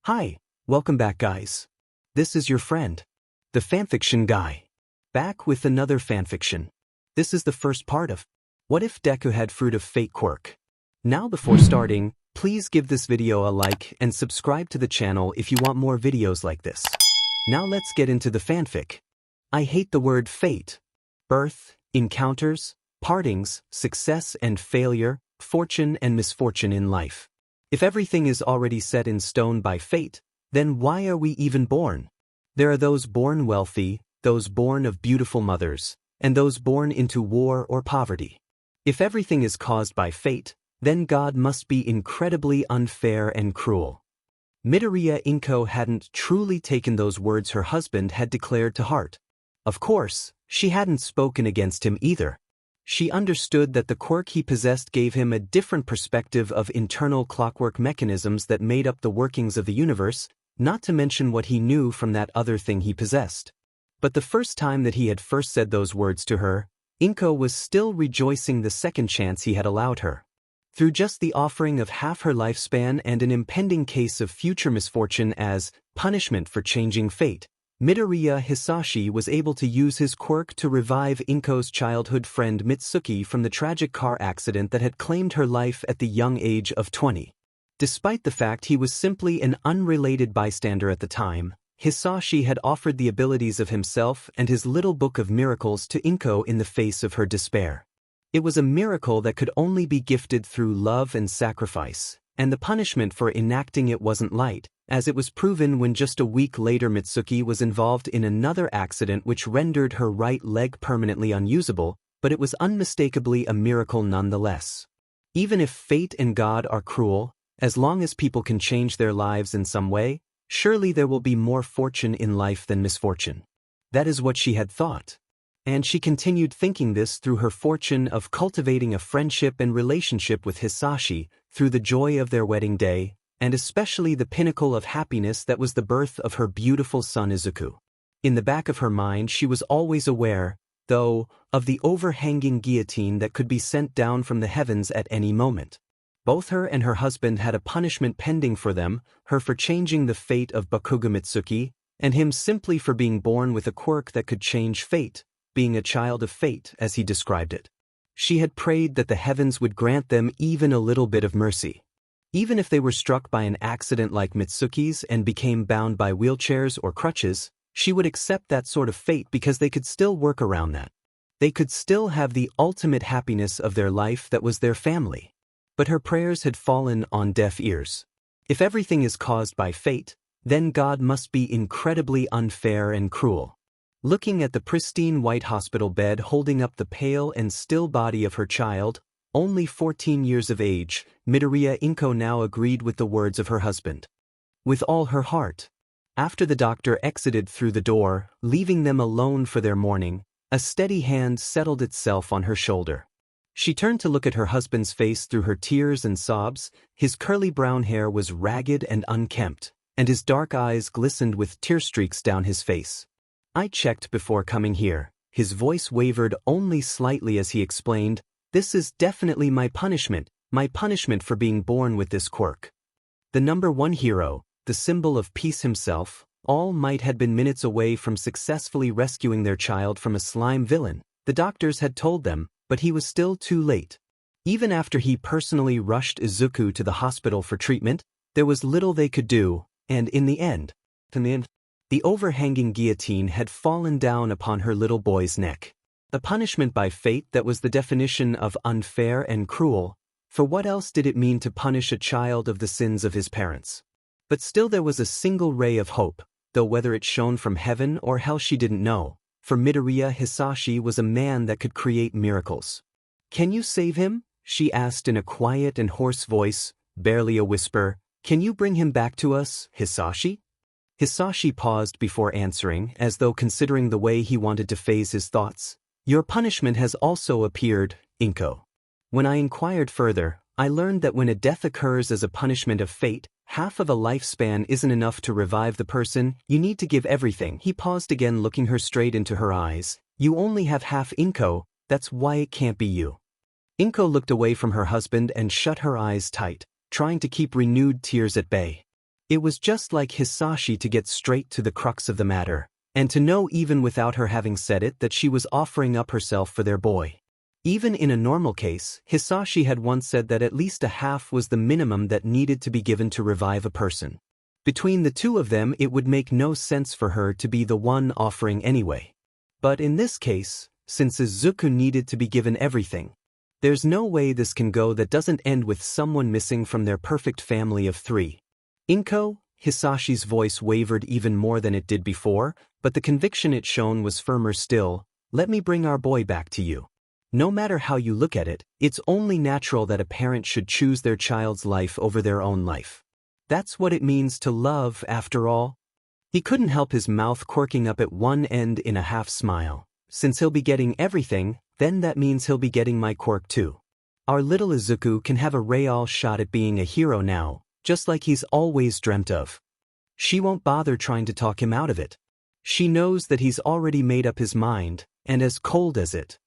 Hi, welcome back guys. This is your friend, the fanfiction guy, back with another fanfiction. This is the first part of What If Deku Had Fruit of Fate quirk. Now before starting, please give this video a like and subscribe to the channel if you want more videos like this. Now let's get into the fanfic. I hate the word fate. Birth, encounters, partings, success and failure, fortune and misfortune in life. If everything is already set in stone by fate, then why are we even born? There are those born wealthy, those born of beautiful mothers, and those born into war or poverty. If everything is caused by fate, then God must be incredibly unfair and cruel. Midoriya Inko hadn't truly taken those words her husband had declared to heart. Of course, she hadn't spoken against him either. She understood that the quirk he possessed gave him a different perspective of internal clockwork mechanisms that made up the workings of the universe, not to mention what he knew from that other thing he possessed. But the first time that he had first said those words to her, Inko was still rejoicing the second chance he had allowed her. Through just the offering of half her lifespan and an impending case of future misfortune as punishment for changing fate, Midoriya Hisashi was able to use his quirk to revive Inko's childhood friend Mitsuki from the tragic car accident that had claimed her life at the young age of 20. Despite the fact he was simply an unrelated bystander at the time, Hisashi had offered the abilities of himself and his little book of miracles to Inko in the face of her despair. It was a miracle that could only be gifted through love and sacrifice, and the punishment for enacting it wasn't light, as it was proven when just a week later Mitsuki was involved in another accident which rendered her right leg permanently unusable, but it was unmistakably a miracle nonetheless. Even if fate and God are cruel, as long as people can change their lives in some way, surely there will be more fortune in life than misfortune. That is what she had thought. And she continued thinking this through her fortune of cultivating a friendship and relationship with Hisashi, through the joy of their wedding day, and especially the pinnacle of happiness that was the birth of her beautiful son Izuku. In the back of her mind she was always aware, though, of the overhanging guillotine that could be sent down from the heavens at any moment. Both her and her husband had a punishment pending for them, her for changing the fate of Bakuga Mitsuki, and him simply for being born with a quirk that could change fate, being a child of fate as he described it. She had prayed that the heavens would grant them even a little bit of mercy. Even if they were struck by an accident like Mitsuki's and became bound by wheelchairs or crutches, she would accept that sort of fate because they could still work around that. They could still have the ultimate happiness of their life that was their family. But her prayers had fallen on deaf ears. If everything is caused by fate, then God must be incredibly unfair and cruel. Looking at the pristine white hospital bed holding up the pale and still body of her child, only 14 years of age, Midoriya Inko now agreed with the words of her husband. With all her heart. After the doctor exited through the door, leaving them alone for their mourning, a steady hand settled itself on her shoulder. She turned to look at her husband's face through her tears and sobs. His curly brown hair was ragged and unkempt, and his dark eyes glistened with tear streaks down his face. I checked before coming here. His voice wavered only slightly as he explained, "This is definitely my punishment for being born with this quirk." The number one hero, the symbol of peace himself, All Might had been minutes away from successfully rescuing their child from a slime villain, the doctors had told them, but he was still too late. Even after he personally rushed Izuku to the hospital for treatment, there was little they could do, and in the end, the overhanging guillotine had fallen down upon her little boy's neck. A punishment by fate that was the definition of unfair and cruel, for what else did it mean to punish a child of the sins of his parents? But still there was a single ray of hope, though whether it shone from heaven or hell she didn't know, for Midoriya Hisashi was a man that could create miracles. "Can you save him?" she asked in a quiet and hoarse voice, barely a whisper. "Can you bring him back to us, Hisashi?" Hisashi paused before answering, as though considering the way he wanted to phase his thoughts. "Your punishment has also appeared, Inko. When I inquired further, I learned that when a death occurs as a punishment of fate, half of a lifespan isn't enough to revive the person, you need to give everything." He paused again, looking her straight into her eyes. "You only have half, Inko, that's why it can't be you." Inko looked away from her husband and shut her eyes tight, trying to keep renewed tears at bay. It was just like Hisashi to get straight to the crux of the matter, and to know even without her having said it that she was offering up herself for their boy. Even in a normal case, Hisashi had once said that at least a half was the minimum that needed to be given to revive a person. Between the two of them, it would make no sense for her to be the one offering anyway. But in this case, since Izuku needed to be given everything, there's no way this can go that doesn't end with someone missing from their perfect family of 3. Inko? Hisashi's voice wavered even more than it did before, but the conviction it shone was firmer still. Let me bring our boy back to you. No matter how you look at it, it's only natural that a parent should choose their child's life over their own life. That's what it means to love, after all. He couldn't help his mouth quirking up at one end in a half smile. Since he'll be getting everything, then that means he'll be getting my quirk too. Our little Izuku can have a real shot at being a hero now, just like he's always dreamt of. She won't bother trying to talk him out of it. She knows that he's already made up his mind, and as cold as it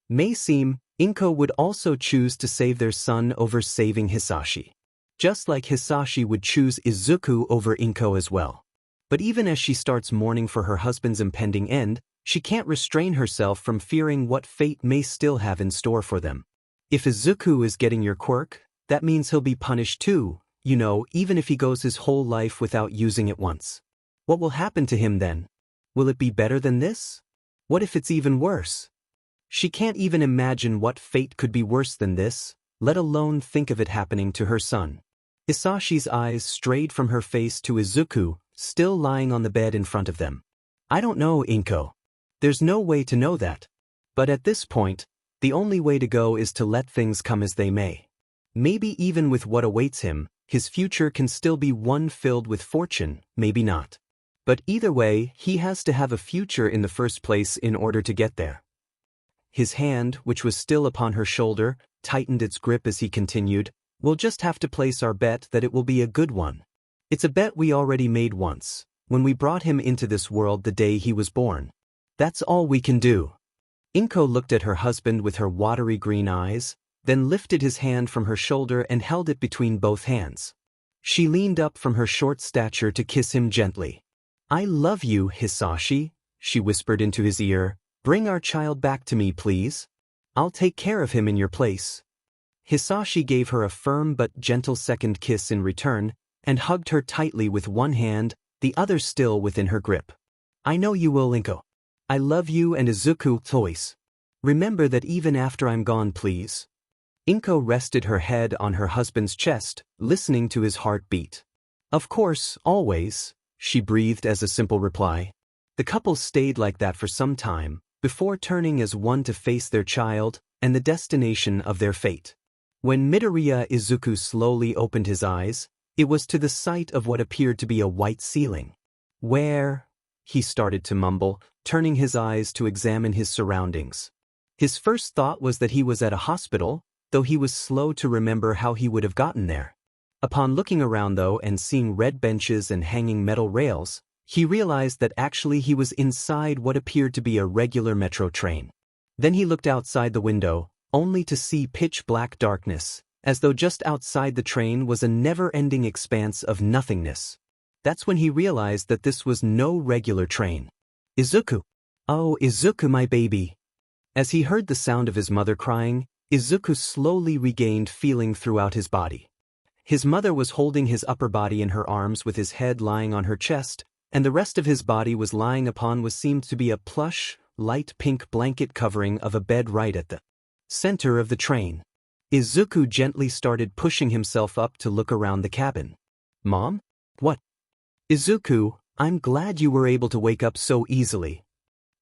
may seem, Inko would also choose to save their son over saving Hisashi. Just like Hisashi would choose Izuku over Inko as well. But even as she starts mourning for her husband's impending end, she can't restrain herself from fearing what fate may still have in store for them. If Izuku is getting your quirk, that means he'll be punished too, even if he goes his whole life without using it once. What will happen to him then? Will it be better than this? What if it's even worse? She can't even imagine what fate could be worse than this, let alone think of it happening to her son. Hisashi's eyes strayed from her face to Izuku, still lying on the bed in front of them. I don't know, Inko. There's no way to know that. But at this point, the only way to go is to let things come as they may. Maybe even with what awaits him, his future can still be one filled with fortune, maybe not. But either way, he has to have a future in the first place in order to get there. His hand, which was still upon her shoulder, tightened its grip as he continued, We'll just have to place our bet that it will be a good one. It's a bet we already made once, when we brought him into this world the day he was born. That's all we can do. Inko looked at her husband with her watery green eyes, then lifted his hand from her shoulder and held it between both hands. She leaned up from her short stature to kiss him gently. I love you, Hisashi, she whispered into his ear. Bring our child back to me, please. I'll take care of him in your place. Hisashi gave her a firm but gentle second kiss in return, and hugged her tightly with one hand, the other still within her grip. I know you will, Inko. I love you and Izuku toys. Remember that even after I'm gone, please. Inko rested her head on her husband's chest, listening to his heart beat. Of course, always, she breathed as a simple reply. The couple stayed like that for some time, before turning as one to face their child and the destination of their fate. When Midoriya Izuku slowly opened his eyes, it was to the sight of what appeared to be a white ceiling. Where? He started to mumble, turning his eyes to examine his surroundings. His first thought was that he was at a hospital, though he was slow to remember how he would have gotten there. Upon looking around though and seeing red benches and hanging metal rails, he realized that actually he was inside what appeared to be a regular metro train. Then he looked outside the window, only to see pitch-black darkness, as though just outside the train was a never-ending expanse of nothingness. That's when he realized that this was no regular train. Izuku. Oh, Izuku, my baby. As he heard the sound of his mother crying, Izuku slowly regained feeling throughout his body. His mother was holding his upper body in her arms with his head lying on her chest, and the rest of his body was lying upon what seemed to be a plush, light pink blanket covering of a bed right at the center of the train. Izuku gently started pushing himself up to look around the cabin. Mom? What? Izuku, I'm glad you were able to wake up so easily.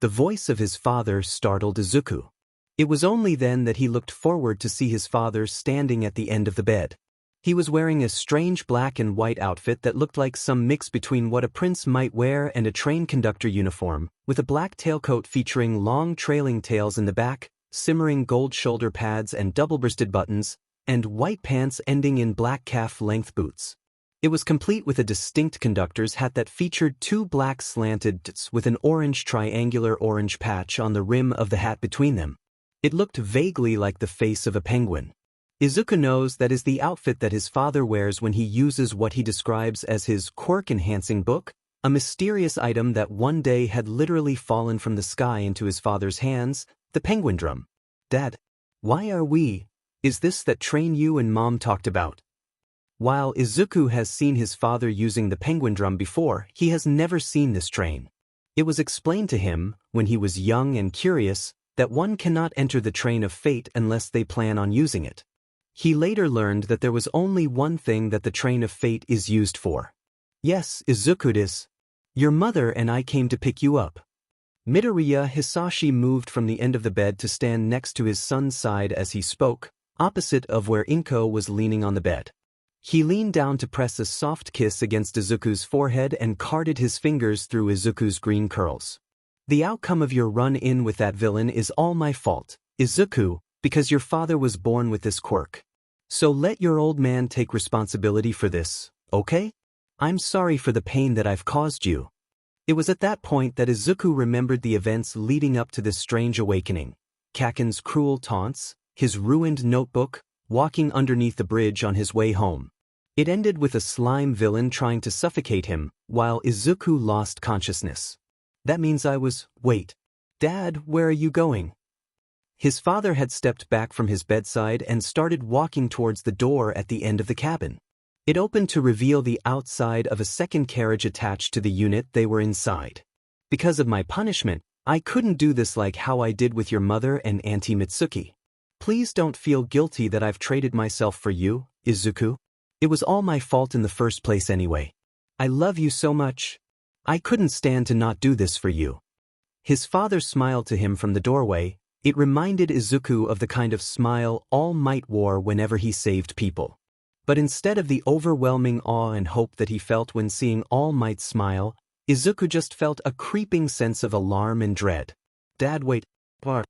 The voice of his father startled Izuku. It was only then that he looked forward to see his father standing at the end of the bed. He was wearing a strange black and white outfit that looked like some mix between what a prince might wear and a train conductor uniform, with a black tailcoat featuring long trailing tails in the back, simmering gold shoulder pads and double-breasted buttons, and white pants ending in black calf-length boots. It was complete with a distinct conductor's hat that featured two black slanted dots with an orange triangular orange patch on the rim of the hat between them. It looked vaguely like the face of a penguin. Izuku knows that is the outfit that his father wears when he uses what he describes as his quirk-enhancing book, a mysterious item that one day had literally fallen from the sky into his father's hands, the penguin drum. Dad, why are we? Is this that train you and Mom talked about? While Izuku has seen his father using the penguin drum before, he has never seen this train. It was explained to him, when he was young and curious, that one cannot enter the train of fate unless they plan on using it. He later learned that there was only one thing that the train of fate is used for. Yes, Izuku-desu. Your mother and I came to pick you up. Midoriya Hisashi moved from the end of the bed to stand next to his son's side as he spoke, opposite of where Inko was leaning on the bed. He leaned down to press a soft kiss against Izuku's forehead and carded his fingers through Izuku's green curls. The outcome of your run-in with that villain is all my fault, Izuku, because your father was born with this quirk. So let your old man take responsibility for this, okay? I'm sorry for the pain that I've caused you. It was at that point that Izuku remembered the events leading up to this strange awakening. Kaken's cruel taunts, his ruined notebook, walking underneath the bridge on his way home. It ended with a slime villain trying to suffocate him, while Izuku lost consciousness. That means wait. Dad, where are you going? His father had stepped back from his bedside and started walking towards the door at the end of the cabin. It opened to reveal the outside of a second carriage attached to the unit they were inside. Because of my punishment, I couldn't do this like how I did with your mother and Auntie Mitsuki. Please don't feel guilty that I've traded myself for you, Izuku. It was all my fault in the first place anyway. I love you so much. I couldn't stand to not do this for you. His father smiled to him from the doorway. It reminded Izuku of the kind of smile All Might wore whenever he saved people. But instead of the overwhelming awe and hope that he felt when seeing All Might smile, Izuku just felt a creeping sense of alarm and dread. Dad, wait. What?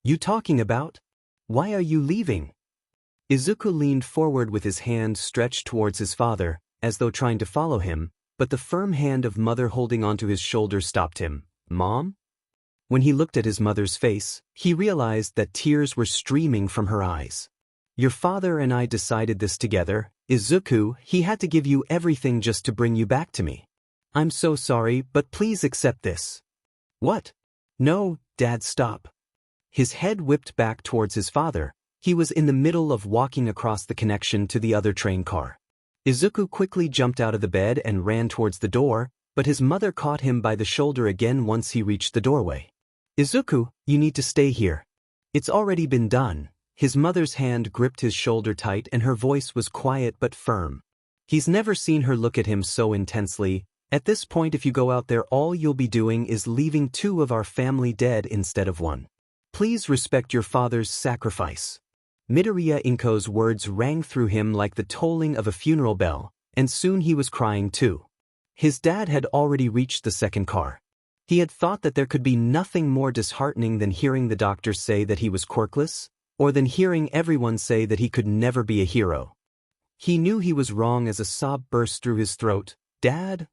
You talking about? Why are you leaving? Izuku leaned forward with his hand stretched towards his father, as though trying to follow him, but the firm hand of mother holding onto his shoulder stopped him. Mom? When he looked at his mother's face, he realized that tears were streaming from her eyes. Your father and I decided this together, Izuku. He had to give you everything just to bring you back to me. I'm so sorry, but please accept this. What? No, Dad, stop. His head whipped back towards his father. He was in the middle of walking across the connection to the other train car. Izuku quickly jumped out of the bed and ran towards the door, but his mother caught him by the shoulder again once he reached the doorway. Izuku, you need to stay here. It's already been done. His mother's hand gripped his shoulder tight and her voice was quiet but firm. He's never seen her look at him so intensely. At this point, if you go out there, all you'll be doing is leaving two of our family dead instead of one. Please respect your father's sacrifice. Midoriya Inko's words rang through him like the tolling of a funeral bell, and soon he was crying too. His dad had already reached the second car. He had thought that there could be nothing more disheartening than hearing the doctor say that he was quirkless, or than hearing everyone say that he could never be a hero. He knew he was wrong as a sob burst through his throat. Dad?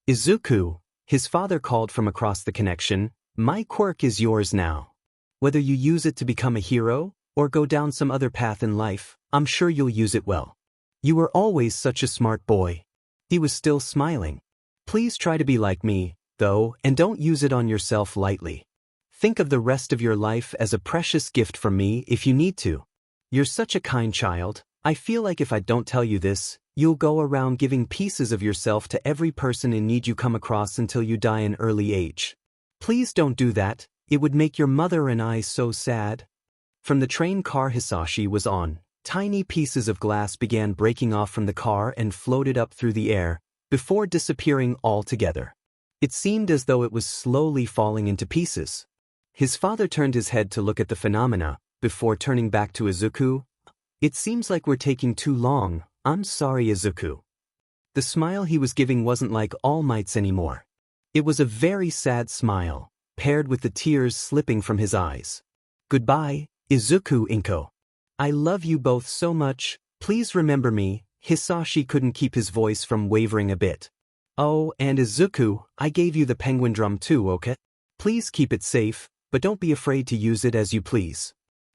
Izuku, his father called from across the connection, my quirk is yours now. Whether you use it to become a hero, or go down some other path in life, I'm sure you'll use it well. You were always such a smart boy. He was still smiling. Please try to be like me, though, and don't use it on yourself lightly. Think of the rest of your life as a precious gift from me if you need to. You're such a kind child. I feel like if I don't tell you this, you'll go around giving pieces of yourself to every person in need you come across until you die in early age. Please don't do that. It would make your mother and I so sad. From the train car Hisashi was on, tiny pieces of glass began breaking off from the car and floated up through the air, before disappearing altogether. It seemed as though it was slowly falling into pieces. His father turned his head to look at the phenomena, before turning back to Izuku. It seems like we're taking too long. I'm sorry, Izuku. The smile he was giving wasn't like All Might's anymore. It was a very sad smile, paired with the tears slipping from his eyes. Goodbye, Izuku Inko. I love you both so much. Please remember me. Hisashi couldn't keep his voice from wavering a bit. Oh, and Izuku, I gave you the penguin drum too, okay? Please keep it safe, but don't be afraid to use it as you please.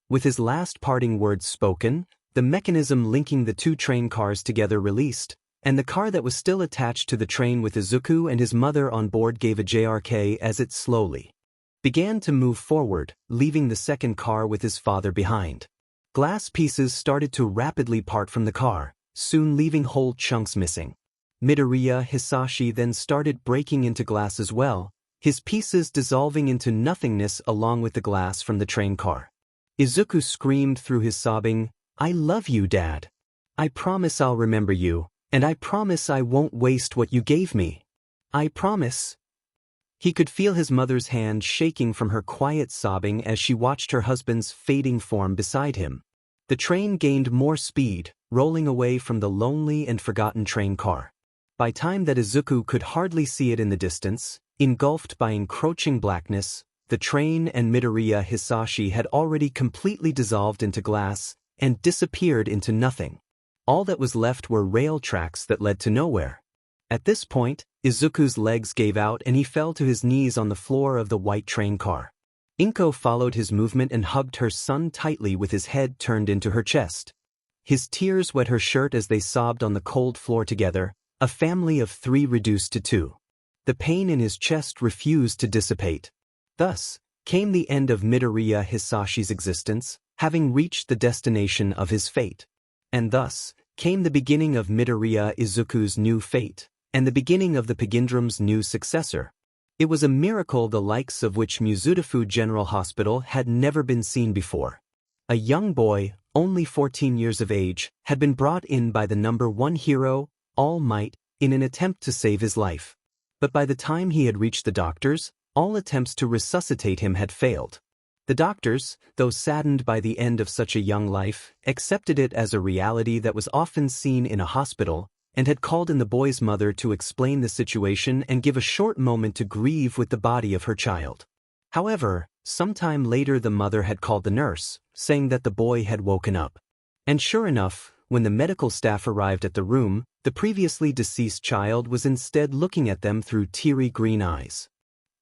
With his last parting words spoken, the mechanism linking the two train cars together released, and the car that was still attached to the train with Izuku and his mother on board gave a JRK as it slowly began to move forward, leaving the second car with his father behind. Glass pieces started to rapidly part from the car, soon leaving whole chunks missing. Midoriya Hisashi then started breaking into glass as well, his pieces dissolving into nothingness along with the glass from the train car. Izuku screamed through his sobbing, "I love you, Dad. I promise I'll remember you, and I promise I won't waste what you gave me. I promise." He could feel his mother's hand shaking from her quiet sobbing as she watched her husband's fading form beside him. The train gained more speed, rolling away from the lonely and forgotten train car. By time that Izuku could hardly see it in the distance, engulfed by encroaching blackness, the train and Midoriya Hisashi had already completely dissolved into glass and disappeared into nothing. All that was left were rail tracks that led to nowhere. At this point, Izuku's legs gave out and he fell to his knees on the floor of the white train car. Inko followed his movement and hugged her son tightly with his head turned into her chest. His tears wet her shirt as they sobbed on the cold floor together, a family of 3 reduced to 2. The pain in his chest refused to dissipate. Thus came the end of Midoriya Hisashi's existence, having reached the destination of his fate. And thus came the beginning of Midoriya Izuku's new fate, and the beginning of the Pagindram's new successor. It was a miracle the likes of which Muzutafu General Hospital had never been seen before. A young boy, only 14 years of age, had been brought in by the #1 hero, All Might, in an attempt to save his life. But by the time he had reached the doctors, all attempts to resuscitate him had failed. The doctors, though saddened by the end of such a young life, accepted it as a reality that was often seen in a hospital, and had called in the boy's mother to explain the situation and give a short moment to grieve with the body of her child. However, sometime later the mother had called the nurse, saying that the boy had woken up. And sure enough, when the medical staff arrived at the room, the previously deceased child was instead looking at them through teary green eyes.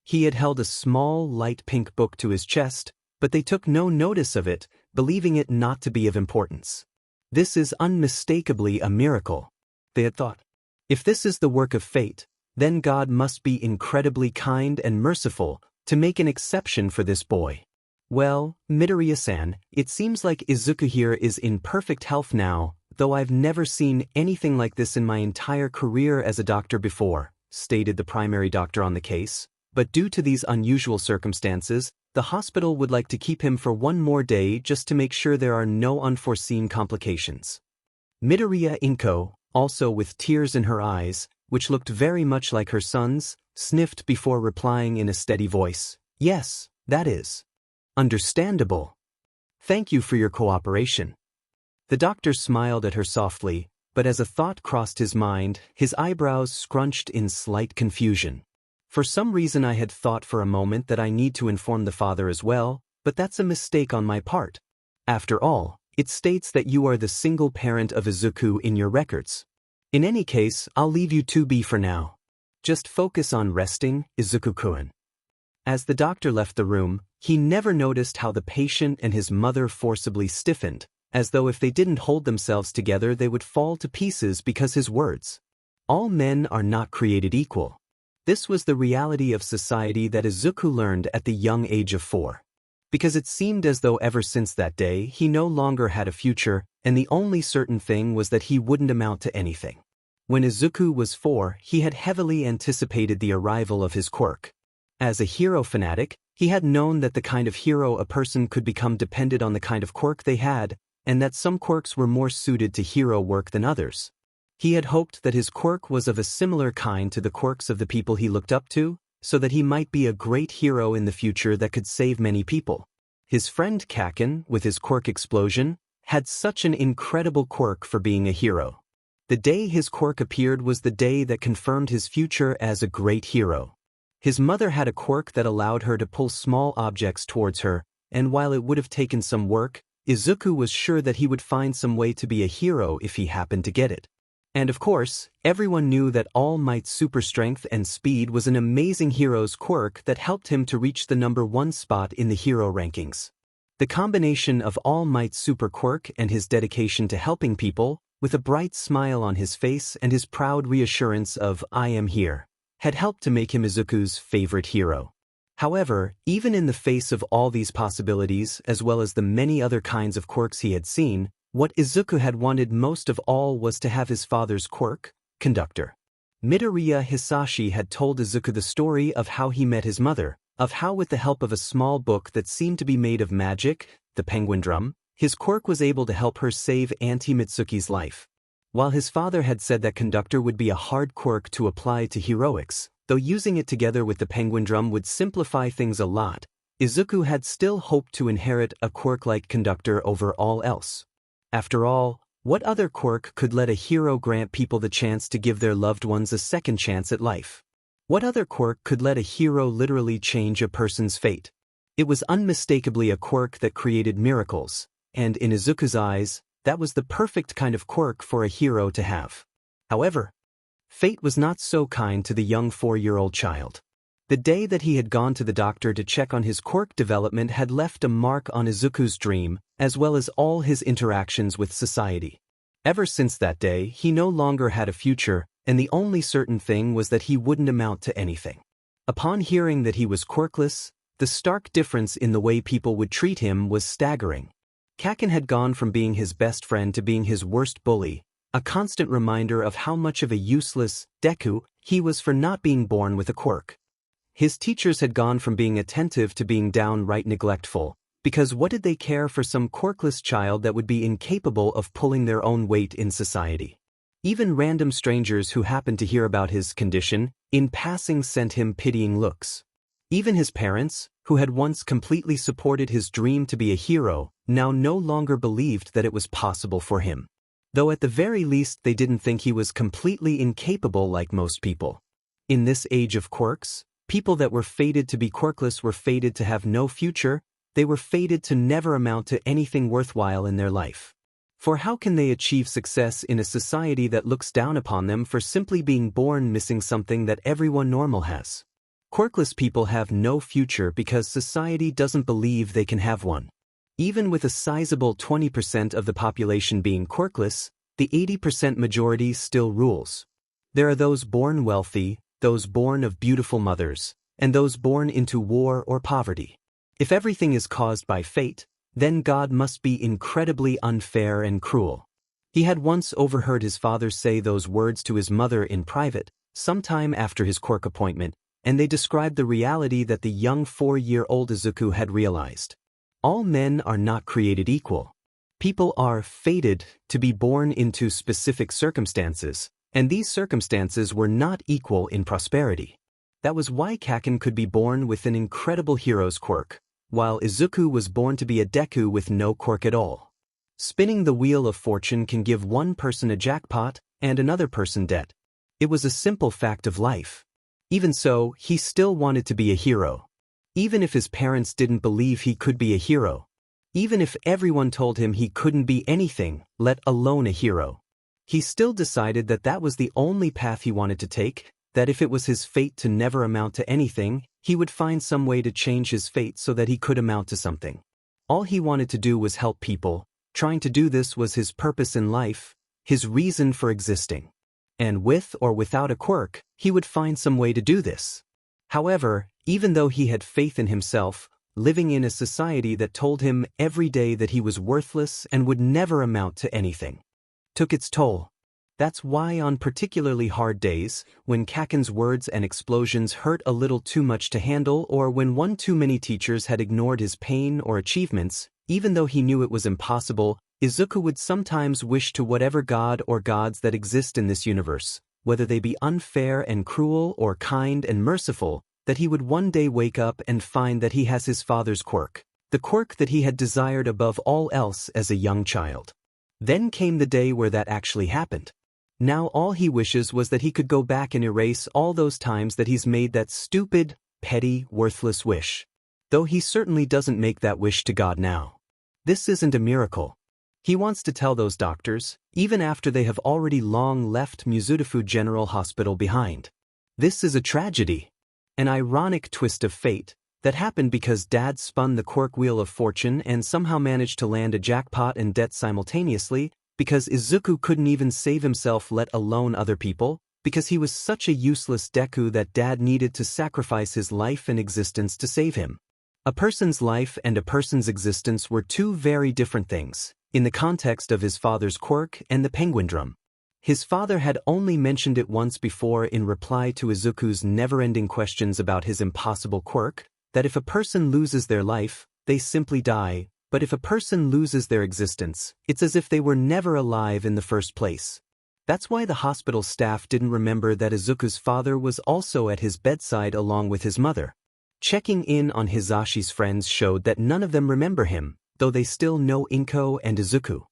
He had held a small, light pink book to his chest, but they took no notice of it, believing it not to be of importance. This is unmistakably a miracle, they had thought. If this is the work of fate, then God must be incredibly kind and merciful to make an exception for this boy. Well, Midoriya-san, it seems like Izuku here is in perfect health now, though I've never seen anything like this in my entire career as a doctor before, stated the primary doctor on the case. But due to these unusual circumstances, the hospital would like to keep him for one more day just to make sure there are no unforeseen complications. Midoriya Inko, also with tears in her eyes, which looked very much like her son's, sniffed before replying in a steady voice, "Yes, that is understandable. Thank you for your cooperation." The doctor smiled at her softly, but as a thought crossed his mind, his eyebrows scrunched in slight confusion. For some reason I had thought for a moment that I need to inform the father as well, but that's a mistake on my part. After all, it states that you are the single parent of Izuku in your records. In any case, I'll leave you to be for now. Just focus on resting, Izuku-kun. As the doctor left the room, he never noticed how the patient and his mother forcibly stiffened, as though if they didn't hold themselves together they would fall to pieces because his words, "All men are not created equal." This was the reality of society that Izuku learned at the young age of 4. Because it seemed as though ever since that day he no longer had a future, and the only certain thing was that he wouldn't amount to anything. When Izuku was 4, he had heavily anticipated the arrival of his quirk. As a hero fanatic, he had known that the kind of hero a person could become depended on the kind of quirk they had, and that some quirks were more suited to hero work than others. He had hoped that his quirk was of a similar kind to the quirks of the people he looked up to, so that he might be a great hero in the future that could save many people. His friend Kaken, with his quirk explosion, had such an incredible quirk for being a hero. The day his quirk appeared was the day that confirmed his future as a great hero. His mother had a quirk that allowed her to pull small objects towards her, and while it would have taken some work, Izuku was sure that he would find some way to be a hero if he happened to get it. And of course, everyone knew that All Might's super strength and speed was an amazing hero's quirk that helped him to reach the #1 spot in the hero rankings. The combination of All Might's super quirk and his dedication to helping people, with a bright smile on his face and his proud reassurance of "I am here," had helped to make him Izuku's favorite hero. However, even in the face of all these possibilities as well as the many other kinds of quirks he had seen, what Izuku had wanted most of all was to have his father's quirk, conductor. Midoriya Hisashi had told Izuku the story of how he met his mother, of how with the help of a small book that seemed to be made of magic, the penguin drum, his quirk was able to help her save Auntie Mitsuki's life. While his father had said that conductor would be a hard quirk to apply to heroics, though using it together with the penguin drum would simplify things a lot, Izuku had still hoped to inherit a quirk like conductor over all else. After all, what other quirk could let a hero grant people the chance to give their loved ones a second chance at life? What other quirk could let a hero literally change a person's fate? It was unmistakably a quirk that created miracles, and in Izuku's eyes, that was the perfect kind of quirk for a hero to have. However, fate was not so kind to the young 4-year-old child. The day that he had gone to the doctor to check on his quirk development had left a mark on Izuku's dream, as well as all his interactions with society. Ever since that day, he no longer had a future, and the only certain thing was that he wouldn't amount to anything. Upon hearing that he was quirkless, the stark difference in the way people would treat him was staggering. Kaken had gone from being his best friend to being his worst bully, a constant reminder of how much of a useless Deku he was for not being born with a quirk. His teachers had gone from being attentive to being downright neglectful, because what did they care for some quirkless child that would be incapable of pulling their own weight in society? Even random strangers who happened to hear about his condition, in passing sent him pitying looks. Even his parents, who had once completely supported his dream to be a hero, now no longer believed that it was possible for him. Though at the very least they didn't think he was completely incapable like most people. In this age of quirks, people that were fated to be quirkless were fated to have no future, they were fated to never amount to anything worthwhile in their life. For how can they achieve success in a society that looks down upon them for simply being born missing something that everyone normal has? Quirkless people have no future because society doesn't believe they can have one. Even with a sizable 20% of the population being quirkless, the 80% majority still rules. There are those born wealthy, those born of beautiful mothers, and those born into war or poverty. If everything is caused by fate, then God must be incredibly unfair and cruel. He had once overheard his father say those words to his mother in private, sometime after his quirk appointment, and they described the reality that the young 4-year-old Izuku had realized. All men are not created equal. People are fated to be born into specific circumstances, and these circumstances were not equal in prosperity. That was why Kaken could be born with an incredible hero's quirk, while Izuku was born to be a Deku with no quirk at all. Spinning the wheel of fortune can give one person a jackpot and another person debt. It was a simple fact of life. Even so, he still wanted to be a hero. Even if his parents didn't believe he could be a hero. Even if everyone told him he couldn't be anything, let alone a hero. He still decided that that was the only path he wanted to take, that if it was his fate to never amount to anything, he would find some way to change his fate so that he could amount to something. All he wanted to do was help people. Trying to do this was his purpose in life, his reason for existing. And with or without a quirk, he would find some way to do this. However, even though he had faith in himself, living in a society that told him every day that he was worthless and would never amount to anything, took its toll. That's why on particularly hard days, when Kaken's words and explosions hurt a little too much to handle or when one too many teachers had ignored his pain or achievements, even though he knew it was impossible, Izuku would sometimes wish to whatever god or gods that exist in this universe, whether they be unfair and cruel or kind and merciful, that he would one day wake up and find that he has his father's quirk, the quirk that he had desired above all else as a young child. Then came the day where that actually happened. Now all he wishes was that he could go back and erase all those times that he's made that stupid, petty, worthless wish. Though he certainly doesn't make that wish to God now. This isn't a miracle. He wants to tell those doctors, even after they have already long left Mizudafu General Hospital behind. This is a tragedy. An ironic twist of fate, That happened because Dad spun the quirk wheel of fortune and somehow managed to land a jackpot and debt simultaneously, because Izuku couldn't even save himself let alone other people, because he was such a useless Deku that Dad needed to sacrifice his life and existence to save him. A person's life and a person's existence were two very different things, in the context of his father's quirk and the penguin drum. His father had only mentioned it once before in reply to Izuku's never-ending questions about his impossible quirk, that if a person loses their life, they simply die, but if a person loses their existence, it's as if they were never alive in the first place. That's why the hospital staff didn't remember that Izuku's father was also at his bedside along with his mother. Checking in on Hisashi's friends showed that none of them remember him, though they still know Inko and Izuku.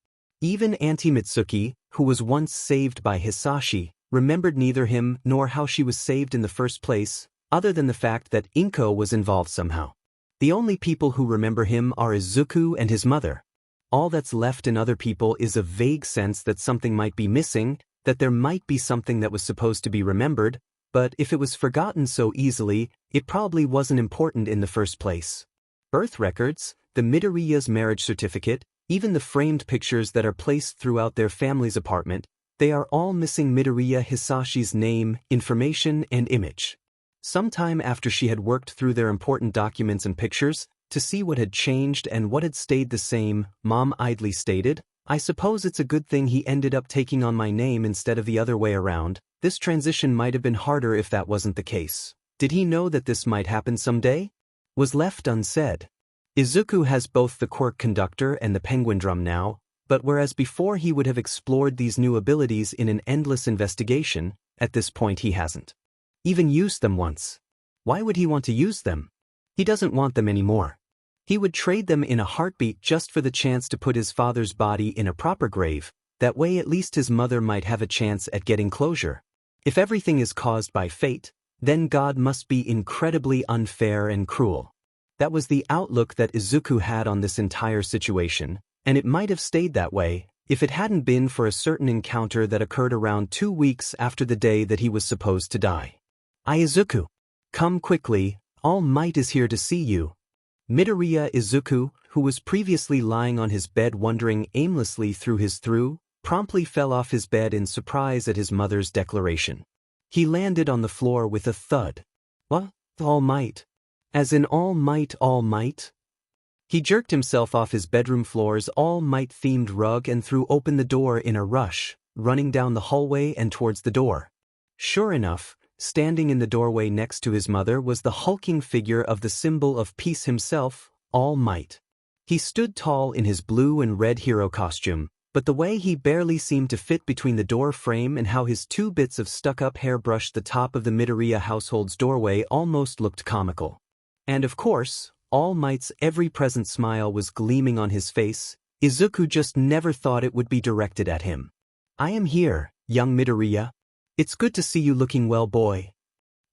Even Auntie Mitsuki, who was once saved by Hisashi, remembered neither him nor how she was saved in the first place, other than the fact that Inko was involved somehow. The only people who remember him are Izuku and his mother. All that's left in other people is a vague sense that something might be missing, that there might be something that was supposed to be remembered, but if it was forgotten so easily, it probably wasn't important in the first place. Birth records, the Midoriya's marriage certificate, even the framed pictures that are placed throughout their family's apartment, they are all missing Midoriya Hisashi's name, information, and image. Sometime after she had worked through their important documents and pictures, to see what had changed and what had stayed the same, Mom idly stated, "I suppose it's a good thing he ended up taking on my name instead of the other way around. This transition might have been harder if that wasn't the case. Did he know that this might happen someday?" Was left unsaid. Izuku has both the quirk conductor and the penguin drum now, but whereas before he would have explored these new abilities in an endless investigation, at this point he hasn't even used them once. Why would he want to use them? He doesn't want them anymore. He would trade them in a heartbeat just for the chance to put his father's body in a proper grave, that way at least his mother might have a chance at getting closure. If everything is caused by fate, then God must be incredibly unfair and cruel. That was the outlook that Izuku had on this entire situation, and it might have stayed that way, if it hadn't been for a certain encounter that occurred around 2 weeks after the day that he was supposed to die. Izuku, come quickly, All Might is here to see you." Midoriya Izuku, who was previously lying on his bed wandering aimlessly through his promptly fell off his bed in surprise at his mother's declaration. He landed on the floor with a thud. "What? All Might? As in All Might, All Might?" He jerked himself off his bedroom floor's All Might-themed rug and threw open the door in a rush, running down the hallway and towards the door. Sure enough, standing in the doorway next to his mother was the hulking figure of the symbol of peace himself, All Might. He stood tall in his blue and red hero costume, but the way he barely seemed to fit between the door frame and how his 2 bits of stuck-up hair brushed the top of the Midoriya household's doorway almost looked comical. And of course, All Might's ever-present smile was gleaming on his face. Izuku just never thought it would be directed at him. "I am here, young Midoriya. It's good to see you looking well, boy."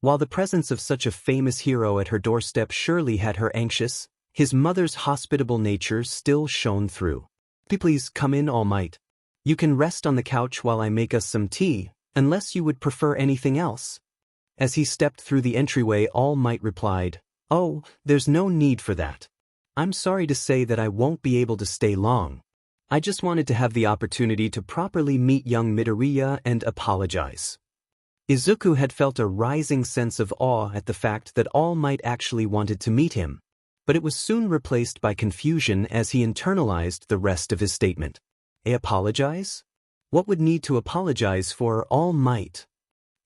While the presence of such a famous hero at her doorstep surely had her anxious, his mother's hospitable nature still shone through. "Please come in, All Might. You can rest on the couch while I make us some tea, unless you would prefer anything else." As he stepped through the entryway, All Might replied, "Oh, there's no need for that. I'm sorry to say that I won't be able to stay long. I just wanted to have the opportunity to properly meet young Midoriya and apologize." Izuku had felt a rising sense of awe at the fact that All Might actually wanted to meet him, but it was soon replaced by confusion as he internalized the rest of his statement. Apologize? What would need to apologize for, All Might?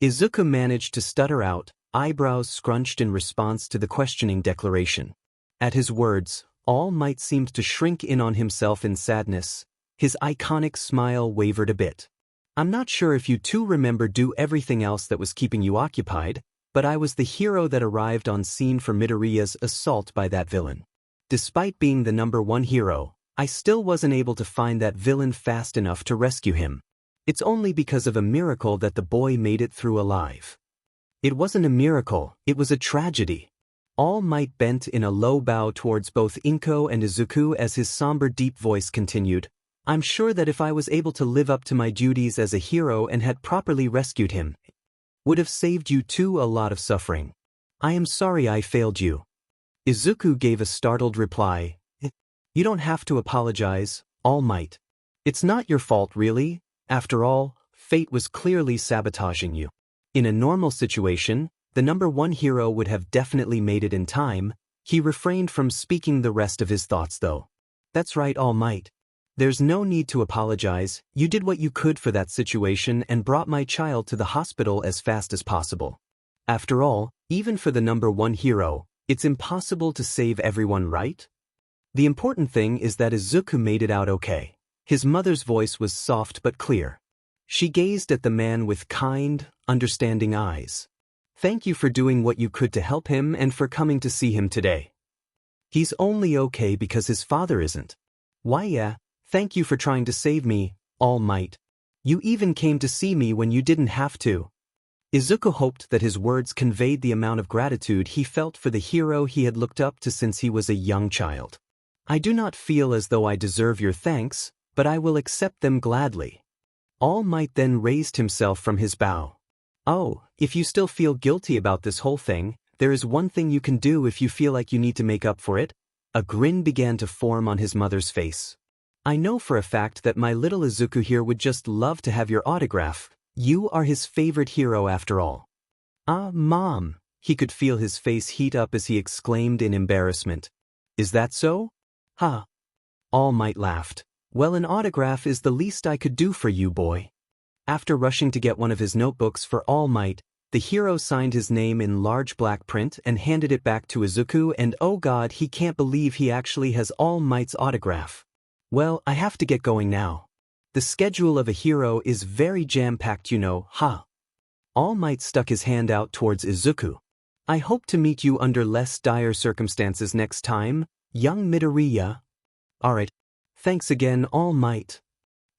Izuku managed to stutter out, eyebrows scrunched in response to the questioning declaration. At his words, All Might seemed to shrink in on himself in sadness. His iconic smile wavered a bit. "I'm not sure if you two remember everything else that was keeping you occupied, but I was the hero that arrived on scene for Midoriya's assault by that villain. Despite being the #1 hero, I still wasn't able to find that villain fast enough to rescue him. It's only because of a miracle that the boy made it through alive." It wasn't a miracle, it was a tragedy. All Might bent in a low bow towards both Inko and Izuku as his somber deep voice continued, "I'm sure that if I was able to live up to my duties as a hero and had properly rescued him, would have saved you two a lot of suffering. I am sorry I failed you." Izuku gave a startled reply. You don't have to apologize, All Might. It's not your fault really. After all, fate was clearly sabotaging you. In a normal situation, the number one hero would have definitely made it in time. He refrained from speaking the rest of his thoughts though. That's right, All Might. There's no need to apologize. You did what you could for that situation and brought my child to the hospital as fast as possible. After all, even for the number one hero, it's impossible to save everyone, right? The important thing is that Izuku made it out okay. His mother's voice was soft but clear. She gazed at the man with kind, understanding eyes. Thank you for doing what you could to help him and for coming to see him today. He's only okay because his father isn't. Why yeah, thank you for trying to save me, All Might. You even came to see me when you didn't have to. Izuku hoped that his words conveyed the amount of gratitude he felt for the hero he had looked up to since he was a young child. I do not feel as though I deserve your thanks, but I will accept them gladly. All Might then raised himself from his bow. Oh, if you still feel guilty about this whole thing, there is one thing you can do if you feel like you need to make up for it. A grin began to form on his mother's face. I know for a fact that my little Izuku here would just love to have your autograph. You are his favorite hero after all. Ah, Mom, he could feel his face heat up as he exclaimed in embarrassment. Is that so? Ha! All Might laughed. Well, an autograph is the least I could do for you, boy. After rushing to get one of his notebooks for All Might, the hero signed his name in large black print and handed it back to Izuku, and oh god, he can't believe he actually has All Might's autograph. Well, I have to get going now. The schedule of a hero is very jam-packed, you know, ha. All Might stuck his hand out towards Izuku. I hope to meet you under less dire circumstances next time, young Midoriya. Alright. Thanks again, All Might.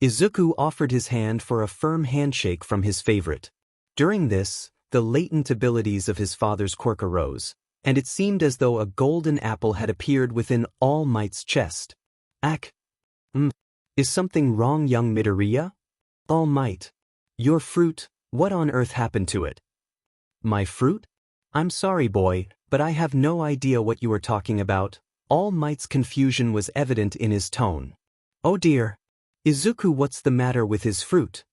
Izuku offered his hand for a firm handshake from his favorite. During this, the latent abilities of his father's quirk arose, and it seemed as though a golden apple had appeared within All Might's chest. Ak. Is something wrong, young Midoriya? All Might. Your fruit, what on earth happened to it? My fruit? I'm sorry, boy, but I have no idea what you are talking about. All Might's confusion was evident in his tone. Oh dear. Izuku, what's the matter with his fruit?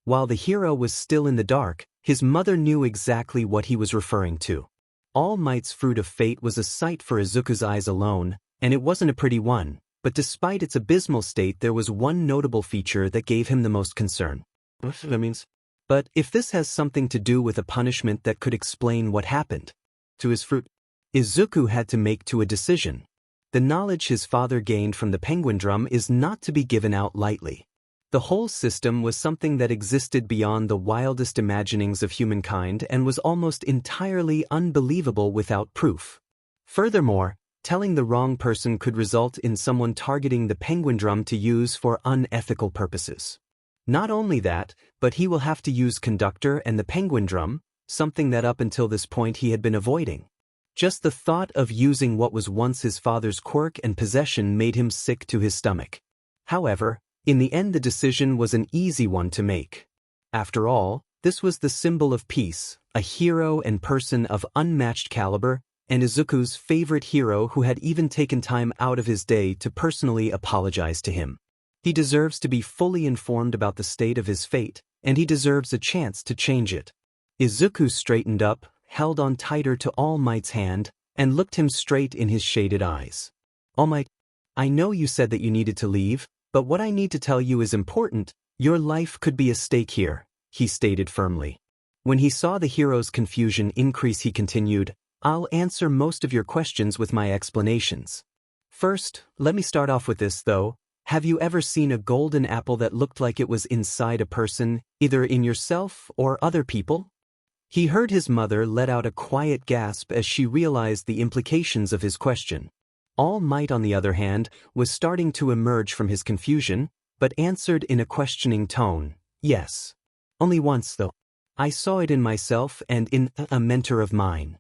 While the hero was still in the dark, his mother knew exactly what he was referring to. All Might's fruit of fate was a sight for Izuku's eyes alone, and it wasn't a pretty one. But despite its abysmal state, there was one notable feature that gave him the most concern. What that means? But if this has something to do with a punishment that could explain what happened to his fruit, Izuku had to make a decision. The knowledge his father gained from the penguin drum is not to be given out lightly. The whole system was something that existed beyond the wildest imaginings of humankind and was almost entirely unbelievable without proof. Furthermore, telling the wrong person could result in someone targeting the penguin drum to use for unethical purposes. Not only that, but he will have to use conductor and the penguin drum, something that up until this point he had been avoiding. Just the thought of using what was once his father's quirk and possession made him sick to his stomach. However, in the end the decision was an easy one to make. After all, this was the symbol of peace, a hero and person of unmatched caliber, and Izuku's favorite hero who had even taken time out of his day to personally apologize to him. He deserves to be fully informed about the state of his fate, and he deserves a chance to change it. Izuku straightened up, held on tighter to All Might's hand, and looked him straight in his shaded eyes. All Might, I know you said that you needed to leave, but what I need to tell you is important. Your life could be at stake here, he stated firmly. When he saw the hero's confusion increase, he continued, I'll answer most of your questions with my explanations. First, let me start off with this though. Have you ever seen a golden apple that looked like it was inside a person, either in yourself or other people? He heard his mother let out a quiet gasp as she realized the implications of his question. All Might, on the other hand, was starting to emerge from his confusion, but answered in a questioning tone, yes. Only once though. I saw it in myself and in a mentor of mine.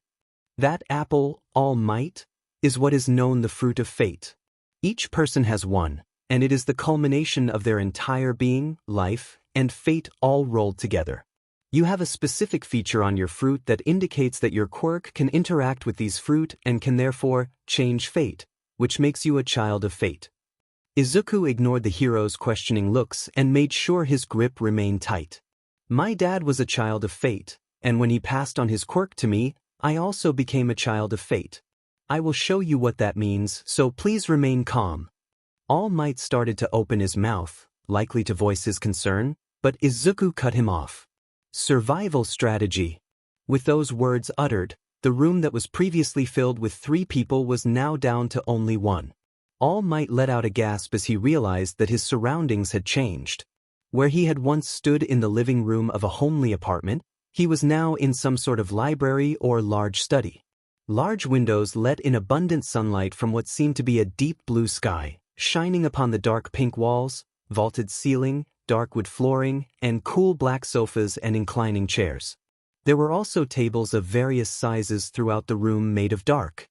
That apple, All Might, is what is known the fruit of fate. Each person has one, and it is the culmination of their entire being, life, and fate all rolled together. You have a specific feature on your fruit that indicates that your quirk can interact with these fruit and can therefore change fate, which makes you a child of fate. Izuku ignored the hero's questioning looks and made sure his grip remained tight. My dad was a child of fate, and when he passed on his quirk to me, I also became a child of fate. I will show you what that means, so please remain calm. All Might started to open his mouth, likely to voice his concern, but Izuku cut him off. Survival strategy. With those words uttered, the room that was previously filled with 3 people was now down to only 1. All Might let out a gasp as he realized that his surroundings had changed. Where he had once stood in the living room of a homely apartment, he was now in some sort of library or large study. Large windows let in abundant sunlight from what seemed to be a deep blue sky, shining upon the dark pink walls, vaulted ceiling, dark wood flooring, and cool black sofas and inclining chairs. There were also tables of various sizes throughout the room made of dark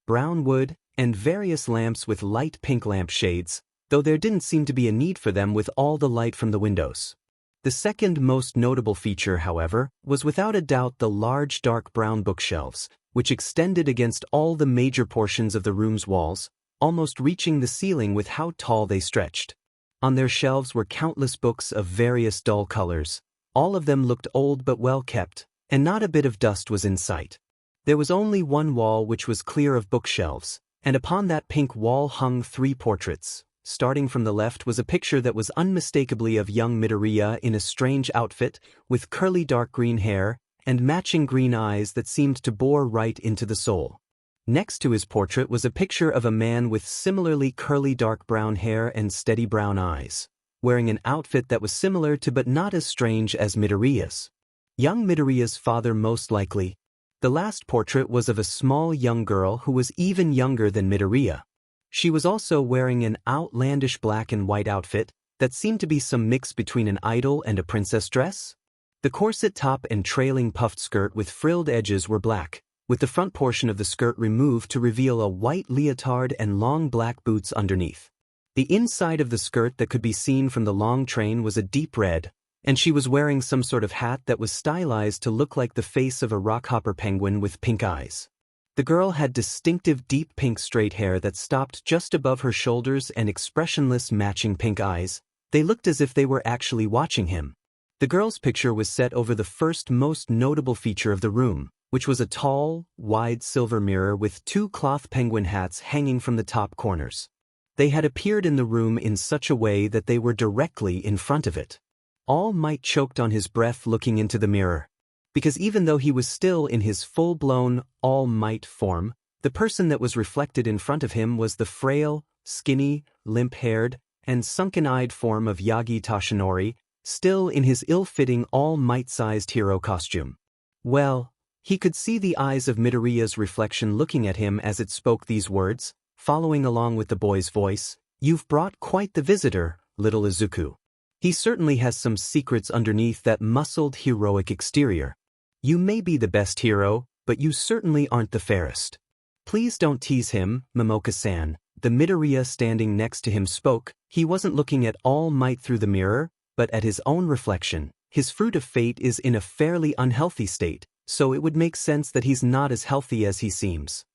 brown wood, and various lamps with light pink lampshades, though there didn't seem to be a need for them with all the light from the windows. The second most notable feature, however, was without a doubt the large dark brown bookshelves, which extended against all the major portions of the room's walls, almost reaching the ceiling with how tall they stretched. On their shelves were countless books of various dull colors. All of them looked old but well kept, and not a bit of dust was in sight. There was only one wall which was clear of bookshelves, and upon that pink wall hung 3 portraits. Starting from the left was a picture that was unmistakably of young Midoriya in a strange outfit, with curly dark green hair, and matching green eyes that seemed to bore right into the soul. Next to his portrait was a picture of a man with similarly curly dark brown hair and steady brown eyes, wearing an outfit that was similar to but not as strange as Midoriya's. Young Midoriya's father most likely. The last portrait was of a small young girl who was even younger than Midoriya. She was also wearing an outlandish black and white outfit that seemed to be some mix between an idol and a princess dress. The corset top and trailing puffed skirt with frilled edges were black, with the front portion of the skirt removed to reveal a white leotard and long black boots underneath. The inside of the skirt that could be seen from the long train was a deep red, and she was wearing some sort of hat that was stylized to look like the face of a rockhopper penguin with pink eyes. The girl had distinctive deep pink straight hair that stopped just above her shoulders and expressionless matching pink eyes. They looked as if they were actually watching him. The girl's picture was set over the first most notable feature of the room, which was a tall, wide silver mirror with 2 cloth penguin hats hanging from the top corners. They had appeared in the room in such a way that they were directly in front of it. All Might choked on his breath looking into the mirror, because even though he was still in his full-blown All Might form, the person that was reflected in front of him was the frail, skinny, limp-haired, and sunken-eyed form of Yagi Toshinori, still in his ill-fitting All Might-sized hero costume. Well, he could see the eyes of Midoriya's reflection looking at him as it spoke these words, following along with the boy's voice. "You've brought quite the visitor, little Izuku. He certainly has some secrets underneath that muscled heroic exterior. You may be the best hero, but you certainly aren't the fairest. Please don't tease him, Momoka-san." The Midoriya standing next to him spoke. He wasn't looking at All Might through the mirror, but at his own reflection. His fruit of fate is in a fairly unhealthy state, so it would make sense that he's not as healthy as he seems.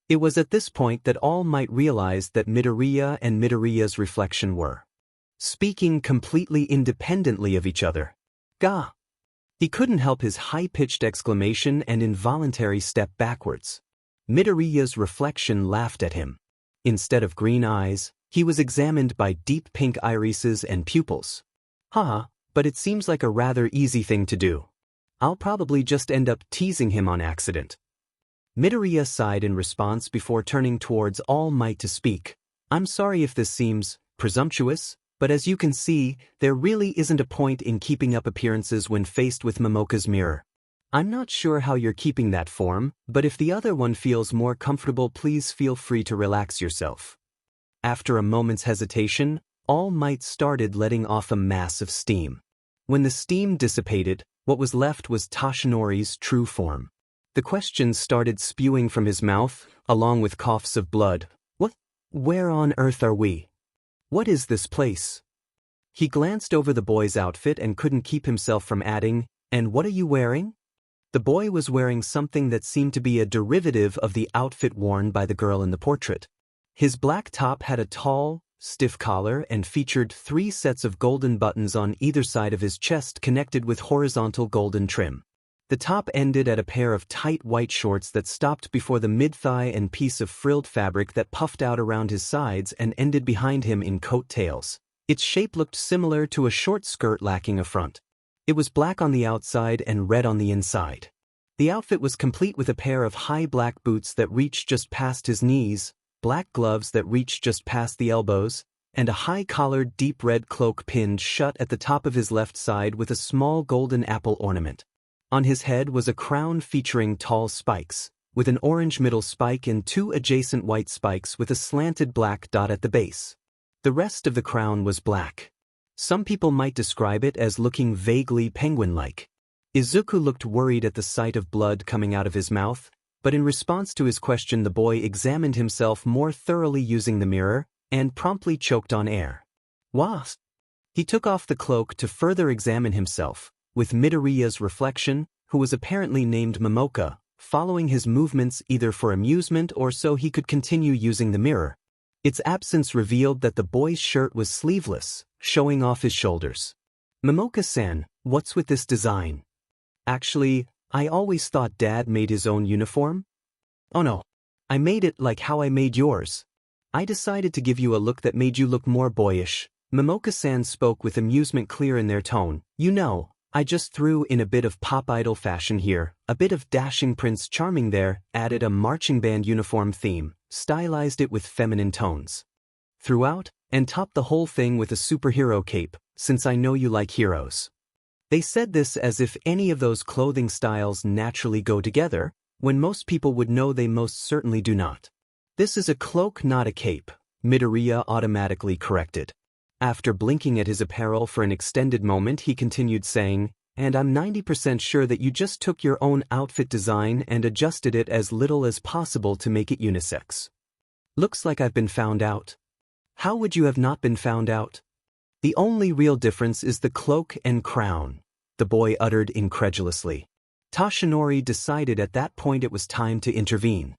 It was at this point that All Might realized that Midoriya and Midoriya's reflection were speaking completely independently of each other. Gah! He couldn't help his high-pitched exclamation and involuntary step backwards. Midoriya's reflection laughed at him. Instead of green eyes, he was examined by deep pink irises and pupils. Haha, but it seems like a rather easy thing to do. I'll probably just end up teasing him on accident. Midoriya sighed in response before turning towards All Might to speak. I'm sorry if this seems presumptuous, but as you can see, there really isn't a point in keeping up appearances when faced with Momoka's mirror. I'm not sure how you're keeping that form, but if the other one feels more comfortable, please feel free to relax yourself. After a moment's hesitation, All Might started letting off a mass of steam. When the steam dissipated, what was left was Toshinori's true form. The questions started spewing from his mouth, along with coughs of blood. What? Where on earth are we? What is this place? He glanced over the boy's outfit and couldn't keep himself from adding, And what are you wearing? The boy was wearing something that seemed to be a derivative of the outfit worn by the girl in the portrait. His black top had a tall, stiff collar and featured 3 sets of golden buttons on either side of his chest connected with horizontal golden trim. The top ended at a pair of tight white shorts that stopped before the mid-thigh and piece of frilled fabric that puffed out around his sides and ended behind him in coat tails. Its shape looked similar to a short skirt lacking a front. It was black on the outside and red on the inside. The outfit was complete with a pair of high black boots that reached just past his knees, black gloves that reached just past the elbows, and a high-collared deep red cloak pinned shut at the top of his left side with a small golden apple ornament. On his head was a crown featuring tall spikes, with an orange middle spike and 2 adjacent white spikes with a slanted black dot at the base. The rest of the crown was black. Some people might describe it as looking vaguely penguin-like. Izuku looked worried at the sight of blood coming out of his mouth, but in response to his question the boy examined himself more thoroughly using the mirror, and promptly choked on air. Wasp! He took off the cloak to further examine himself, with Midoriya's reflection, who was apparently named Momoka, following his movements either for amusement or so he could continue using the mirror. Its absence revealed that the boy's shirt was sleeveless, showing off his shoulders. Momoka-san, what's with this design? Actually, I always thought Dad made his own uniform. Oh no. I made it like how I made yours. I decided to give you a look that made you look more boyish. Momoka-san spoke with amusement clear in their tone. You know, I just threw in a bit of pop idol fashion here, a bit of dashing Prince Charming there, added a marching band uniform theme, stylized it with feminine tones. Throughout, and topped the whole thing with a superhero cape, since I know you like heroes. They said this as if any of those clothing styles naturally go together, when most people would know they most certainly do not. This is a cloak, not a cape, Midoriya automatically corrected. After blinking at his apparel for an extended moment he continued saying, and I'm 90% sure that you just took your own outfit design and adjusted it as little as possible to make it unisex. Looks like I've been found out. How would you have not been found out? The only real difference is the cloak and crown, the boy uttered incredulously. Toshinori decided at that point it was time to intervene.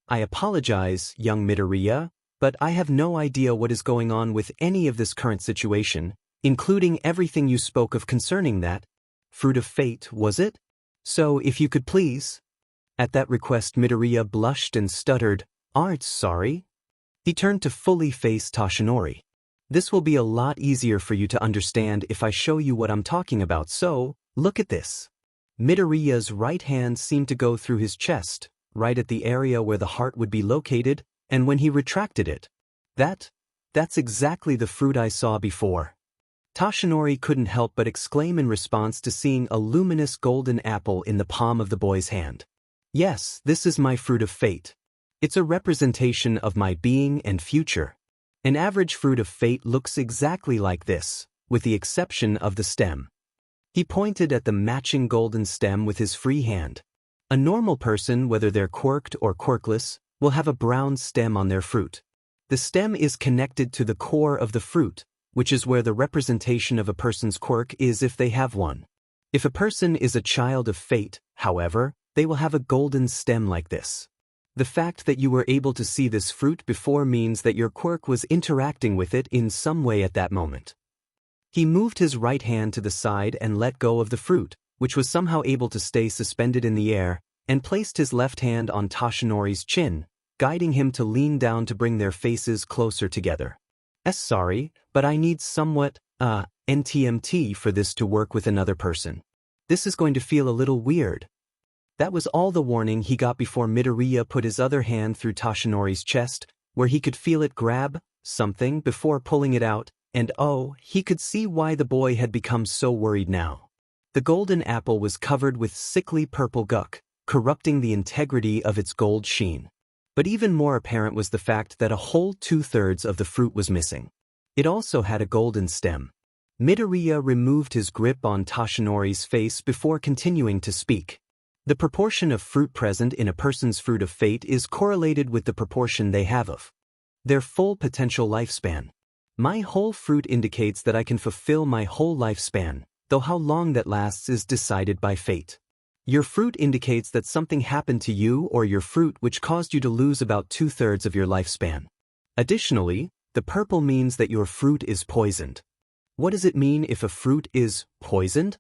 I apologize, young Midoriya, but I have no idea what is going on with any of this current situation, including everything you spoke of concerning that fruit of fate, was it? So if you could please. At that request Midoriya blushed and stuttered, sorry. He turned to fully face Toshinori. This will be a lot easier for you to understand if I show you what I'm talking about, so, look at this. Midoriya's right hand seemed to go through his chest, right at the area where the heart would be located, and when he retracted it, that's exactly the fruit I saw before. Toshinori couldn't help but exclaim in response to seeing a luminous golden apple in the palm of the boy's hand. Yes, this is my fruit of fate. It's a representation of my being and future. An average fruit of fate looks exactly like this, with the exception of the stem. He pointed at the matching golden stem with his free hand. A normal person, whether they're quirked or quirkless, will have a brown stem on their fruit. The stem is connected to the core of the fruit, which is where the representation of a person's quirk is if they have one. If a person is a child of fate, however, they will have a golden stem like this. The fact that you were able to see this fruit before means that your quirk was interacting with it in some way at that moment. He moved his right hand to the side and let go of the fruit, which was somehow able to stay suspended in the air, and placed his left hand on Toshinori's chin, guiding him to lean down to bring their faces closer together. Sorry, but I need somewhat, NTMT for this to work with another person. This is going to feel a little weird. That was all the warning he got before Midoriya put his other hand through Toshinori's chest, where he could feel it grab something before pulling it out, and he could see why the boy had become so worried now. The golden apple was covered with sickly purple gunk, corrupting the integrity of its gold sheen. But even more apparent was the fact that a whole 2/3 of the fruit was missing. It also had a golden stem. Midoriya removed his grip on Toshinori's face before continuing to speak. The proportion of fruit present in a person's fruit of fate is correlated with the proportion they have of their full potential lifespan. My whole fruit indicates that I can fulfill my whole lifespan, though how long that lasts is decided by fate. Your fruit indicates that something happened to you or your fruit which caused you to lose about 2/3 of your lifespan. Additionally, the purple means that your fruit is poisoned. What does it mean if a fruit is poisoned?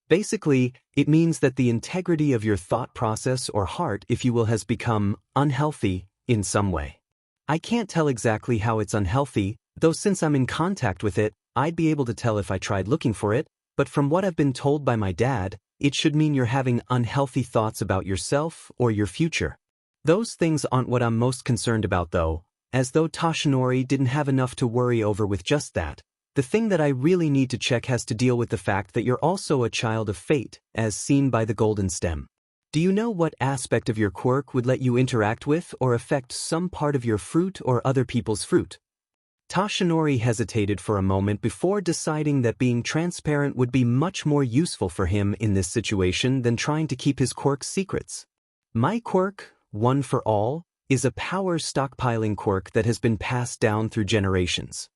Basically, it means that the integrity of your thought process or heart, if you will, has become unhealthy in some way. I can't tell exactly how it's unhealthy, though since I'm in contact with it, I'd be able to tell if I tried looking for it, but from what I've been told by my dad, it should mean you're having unhealthy thoughts about yourself or your future. Those things aren't what I'm most concerned about though, as though Toshinori didn't have enough to worry over with just that. The thing that I really need to check has to deal with the fact that you're also a child of fate, as seen by the golden stem. Do you know what aspect of your quirk would let you interact with or affect some part of your fruit or other people's fruit? Toshinori hesitated for a moment before deciding that being transparent would be much more useful for him in this situation than trying to keep his quirk's secrets. My quirk, One for All, is a power stockpiling quirk that has been passed down through generations.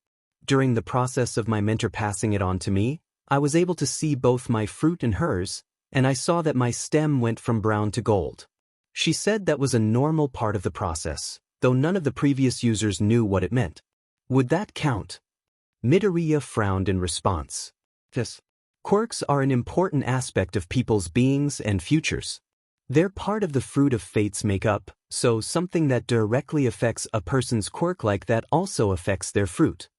During the process of my mentor passing it on to me, I was able to see both my fruit and hers, and I saw that my stem went from brown to gold. She said that was a normal part of the process, though none of the previous users knew what it meant. Would that count? Midoriya frowned in response. Yes. Quirks are an important aspect of people's beings and futures. They're part of the fruit of fate's makeup, so something that directly affects a person's quirk like that also affects their fruit.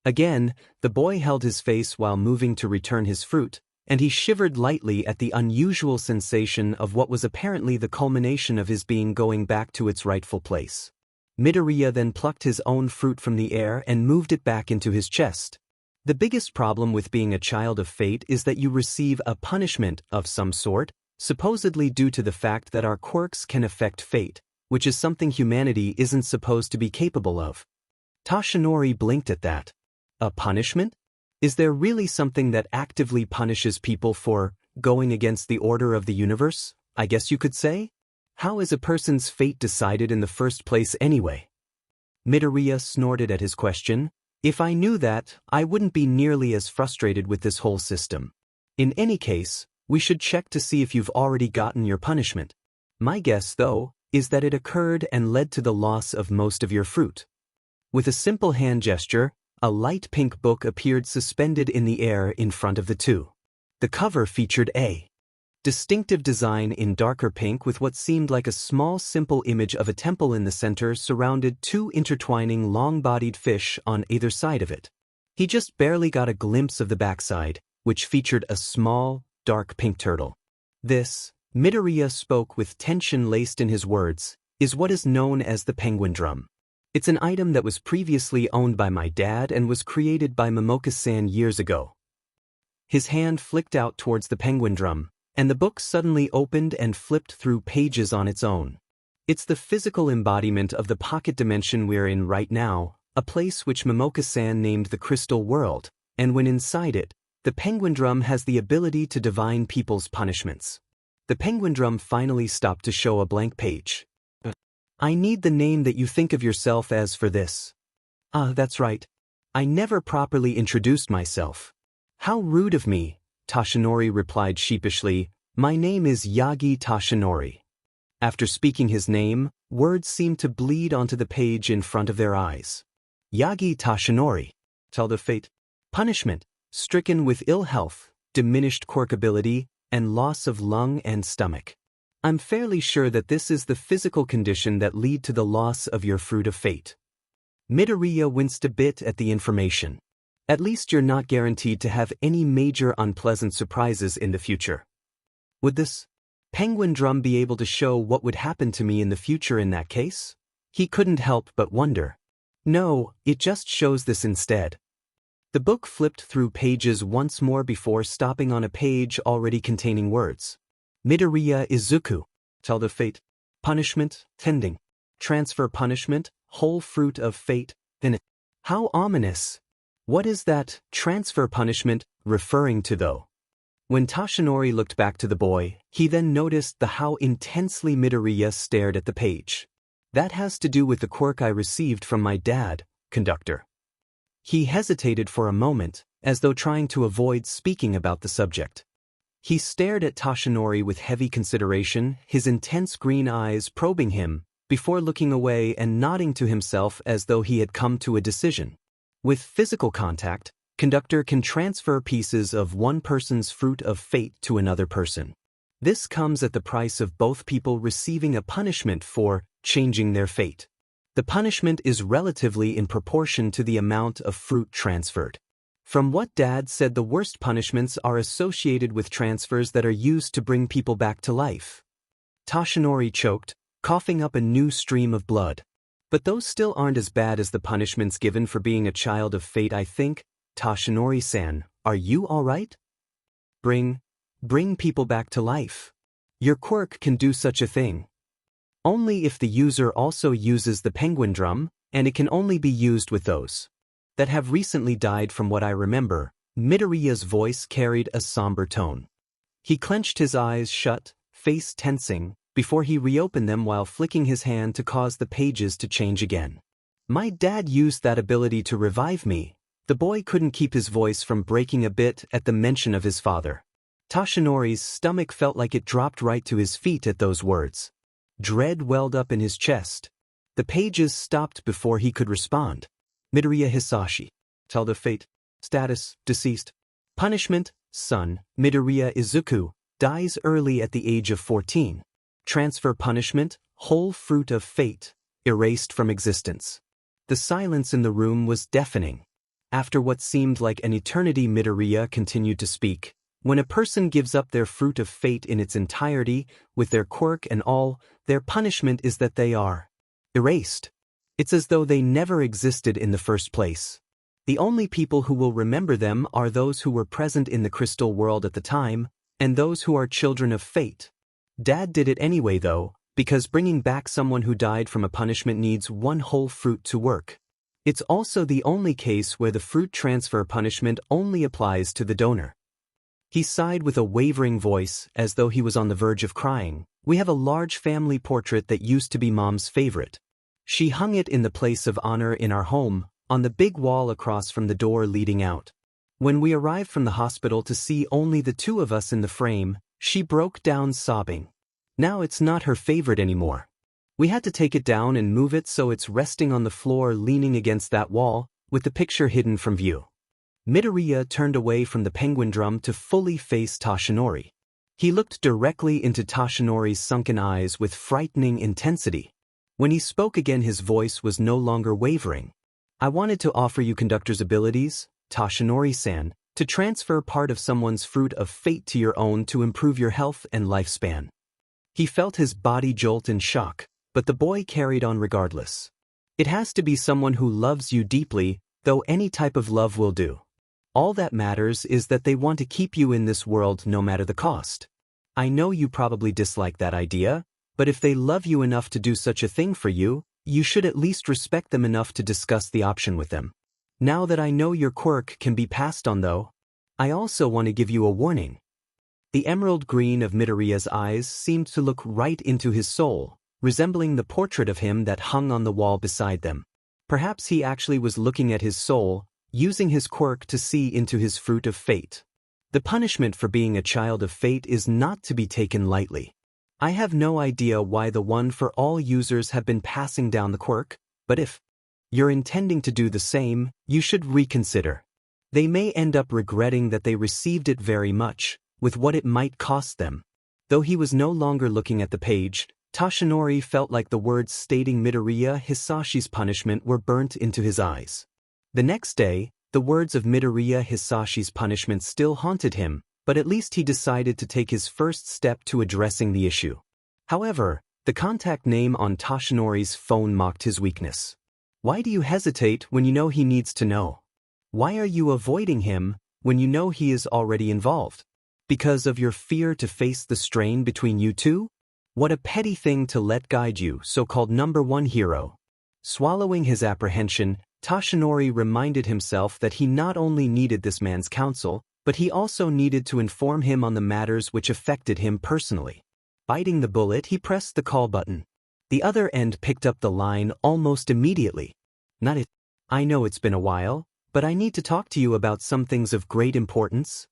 Again, the boy held his face while moving to return his fruit, and he shivered lightly at the unusual sensation of what was apparently the culmination of his being going back to its rightful place. Midoriya then plucked his own fruit from the air and moved it back into his chest. The biggest problem with being a child of fate is that you receive a punishment of some sort, supposedly due to the fact that our quirks can affect fate, which is something humanity isn't supposed to be capable of. Toshinori blinked at that. A punishment? Is there really something that actively punishes people for going against the order of the universe, I guess you could say? How is a person's fate decided in the first place anyway? Midoriya snorted at his question. If I knew that, I wouldn't be nearly as frustrated with this whole system. In any case, we should check to see if you've already gotten your punishment. My guess, though, is that it occurred and led to the loss of most of your fruit. With a simple hand gesture, a light pink book appeared suspended in the air in front of the two. The cover featured a distinctive design in darker pink with what seemed like a small simple image of a temple in the center surrounded two intertwining long-bodied fish on either side of it. He just barely got a glimpse of the backside, which featured a small, dark pink turtle. This, Midoriya spoke with tension laced in his words, is what is known as the penguin drum. It's an item that was previously owned by my dad and was created by Momoka-san years ago. His hand flicked out towards the penguin drum, and the book suddenly opened and flipped through pages on its own. It's the physical embodiment of the pocket dimension we're in right now, a place which Momoka-san named the Crystal World, and when inside it, the penguin drum has the ability to divine people's punishments. The penguin drum finally stopped to show a blank page. I need the name that you think of yourself as for this. That's right. I never properly introduced myself. How rude of me, Toshinori replied sheepishly. My name is Yagi Toshinori. After speaking his name, words seemed to bleed onto the page in front of their eyes. Yagi Toshinori. Tell the fate. Punishment. Stricken with ill health, diminished quirk ability, and loss of lung and stomach. I'm fairly sure that this is the physical condition that lead to the loss of your fruit of fate. Midoriya winced a bit at the information. At least you're not guaranteed to have any major unpleasant surprises in the future. Would this penguin drum be able to show what would happen to me in the future in that case? He couldn't help but wonder. No, it just shows this instead. The book flipped through pages once more before stopping on a page already containing words. Midoriya Izuku. Tell the fate. Punishment, tending. Transfer punishment, whole fruit of fate, then. How ominous. What is that transfer punishment referring to though? When Toshinori looked back to the boy, he then noticed how intensely Midoriya stared at the page. That has to do with the quirk I received from my dad, conductor. He hesitated for a moment, as though trying to avoid speaking about the subject. He stared at Toshinori with heavy consideration, his intense green eyes probing him, before looking away and nodding to himself as though he had come to a decision. With physical contact, conductor can transfer pieces of one person's fruit of fate to another person. This comes at the price of both people receiving a punishment for changing their fate. The punishment is relatively in proportion to the amount of fruit transferred. From what Dad said, the worst punishments are associated with transfers that are used to bring people back to life. Toshinori choked, coughing up a new stream of blood. But those still aren't as bad as the punishments given for being a child of fate, I think. Toshinori-san, are you alright? Bring people back to life. Your quirk can do such a thing. Only if the user also uses the penguin drum, and it can only be used with those that have recently died. From what I remember, Midoriya's voice carried a somber tone. He clenched his eyes shut, face tensing, before he reopened them while flicking his hand to cause the pages to change again. My dad used that ability to revive me. The boy couldn't keep his voice from breaking a bit at the mention of his father. Toshinori's stomach felt like it dropped right to his feet at those words. Dread welled up in his chest. The pages stopped before he could respond. Midoriya Hisashi. Child of fate. Status, deceased. Punishment, son, Midoriya Izuku, dies early at the age of 14. Transfer punishment, whole fruit of fate, erased from existence. The silence in the room was deafening. After what seemed like an eternity, Midoriya continued to speak. When a person gives up their fruit of fate in its entirety, with their quirk and all, their punishment is that they are erased. It's as though they never existed in the first place. The only people who will remember them are those who were present in the crystal world at the time, and those who are children of fate. Dad did it anyway though, because bringing back someone who died from a punishment needs one whole fruit to work. It's also the only case where the fruit transfer punishment only applies to the donor. He sighed with a wavering voice, as though he was on the verge of crying. We have a large family portrait that used to be Mom's favorite. She hung it in the place of honor in our home, on the big wall across from the door leading out. When we arrived from the hospital to see only the two of us in the frame, she broke down sobbing. Now it's not her favorite anymore. We had to take it down and move it so it's resting on the floor leaning against that wall, with the picture hidden from view. Midoriya turned away from the penguin drum to fully face Toshinori. He looked directly into Toshinori's sunken eyes with frightening intensity. When he spoke again, his voice was no longer wavering. I wanted to offer you conductor's abilities, Toshinori-san, to transfer part of someone's fruit of fate to your own to improve your health and lifespan. He felt his body jolt in shock, but the boy carried on regardless. It has to be someone who loves you deeply, though any type of love will do. All that matters is that they want to keep you in this world no matter the cost. I know you probably dislike that idea, but if they love you enough to do such a thing for you, you should at least respect them enough to discuss the option with them. Now that I know your quirk can be passed on though, I also want to give you a warning. The emerald green of Midoriya's eyes seemed to look right into his soul, resembling the portrait of him that hung on the wall beside them. Perhaps he actually was looking at his soul, using his quirk to see into his fruit of fate. The punishment for being a child of fate is not to be taken lightly. I have no idea why the one for all users have been passing down the quirk, but if you're intending to do the same, you should reconsider. They may end up regretting that they received it very much, with what it might cost them. Though he was no longer looking at the page, Toshinori felt like the words stating Midoriya Hisashi's punishment were burnt into his eyes. The next day, the words of Midoriya Hisashi's punishment still haunted him, but at least he decided to take his first step to addressing the issue. However, the contact name on Toshinori's phone mocked his weakness. Why do you hesitate when you know he needs to know? Why are you avoiding him when you know he is already involved? Because of your fear to face the strain between you two? What a petty thing to let guide you, so-called number one hero. Swallowing his apprehension, Toshinori reminded himself that he not only needed this man's counsel, but he also needed to inform him on the matters which affected him personally. Biting the bullet, he pressed the call button. The other end picked up the line almost immediately. Not it. I know it's been a while, but I need to talk to you about some things of great importance.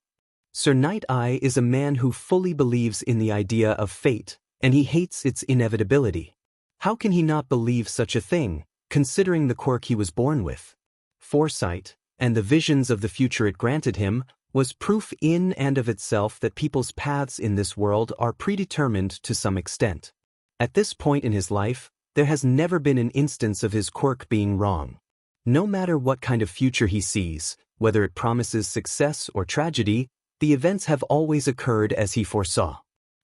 Sir Night-Eye is a man who fully believes in the idea of fate, and he hates its inevitability. How can he not believe such a thing, considering the quirk he was born with? Foresight, and the visions of the future it granted him, was proof in and of itself that people's paths in this world are predetermined to some extent. At this point in his life, there has never been an instance of his quirk being wrong. No matter what kind of future he sees, whether it promises success or tragedy, the events have always occurred as he foresaw.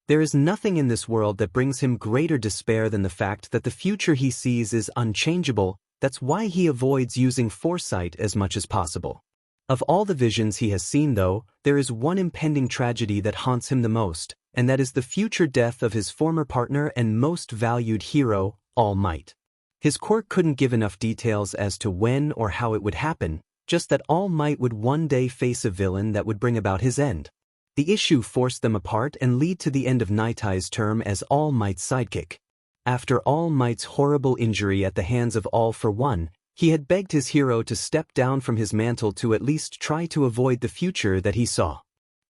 There is nothing in this world that brings him greater despair than the fact that the future he sees is unchangeable. That's why he avoids using foresight as much as possible. Of all the visions he has seen, though, there is one impending tragedy that haunts him the most, and that is the future death of his former partner and most valued hero, All Might. His quirk couldn't give enough details as to when or how it would happen, just that All Might would one day face a villain that would bring about his end. The issue forced them apart and lead to the end of Night-Eye's term as All Might's sidekick. After All Might's horrible injury at the hands of All for One, he had begged his hero to step down from his mantle to at least try to avoid the future that he saw.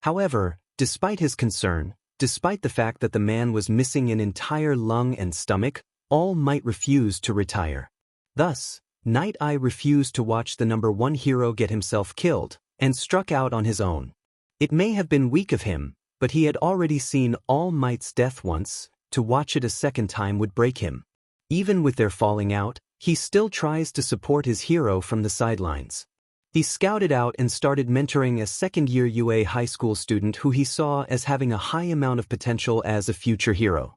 However, despite his concern, despite the fact that the man was missing an entire lung and stomach, All Might refused to retire. Thus, Night-Eye refused to watch the number one hero get himself killed, and struck out on his own. It may have been weak of him, but he had already seen All Might's death once. To watch it a second time would break him. Even with their falling out, he still tries to support his hero from the sidelines. He scouted out and started mentoring a second-year UA high school student who he saw as having a high amount of potential as a future hero.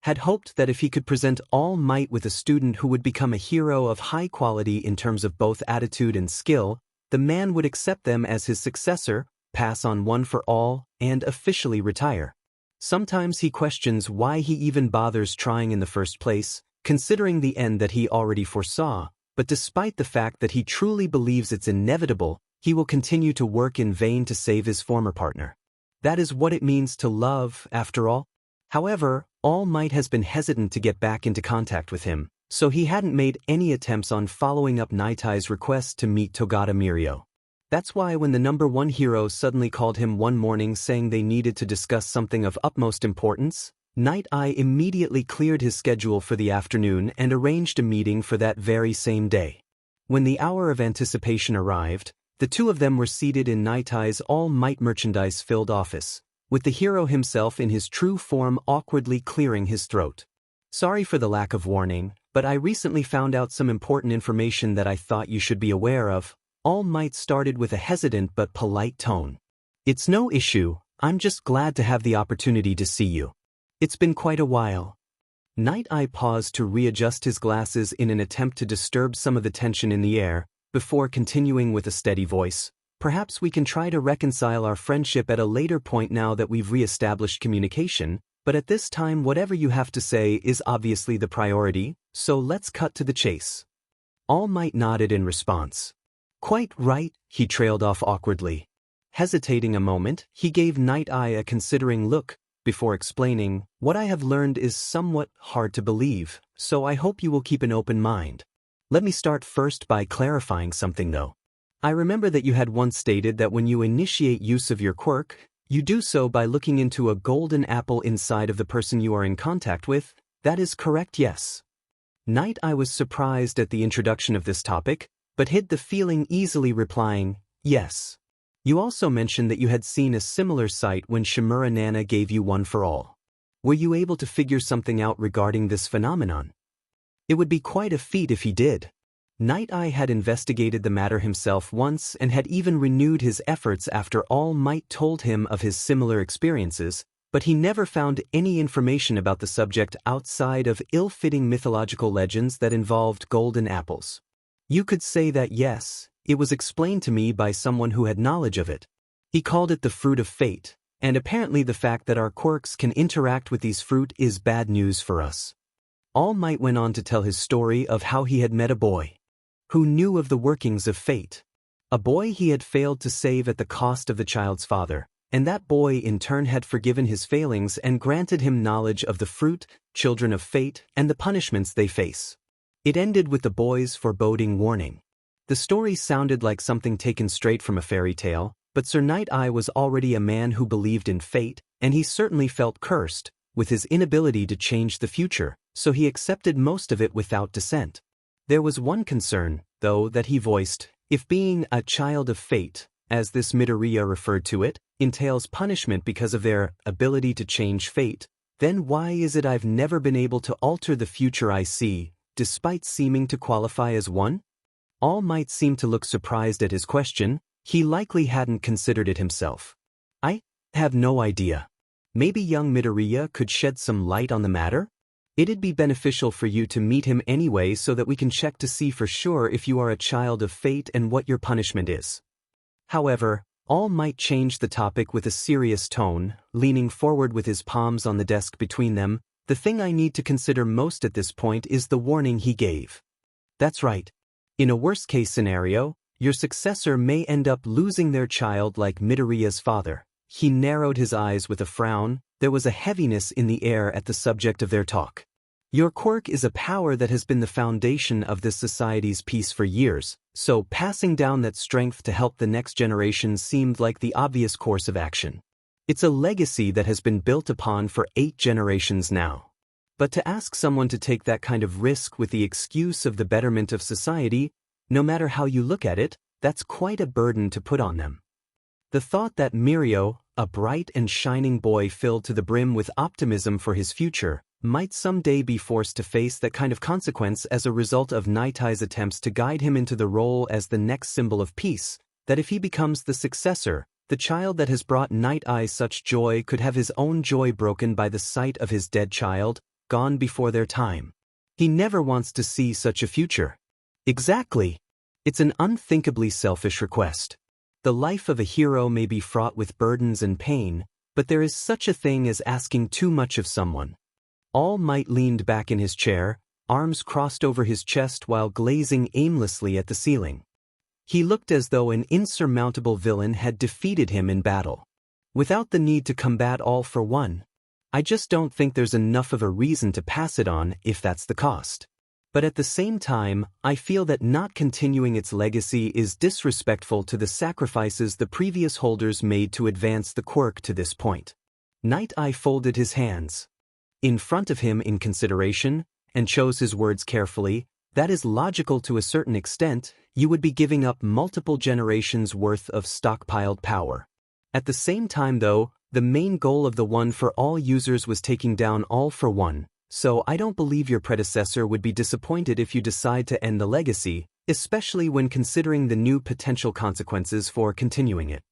Had hoped that if he could present All Might with a student who would become a hero of high quality in terms of both attitude and skill, the man would accept them as his successor, pass on One for All, and officially retire. Sometimes he questions why he even bothers trying in the first place, considering the end that he already foresaw, but despite the fact that he truly believes it's inevitable, he will continue to work in vain to save his former partner. That is what it means to love, after all. However, All Might has been hesitant to get back into contact with him, so he hadn't made any attempts on following up Night-Eye's request to meet Togata Mirio. That's why when the number one hero suddenly called him one morning saying they needed to discuss something of utmost importance, Night-Eye immediately cleared his schedule for the afternoon and arranged a meeting for that very same day. When the hour of anticipation arrived, the two of them were seated in Night-Eye's All Might merchandise-filled office, with the hero himself in his true form awkwardly clearing his throat. Sorry for the lack of warning, but I recently found out some important information that I thought you should be aware of. All Might started with a hesitant but polite tone. It's no issue, I'm just glad to have the opportunity to see you. It's been quite a while. Night-Eye paused to readjust his glasses in an attempt to disturb some of the tension in the air, before continuing with a steady voice. Perhaps we can try to reconcile our friendship at a later point now that we've re-established communication, but at this time whatever you have to say is obviously the priority, so let's cut to the chase. All Might nodded in response. Quite right, he trailed off awkwardly. Hesitating a moment, he gave Night-Eye a considering look, before explaining, what I have learned is somewhat hard to believe, so I hope you will keep an open mind. Let me start first by clarifying something though. I remember that you had once stated that when you initiate use of your quirk, you do so by looking into a golden apple inside of the person you are in contact with. That is correct, yes. Night-Eye was surprised at the introduction of this topic, but hid the feeling easily replying, yes. You also mentioned that you had seen a similar sight when Shimura Nana gave you One for All. Were you able to figure something out regarding this phenomenon? It would be quite a feat if he did. Night-Eye had investigated the matter himself once and had even renewed his efforts after All Might told him of his similar experiences, but he never found any information about the subject outside of ill-fitting mythological legends that involved golden apples. You could say that yes, it was explained to me by someone who had knowledge of it. He called it the fruit of fate, and apparently the fact that our quirks can interact with these fruit is bad news for us. All Might went on to tell his story of how he had met a boy who knew of the workings of fate. A boy he had failed to save at the cost of the child's father, and that boy in turn had forgiven his failings and granted him knowledge of the fruit, children of fate, and the punishments they face. It ended with the boy's foreboding warning. The story sounded like something taken straight from a fairy tale, but Sir Night-Eye was already a man who believed in fate, and he certainly felt cursed with his inability to change the future, so he accepted most of it without dissent. There was one concern, though, that he voiced: if being a child of fate, as this Midoriya referred to it, entails punishment because of their ability to change fate, then why is it I've never been able to alter the future I see, despite seeming to qualify as one? All Might seemed to look surprised at his question. He likely hadn't considered it himself. I have no idea. Maybe young Midoriya could shed some light on the matter? It'd be beneficial for you to meet him anyway so that we can check to see for sure if you are a child of fate and what your punishment is. However, All Might changed the topic with a serious tone, leaning forward with his palms on the desk between them. The thing I need to consider most at this point is the warning he gave. That's right. In a worst-case scenario, your successor may end up losing their child like Midoriya's father. He narrowed his eyes with a frown. There was a heaviness in the air at the subject of their talk. Your quirk is a power that has been the foundation of this society's peace for years, so passing down that strength to help the next generation seemed like the obvious course of action. It's a legacy that has been built upon for 8 generations now. But to ask someone to take that kind of risk with the excuse of the betterment of society, no matter how you look at it, that's quite a burden to put on them. The thought that Mirio, a bright and shining boy filled to the brim with optimism for his future, might someday be forced to face that kind of consequence as a result of Night-Eye's attempts to guide him into the role as the next symbol of peace, that if he becomes the successor, the child that has brought Night-Eye such joy could have his own joy broken by the sight of his dead child, gone before their time. He never wants to see such a future. Exactly. It's an unthinkably selfish request. The life of a hero may be fraught with burdens and pain, but there is such a thing as asking too much of someone. All Might leaned back in his chair, arms crossed over his chest while glazing aimlessly at the ceiling. He looked as though an insurmountable villain had defeated him in battle. Without the need to combat All for One. I just don't think there's enough of a reason to pass it on if that's the cost. But at the same time, I feel that not continuing its legacy is disrespectful to the sacrifices the previous holders made to advance the quirk to this point. Night-Eye folded his hands in front of him in consideration, and chose his words carefully. That is logical to a certain extent. You would be giving up multiple generations' worth of stockpiled power. At the same time though, the main goal of the One for All users was taking down All for One, so I don't believe your predecessor would be disappointed if you decide to end the legacy, especially when considering the new potential consequences for continuing it.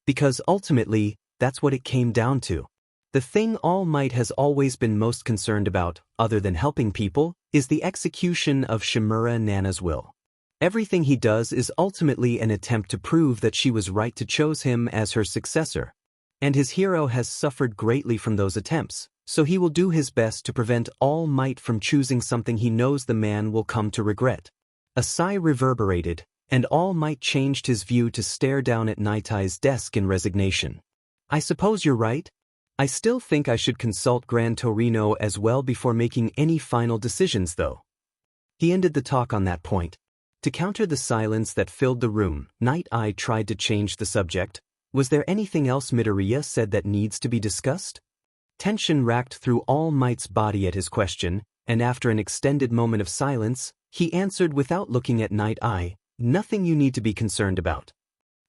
Because ultimately, that's what it came down to. The thing All Might has always been most concerned about, other than helping people, is the execution of Shimura Nana's will. Everything he does is ultimately an attempt to prove that she was right to choose him as her successor. And his hero has suffered greatly from those attempts, so he will do his best to prevent All Might from choosing something he knows the man will come to regret. A sigh reverberated, and All Might changed his view to stare down at Night-Eye's desk in resignation. I suppose you're right. I still think I should consult Gran Torino as well before making any final decisions though. He ended the talk on that point. To counter the silence that filled the room, Night-Eye tried to change the subject. Was there anything else Midoriya said that needs to be discussed? Tension racked through All Might's body at his question, and after an extended moment of silence, he answered without looking at Night-Eye, nothing you need to be concerned about.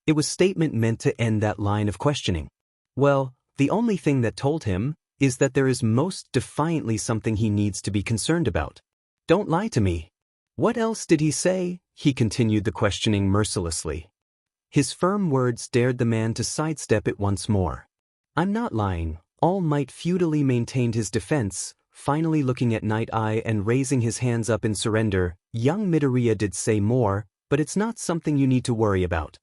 It was statement meant to end that line of questioning. Well, the only thing that told him is that there is most defiantly something he needs to be concerned about. Don't lie to me. What else did he say? He continued the questioning mercilessly. His firm words dared the man to sidestep it once more. I'm not lying. All Might futilely maintained his defense, finally looking at Night-Eye and raising his hands up in surrender. Young Midoriya did say more, but it's not something you need to worry about.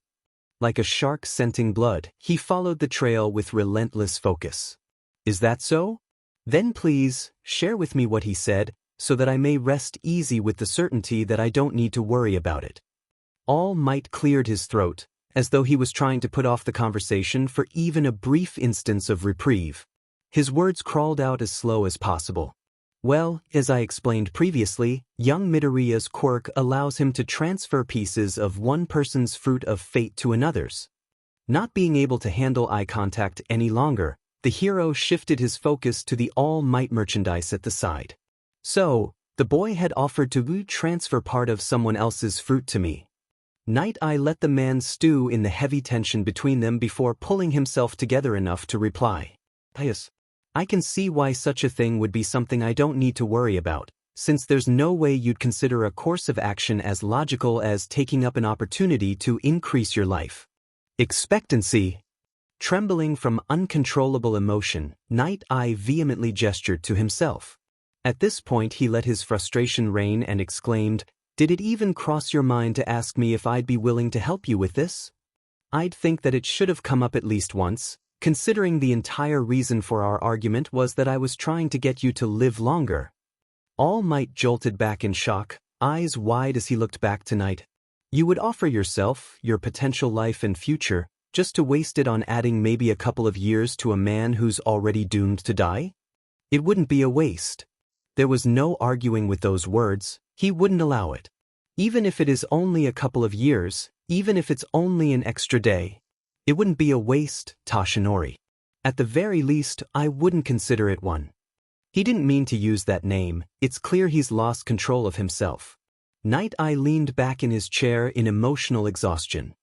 Like a shark scenting blood, he followed the trail with relentless focus. Is that so? Then please, share with me what he said, so that I may rest easy with the certainty that I don't need to worry about it. All Might cleared his throat, as though he was trying to put off the conversation for even a brief instance of reprieve. His words crawled out as slow as possible. Well, as I explained previously, young Midoriya's quirk allows him to transfer pieces of one person's fruit of fate to another's. Not being able to handle eye contact any longer, the hero shifted his focus to the All Might merchandise at the side. So, the boy had offered to transfer part of someone else's fruit to me. Night Eye let the man stew in the heavy tension between them before pulling himself together enough to reply. Yes. I can see why such a thing would be something I don't need to worry about, since there's no way you'd consider a course of action as logical as taking up an opportunity to increase your life expectancy. Trembling from uncontrollable emotion, Night Eye vehemently gestured to himself. At this point he let his frustration reign and exclaimed, "Did it even cross your mind to ask me if I'd be willing to help you with this? I'd think that it should have come up at least once, considering the entire reason for our argument was that I was trying to get you to live longer." All Might jolted back in shock, eyes wide as he looked back to Night. You would offer yourself, your potential life and future, just to waste it on adding maybe a couple of years to a man who's already doomed to die? It wouldn't be a waste. There was no arguing with those words, he wouldn't allow it. Even if it is only a couple of years, even if it's only an extra day, it wouldn't be a waste, Toshinori. At the very least, I wouldn't consider it one. He didn't mean to use that name, it's clear he's lost control of himself. Night Eye leaned back in his chair in emotional exhaustion.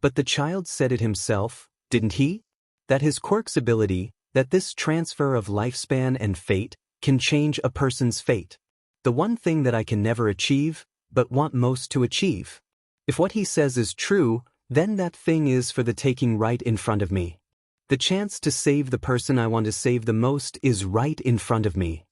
But the child said it himself, didn't he? That his quirk's ability, that this transfer of lifespan and fate, can change a person's fate. The one thing that I can never achieve, but want most to achieve. If what he says is true, then that thing is for the taking right in front of me. The chance to save the person I want to save the most is right in front of me.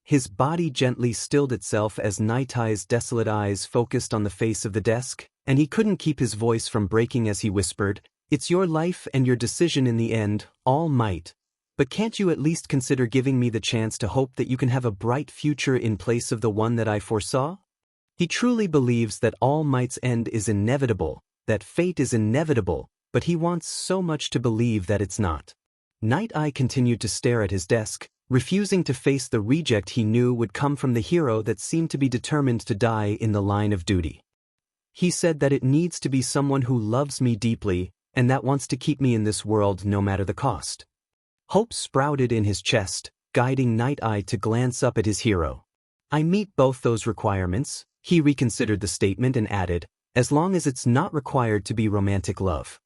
His body gently stilled itself as Night Eye's desolate eyes focused on the face of the desk, and he couldn't keep his voice from breaking as he whispered, "It's your life and your decision in the end, All Might. But can't you at least consider giving me the chance to hope that you can have a bright future in place of the one that I foresaw?" He truly believes that All Might's end is inevitable, that fate is inevitable, but he wants so much to believe that it's not. Night Eye continued to stare at his desk, refusing to face the reject he knew would come from the hero that seemed to be determined to die in the line of duty. He said that it needs to be someone who loves me deeply, and that wants to keep me in this world no matter the cost. Hope sprouted in his chest, guiding Night Eye to glance up at his hero. I meet both those requirements, he reconsidered the statement and added, as long as it's not required to be romantic love.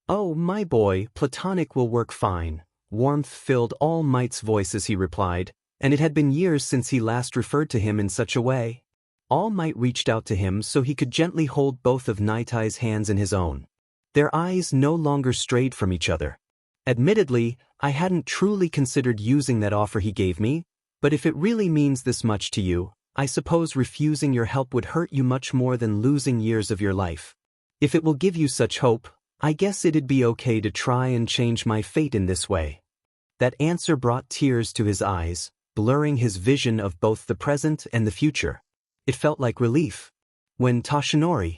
Oh, my boy, platonic will work fine. Warmth filled All Might's voice as he replied, and it had been years since he last referred to him in such a way. All Might reached out to him so he could gently hold both of Night Eye's hands in his own. Their eyes no longer strayed from each other. Admittedly, I hadn't truly considered using that offer he gave me, but if it really means this much to you, I suppose refusing your help would hurt you much more than losing years of your life. If it will give you such hope, I guess it'd be okay to try and change my fate in this way. That answer brought tears to his eyes, blurring his vision of both the present and the future. It felt like relief. When Toshinori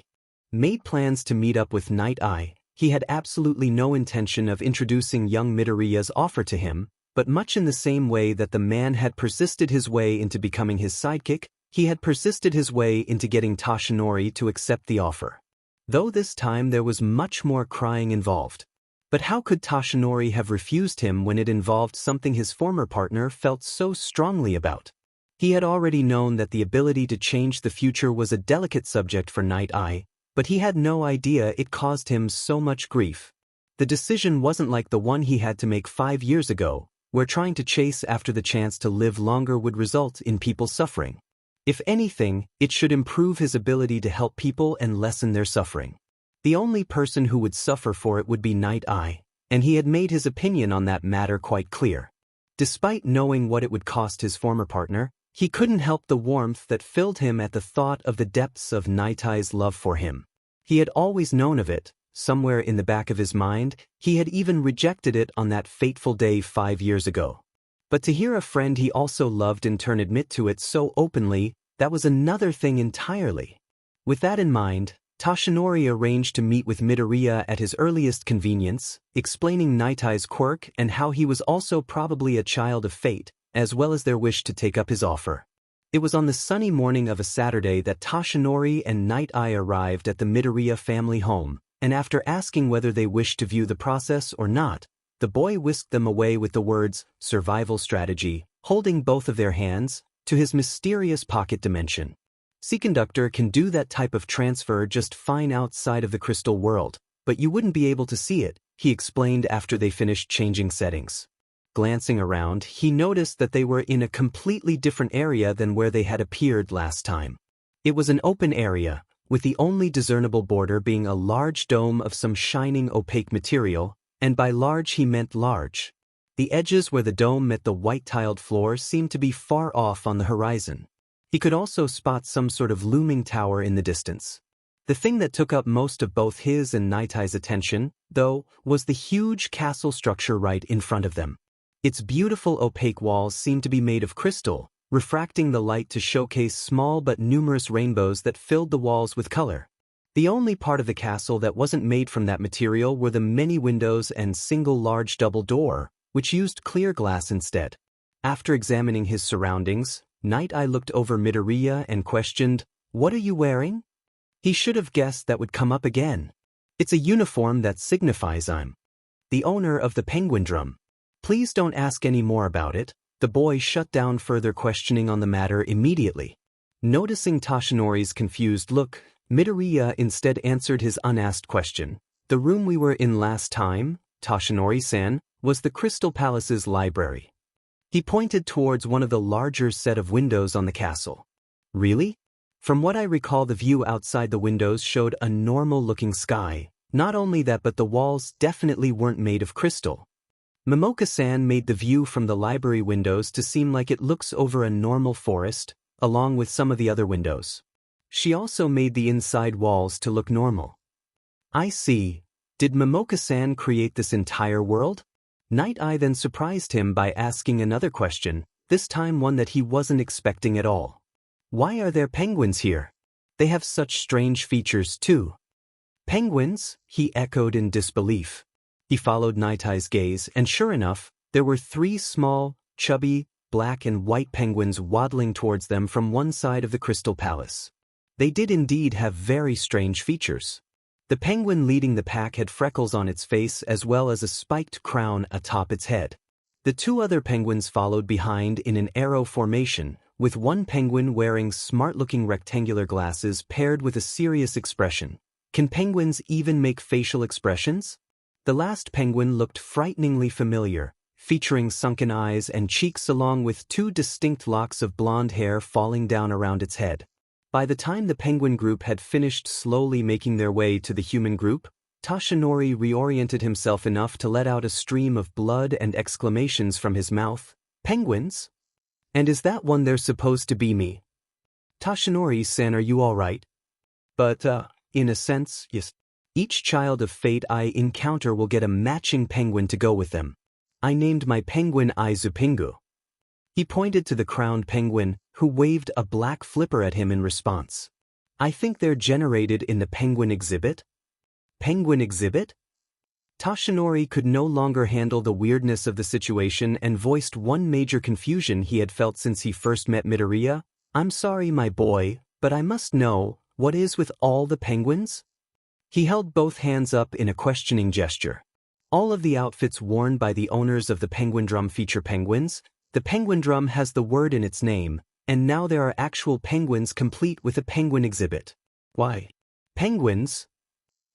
made plans to meet up with Night Eye, he had absolutely no intention of introducing young Midoriya's offer to him, but much in the same way that the man had persisted his way into becoming his sidekick, he had persisted his way into getting Toshinori to accept the offer. Though this time there was much more crying involved. But how could Toshinori have refused him when it involved something his former partner felt so strongly about? He had already known that the ability to change the future was a delicate subject for Night Eye, but he had no idea it caused him so much grief. The decision wasn't like the one he had to make 5 years ago, where trying to chase after the chance to live longer would result in people suffering. If anything, it should improve his ability to help people and lessen their suffering. The only person who would suffer for it would be Night Eye, and he had made his opinion on that matter quite clear. Despite knowing what it would cost his former partner, he couldn't help the warmth that filled him at the thought of the depths of Night Eye's love for him. He had always known of it, somewhere in the back of his mind, he had even rejected it on that fateful day 5 years ago. But to hear a friend he also loved in turn admit to it so openly, that was another thing entirely. With that in mind, Toshinori arranged to meet with Midoriya at his earliest convenience, explaining Night Eye's quirk and how he was also probably a child of fate, as well as their wish to take up his offer. It was on the sunny morning of a Saturday that Toshinori and Night Eye arrived at the Midoriya family home, and after asking whether they wished to view the process or not, the boy whisked them away with the words, "survival strategy," holding both of their hands, to his mysterious pocket dimension. C-Conductor can do that type of transfer just fine outside of the crystal world, but you wouldn't be able to see it, he explained after they finished changing settings. Glancing around, he noticed that they were in a completely different area than where they had appeared last time. It was an open area, with the only discernible border being a large dome of some shining opaque material, and by large he meant large. The edges where the dome met the white-tiled floor seemed to be far off on the horizon. He could also spot some sort of looming tower in the distance. The thing that took up most of both his and Night Eye's attention, though, was the huge castle structure right in front of them. Its beautiful opaque walls seemed to be made of crystal, refracting the light to showcase small but numerous rainbows that filled the walls with color. The only part of the castle that wasn't made from that material were the many windows and single large double door, which used clear glass instead. After examining his surroundings, Night Eye looked over Midoriya and questioned, "What are you wearing?" He should have guessed that would come up again. "It's a uniform that signifies I'm the owner of the penguin drum. Please don't ask any more about it." The boy shut down further questioning on the matter immediately. Noticing Toshinori's confused look, Midoriya instead answered his unasked question. "The room we were in last time, Toshinori-san, was the Crystal Palace's library." He pointed towards one of the larger set of windows on the castle. "Really? From what I recall, the view outside the windows showed a normal-looking sky. Not only that, but the walls definitely weren't made of crystal. Momoka-san made the view from the library windows to seem like it looks over a normal forest, along with some of the other windows. She also made the inside walls to look normal." "I see. Did Momoka-san create this entire world?" Night Eye then surprised him by asking another question, this time one that he wasn't expecting at all. "Why are there penguins here? They have such strange features too." "Penguins?" he echoed in disbelief. He followed Night Eye's gaze, and sure enough, there were 3 small, chubby, black and white penguins waddling towards them from one side of the Crystal Palace. They did indeed have very strange features. The penguin leading the pack had freckles on its face as well as a spiked crown atop its head. The 2 other penguins followed behind in an arrow formation, with one penguin wearing smart-looking rectangular glasses paired with a serious expression. Can penguins even make facial expressions? The last penguin looked frighteningly familiar, featuring sunken eyes and cheeks along with 2 distinct locks of blonde hair falling down around its head. By the time the penguin group had finished slowly making their way to the human group, Toshinori reoriented himself enough to let out a stream of blood and exclamations from his mouth. "Penguins? And is that one they're supposed to be me? Toshinori-san, are you all right?" "But, in a sense, yes. Each child of fate I encounter will get a matching penguin to go with them. I named my penguin Izupingu." He pointed to the crowned penguin, who waved a black flipper at him in response. "I think they're generated in the penguin exhibit." "Penguin exhibit?" Toshinori could no longer handle the weirdness of the situation and voiced one major confusion he had felt since he first met Midoriya. "I'm sorry, my boy, but I must know, what is with all the penguins?" He held both hands up in a questioning gesture. All of the outfits worn by the owners of the penguin drum feature penguins. The penguin drum has the word in its name, and now there are actual penguins complete with a penguin exhibit. Why? Penguins?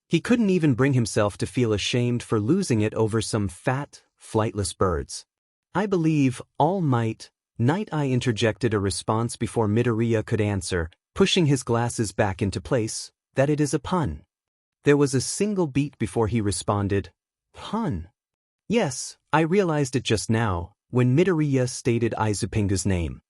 He couldn't even bring himself to feel ashamed for losing it over some fat, flightless birds. "I believe, All Might," Night Eye interjected a response before Midoriya could answer, pushing his glasses back into place, "that it is a pun." There was a single beat before he responded, "Pun? Yes, I realized it just now, when Midoriya stated Izupingu's name.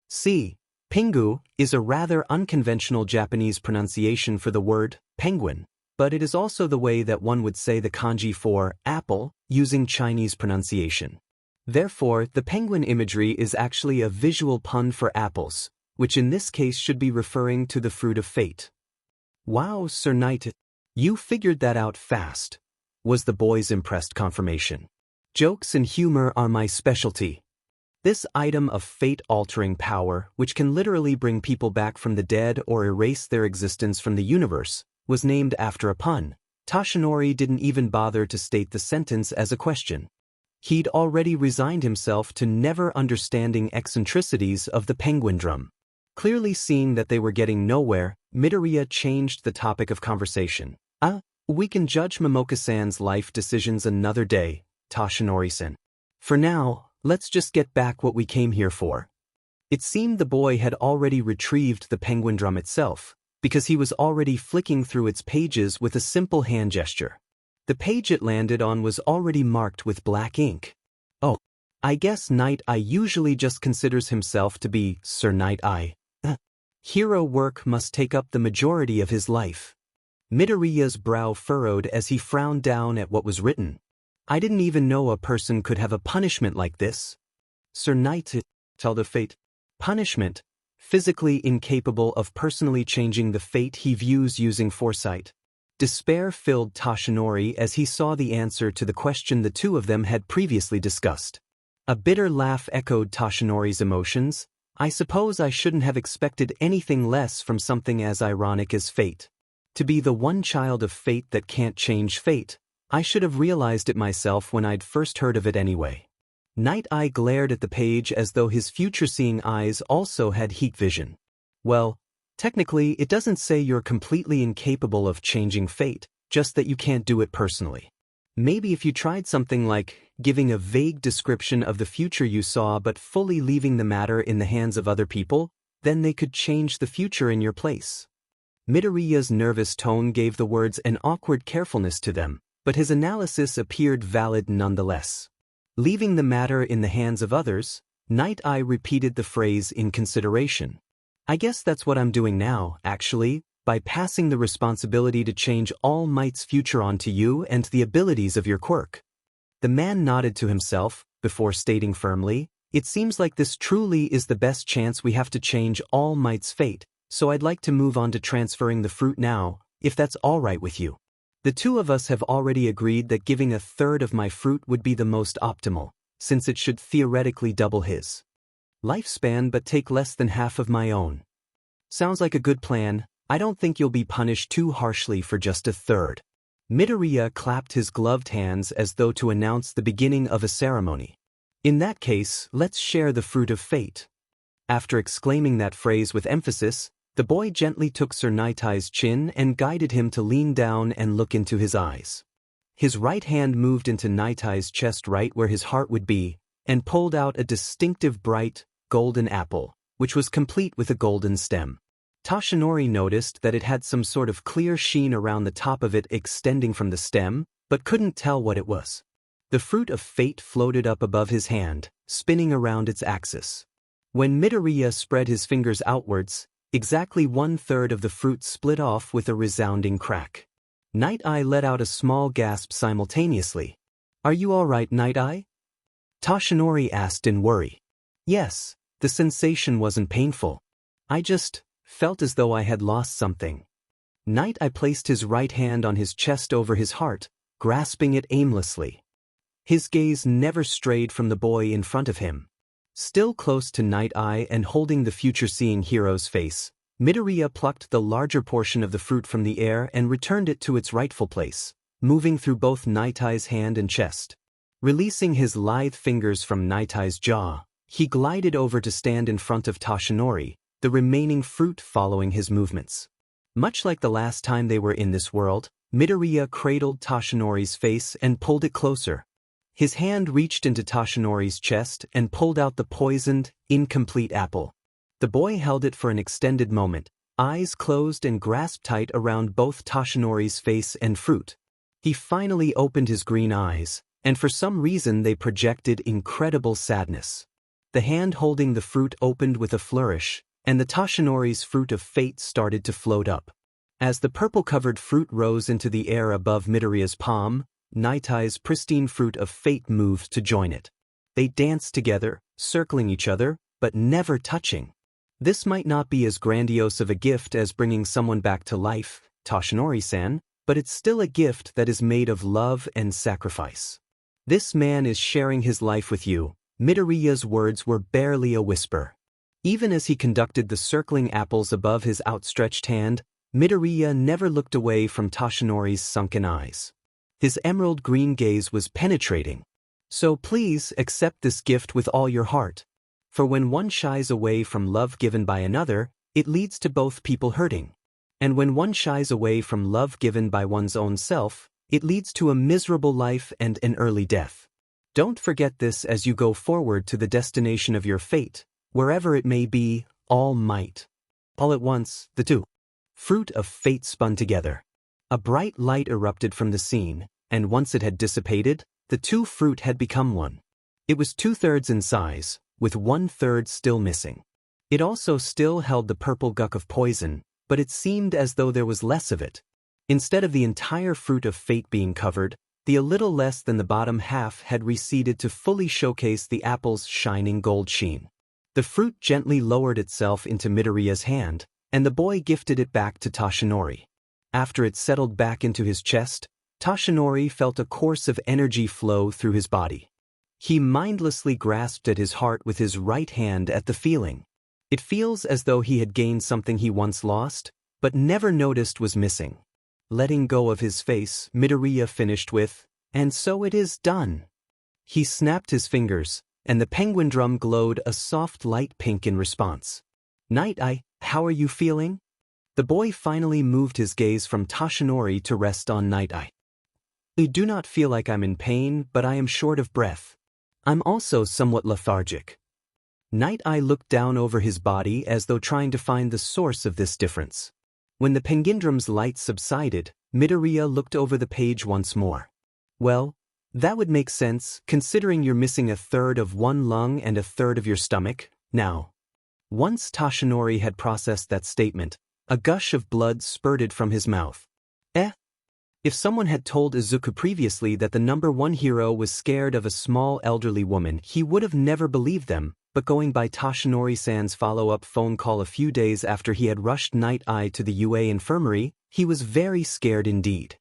See, Pingu is a rather unconventional Japanese pronunciation for the word penguin, but it is also the way that one would say the kanji for apple using Chinese pronunciation. Therefore, the penguin imagery is actually a visual pun for apples, which in this case should be referring to the fruit of fate." "Wow, Sir Knight, you figured that out fast," was the boy's impressed confirmation. "Jokes and humor are my specialty." This item of fate-altering power, which can literally bring people back from the dead or erase their existence from the universe, was named after a pun. Toshinori didn't even bother to state the sentence as a question. He'd already resigned himself to never understanding eccentricities of the penguin drum. Clearly seeing that they were getting nowhere, Midoriya changed the topic of conversation. We can judge Momoka-san's life decisions another day, Toshinori-san. For now, let's just get back what we came here for. It seemed the boy had already retrieved the penguin drum itself, because he was already flicking through its pages with a simple hand gesture. The page it landed on was already marked with black ink. Oh, I guess Night Eye usually just considers himself to be Sir Night Eye. Hero work must take up the majority of his life. Midoriya's brow furrowed as he frowned down at what was written. I didn't even know a person could have a punishment like this. Sir Night tell the fate. Punishment. Physically incapable of personally changing the fate he views using foresight. Despair filled Toshinori as he saw the answer to the question the two of them had previously discussed. A bitter laugh echoed Toshinori's emotions. I suppose I shouldn't have expected anything less from something as ironic as fate. To be the one child of fate that can't change fate, I should have realized it myself when I'd first heard of it anyway. Night Eye glared at the page as though his future-seeing eyes also had heat vision. Well, technically it doesn't say you're completely incapable of changing fate, just that you can't do it personally. Maybe if you tried something like giving a vague description of the future you saw but fully leaving the matter in the hands of other people, then they could change the future in your place. Midoriya's nervous tone gave the words an awkward carefulness to them, but his analysis appeared valid nonetheless. Leaving the matter in the hands of others, Night Eye repeated the phrase in consideration. I guess that's what I'm doing now, actually, by passing the responsibility to change All Might's future onto you and the abilities of your quirk. The man nodded to himself, before stating firmly, it seems like this truly is the best chance we have to change All Might's fate, so I'd like to move on to transferring the fruit now, if that's all right with you. The two of us have already agreed that giving a third of my fruit would be the most optimal, since it should theoretically double his lifespan but take less than half of my own. Sounds like a good plan. I don't think you'll be punished too harshly for just a third. Midoriya clapped his gloved hands as though to announce the beginning of a ceremony. In that case, let's share the fruit of fate. After exclaiming that phrase with emphasis, the boy gently took Sir Night Eye's chin and guided him to lean down and look into his eyes. His right hand moved into Night Eye's chest right where his heart would be, and pulled out a distinctive bright, golden apple, which was complete with a golden stem. Toshinori noticed that it had some sort of clear sheen around the top of it extending from the stem, but couldn't tell what it was. The fruit of fate floated up above his hand, spinning around its axis. When Midoriya spread his fingers outwards, exactly 1/3 of the fruit split off with a resounding crack. Night Eye let out a small gasp simultaneously. Are you all right, Night Eye? Toshinori asked in worry. Yes, the sensation wasn't painful. I just felt as though I had lost something. Night Eye placed his right hand on his chest over his heart, grasping it aimlessly. His gaze never strayed from the boy in front of him. Still close to Night Eye and holding the future-seeing hero's face, Midoriya plucked the larger portion of the fruit from the air and returned it to its rightful place, moving through both Night Eye's hand and chest. Releasing his lithe fingers from Night Eye's jaw, he glided over to stand in front of Toshinori, the remaining fruit following his movements. Much like the last time they were in this world, Midoriya cradled Toshinori's face and pulled it closer. His hand reached into Toshinori's chest and pulled out the poisoned, incomplete apple. The boy held it for an extended moment, eyes closed and grasped tight around both Toshinori's face and fruit. He finally opened his green eyes, and for some reason they projected incredible sadness. The hand holding the fruit opened with a flourish, and the Toshinori's fruit of fate started to float up. As the purple-covered fruit rose into the air above Midoriya's palm, Night Eye's pristine fruit of fate moved to join it. They danced together, circling each other, but never touching. This might not be as grandiose of a gift as bringing someone back to life, Toshinori-san, but it's still a gift that is made of love and sacrifice. This man is sharing his life with you, Midoriya's words were barely a whisper. Even as he conducted the circling apples above his outstretched hand, Midoriya never looked away from Toshinori's sunken eyes. His emerald green gaze was penetrating. So please accept this gift with all your heart. For when one shies away from love given by another, it leads to both people hurting. And when one shies away from love given by one's own self, it leads to a miserable life and an early death. Don't forget this as you go forward to the destination of your fate, wherever it may be, All Might. All at once, the two fruit of fate spun together. A bright light erupted from the scene, and once it had dissipated, the two fruit had become one. It was 2/3 in size, with 1/3 still missing. It also still held the purple guck of poison, but it seemed as though there was less of it. Instead of the entire fruit of fate being covered, the a little less than the bottom half had receded to fully showcase the apple's shining gold sheen. The fruit gently lowered itself into Midoriya's hand, and the boy gifted it back to Toshinori. After it settled back into his chest, Toshinori felt a course of energy flow through his body. He mindlessly grasped at his heart with his right hand at the feeling. It feels as though he had gained something he once lost, but never noticed was missing. Letting go of his face, Midoriya finished with, "And so it is done." He snapped his fingers, and the penguin drum glowed a soft light pink in response. "Night-Eye, how are you feeling?" The boy finally moved his gaze from Toshinori to rest on Night-Eye. "I do not feel like I'm in pain, but I am short of breath. I'm also somewhat lethargic." Night-Eye looked down over his body as though trying to find the source of this difference. When the Pengindrum's light subsided, Midoriya looked over the page once more. "Well, that would make sense, considering you're missing 1/3 of one lung and 1/3 of your stomach, now." Once Toshinori had processed that statement, a gush of blood spurted from his mouth. If someone had told Izuku previously that the number one hero was scared of a small elderly woman, he would have never believed them, but going by Toshinori-san's follow-up phone call a few days after he had rushed Night-Eye to the UA infirmary, he was very scared indeed.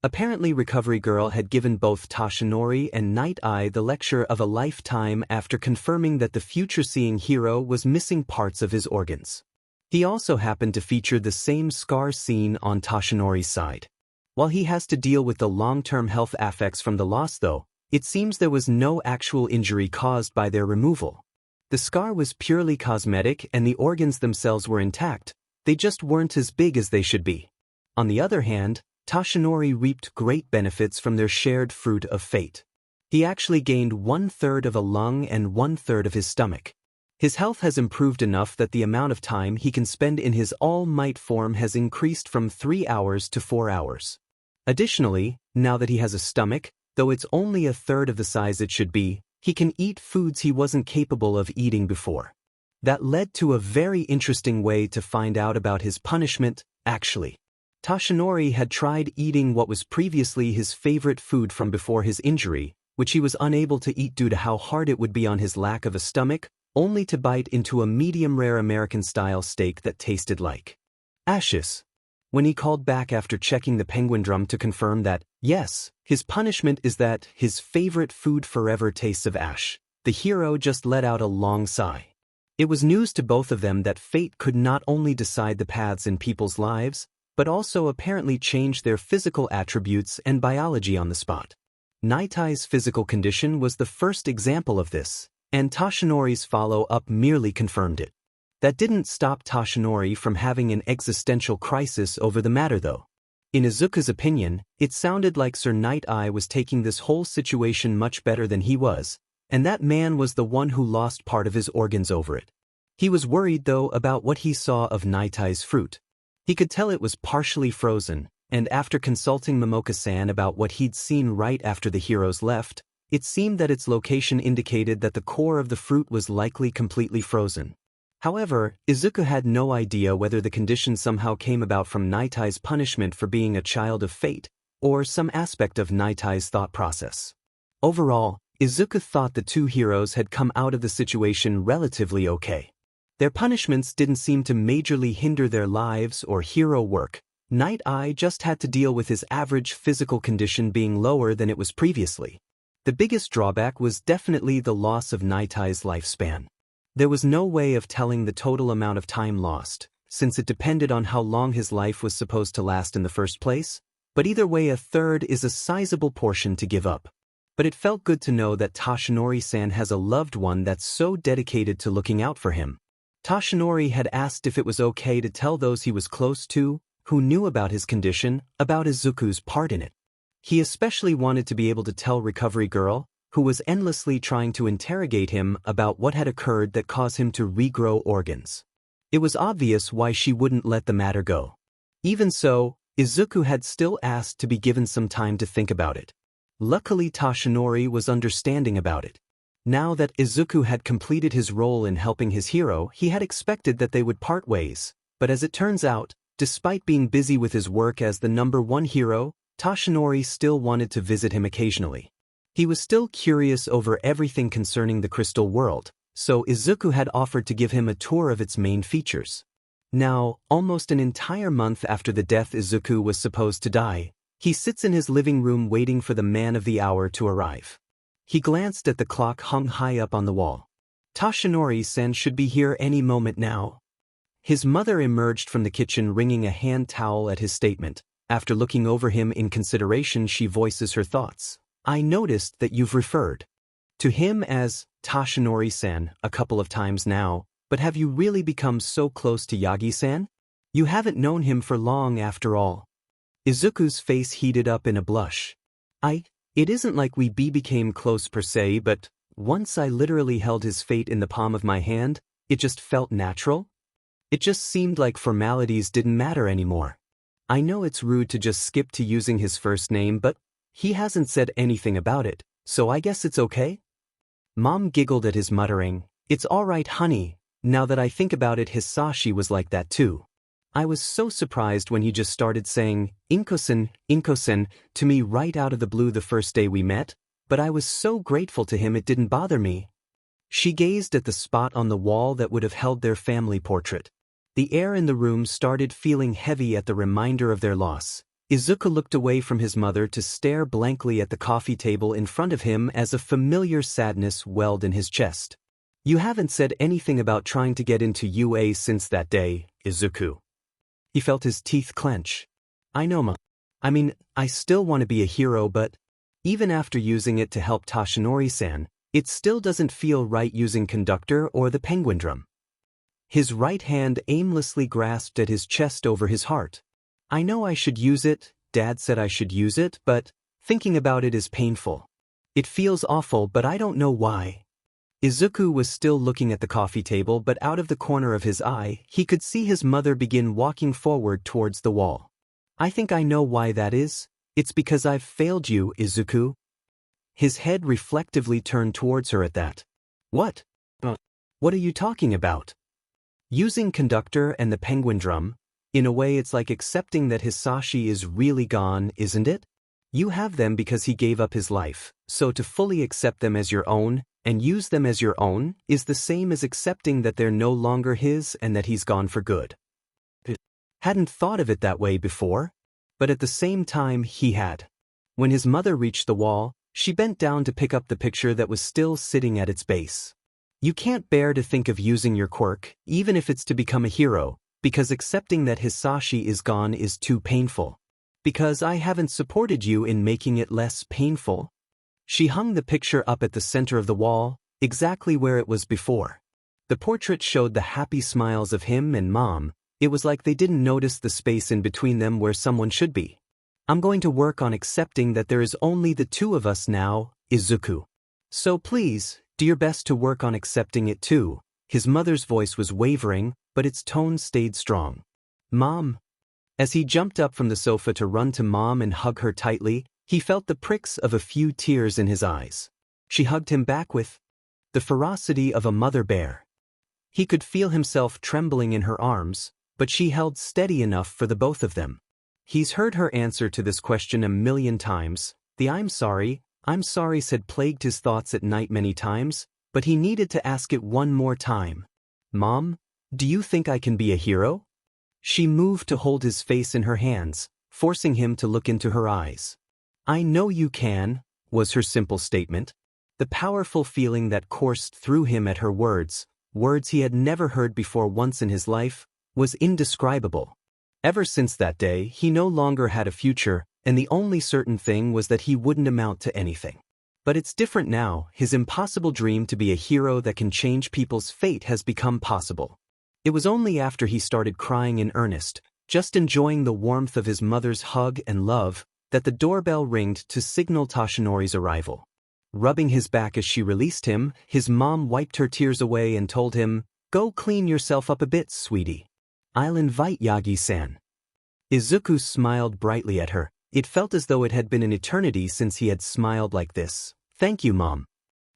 Apparently Recovery Girl had given both Toshinori and Night-Eye the lecture of a lifetime after confirming that the future-seeing hero was missing parts of his organs. He also happened to feature the same scar seen on Toshinori's side. While he has to deal with the long-term health effects from the loss though, it seems there was no actual injury caused by their removal. The scar was purely cosmetic and the organs themselves were intact, they just weren't as big as they should be. On the other hand, Toshinori reaped great benefits from their shared fruit of fate. He actually gained 1/3 of a lung and 1/3 of his stomach. His health has improved enough that the amount of time he can spend in his all-might form has increased from 3 hours to 4 hours. Additionally, now that he has a stomach, though it's only 1/3 of the size it should be, he can eat foods he wasn't capable of eating before. That led to a very interesting way to find out about his punishment, actually. Toshinori had tried eating what was previously his favorite food from before his injury, which he was unable to eat due to how hard it would be on his lack of a stomach, only to bite into a medium-rare American-style steak that tasted like ashes. When he called back after checking the penguin drum to confirm that, yes, his punishment is that his favorite food forever tastes of ash, the hero just let out a long sigh. It was news to both of them that fate could not only decide the paths in people's lives, but also apparently change their physical attributes and biology on the spot. Night-Eye's physical condition was the first example of this, and Toshinori's follow-up merely confirmed it. That didn't stop Toshinori from having an existential crisis over the matter though. In Izuku's opinion, it sounded like Sir Night-Eye was taking this whole situation much better than he was, and that man was the one who lost part of his organs over it. He was worried though about what he saw of Night-Eye's fruit. He could tell it was partially frozen, and after consulting Momoka-san about what he'd seen right after the heroes left, it seemed that its location indicated that the core of the fruit was likely completely frozen. However, Izuku had no idea whether the condition somehow came about from Night-Eye's punishment for being a child of fate, or some aspect of Night-Eye's thought process. Overall, Izuku thought the two heroes had come out of the situation relatively okay. Their punishments didn't seem to majorly hinder their lives or hero work. Night-Eye just had to deal with his average physical condition being lower than it was previously. The biggest drawback was definitely the loss of Nitai's lifespan. There was no way of telling the total amount of time lost, since it depended on how long his life was supposed to last in the first place, but either way a third is a sizable portion to give up. But it felt good to know that Toshinori-san has a loved one that's so dedicated to looking out for him. Toshinori had asked if it was okay to tell those he was close to, who knew about his condition, about Izuku's part in it. He especially wanted to be able to tell Recovery Girl, who was endlessly trying to interrogate him about what had occurred that caused him to regrow organs. It was obvious why she wouldn't let the matter go. Even so, Izuku had still asked to be given some time to think about it. Luckily Toshinori was understanding about it. Now that Izuku had completed his role in helping his hero, he had expected that they would part ways, but as it turns out, despite being busy with his work as the #1 hero, Toshinori still wanted to visit him occasionally. He was still curious over everything concerning the crystal world, so Izuku had offered to give him a tour of its main features. Now, almost an entire month after the death Izuku was supposed to die, he sits in his living room waiting for the man of the hour to arrive. He glanced at the clock hung high up on the wall. Toshinori-san should be here any moment now. His mother emerged from the kitchen wringing a hand towel at his statement. After looking over him in consideration, she voices her thoughts. I noticed that you've referred to him as Toshinori-san a couple of times now, but have you really become so close to Yagi-san? You haven't known him for long after all. Izuku's face heated up in a blush. It isn't like we became close per se, but once I literally held his fate in the palm of my hand, it just felt natural. It just seemed like formalities didn't matter anymore. I know it's rude to just skip to using his first name, but he hasn't said anything about it, so I guess it's okay? Mom giggled at his muttering, It's alright honey, now that I think about it Hisashi was like that too. I was so surprised when he just started saying, Inko-sen, to me right out of the blue the first day we met, but I was so grateful to him it didn't bother me. She gazed at the spot on the wall that would have held their family portrait. The air in the room started feeling heavy at the reminder of their loss. Izuku looked away from his mother to stare blankly at the coffee table in front of him as a familiar sadness welled in his chest. You haven't said anything about trying to get into UA since that day, Izuku. He felt his teeth clench. I know, Ma. I mean, I still want to be a hero, but even after using it to help Toshinori-san, it still doesn't feel right using conductor or the penguin drum. His right hand aimlessly grasped at his chest over his heart. I know I should use it, Dad said I should use it, but thinking about it is painful. It feels awful, but I don't know why. Izuku was still looking at the coffee table, but out of the corner of his eye, he could see his mother begin walking forward towards the wall. I think I know why that is. It's because I've failed you, Izuku. His head reflectively turned towards her at that. What? What are you talking about? Using conductor and the penguin drum, in a way it's like accepting that Hisashi is really gone, isn't it? You have them because he gave up his life, so to fully accept them as your own, and use them as your own, is the same as accepting that they're no longer his and that he's gone for good. Hadn't thought of it that way before, but at the same time he had. When his mother reached the wall, she bent down to pick up the picture that was still sitting at its base. You can't bear to think of using your quirk, even if it's to become a hero, because accepting that Hisashi is gone is too painful. Because I haven't supported you in making it less painful. She hung the picture up at the center of the wall, exactly where it was before. The portrait showed the happy smiles of him and Mom. It was like they didn't notice the space in between them where someone should be. I'm going to work on accepting that there is only the two of us now, Izuku. So please, do your best to work on accepting it too. His mother's voice was wavering, but its tone stayed strong. Mom. As he jumped up from the sofa to run to Mom and hug her tightly, he felt the pricks of a few tears in his eyes. She hugged him back with the ferocity of a mother bear. He could feel himself trembling in her arms, but she held steady enough for the both of them. He's heard her answer to this question a million times. The I'm sorry had plagued his thoughts at night many times, but he needed to ask it one more time. Mom, do you think I can be a hero? She moved to hold his face in her hands, forcing him to look into her eyes. I know you can, was her simple statement. The powerful feeling that coursed through him at her words he had never heard before once in his life, was indescribable. Ever since that day, he no longer had a future, and the only certain thing was that he wouldn't amount to anything. But it's different now. His impossible dream to be a hero that can change people's fate has become possible. It was only after he started crying in earnest, just enjoying the warmth of his mother's hug and love, that the doorbell ringed to signal Toshinori's arrival. Rubbing his back as she released him, his mom wiped her tears away and told him, "Go clean yourself up a bit, sweetie. I'll invite Yagi-san." Izuku smiled brightly at her. It felt as though it had been an eternity since he had smiled like this. "Thank you, Mom."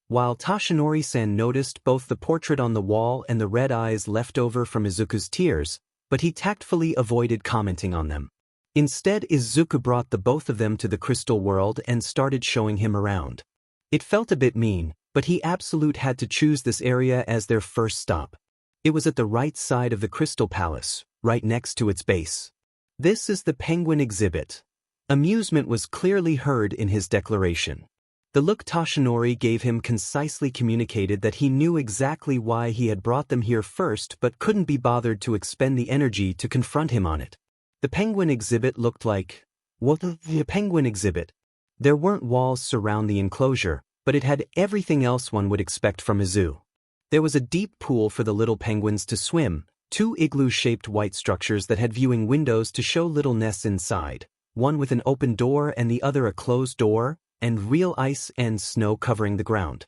While Toshinori-san noticed both the portrait on the wall and the red eyes left over from Izuku's tears, but he tactfully avoided commenting on them. Instead, Izuku brought the both of them to the crystal world and started showing him around. It felt a bit mean, but he absolutely had to choose this area as their first stop. It was at the right side of the Crystal Palace, right next to its base. "This is the penguin exhibit." Amusement was clearly heard in his declaration. The look Toshinori gave him concisely communicated that he knew exactly why he had brought them here first but couldn't be bothered to expend the energy to confront him on it. The penguin exhibit looked like... what the penguin exhibit? There weren't walls surround the enclosure, but it had everything else one would expect from a zoo. There was a deep pool for the little penguins to swim, 2 igloo-shaped white structures that had viewing windows to show little nests inside, one with an open door and the other a closed door, and real ice and snow covering the ground.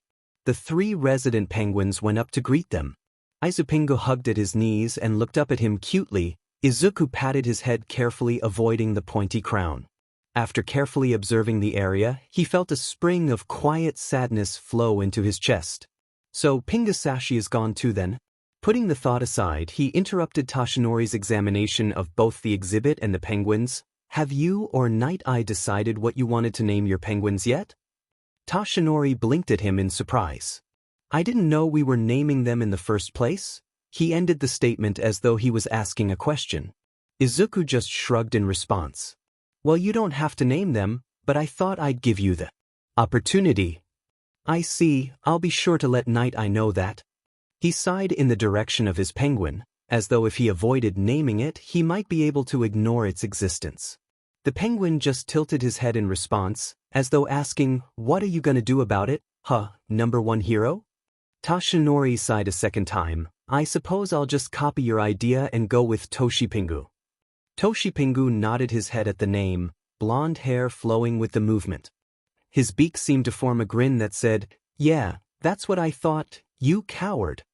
The 3 resident penguins went up to greet them. Izupingu hugged at his knees and looked up at him cutely. Izuku patted his head carefully, avoiding the pointy crown. After carefully observing the area, he felt a spring of quiet sadness flow into his chest. "So Pingasashi is gone too then?" Putting the thought aside, he interrupted Toshinori's examination of both the exhibit and the penguins. "Have you or Night Eye decided what you wanted to name your penguins yet?" Toshinori blinked at him in surprise. "I didn't know we were naming them in the first place?" He ended the statement as though he was asking a question. Izuku just shrugged in response. "Well, you don't have to name them, but I thought I'd give you the opportunity." "I see, I'll be sure to let Night Eye know that." He sighed in the direction of his penguin, as though if he avoided naming it, he might be able to ignore its existence. The penguin just tilted his head in response, as though asking, "What are you gonna do about it, huh, number 1 hero?" Toshinori sighed a second time. "I suppose I'll just copy your idea and go with Toshipingu." Toshipingu nodded his head at the name, blonde hair flowing with the movement. His beak seemed to form a grin that said, "Yeah, that's what I thought, you coward."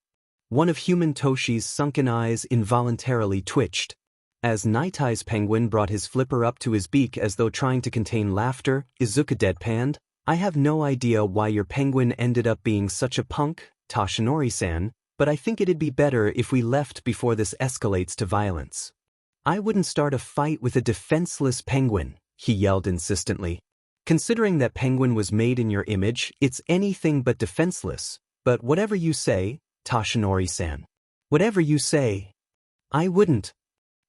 One of human Toshi's sunken eyes involuntarily twitched. As Night Eye's penguin brought his flipper up to his beak as though trying to contain laughter, Izuku deadpanned, "I have no idea why your penguin ended up being such a punk, Toshinori-san, but I think it'd be better if we left before this escalates to violence." "I wouldn't start a fight with a defenseless penguin," he yelled insistently. "Considering that penguin was made in your image, it's anything but defenseless. But whatever you say, Toshinori-san. Whatever you say." "I wouldn't."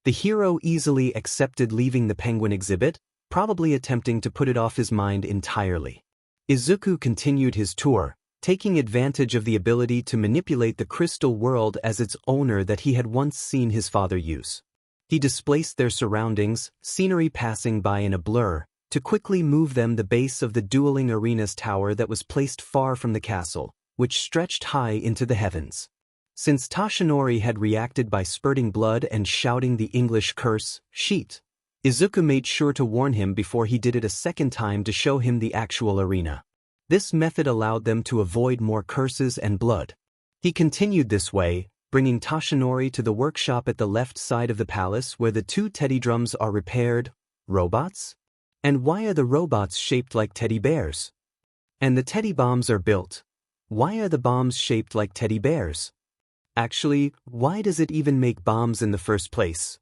The hero easily accepted leaving the penguin exhibit, probably attempting to put it off his mind entirely. Izuku continued his tour, taking advantage of the ability to manipulate the crystal world as its owner that he had once seen his father use. He displaced their surroundings, scenery passing by in a blur, to quickly move them the base of the dueling arena's tower that was placed far from the castle, which stretched high into the heavens. Since Toshinori had reacted by spurting blood and shouting the English curse, "Sheet," Izuku made sure to warn him before he did it a second time to show him the actual arena. This method allowed them to avoid more curses and blood. He continued this way, bringing Toshinori to the workshop at the left side of the palace where the 2 teddy drums are repaired. "Robots? And why are the robots shaped like teddy bears? And the teddy bombs are built. Why are the bombs shaped like teddy bears? Actually, why does it even make bombs in the first place?"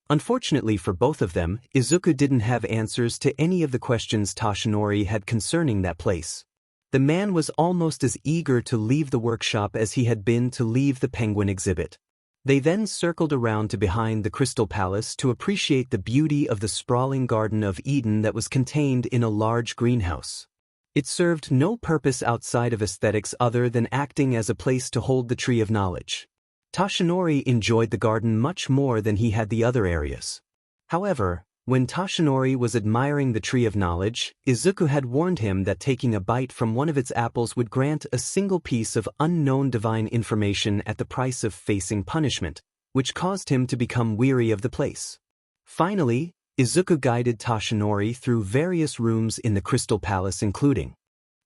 Unfortunately for both of them, Izuku didn't have answers to any of the questions Toshinori had concerning that place. The man was almost as eager to leave the workshop as he had been to leave the penguin exhibit. They then circled around to behind the Crystal Palace to appreciate the beauty of the sprawling Garden of Eden that was contained in a large greenhouse. It served no purpose outside of aesthetics other than acting as a place to hold the tree of knowledge. Toshinori enjoyed the garden much more than he had the other areas. However, when Toshinori was admiring the tree of knowledge, Izuku had warned him that taking a bite from one of its apples would grant a single piece of unknown divine information at the price of facing punishment, which caused him to become weary of the place. Finally, Izuku guided Toshinori through various rooms in the Crystal Palace, including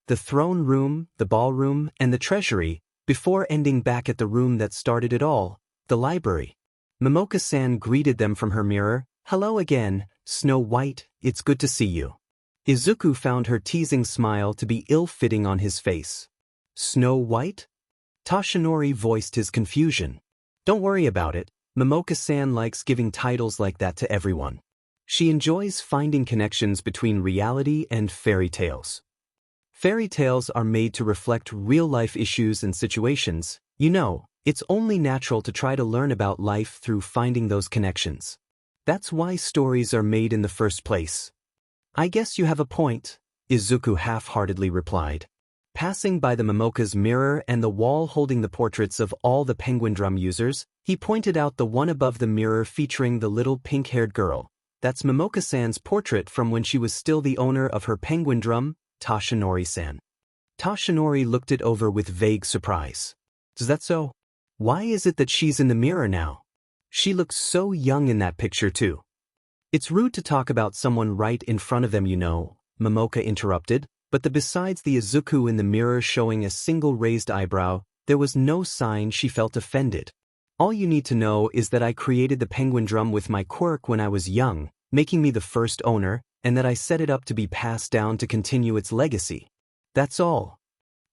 the throne room, the ballroom, and the treasury, before ending back at the room that started it all, the library. Momoka-san greeted them from her mirror. "Hello again, Snow White, it's good to see you." Izuku found her teasing smile to be ill-fitting on his face. "Snow White?" Toshinori voiced his confusion. "Don't worry about it, Momoka-san likes giving titles like that to everyone. She enjoys finding connections between reality and fairy tales. Fairy tales are made to reflect real-life issues and situations. You know, it's only natural to try to learn about life through finding those connections. That's why stories are made in the first place." "I guess you have a point," Izuku half-heartedly replied. Passing by the Momoka's mirror and the wall holding the portraits of all the penguin drum users, he pointed out the one above the mirror featuring the little pink-haired girl. "That's Momoka-san's portrait from when she was still the owner of her penguin drum, Toshinori-san." Toshinori looked it over with vague surprise. "Is that so? Why is it that she's in the mirror now? She looks so young in that picture too." "It's rude to talk about someone right in front of them, you know," Momoka interrupted, but besides the Izuku in the mirror showing a single raised eyebrow, there was no sign she felt offended. "All you need to know is that I created the penguin drum with my quirk when I was young, making me the first owner, and that I set it up to be passed down to continue its legacy. That's all."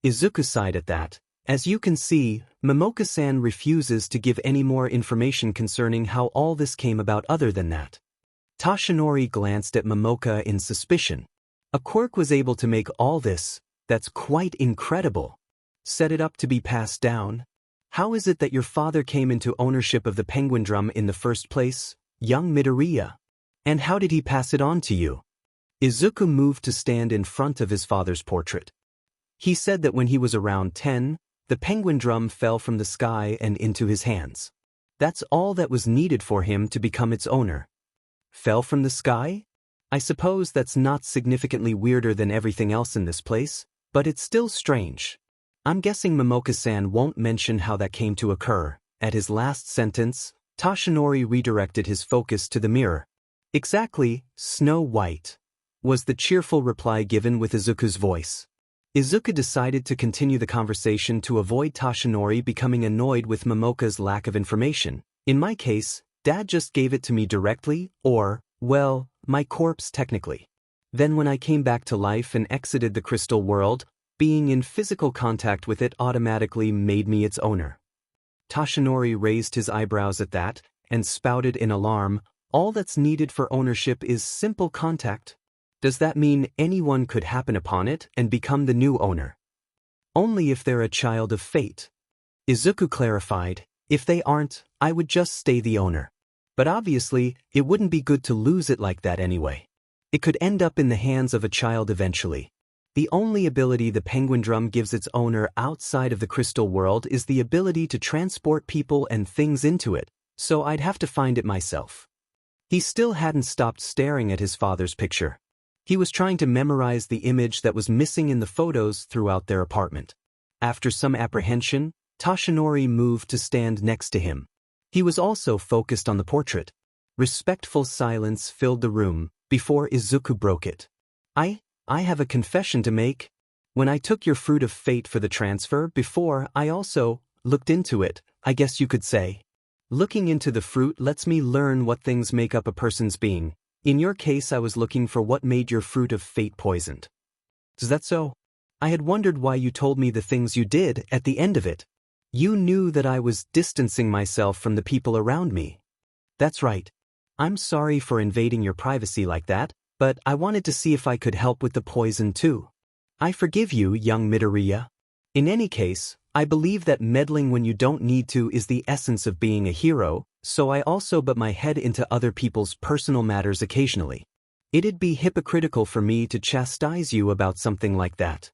Izuku sighed at that. As you can see, Momoka-san refuses to give any more information concerning how all this came about other than that. Toshinori glanced at Momoka in suspicion. "A quirk was able to make all this? That's quite incredible. Set it up to be passed down? How is it that your father came into ownership of the penguin drum in the first place, young Midoriya? And how did he pass it on to you?" Izuku moved to stand in front of his father's portrait. "He said that when he was around 10, the penguin drum fell from the sky and into his hands. That's all that was needed for him to become its owner." "Fell from the sky? I suppose that's not significantly weirder than everything else in this place, but it's still strange. I'm guessing Momoka-san won't mention how that came to occur." At his last sentence, Toshinori redirected his focus to the mirror. "Exactly, Snow White," was the cheerful reply given with Izuku's voice. Izuku decided to continue the conversation to avoid Toshinori becoming annoyed with Momoka's lack of information. "In my case, Dad just gave it to me directly, or, well, my corpse technically. Then when I came back to life and exited the crystal world, being in physical contact with it automatically made me its owner." Toshinori raised his eyebrows at that, and spouted in alarm, "All that's needed for ownership is simple contact? Does that mean anyone could happen upon it and become the new owner?" "Only if they're a child of fate," Izuku clarified. "If they aren't, I would just stay the owner. But obviously, it wouldn't be good to lose it like that anyway. It could end up in the hands of a child eventually. The only ability the penguin drum gives its owner outside of the crystal world is the ability to transport people and things into it, so I'd have to find it myself." He still hadn't stopped staring at his father's picture. He was trying to memorize the image that was missing in the photos throughout their apartment. After some apprehension, Toshinori moved to stand next to him. He was also focused on the portrait. Respectful silence filled the room before Izuku broke it. I have a confession to make. When I took your fruit of fate for the transfer before, I also looked into it, I guess you could say. Looking into the fruit lets me learn what things make up a person's being. In your case, I was looking for what made your fruit of fate poisoned. Is that so? I had wondered why you told me the things you did at the end of it. You knew that I was distancing myself from the people around me. That's right. I'm sorry for invading your privacy like that, but I wanted to see if I could help with the poison too. I forgive you, young Midoriya. In any case, I believe that meddling when you don't need to is the essence of being a hero, so I also butt my head into other people's personal matters occasionally. It'd be hypocritical for me to chastise you about something like that.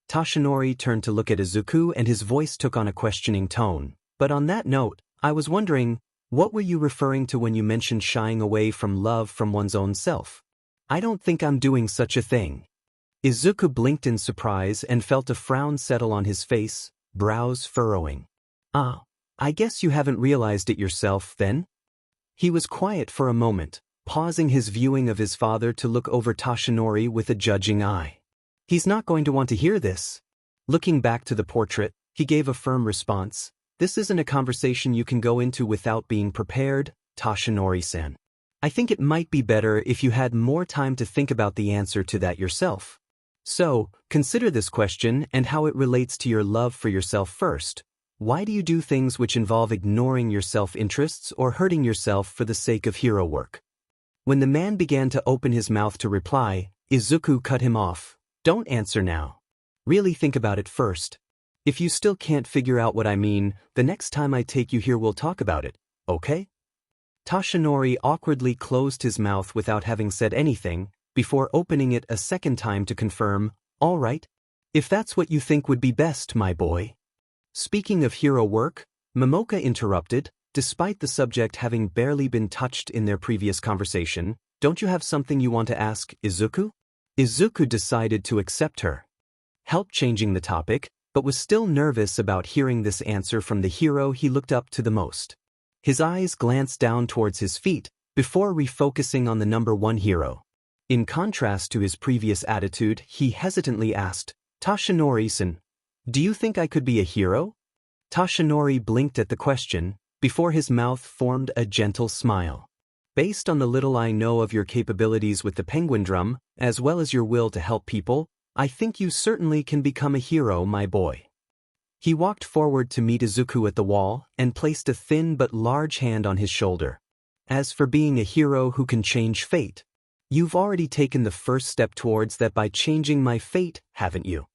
Tashinori turned to look at Izuku and his voice took on a questioning tone. But on that note, I was wondering, what were you referring to when you mentioned shying away from love from one's own self? I don't think I'm doing such a thing. Izuku blinked in surprise and felt a frown settle on his face, brows furrowing. Ah, I guess you haven't realized it yourself, then? He was quiet for a moment, pausing his viewing of his father to look over Tashinori with a judging eye. He's not going to want to hear this. Looking back to the portrait, he gave a firm response. This isn't a conversation you can go into without being prepared, Tashinori-san. I think it might be better if you had more time to think about the answer to that yourself. So, consider this question and how it relates to your love for yourself first. Why do you do things which involve ignoring your self-interests or hurting yourself for the sake of hero work? When the man began to open his mouth to reply, Izuku cut him off. Don't answer now. Really think about it first. If you still can't figure out what I mean, the next time I take you here we'll talk about it, okay? Tashinori awkwardly closed his mouth without having said anything, before opening it a second time to confirm, all right, if that's what you think would be best, my boy. Speaking of hero work, Momoka interrupted, despite the subject having barely been touched in their previous conversation. Don't you have something you want to ask, Izuku? Izuku decided to accept her help changing the topic, but was still nervous about hearing this answer from the hero he looked up to the most. His eyes glanced down towards his feet, before refocusing on the number one hero. In contrast to his previous attitude, he hesitantly asked, Tashinori-san, do you think I could be a hero? Tashinori blinked at the question, before his mouth formed a gentle smile. Based on the little I know of your capabilities with the penguin drum, as well as your will to help people, I think you certainly can become a hero, my boy. He walked forward to meet Izuku at the wall and placed a thin but large hand on his shoulder. As for being a hero who can change fate, you've already taken the first step towards that by changing my fate, haven't you?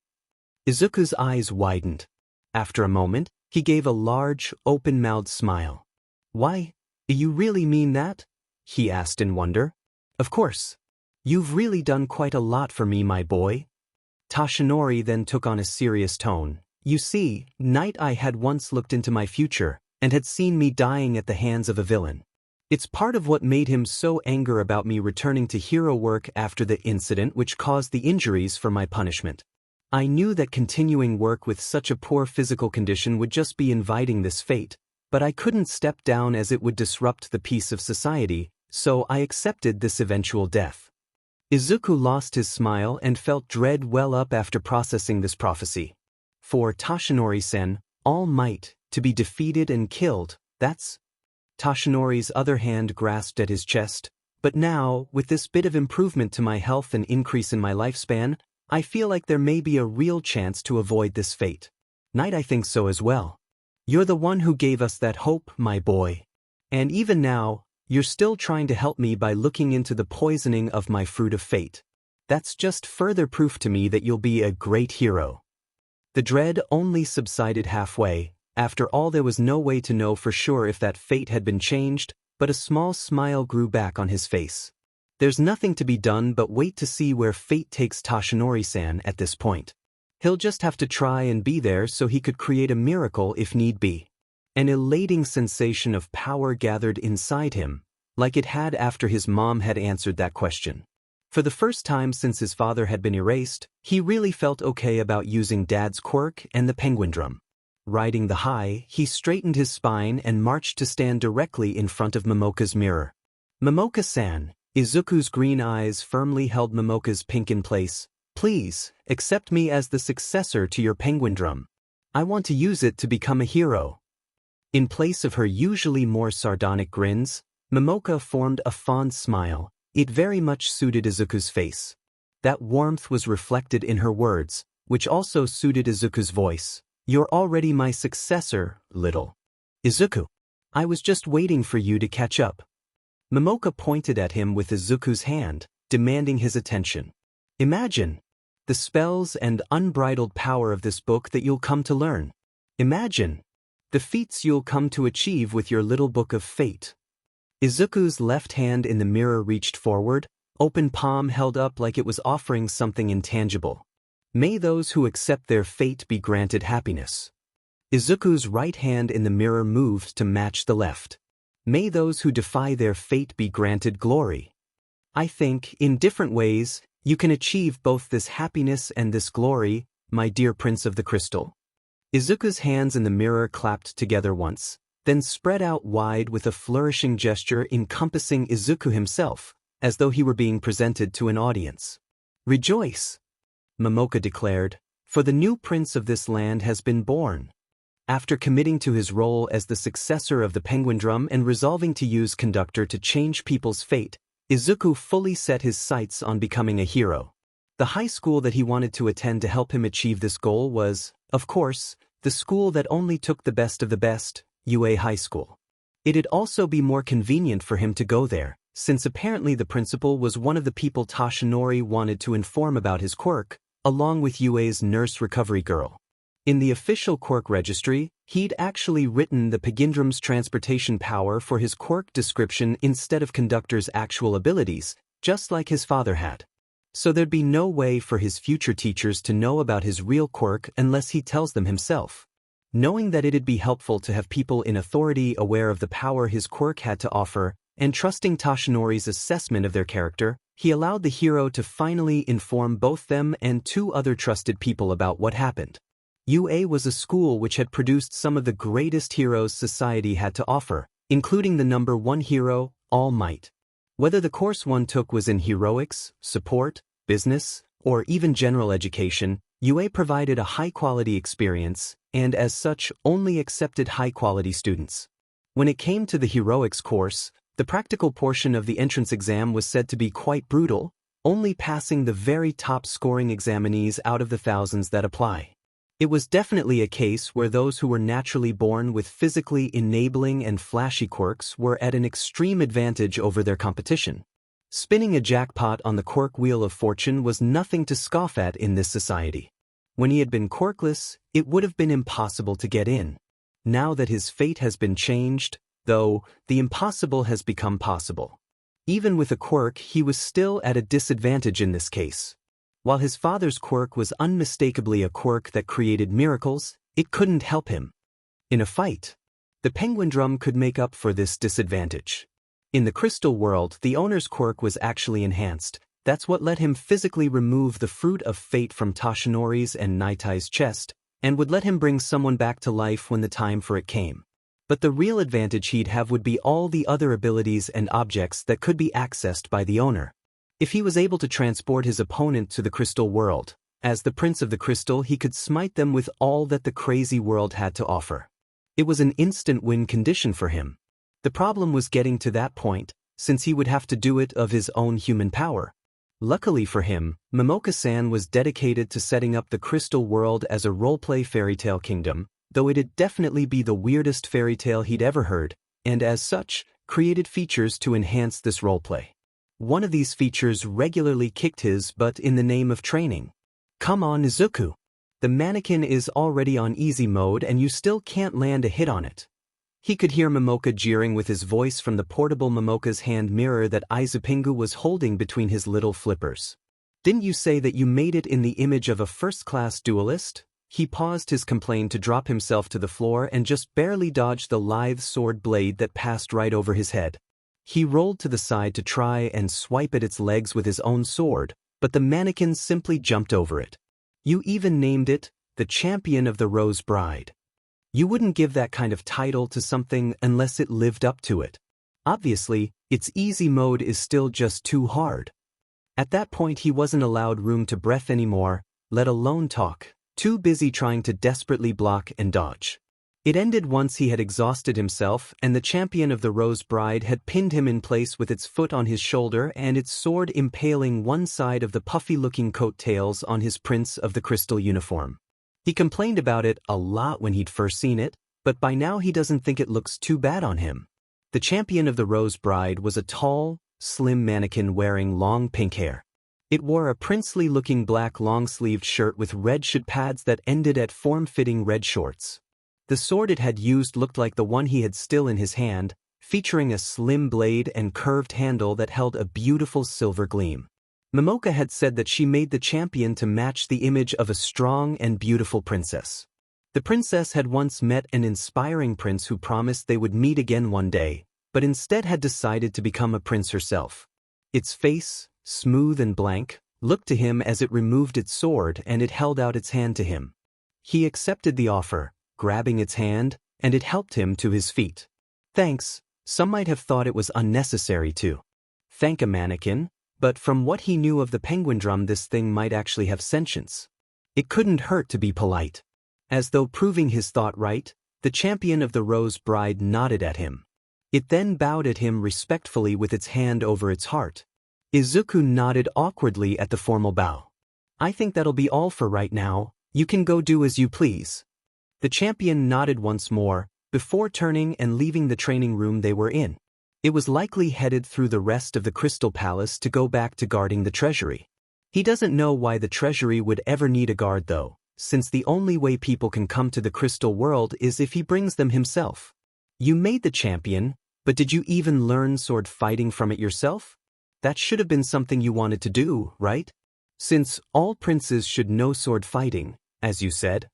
Izuku's eyes widened. After a moment, he gave a large, open-mouthed smile. Why, you really mean that? He asked in wonder. Of course. You've really done quite a lot for me, my boy. Tashinori then took on a serious tone. You see, Night Eye had once looked into my future, and had seen me dying at the hands of a villain. It's part of what made him so angry about me returning to hero work after the incident which caused the injuries for my punishment. I knew that continuing work with such a poor physical condition would just be inviting this fate, but I couldn't step down as it would disrupt the peace of society, so I accepted this eventual death. Izuku lost his smile and felt dread well up after processing this prophecy. For Tashinori-sen, all might, to be defeated and killed, that's... Tashinori's other hand grasped at his chest. But now, with this bit of improvement to my health and increase in my lifespan, I feel like there may be a real chance to avoid this fate. Night, I think so as well. You're the one who gave us that hope, my boy. And even now, you're still trying to help me by looking into the poisoning of my fruit of fate. That's just further proof to me that you'll be a great hero. The dread only subsided halfway. After all, there was no way to know for sure if that fate had been changed, but a small smile grew back on his face. There's nothing to be done but wait to see where fate takes Tashinori-san at this point. He'll just have to try and be there so he could create a miracle if need be. An elating sensation of power gathered inside him, like it had after his mom had answered that question. For the first time since his father had been erased, he really felt okay about using Dad's quirk and the penguin drum. Riding the high, he straightened his spine and marched to stand directly in front of Momoka's mirror. Momoka-san, Izuku's green eyes firmly held Momoka's pink in place. Please, accept me as the successor to your penguin drum. I want to use it to become a hero. In place of her usually more sardonic grins, Momoka formed a fond smile. It very much suited Izuku's face. That warmth was reflected in her words, which also suited Izuku's voice. You're already my successor, little Izuku. I was just waiting for you to catch up. Momoka pointed at him with Izuku's hand, demanding his attention. Imagine the spells and unbridled power of this book that you'll come to learn. Imagine the feats you'll come to achieve with your little book of fate. Izuku's left hand in the mirror reached forward, open palm held up like it was offering something intangible. May those who accept their fate be granted happiness. Izuku's right hand in the mirror moved to match the left. May those who defy their fate be granted glory. I think, in different ways, you can achieve both this happiness and this glory, my dear Prince of the Crystal. Izuku's hands in the mirror clapped together once, then spread out wide with a flourishing gesture encompassing Izuku himself, as though he were being presented to an audience. Rejoice! Momoka declared, for the new prince of this land has been born. After committing to his role as the successor of the Penguin Drum and resolving to use Conductor to change people's fate, Izuku fully set his sights on becoming a hero. The high school that he wanted to attend to help him achieve this goal was, of course, the school that only took the best of the best, UA High School. It'd also be more convenient for him to go there, since apparently the principal was one of the people Toshinori wanted to inform about his quirk, along with UA's nurse recovery girl. In the official quirk registry, he'd actually written the Pegindrum's transportation power for his quirk description instead of Conductor's actual abilities, just like his father had. So there'd be no way for his future teachers to know about his real quirk unless he tells them himself. Knowing that it'd be helpful to have people in authority aware of the power his quirk had to offer, and trusting Toshinori's assessment of their character, he allowed the hero to finally inform both them and two other trusted people about what happened. UA was a school which had produced some of the greatest heroes society had to offer, including the #1 hero, All Might. Whether the course one took was in heroics, support, business, or even general education, UA provided a high-quality experience, and as such only accepted high-quality students. When it came to the heroics course, the practical portion of the entrance exam was said to be quite brutal, only passing the very top-scoring examinees out of the thousands that apply. It was definitely a case where those who were naturally born with physically enabling and flashy quirks were at an extreme advantage over their competition. Spinning a jackpot on the quirk wheel of fortune was nothing to scoff at in this society. When he had been quirkless, it would have been impossible to get in. Now that his fate has been changed, though, the impossible has become possible. Even with a quirk, he was still at a disadvantage in this case. While his father's quirk was unmistakably a quirk that created miracles, it couldn't help him. In a fight, the Penguin Drum could make up for this disadvantage. In the crystal world, the owner's quirk was actually enhanced. That's what let him physically remove the fruit of fate from Toshinori's and Naitai's chest, and would let him bring someone back to life when the time for it came. But the real advantage he'd have would be all the other abilities and objects that could be accessed by the owner. If he was able to transport his opponent to the crystal world, as the Prince of the Crystal, he could smite them with all that the crazy world had to offer. It was an instant win condition for him. The problem was getting to that point, since he would have to do it of his own human power. Luckily for him, Momoka-san was dedicated to setting up the crystal world as a roleplay fairy tale kingdom, though it'd definitely be the weirdest fairy tale he'd ever heard, and as such, created features to enhance this roleplay. One of these features regularly kicked his butt in the name of training. Come on, Izuku. The mannequin is already on easy mode and you still can't land a hit on it. He could hear Momoka jeering with his voice from the portable Momoka's hand mirror that Izupingu was holding between his little flippers. Didn't you say that you made it in the image of a first-class duelist? He paused his complaint to drop himself to the floor and just barely dodged the lithe sword blade that passed right over his head. He rolled to the side to try and swipe at its legs with his own sword, but the mannequin simply jumped over it. You even named it, the Champion of the Rose Bride. You wouldn't give that kind of title to something unless it lived up to it. Obviously, its easy mode is still just too hard. At that point he wasn't allowed room to breath anymore, let alone talk, too busy trying to desperately block and dodge. It ended once he had exhausted himself and the Champion of the Rose Bride had pinned him in place with its foot on his shoulder and its sword impaling one side of the puffy-looking coattails on his Prince of the Crystal uniform. He complained about it a lot when he'd first seen it, but by now he doesn't think it looks too bad on him. The Champion of the Rose Bride was a tall, slim mannequin wearing long pink hair. It wore a princely-looking black long-sleeved shirt with red shed pads that ended at form-fitting red shorts. The sword it had used looked like the one he had still in his hand, featuring a slim blade and curved handle that held a beautiful silver gleam. Momoka had said that she made the champion to match the image of a strong and beautiful princess. The princess had once met an inspiring prince who promised they would meet again one day, but instead had decided to become a prince herself. Its face, smooth and blank, looked to him as it removed its sword and it held out its hand to him. He accepted the offer, grabbing its hand, and it helped him to his feet. Thanks. Some might have thought it was unnecessary to thank a mannequin, but from what he knew of the penguin drum, this thing might actually have sentience. It couldn't hurt to be polite. As though proving his thought right, the champion of the Rose Bride nodded at him. It then bowed at him respectfully with its hand over its heart. Izuku nodded awkwardly at the formal bow. I think that'll be all for right now. You can go do as you please. The champion nodded once more, before turning and leaving the training room they were in. It was likely headed through the rest of the Crystal Palace to go back to guarding the treasury. He doesn't know why the treasury would ever need a guard though, since the only way people can come to the Crystal World is if he brings them himself. You made the champion, but did you even learn sword fighting from it yourself? That should have been something you wanted to do, right? Since all princes should know sword fighting, as you said.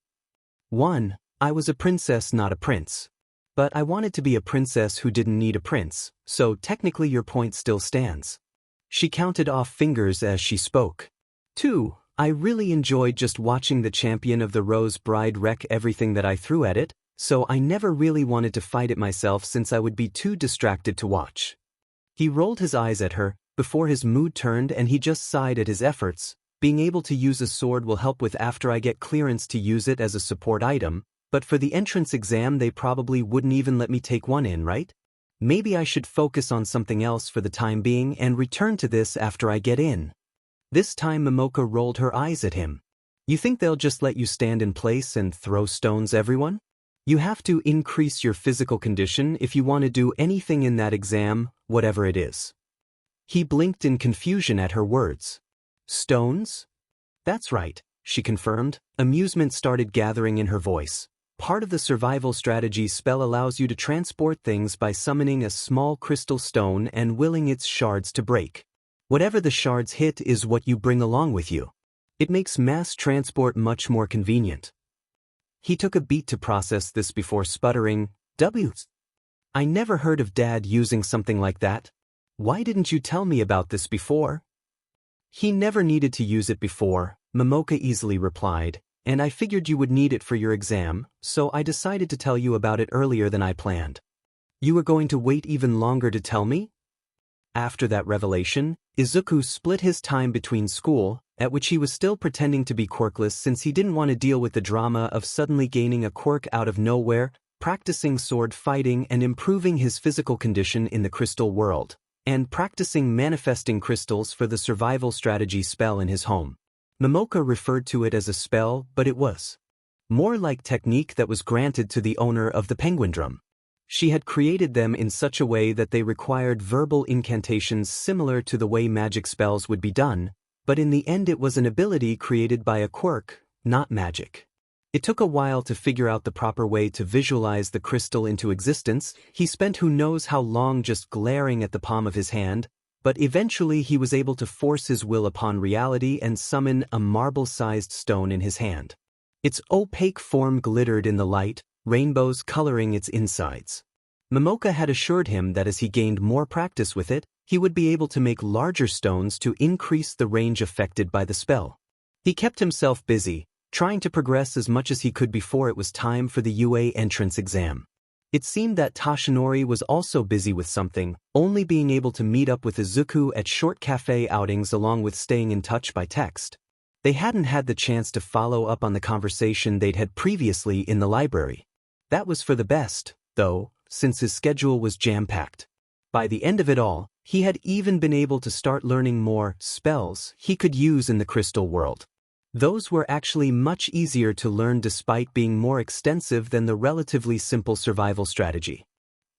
1. I was a princess, not a prince. But I wanted to be a princess who didn't need a prince, so technically your point still stands. She counted off fingers as she spoke. 2. I really enjoyed just watching the champion of the Rose Bride wreck everything that I threw at it, so I never really wanted to fight it myself since I would be too distracted to watch. He rolled his eyes at her, before his mood turned and he just sighed at his efforts. Being able to use a sword will help with after I get clearance to use it as a support item, but for the entrance exam they probably wouldn't even let me take one in, right? Maybe I should focus on something else for the time being and return to this after I get in. This time Momoka rolled her eyes at him. You think they'll just let you stand in place and throw stones everyone? You have to increase your physical condition if you want to do anything in that exam, whatever it is. He blinked in confusion at her words. Stones? That's right, she confirmed. Amusement started gathering in her voice. Part of the survival strategy spell allows you to transport things by summoning a small crystal stone and willing its shards to break. Whatever the shards hit is what you bring along with you. It makes mass transport much more convenient. He took a beat to process this before sputtering, "W's. I never heard of Dad using something like that. Why didn't you tell me about this before?" He never needed to use it before, Momoka easily replied, and I figured you would need it for your exam, so I decided to tell you about it earlier than I planned. You were going to wait even longer to tell me? After that revelation, Izuku split his time between school, at which he was still pretending to be quirkless since he didn't want to deal with the drama of suddenly gaining a quirk out of nowhere, practicing sword fighting and improving his physical condition in the crystal world, and practicing manifesting crystals for the survival strategy spell in his home. Momoka referred to it as a spell, but it was more like technique that was granted to the owner of the penguin drum. She had created them in such a way that they required verbal incantations similar to the way magic spells would be done, but in the end it was an ability created by a quirk, not magic. It took a while to figure out the proper way to visualize the crystal into existence. He spent who knows how long just glaring at the palm of his hand, but eventually he was able to force his will upon reality and summon a marble-sized stone in his hand. Its opaque form glittered in the light, rainbows coloring its insides. Momoka had assured him that as he gained more practice with it, he would be able to make larger stones to increase the range affected by the spell. He kept himself busy, trying to progress as much as he could before it was time for the UA entrance exam. It seemed that Toshinori was also busy with something, only being able to meet up with Izuku at short cafe outings along with staying in touch by text. They hadn't had the chance to follow up on the conversation they'd had previously in the library. That was for the best, though, since his schedule was jam-packed. By the end of it all, he had even been able to start learning more spells he could use in the crystal world. Those were actually much easier to learn despite being more extensive than the relatively simple survival strategy.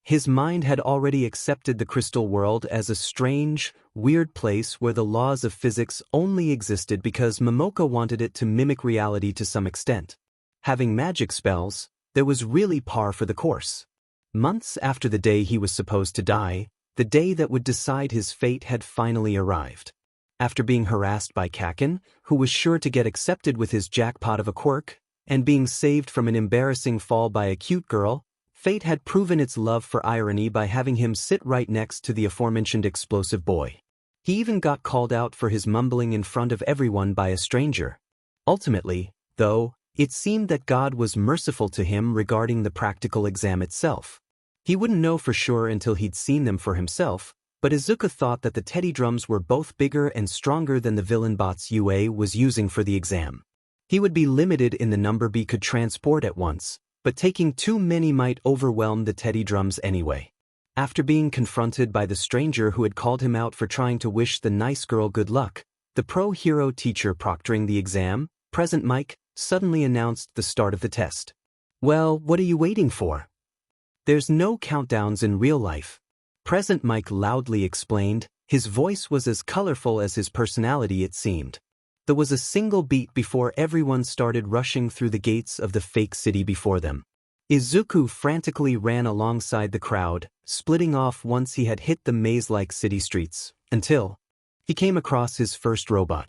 His mind had already accepted the crystal world as a strange, weird place where the laws of physics only existed because Momoka wanted it to mimic reality to some extent. Having magic spells, there was really par for the course. Months after the day he was supposed to die, the day that would decide his fate had finally arrived. After being harassed by Kakin, who was sure to get accepted with his jackpot of a quirk, and being saved from an embarrassing fall by a cute girl, fate had proven its love for irony by having him sit right next to the aforementioned explosive boy. He even got called out for his mumbling in front of everyone by a stranger. Ultimately, though, it seemed that God was merciful to him regarding the practical exam itself. He wouldn't know for sure until he'd seen them for himself, but Izuku thought that the teddy drums were both bigger and stronger than the villain bots UA was using for the exam. He would be limited in the number B could transport at once, but taking too many might overwhelm the teddy drums anyway. After being confronted by the stranger who had called him out for trying to wish the nice girl good luck, the pro-hero teacher proctoring the exam, Present Mike, suddenly announced the start of the test. Well, what are you waiting for? There's no countdowns in real life. Present Mike loudly explained. His voice was as colorful as his personality, it seemed. There was a single beat before everyone started rushing through the gates of the fake city before them. Izuku frantically ran alongside the crowd, splitting off once he had hit the maze-like city streets, until he came across his first robot.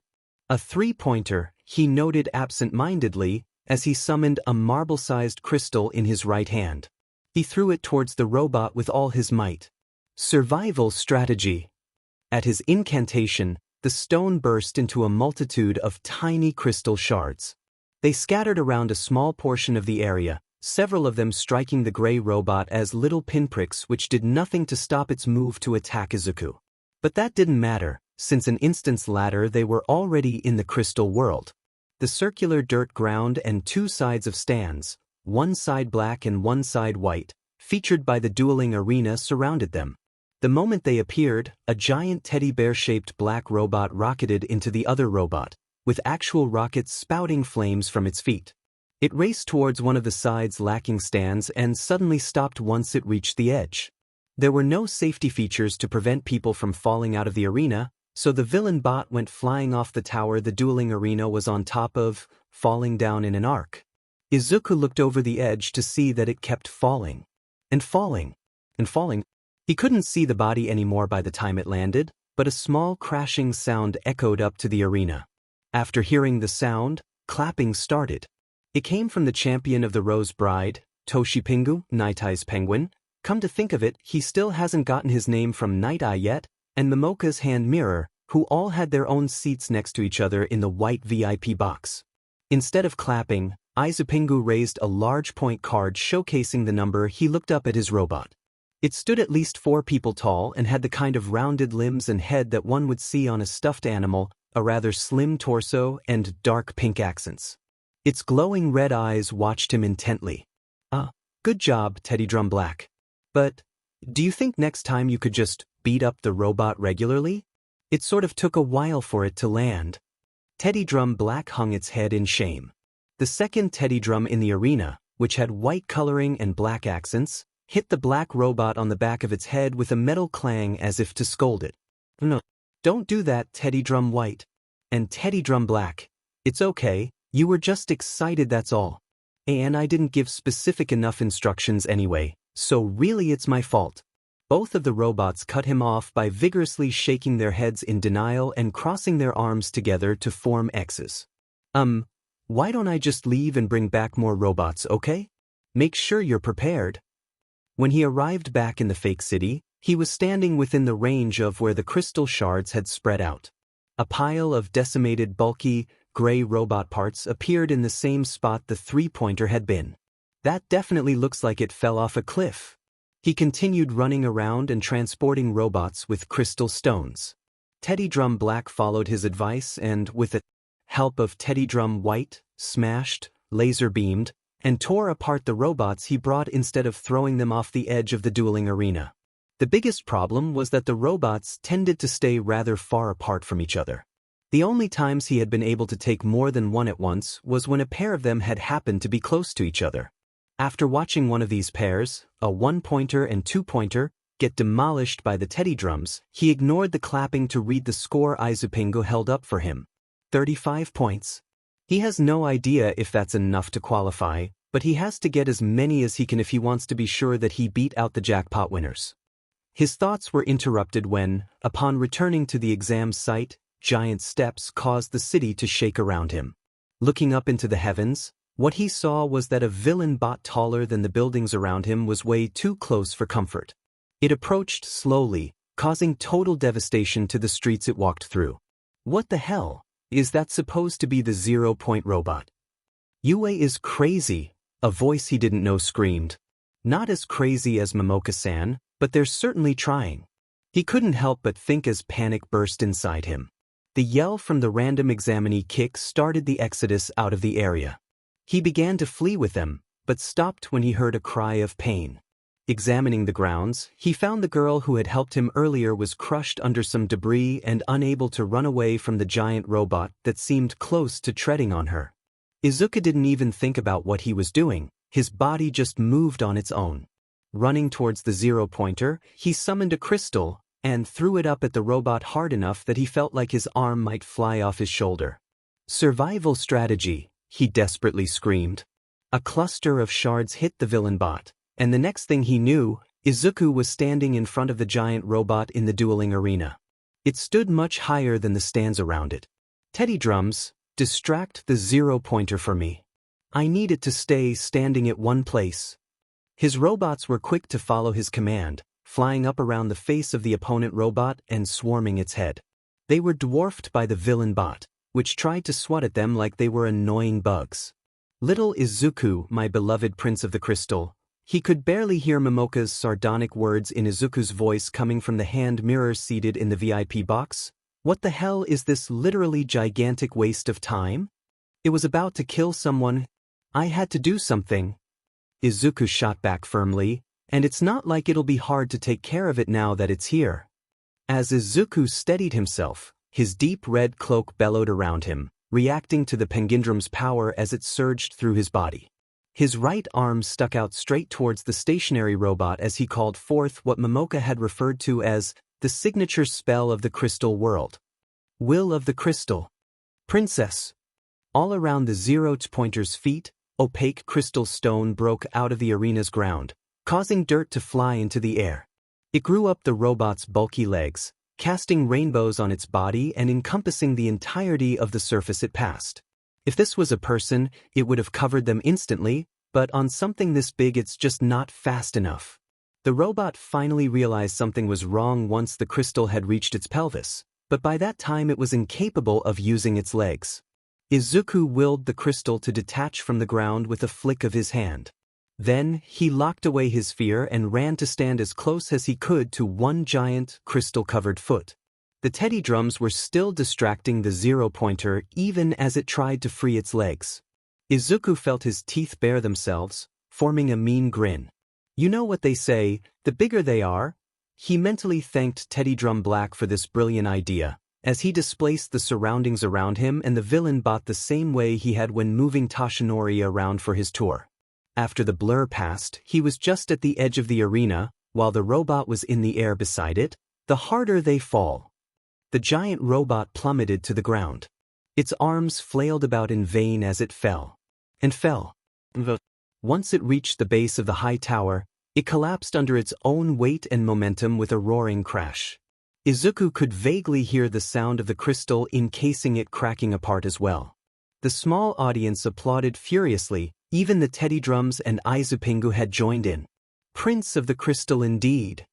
A three-pointer, he noted absent-mindedly, as he summoned a marble-sized crystal in his right hand. He threw it towards the robot with all his might. Survival strategy. At his incantation, the stone burst into a multitude of tiny crystal shards. They scattered around a small portion of the area, several of them striking the gray robot as little pinpricks which did nothing to stop its move to attack Izuku. But that didn't matter, since an instance later they were already in the crystal world. The circular dirt ground and two sides of stands, one side black and one side white, featured by the dueling arena surrounded them. The moment they appeared, a giant teddy bear-shaped black robot rocketed into the other robot, with actual rockets spouting flames from its feet. It raced towards one of the sides lacking stands and suddenly stopped once it reached the edge. There were no safety features to prevent people from falling out of the arena, so the villain bot went flying off the tower the dueling arena was on top of, falling down in an arc. Izuku looked over the edge to see that it kept falling. And falling. And falling. He couldn't see the body anymore by the time it landed, but a small crashing sound echoed up to the arena. After hearing the sound, clapping started. It came from the champion of the Rose Bride, Toshi Pingu, Night Eye's penguin. Come to think of it, he still hasn't gotten his name from Night Eye yet, and Momoka's hand mirror, who all had their own seats next to each other in the white VIP box. Instead of clapping, Izupingu raised a large point card showcasing the number. He looked up at his robot. It stood at least 4 people tall and had the kind of rounded limbs and head that one would see on a stuffed animal, a rather slim torso, and dark pink accents. Its glowing red eyes watched him intently. Good job, Teddy Drum Black. But, do you think next time you could just beat up the robot regularly? It sort of took a while for it to land. Teddy Drum Black hung its head in shame. The second Teddy Drum in the arena, which had white coloring and black accents, hit the black robot on the back of its head with a metal clang as if to scold it. No, don't do that, Teddy Drum White. And Teddy Drum Black. It's okay, you were just excited, that's all. And I didn't give specific enough instructions anyway, so really it's my fault. Both of the robots cut him off by vigorously shaking their heads in denial and crossing their arms together to form X's. Why don't I just leave and bring back more robots, okay? Make sure you're prepared. When he arrived back in the fake city, he was standing within the range of where the crystal shards had spread out. A pile of decimated, bulky, gray robot parts appeared in the same spot the three-pointer had been. That definitely looks like it fell off a cliff. He continued running around and transporting robots with crystal stones. Teddy Drum Black followed his advice and, with the help of Teddy Drum White, smashed, laser-beamed, and tore apart the robots he brought instead of throwing them off the edge of the dueling arena. The biggest problem was that the robots tended to stay rather far apart from each other. The only times he had been able to take more than one at once was when a pair of them had happened to be close to each other. After watching one of these pairs, a one-pointer and two-pointer, get demolished by the Teddy Drums, he ignored the clapping to read the score Izupingu held up for him. 35 points. He has no idea if that's enough to qualify, but he has to get as many as he can if he wants to be sure that he beat out the jackpot winners. His thoughts were interrupted when, upon returning to the exam site, giant steps caused the city to shake around him. Looking up into the heavens, what he saw was that a villain bot taller than the buildings around him was way too close for comfort. It approached slowly, causing total devastation to the streets it walked through. What the hell? Is that supposed to be the 0-point robot? Yue is crazy, a voice he didn't know screamed. Not as crazy as Momoka-san, but they're certainly trying. He couldn't help but think as panic burst inside him. The yell from the random examinee kick started the exodus out of the area. He began to flee with them, but stopped when he heard a cry of pain. Examining the grounds, he found the girl who had helped him earlier was crushed under some debris and unable to run away from the giant robot that seemed close to treading on her. Izuku didn't even think about what he was doing, his body just moved on its own. Running towards the 0-pointer, he summoned a crystal and threw it up at the robot hard enough that he felt like his arm might fly off his shoulder. Survival strategy, he desperately screamed. A cluster of shards hit the villain bot, and the next thing he knew, Izuku was standing in front of the giant robot in the dueling arena. It stood much higher than the stands around it. Teddy drums, distract the 0-pointer for me. I need it to stay standing at one place. His robots were quick to follow his command, flying up around the face of the opponent robot and swarming its head. They were dwarfed by the villain bot, which tried to swat at them like they were annoying bugs. Little Izuku, my beloved Prince of the Crystal. He could barely hear Momoka's sardonic words in Izuku's voice coming from the hand mirror seated in the VIP box. What the hell is this literally gigantic waste of time? It was about to kill someone. I had to do something. Izuku shot back firmly, and it's not like it'll be hard to take care of it now that it's here. As Izuku steadied himself, his deep red cloak bellowed around him, reacting to the Pengindrum's power as it surged through his body. His right arm stuck out straight towards the stationary robot as he called forth what Momoka had referred to as the signature spell of the crystal world. Will of the crystal. Princess. All around the 0-pointer's feet, opaque crystal stone broke out of the arena's ground, causing dirt to fly into the air. It grew up the robot's bulky legs, casting rainbows on its body and encompassing the entirety of the surface it passed. If this was a person, it would have covered them instantly, but on something this big it's just not fast enough. The robot finally realized something was wrong once the crystal had reached its pelvis, but by that time it was incapable of using its legs. Izuku willed the crystal to detach from the ground with a flick of his hand. Then, he locked away his fear and ran to stand as close as he could to one giant, crystal-covered foot. The teddy drums were still distracting the 0-pointer even as it tried to free its legs. Izuku felt his teeth bare themselves, forming a mean grin. You know what they say, the bigger they are? He mentally thanked Teddy Drum Black for this brilliant idea, as he displaced the surroundings around him and the villain bot the same way he had when moving Toshinori around for his tour. After the blur passed, he was just at the edge of the arena, while the robot was in the air beside it. The harder they fall. The giant robot plummeted to the ground. Its arms flailed about in vain as it fell. And fell. Once it reached the base of the high tower, it collapsed under its own weight and momentum with a roaring crash. Izuku could vaguely hear the sound of the crystal encasing it cracking apart as well. The small audience applauded furiously, even the teddy drums and Izupingu had joined in. Prince of the Crystal indeed.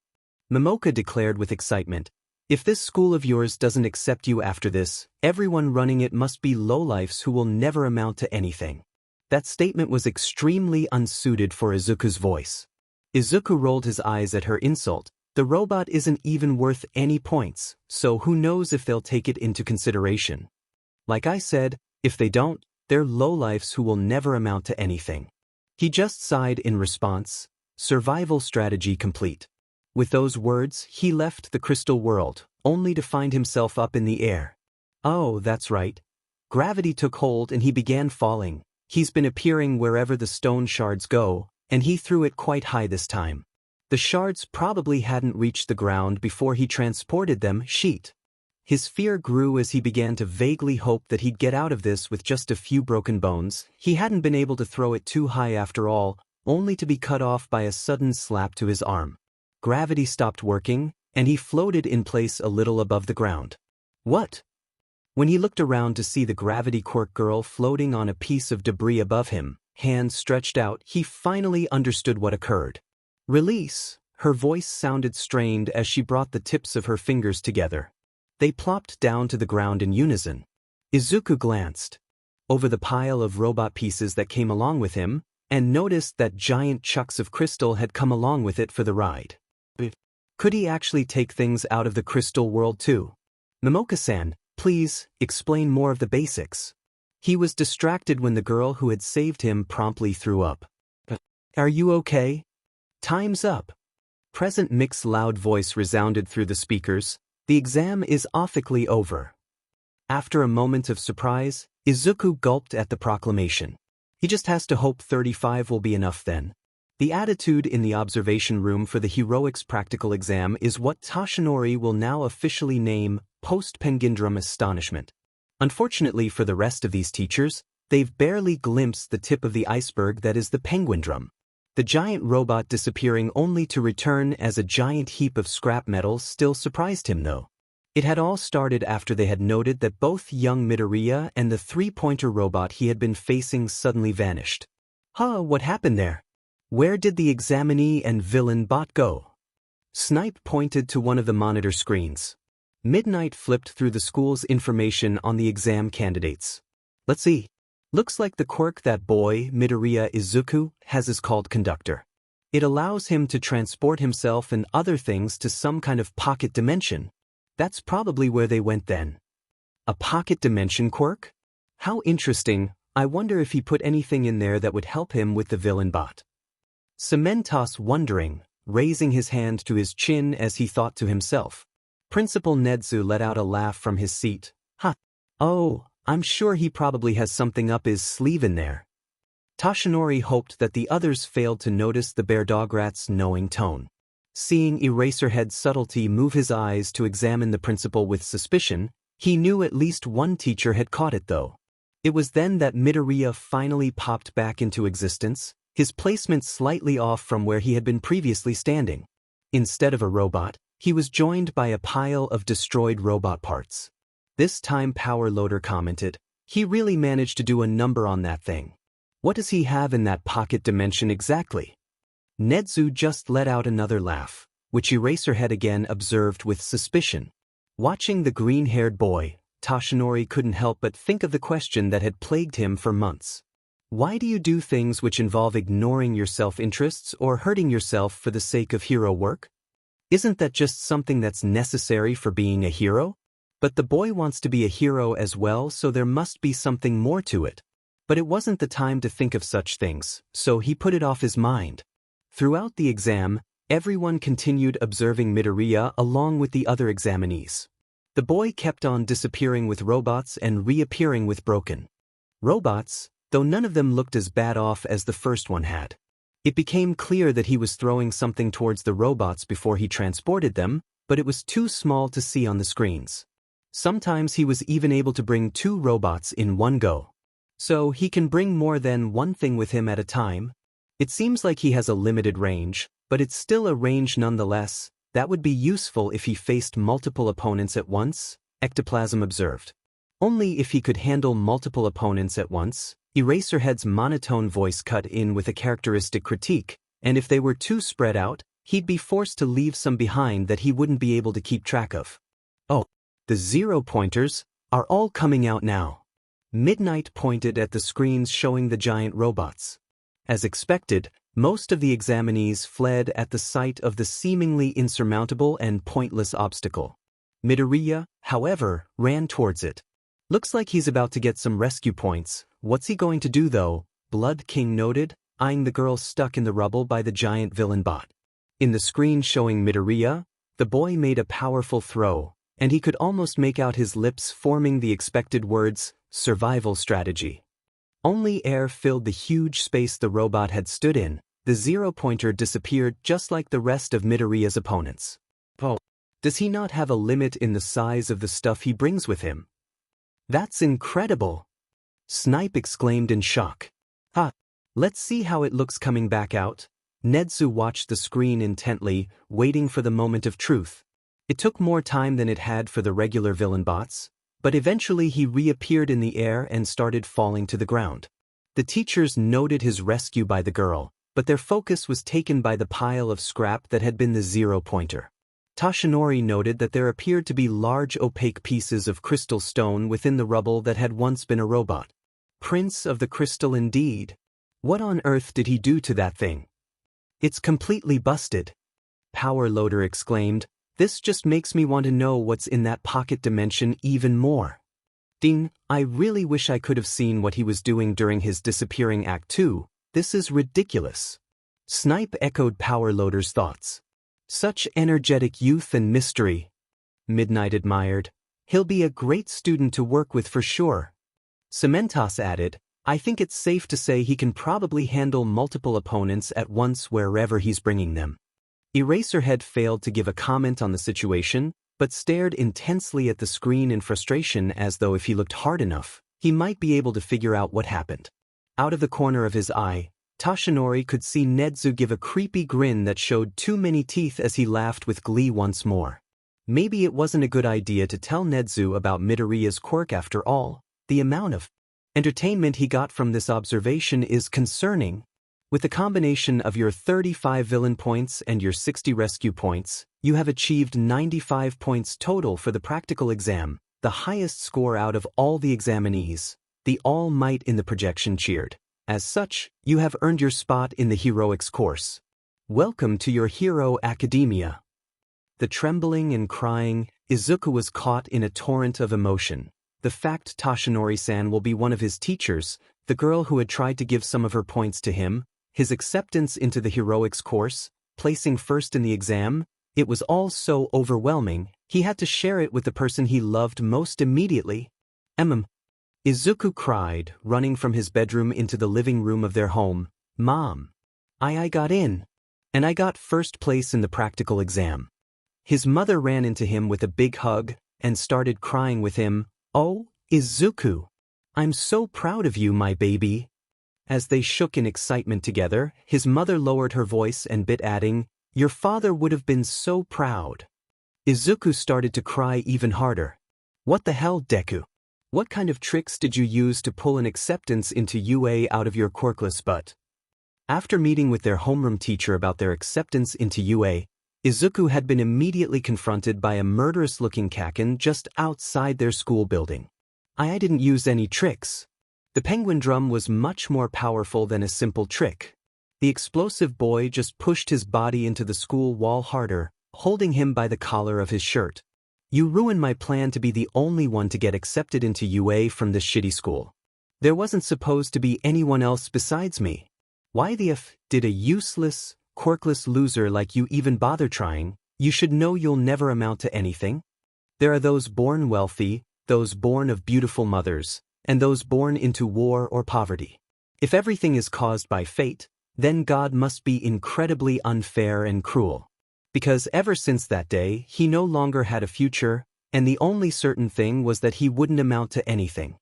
Momoka declared with excitement. If this school of yours doesn't accept you after this, everyone running it must be lowlifes who will never amount to anything. That statement was extremely unsuited for Izuku's voice. Izuku rolled his eyes at her insult. The robot isn't even worth any points, so who knows if they'll take it into consideration. Like I said, if they don't, they're lowlifes who will never amount to anything. He just sighed in response. Survival strategy complete. With those words, he left the crystal world, only to find himself up in the air. Oh, that's right. Gravity took hold and he began falling. He's been appearing wherever the stone shards go, and he threw it quite high this time. The shards probably hadn't reached the ground before he transported them. His fear grew as he began to vaguely hope that he'd get out of this with just a few broken bones. He hadn't been able to throw it too high after all, only to be cut off by a sudden slap to his arm. Gravity stopped working, and he floated in place a little above the ground. What? When he looked around to see the gravity quirk girl floating on a piece of debris above him, hands stretched out, he finally understood what occurred. Release! Her voice sounded strained as she brought the tips of her fingers together. They plopped down to the ground in unison. Izuku glanced over the pile of robot pieces that came along with him, and noticed that giant chunks of crystal had come along with it for the ride. Could he actually take things out of the crystal world too? Momoka-san, please, explain more of the basics. He was distracted when the girl who had saved him promptly threw up. Are you okay? Time's up. Present Mick's loud voice resounded through the speakers. The exam is officially over. After a moment of surprise, Izuku gulped at the proclamation. He just has to hope 35 will be enough then. The attitude in the observation room for the heroics practical exam is what Toshinori will now officially name post-Penguindrum astonishment. Unfortunately for the rest of these teachers, they've barely glimpsed the tip of the iceberg that is the Penguindrum. The giant robot disappearing only to return as a giant heap of scrap metal still surprised him though. It had all started after they had noted that both young Midoriya and the three-pointer robot he had been facing suddenly vanished. What happened there? Where did the examinee and villain bot go? Snipe pointed to one of the monitor screens. Midnight flipped through the school's information on the exam candidates. Let's see. Looks like the quirk that boy, Midoriya Izuku, has is called Conductor. It allows him to transport himself and other things to some kind of pocket dimension. That's probably where they went then. A pocket dimension quirk? How interesting. I wonder if he put anything in there that would help him with the villain bot. Cementos wondering, raising his hand to his chin as he thought to himself. Principal Nedzu let out a laugh from his seat. Oh, I'm sure he probably has something up his sleeve in there. Toshinori hoped that the others failed to notice the bear dog rat's knowing tone. Seeing Eraserhead's subtlety move his eyes to examine the principal with suspicion, he knew at least one teacher had caught it though. It was then that Midoriya finally popped back into existence, his placement slightly off from where he had been previously standing. Instead of a robot, he was joined by a pile of destroyed robot parts. This time Power Loader commented, he really managed to do a number on that thing. What does he have in that pocket dimension exactly? Nedzu just let out another laugh, which Eraserhead again observed with suspicion. Watching the green-haired boy, Toshinori couldn't help but think of the question that had plagued him for months. Why do you do things which involve ignoring your self-interests or hurting yourself for the sake of hero work? Isn't that just something that's necessary for being a hero? But the boy wants to be a hero as well, so there must be something more to it. But it wasn't the time to think of such things, so he put it off his mind. Throughout the exam, everyone continued observing Midoriya along with the other examinees. The boy kept on disappearing with robots and reappearing with broken robots, though none of them looked as bad off as the first one had. It became clear that he was throwing something towards the robots before he transported them, but it was too small to see on the screens. Sometimes he was even able to bring 2 robots in one go. So he can bring more than one thing with him at a time. It seems like he has a limited range, but it's still a range nonetheless. That would be useful if he faced multiple opponents at once, Ectoplasm observed. Only if he could handle multiple opponents at once. Eraserhead's monotone voice cut in with a characteristic critique, and if they were too spread out, he'd be forced to leave some behind that he wouldn't be able to keep track of. Oh, the 0-pointers are all coming out now. Midnight pointed at the screens showing the giant robots. As expected, most of the examinees fled at the sight of the seemingly insurmountable and pointless obstacle. Midoriya, however, ran towards it. Looks like he's about to get some rescue points. What's he going to do though? Blood King noted, eyeing the girl stuck in the rubble by the giant villain bot. In the screen showing Midoriya, the boy made a powerful throw, and he could almost make out his lips forming the expected words, survival strategy. Only air filled the huge space the robot had stood in. The 0-pointer disappeared just like the rest of Midoriya's opponents. Does he not have a limit in the size of the stuff he brings with him? That's incredible! Snipe exclaimed in shock. Let's see how it looks coming back out. Nedzu watched the screen intently, waiting for the moment of truth. It took more time than it had for the regular villain bots, but eventually he reappeared in the air and started falling to the ground. The teachers noted his rescue by the girl, but their focus was taken by the pile of scrap that had been the zero-pointer. Toshinori noted that there appeared to be large opaque pieces of crystal stone within the rubble that had once been a robot. Prince of the Crystal indeed. What on earth did he do to that thing? It's completely busted. Power Loader exclaimed, "This just makes me want to know what's in that pocket dimension even more." Ding, I really wish I could have seen what he was doing during his disappearing Act 2. This is ridiculous. Snipe echoed Power Loader's thoughts. Such energetic youth and mystery. Midnight admired. He'll be a great student to work with for sure. Cementos added, I think it's safe to say he can probably handle multiple opponents at once wherever he's bringing them. Eraserhead failed to give a comment on the situation, but stared intensely at the screen in frustration as though if he looked hard enough, he might be able to figure out what happened. Out of the corner of his eye, Toshinori could see Nedzu give a creepy grin that showed too many teeth as he laughed with glee once more. Maybe it wasn't a good idea to tell Nedzu about Midoriya's quirk after all. The amount of entertainment he got from this observation is concerning. With the combination of your 35 villain points and your 60 rescue points, you have achieved 95 points total for the practical exam, the highest score out of all the examinees. The All Might in the projection cheered. As such, you have earned your spot in the Heroics course. Welcome to your Hero Academia. The trembling and crying, Izuku was caught in a torrent of emotion. The fact Toshinori-san will be one of his teachers, the girl who had tried to give some of her points to him, his acceptance into the Heroics course, placing first in the exam, it was all so overwhelming, he had to share it with the person he loved most immediately. Izuku cried, running from his bedroom into the living room of their home. Mom. I got in. And I got first place in the practical exam. His mother ran into him with a big hug and started crying with him. Oh, Izuku. I'm so proud of you, my baby. As they shook in excitement together, his mother lowered her voice and bit adding, Your father would have been so proud. Izuku started to cry even harder. What the hell, Deku? What kind of tricks did you use to pull an acceptance into UA out of your quirkless butt? After meeting with their homeroom teacher about their acceptance into UA, Izuku had been immediately confronted by a murderous-looking Kaken just outside their school building. I didn't use any tricks. The penguin drum was much more powerful than a simple trick. The explosive boy just pushed his body into the school wall harder, holding him by the collar of his shirt. You ruined my plan to be the only one to get accepted into UA from this shitty school. There wasn't supposed to be anyone else besides me. Why the f did a useless, quirkless loser like you even bother trying? You should know you'll never amount to anything. There are those born wealthy, those born of beautiful mothers, and those born into war or poverty. If everything is caused by fate, then God must be incredibly unfair and cruel. Because ever since that day, he no longer had a future, and the only certain thing was that he wouldn't amount to anything.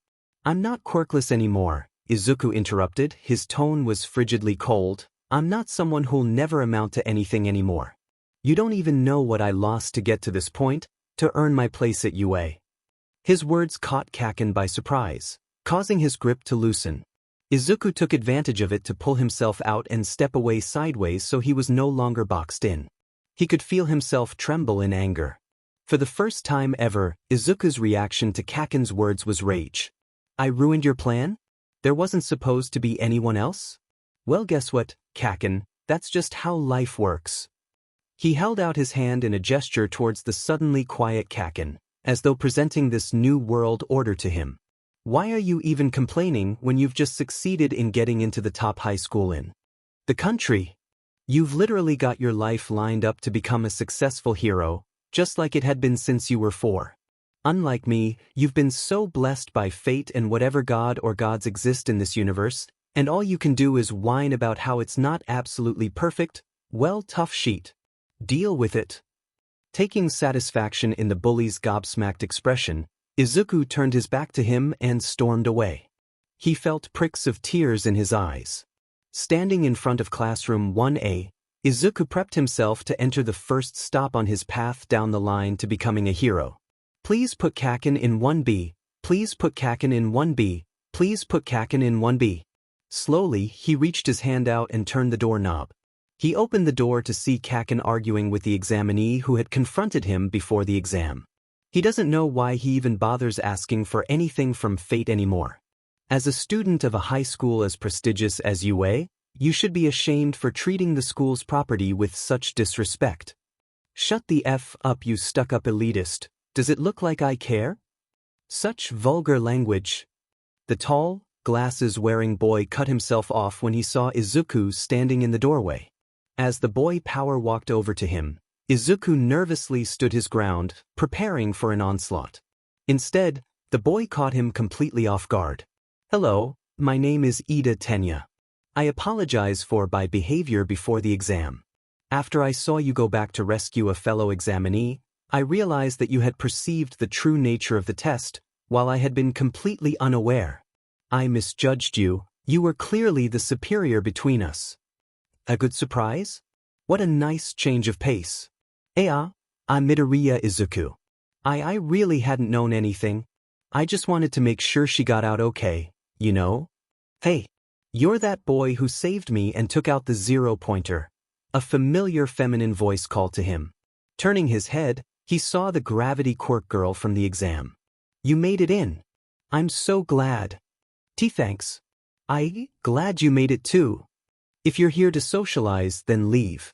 I'm not quirkless anymore, Izuku interrupted, his tone was frigidly cold. I'm not someone who'll never amount to anything anymore. You don't even know what I lost to get to this point, to earn my place at UA. His words caught Kaken by surprise, causing his grip to loosen. Izuku took advantage of it to pull himself out and step away sideways so he was no longer boxed in. He could feel himself tremble in anger. For the first time ever, Izuku's reaction to Kaken's words was rage. I ruined your plan? There wasn't supposed to be anyone else? Well, guess what, Kaken, that's just how life works. He held out his hand in a gesture towards the suddenly quiet Kaken, as though presenting this new world order to him. Why are you even complaining when you've just succeeded in getting into the top high school in the country? You've literally got your life lined up to become a successful hero, just like it had been since you were 4. Unlike me, you've been so blessed by fate and whatever god or gods exist in this universe, and all you can do is whine about how it's not absolutely perfect. Well, tough sheet. Deal with it. Taking satisfaction in the bully's gobsmacked expression, Izuku turned his back to him and stormed away. He felt pricks of tears in his eyes. Standing in front of classroom 1A, Izuku prepped himself to enter the first stop on his path down the line to becoming a hero. Please put Kaken in 1B, please put Kaken in 1B, please put Kaken in 1B. Slowly, he reached his hand out and turned the doorknob. He opened the door to see Kaken arguing with the examinee who had confronted him before the exam. He doesn't know why he even bothers asking for anything from fate anymore. As a student of a high school as prestigious as UA, you should be ashamed for treating the school's property with such disrespect. Shut the F up, you stuck-up elitist. Does it look like I care? Such vulgar language. The tall, glasses-wearing boy cut himself off when he saw Izuku standing in the doorway. As the boy power walked over to him, Izuku nervously stood his ground, preparing for an onslaught. Instead, the boy caught him completely off guard. Hello, my name is Ida Tenya. I apologize for my behavior before the exam. After I saw you go back to rescue a fellow examinee, I realized that you had perceived the true nature of the test, while I had been completely unaware. I misjudged you. You were clearly the superior between us. A good surprise? What a nice change of pace. I'm Midoriya Izuku. I really hadn't known anything. I just wanted to make sure she got out okay, you know? Hey, you're that boy who saved me and took out the 0-pointer. A familiar feminine voice called to him. Turning his head, he saw the gravity quirk girl from the exam. You made it in. I'm so glad. Thanks. Glad you made it too. If you're here to socialize, then leave.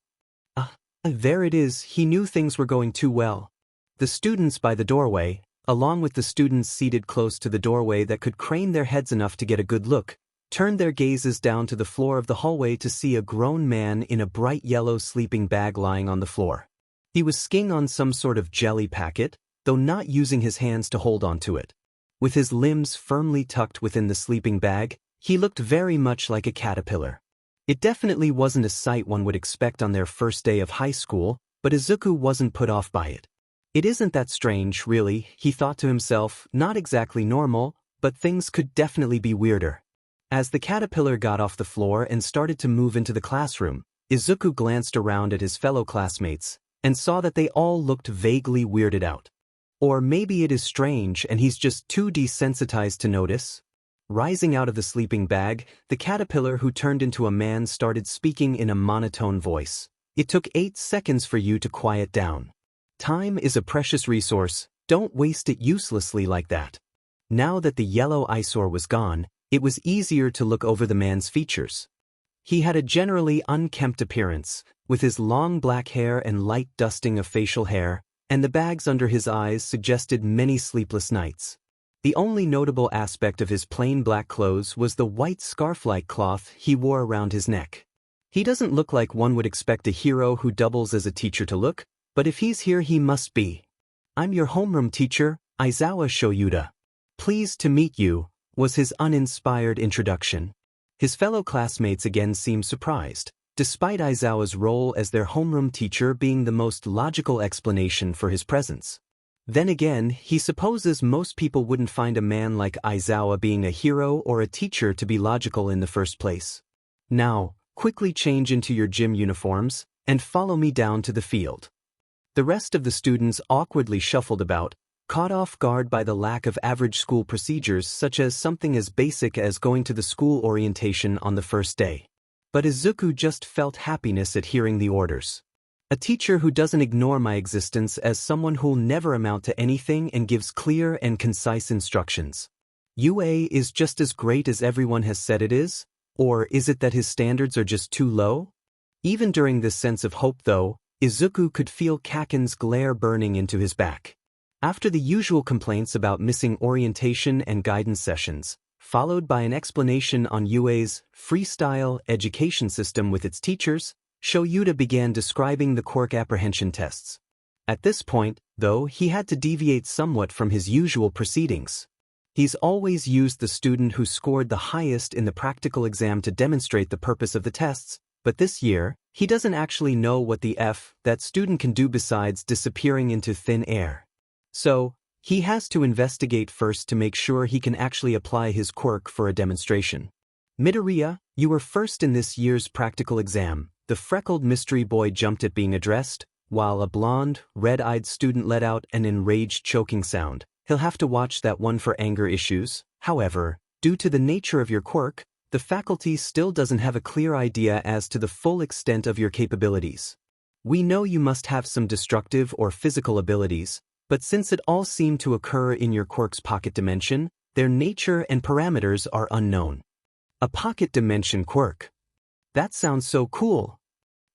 There it is. He knew things were going too well. The students by the doorway, along with the students seated close to the doorway that could crane their heads enough to get a good look, turned their gazes down to the floor of the hallway to see a grown man in a bright yellow sleeping bag lying on the floor. He was skiing on some sort of jelly packet, though not using his hands to hold onto it. With his limbs firmly tucked within the sleeping bag, he looked very much like a caterpillar. It definitely wasn't a sight one would expect on their first day of high school, but Izuku wasn't put off by it. It isn't that strange, really, he thought to himself, not exactly normal, but things could definitely be weirder. As the caterpillar got off the floor and started to move into the classroom, Izuku glanced around at his fellow classmates and saw that they all looked vaguely weirded out. Or maybe it is strange and he's just too desensitized to notice. Rising out of the sleeping bag, the caterpillar who turned into a man started speaking in a monotone voice. It took 8 seconds for you to quiet down. Time is a precious resource, don't waste it uselessly like that. Now that the yellow eyesore was gone, it was easier to look over the man's features. He had a generally unkempt appearance, with his long black hair and light dusting of facial hair, and the bags under his eyes suggested many sleepless nights. The only notable aspect of his plain black clothes was the white scarf-like cloth he wore around his neck. He doesn't look like one would expect a hero who doubles as a teacher to look, but if he's here he must be. I'm your homeroom teacher, Aizawa Shoyuda. Pleased to meet you, was his uninspired introduction. His fellow classmates again seemed surprised, despite Aizawa's role as their homeroom teacher being the most logical explanation for his presence. Then again, he supposes most people wouldn't find a man like Aizawa being a hero or a teacher to be logical in the first place. Now, quickly change into your gym uniforms, and follow me down to the field. The rest of the students awkwardly shuffled about, caught off guard by the lack of average school procedures such as something as basic as going to the school orientation on the first day. But Izuku just felt happiness at hearing the orders. A teacher who doesn't ignore my existence as someone who'll never amount to anything and gives clear and concise instructions. UA is just as great as everyone has said it is? Or is it that his standards are just too low? Even during this sense of hope though, Izuku could feel Kaken's glare burning into his back. After the usual complaints about missing orientation and guidance sessions, followed by an explanation on UA's freestyle education system with its teachers, Shoyuda began describing the quirk apprehension tests. At this point, though, he had to deviate somewhat from his usual proceedings. He's always used the student who scored the highest in the practical exam to demonstrate the purpose of the tests, but this year, He doesn't actually know what the F that student can do besides disappearing into thin air. So, he has to investigate first to make sure he can actually apply his quirk for a demonstration. Midoriya, you were first in this year's practical exam. The freckled mystery boy jumped at being addressed, while a blonde, red-eyed student let out an enraged choking sound. He'll have to watch that one for anger issues. However, due to the nature of your quirk, the faculty still doesn't have a clear idea as to the full extent of your capabilities. We know you must have some destructive or physical abilities, but since it all seem to occur in your quirk's pocket dimension, their nature and parameters are unknown. A pocket dimension quirk. That sounds so cool.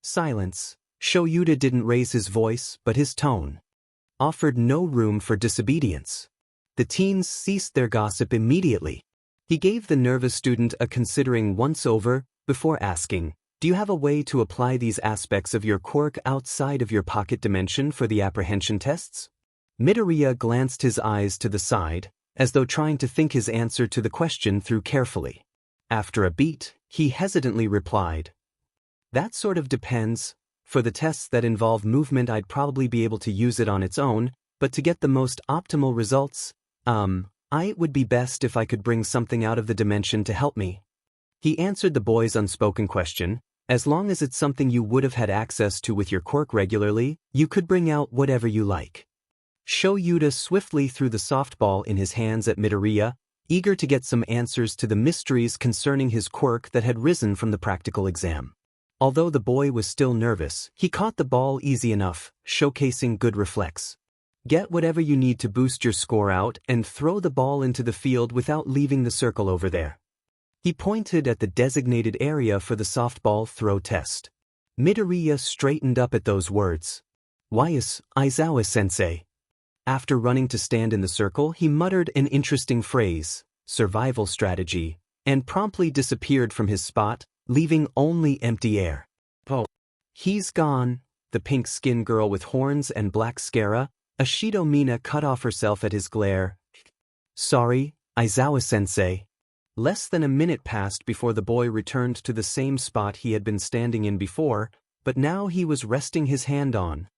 Silence. Shoyuta didn't raise his voice, but his tone offered no room for disobedience. The teens ceased their gossip immediately. He gave the nervous student a considering once-over before asking, "Do you have a way to apply these aspects of your quirk outside of your pocket dimension for the apprehension tests?" Midoriya glanced his eyes to the side, as though trying to think his answer to the question through carefully. After a beat, he hesitantly replied, "That sort of depends. For the tests that involve movement, I'd probably be able to use it on its own, but to get the most optimal results, it would be best if I could bring something out of the dimension to help me." He answered the boy's unspoken question. As long as it's something you would have had access to with your quirk regularly, you could bring out whatever you like. Shoyuta swiftly threw the softball in his hands at Midoriya, eager to get some answers to the mysteries concerning his quirk that had risen from the practical exam. Although the boy was still nervous, he caught the ball easy enough, showcasing good reflex. Get whatever you need to boost your score out and throw the ball into the field without leaving the circle over there. He pointed at the designated area for the softball throw test. Midoriya straightened up at those words. "Why is Aizawa-sensei?" After running to stand in the circle, he muttered an interesting phrase, "survival strategy," and promptly disappeared from his spot, leaving only empty air. "Oh, he's gone." The pink-skinned girl with horns and black scara, Ashido Mina, cut off herself at his glare. "Sorry, Aizawa-sensei." Less than a minute passed before the boy returned to the same spot he had been standing in before, but now he was resting his hand on.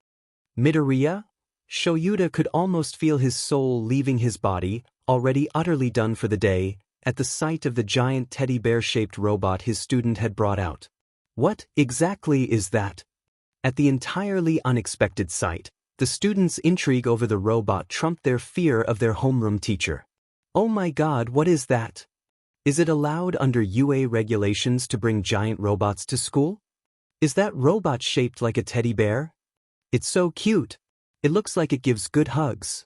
"Midoriya?" Shoyuta could almost feel his soul leaving his body, already utterly done for the day, at the sight of the giant teddy bear-shaped robot his student had brought out. What exactly is that? At the entirely unexpected sight, the students' intrigue over the robot trumped their fear of their homeroom teacher. "Oh my God, what is that? Is it allowed under UA regulations to bring giant robots to school? Is that robot shaped like a teddy bear? It's so cute. It looks like it gives good hugs.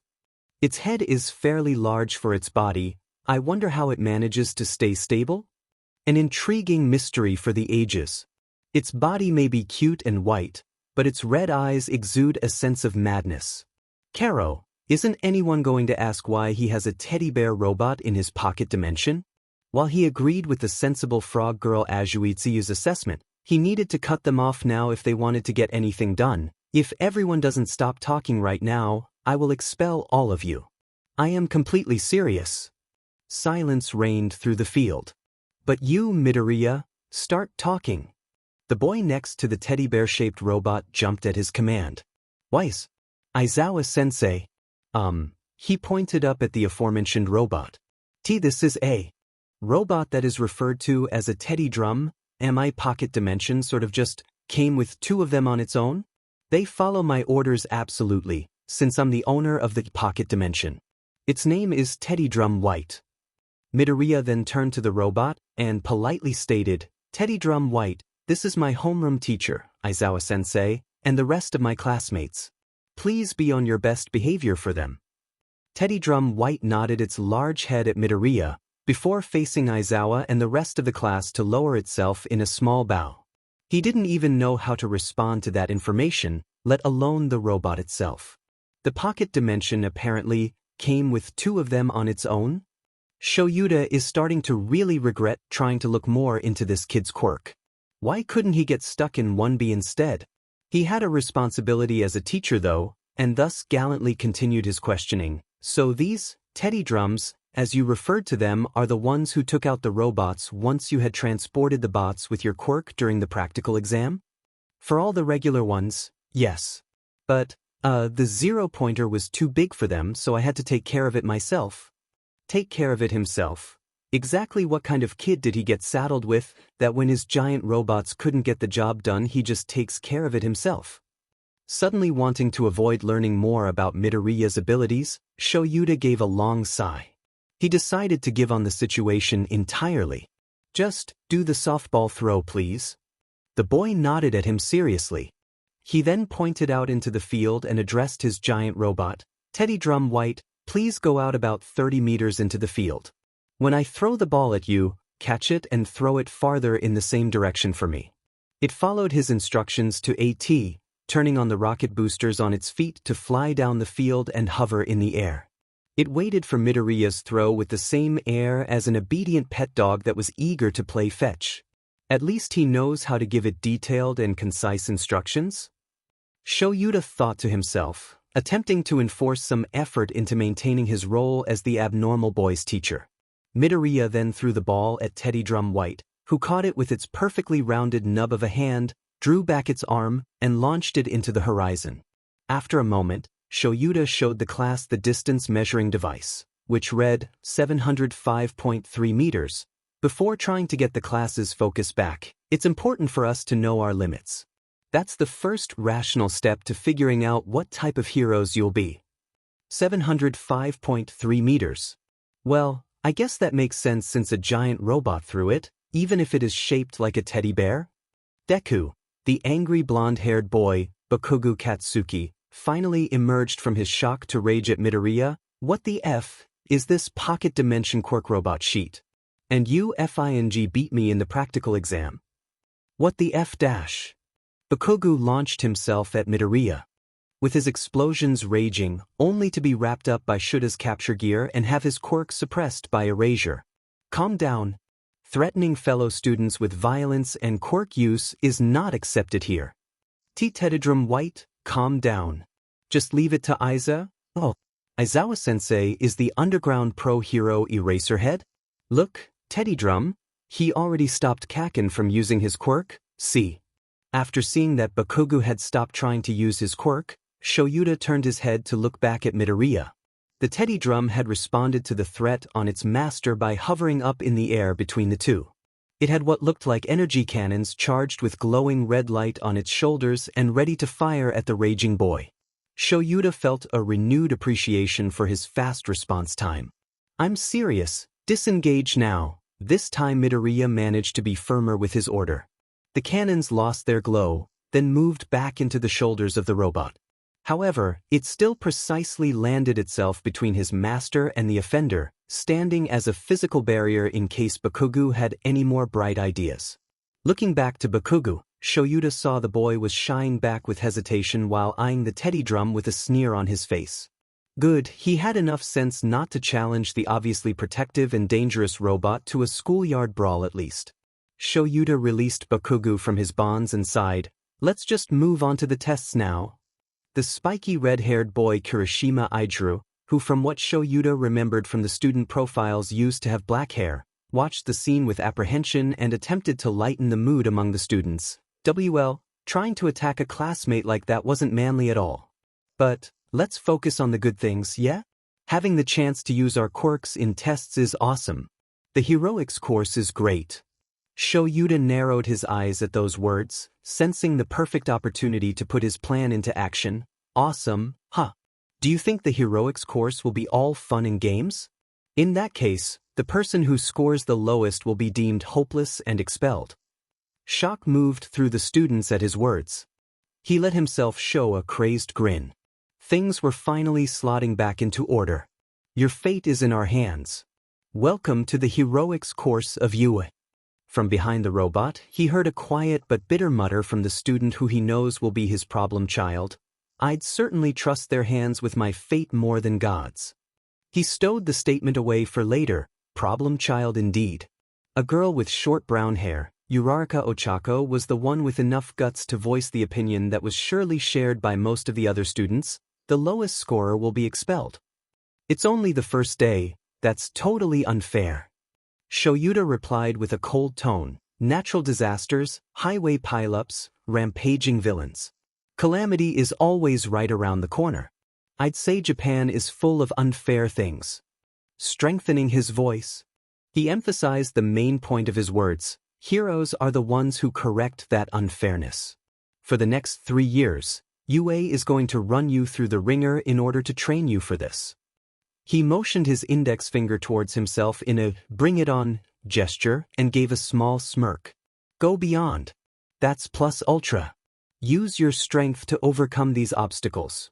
Its head is fairly large for its body. I wonder how it manages to stay stable? An intriguing mystery for the ages. Its body may be cute and white, but its red eyes exude a sense of madness. Karo, isn't anyone going to ask why he has a teddy bear robot in his pocket dimension?" While he agreed with the sensible frog girl Azuitsu's assessment, he needed to cut them off now if they wanted to get anything done. "If everyone doesn't stop talking right now, I will expel all of you. I am completely serious." Silence reigned through the field. "But you, Midoriya, start talking." The boy next to the teddy bear-shaped robot jumped at his command. "Wise. Aizawa-sensei." He pointed up at the aforementioned robot. This is a robot that is referred to as a teddy drum. My pocket dimension sort of just came with two of them on its own? They follow my orders absolutely, since I'm the owner of the pocket dimension. Its name is Teddy Drum White." Midoriya then turned to the robot and politely stated, "Teddy Drum White, this is my homeroom teacher, Aizawa-sensei, and the rest of my classmates. Please be on your best behavior for them." Teddy Drum White nodded its large head at Midoriya, before facing Aizawa and the rest of the class to lower itself in a small bow. He didn't even know how to respond to that information, let alone the robot itself. The pocket dimension apparently came with two of them on its own? Shoyuta is starting to really regret trying to look more into this kid's quirk. Why couldn't he get stuck in 1B instead? He had a responsibility as a teacher though, and thus gallantly continued his questioning. "So these teddy drums, as you referred to them, are the ones who took out the robots once you had transported the bots with your quirk during the practical exam?" For all the regular ones, yes. But, the 0-pointer was too big for them, so I had to take care of it myself. Take care of it himself. Exactly what kind of kid did he get saddled with, that when his giant robots couldn't get the job done he just takes care of it himself? Suddenly wanting to avoid learning more about Midoriya's abilities, Shoyuta gave a long sigh. He decided to give on the situation entirely. Just, do the softball throw please. The boy nodded at him seriously. He then pointed out into the field and addressed his giant robot, Teddy Drum White, please go out about 30 meters into the field. When I throw the ball at you, catch it and throw it farther in the same direction for me. It followed his instructions to a T, turning on the rocket boosters on its feet to fly down the field and hover in the air. It waited for Midoriya's throw with the same air as an obedient pet dog that was eager to play fetch. At least he knows how to give it detailed and concise instructions? Shoyuta thought to himself, attempting to enforce some effort into maintaining his role as the abnormal boy's teacher. Midoriya then threw the ball at Teddy Drum White, who caught it with its perfectly rounded nub of a hand, drew back its arm, and launched it into the horizon. After a moment, Shoyuta showed the class the distance measuring device, which read 705.3 meters. Before trying to get the class's focus back, it's important for us to know our limits. That's the first rational step to figuring out what type of heroes you'll be. 705.3 meters. Well, I guess that makes sense since a giant robot threw it, even if it is shaped like a teddy bear. Deku, the angry blonde-haired boy, Bakugo Katsuki, finally emerged from his shock to rage at Midoriya. What the F is this pocket dimension quirk robot sheet? And you FING beat me in the practical exam. What the F dash? Bakugo launched himself at Midoriya, with his explosions raging, only to be wrapped up by Shuta's capture gear and have his quirk suppressed by erasure. Calm down. Threatening fellow students with violence and quirk use is not accepted here. Teddy White, calm down. Just leave it to Aiza? Oh, Aizawa-sensei is the underground pro hero Eraserhead? Look, Teddy Drum, he already stopped Kaken from using his quirk, see. After seeing that Bakugo had stopped trying to use his quirk, Shoyuta turned his head to look back at Midoriya. The Teddy Drum had responded to the threat on its master by hovering up in the air between the two. It had what looked like energy cannons charged with glowing red light on its shoulders and ready to fire at the raging boy. Shoyuta felt a renewed appreciation for his fast response time. I'm serious, disengage now. This time Midoriya managed to be firmer with his order. The cannons lost their glow, then moved back into the shoulders of the robot. However, it still precisely landed itself between his master and the offender, standing as a physical barrier in case Bakugo had any more bright ideas. Looking back to Bakugo, Shoyuta saw the boy was shying back with hesitation while eyeing the Teddy Drum with a sneer on his face. Good, he had enough sense not to challenge the obviously protective and dangerous robot to a schoolyard brawl at least. Shoyuta released Bakugo from his bonds and sighed, let's just move on to the tests now. The spiky red-haired boy Kirishima Aijuru, who from what Shoyuta remembered from the student profiles used to have black hair, watched the scene with apprehension and attempted to lighten the mood among the students. Trying to attack a classmate like that wasn't manly at all. But, let's focus on the good things, yeah? Having the chance to use our quirks in tests is awesome. The heroics course is great. Shoyuta narrowed his eyes at those words, sensing the perfect opportunity to put his plan into action. Awesome, huh? Do you think the heroics course will be all fun and games? In that case, the person who scores the lowest will be deemed hopeless and expelled. Shock moved through the students at his words. He let himself show a crazed grin. Things were finally slotting back into order. Your fate is in our hands. Welcome to the heroics course of Yue. From behind the robot, he heard a quiet but bitter mutter from the student who he knows will be his problem child. I'd certainly trust their hands with my fate more than God's. He stowed the statement away for later. Problem child indeed. A girl with short brown hair, Uraraka Ochako, was the one with enough guts to voice the opinion that was surely shared by most of the other students. The lowest scorer will be expelled. It's only the first day. That's totally unfair. Shoyuta replied with a cold tone. Natural disasters, highway pileups, rampaging villains. Calamity is always right around the corner. I'd say Japan is full of unfair things. Strengthening his voice, he emphasized the main point of his words: heroes are the ones who correct that unfairness. For the next 3 years, UA is going to run you through the ringer in order to train you for this. He motioned his index finger towards himself in a "bring it on" gesture and gave a small smirk. Go beyond. That's plus ultra. Use your strength to overcome these obstacles.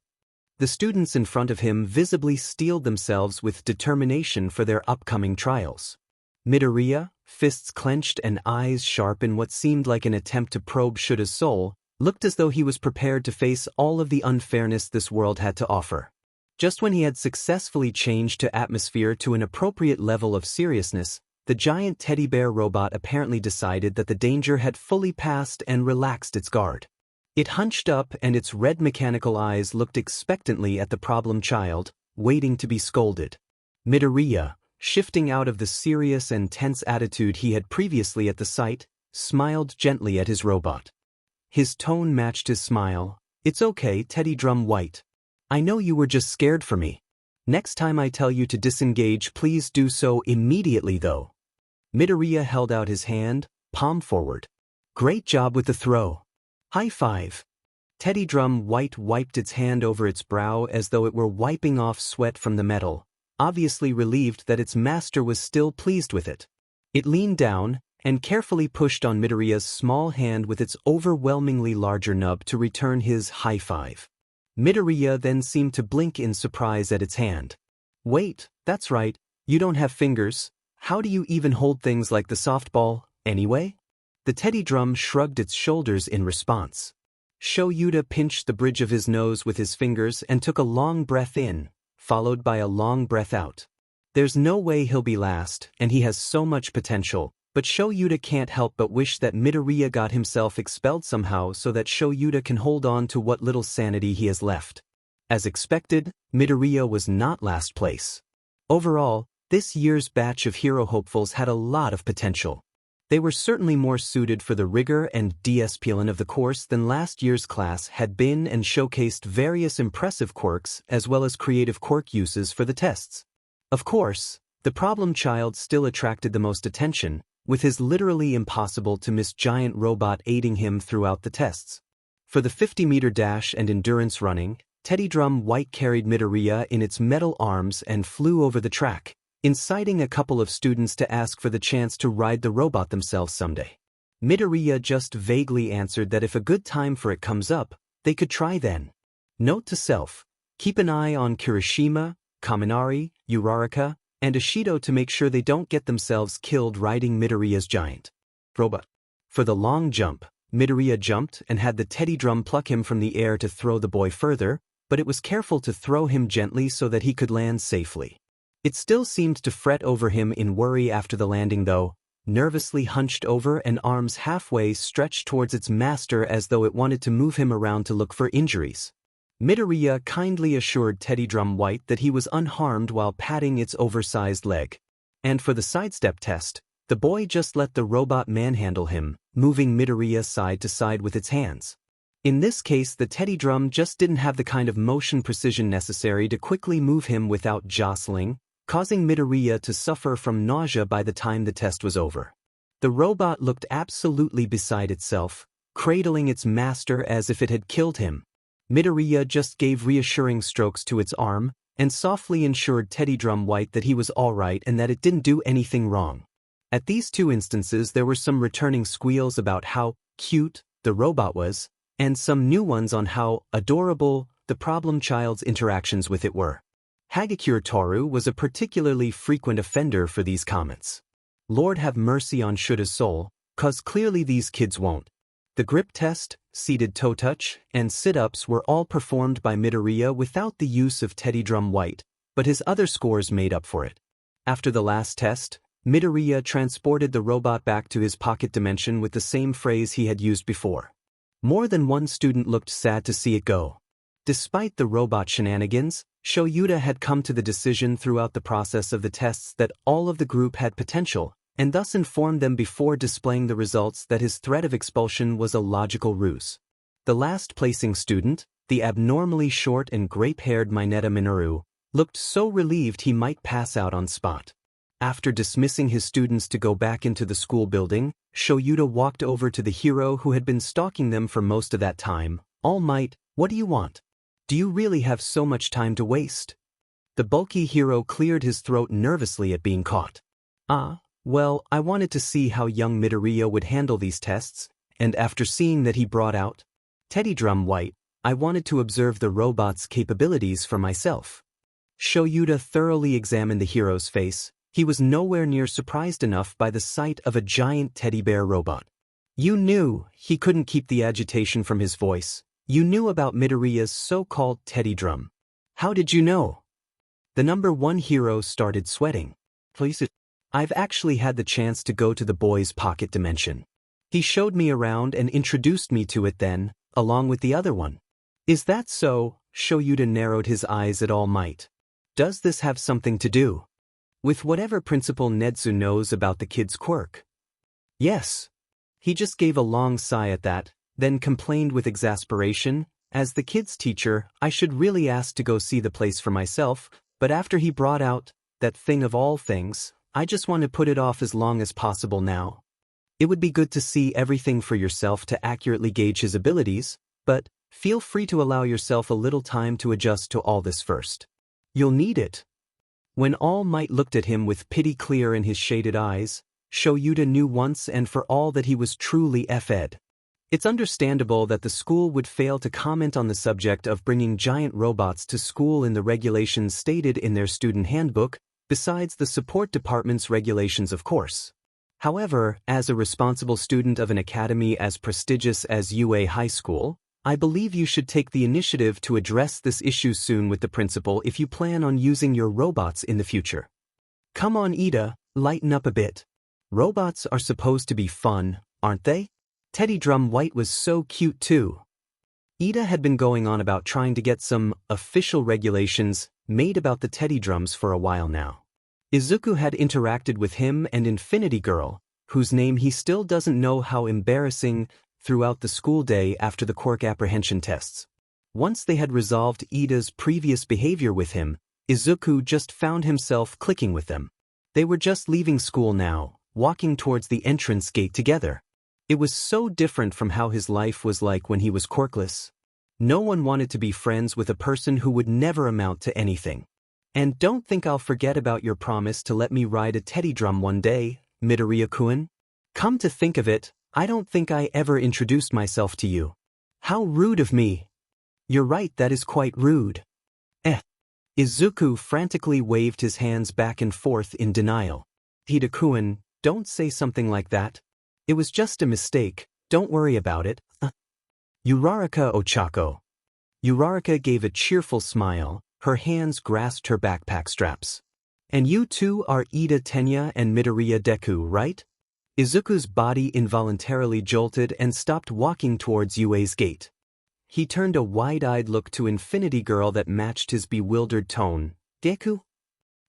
The students in front of him visibly steeled themselves with determination for their upcoming trials. Midoriya, fists clenched and eyes sharp in what seemed like an attempt to probe Shura's soul, looked as though he was prepared to face all of the unfairness this world had to offer. Just when he had successfully changed to atmosphere to an appropriate level of seriousness, the giant teddy bear robot apparently decided that the danger had fully passed and relaxed its guard. It hunched up and its red mechanical eyes looked expectantly at the problem child, waiting to be scolded. Midoriya, shifting out of the serious and tense attitude he had previously at the sight, smiled gently at his robot. His tone matched his smile. It's okay, Teddy Drum White. I know you were just scared for me. Next time I tell you to disengage, please do so immediately though. Midoriya held out his hand, palm forward. Great job with the throw. High five. Teddy Drum White wiped its hand over its brow as though it were wiping off sweat from the metal, obviously relieved that its master was still pleased with it. It leaned down and carefully pushed on Midoriya's small hand with its overwhelmingly larger nub to return his high five. Midoriya then seemed to blink in surprise at its hand. Wait, that's right, you don't have fingers. How do you even hold things like the softball, anyway? The teddy drum shrugged its shoulders in response. Shoyuta pinched the bridge of his nose with his fingers and took a long breath in, followed by a long breath out. There's no way he'll be last, and he has so much potential, but Shoyuta can't help but wish that Midoriya got himself expelled somehow so that Shoyuta can hold on to what little sanity he has left. As expected, Midoriya was not last place. Overall, this year's batch of hero hopefuls had a lot of potential. They were certainly more suited for the rigor and discipline of the course than last year's class had been, and showcased various impressive quirks as well as creative quirk uses for the tests. Of course, the problem child still attracted the most attention, with his literally impossible to miss giant robot aiding him throughout the tests. For the 50-meter dash and endurance running, Teddy Drum White carried Midoriya in its metal arms and flew over the track, inciting a couple of students to ask for the chance to ride the robot themselves someday. Midoriya just vaguely answered that if a good time for it comes up, they could try then. Note to self: keep an eye on Kirishima, Kaminari, Uraraka, and Ishido to make sure they don't get themselves killed riding Midoriya's giant robot. For the long jump, Midoriya jumped and had the teddy drum pluck him from the air to throw the boy further, but it was careful to throw him gently so that he could land safely. It still seemed to fret over him in worry after the landing though, nervously hunched over and arms halfway stretched towards its master as though it wanted to move him around to look for injuries. Midoriya kindly assured Teddy Drum White that he was unharmed while patting its oversized leg. And for the sidestep test, the boy just let the robot manhandle him, moving Midoriya side to side with its hands. In this case, the teddy drum just didn't have the kind of motion precision necessary to quickly move him without jostling, causing Midoriya to suffer from nausea by the time the test was over. The robot looked absolutely beside itself, cradling its master as if it had killed him. Midoriya just gave reassuring strokes to its arm, and softly assured Teddy Drum White that he was alright and that it didn't do anything wrong. At these two instances there were some returning squeals about how cute the robot was, and some new ones on how adorable the problem child's interactions with it were. Hagakure Toru was a particularly frequent offender for these comments. Lord have mercy on Shura's soul, 'cause clearly these kids won't. The grip test, seated toe touch, and sit-ups were all performed by Midoriya without the use of Teddy Drum White, but his other scores made up for it. After the last test, Midoriya transported the robot back to his pocket dimension with the same phrase he had used before. More than one student looked sad to see it go. Despite the robot shenanigans, Shoyuta had come to the decision throughout the process of the tests that all of the group had potential, and thus informed them before displaying the results that his threat of expulsion was a logical ruse. The last placing student, the abnormally short and grape-haired Mineta Minoru, looked so relieved he might pass out on spot. After dismissing his students to go back into the school building, Shoyuta walked over to the hero who had been stalking them for most of that time. "All Might, what do you want? Do you really have so much time to waste?" The bulky hero cleared his throat nervously at being caught. Well, I wanted to see how young Midoriya would handle these tests, and after seeing that he brought out Teddy Drum White, I wanted to observe the robot's capabilities for myself. Shoyuta thoroughly examined the hero's face. He was nowhere near surprised enough by the sight of a giant teddy bear robot. "You knew," he couldn't keep the agitation from his voice. "You knew about Midoriya's so-called teddy drum. How did you know?" The number 1 hero started sweating. "Please, I've actually had the chance to go to the boy's pocket dimension. He showed me around and introduced me to it then, along with the other one." "Is that so?" Shoyuta narrowed his eyes at All Might. "Does this have something to do with whatever Principal Nedzu knows about the kid's quirk?" "Yes." He just gave a long sigh at that, then complained with exasperation, "As the kid's teacher, I should really ask to go see the place for myself, but after he brought out that thing of all things, I just want to put it off as long as possible now. It would be good to see everything for yourself to accurately gauge his abilities, but feel free to allow yourself a little time to adjust to all this first. You'll need it." When All Might looked at him with pity clear in his shaded eyes, Shoyuta knew once and for all that he was truly F-ed. It's understandable that the school would fail to comment on the subject of bringing giant robots to school in the regulations stated in their student handbook, besides the support department's regulations of course. However, as a responsible student of an academy as prestigious as UA High School, I believe you should take the initiative to address this issue soon with the principal if you plan on using your robots in the future. Come on Ida, lighten up a bit. Robots are supposed to be fun, aren't they? Teddy Drum White was so cute too. Ida had been going on about trying to get some official regulations made about the teddy drums for a while now. Izuku had interacted with him and Infinity Girl, whose name he still doesn't know, how embarrassing, throughout the school day after the quirk apprehension tests. Once they had resolved Ida's previous behavior with him, Izuku just found himself clicking with them. They were just leaving school now, walking towards the entrance gate together. It was so different from how his life was like when he was quirkless. No one wanted to be friends with a person who would never amount to anything. "And don't think I'll forget about your promise to let me ride a teddy drum one day, Midoriya-kun. Come to think of it, I don't think I ever introduced myself to you. How rude of me." "You're right, that is quite rude." Izuku frantically waved his hands back and forth in denial. "Hida-kun, don't say something like that. It was just a mistake, don't worry about it." Uraraka Ochako. Uraraka gave a cheerful smile, her hands grasped her backpack straps. "And you two are Ida Tenya and Midoriya Deku, right?" Izuku's body involuntarily jolted and stopped walking towards Yue's gate. He turned a wide-eyed look to Infinity Girl that matched his bewildered tone. "Deku?"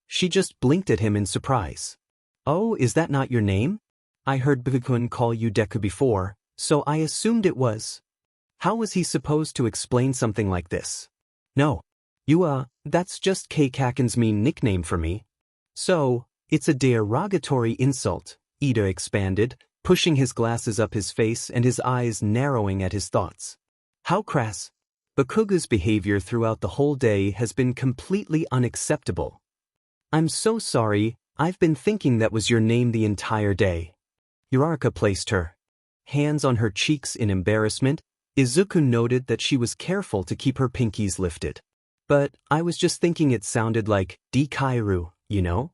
She just blinked at him in surprise. "Oh, is that not your name? I heard Bukun call you Deku before, so I assumed it was." How was he supposed to explain something like this? "No. That's just Kaken's mean nickname for me." "So, it's a derogatory insult," Ida expanded, pushing his glasses up his face and his eyes narrowing at his thoughts. "How crass. Bakuga's behavior throughout the whole day has been completely unacceptable. I'm so sorry, I've been thinking that was your name the entire day." Uraraka placed her hands on her cheeks in embarrassment. Izuku noted that she was careful to keep her pinkies lifted. "But I was just thinking it sounded like Dikairu, you know?"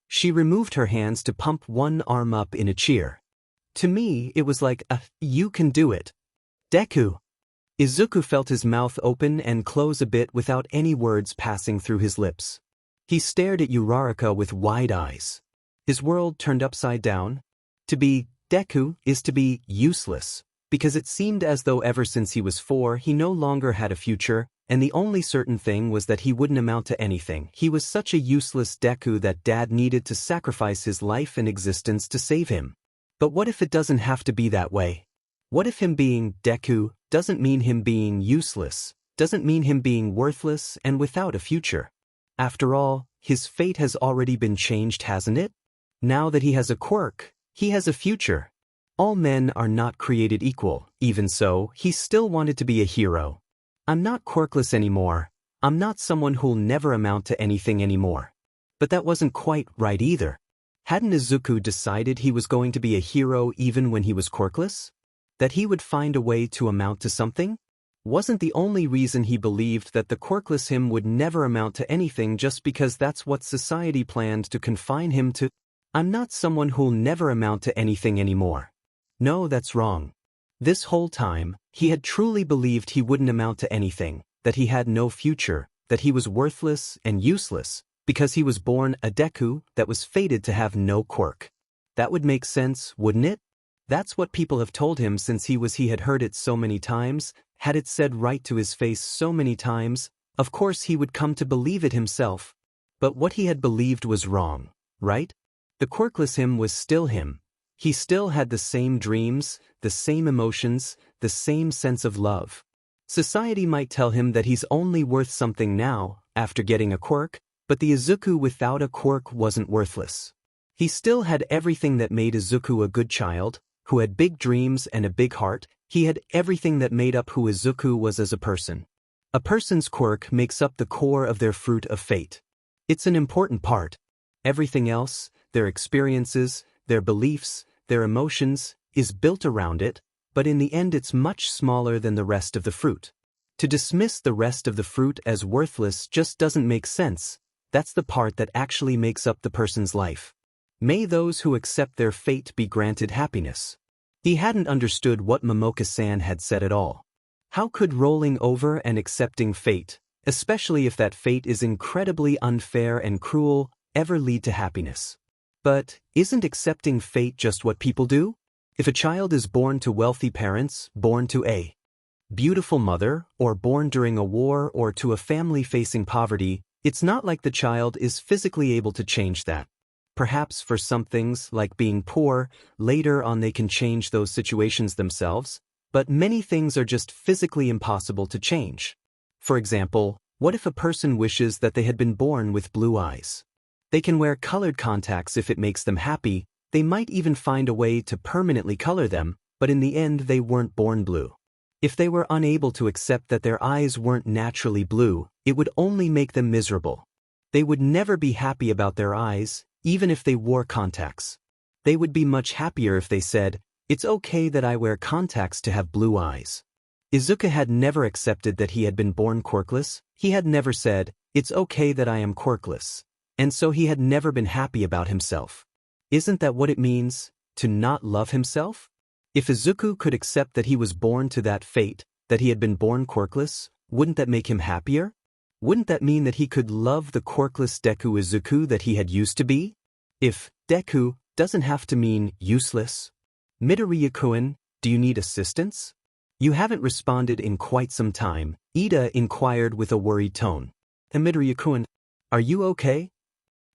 She removed her hands to pump one arm up in a cheer. "To me, it was like you can do it. Deku." Izuku felt his mouth open and close a bit without any words passing through his lips. He stared at Uraraka with wide eyes. His world turned upside down. To be Deku is to be useless. because it seemed as though ever since he was 4 he no longer had a future, and the only certain thing was that he wouldn't amount to anything. He was such a useless Deku that Dad needed to sacrifice his life and existence to save him. But what if it doesn't have to be that way? What if him being Deku doesn't mean him being useless, doesn't mean him being worthless and without a future? After all, his fate has already been changed, hasn't it? Now that he has a quirk, he has a future. All men are not created equal. Even so, he still wanted to be a hero. I'm not quirkless anymore. I'm not someone who'll never amount to anything anymore. But that wasn't quite right either. Hadn't Izuku decided he was going to be a hero even when he was quirkless? That he would find a way to amount to something? Wasn't the only reason he believed that the quirkless him would never amount to anything just because that's what society planned to confine him to? I'm not someone who'll never amount to anything anymore. No, that's wrong. This whole time, he had truly believed he wouldn't amount to anything, that he had no future, that he was worthless and useless, because he was born a Deku that was fated to have no quirk. That would make sense, wouldn't it? That's what people have told him since he had heard it so many times, had it said right to his face so many times. Of course he would come to believe it himself. But what he had believed was wrong, right? The quirkless him was still him. He still had the same dreams, the same emotions, the same sense of love. Society might tell him that he's only worth something now, after getting a quirk, but the Izuku without a quirk wasn't worthless. He still had everything that made Izuku a good child, who had big dreams and a big heart. He had everything that made up who Izuku was as a person. A person's quirk makes up the core of their fruit of fate. It's an important part. Everything else, their experiences, their beliefs, their emotions, is built around it, but in the end it's much smaller than the rest of the fruit. To dismiss the rest of the fruit as worthless just doesn't make sense. That's the part that actually makes up the person's life. May those who accept their fate be granted happiness. He hadn't understood what Momoka-san had said at all. How could rolling over and accepting fate, especially if that fate is incredibly unfair and cruel, ever lead to happiness? But isn't accepting fate just what people do? If a child is born to wealthy parents, born to a beautiful mother, or born during a war or to a family facing poverty, it's not like the child is physically able to change that. Perhaps for some things, like being poor, later on they can change those situations themselves, but many things are just physically impossible to change. For example, what if a person wishes that they had been born with blue eyes? They can wear colored contacts if it makes them happy. They might even find a way to permanently color them, but in the end they weren't born blue. If they were unable to accept that their eyes weren't naturally blue, it would only make them miserable. They would never be happy about their eyes, even if they wore contacts. They would be much happier if they said, "It's okay that I wear contacts to have blue eyes." Izuku had never accepted that he had been born quirkless. He had never said, "It's okay that I am quirkless." And so he had never been happy about himself. Isn't that what it means, to not love himself? If Izuku could accept that he was born to that fate, that he had been born quirkless, wouldn't that make him happier? Wouldn't that mean that he could love the quirkless Deku Izuku that he had used to be? If Deku doesn't have to mean useless. Midoriya-kun, do you need assistance? You haven't responded in quite some time, Ida inquired with a worried tone. And Midoriya-kun, are you okay?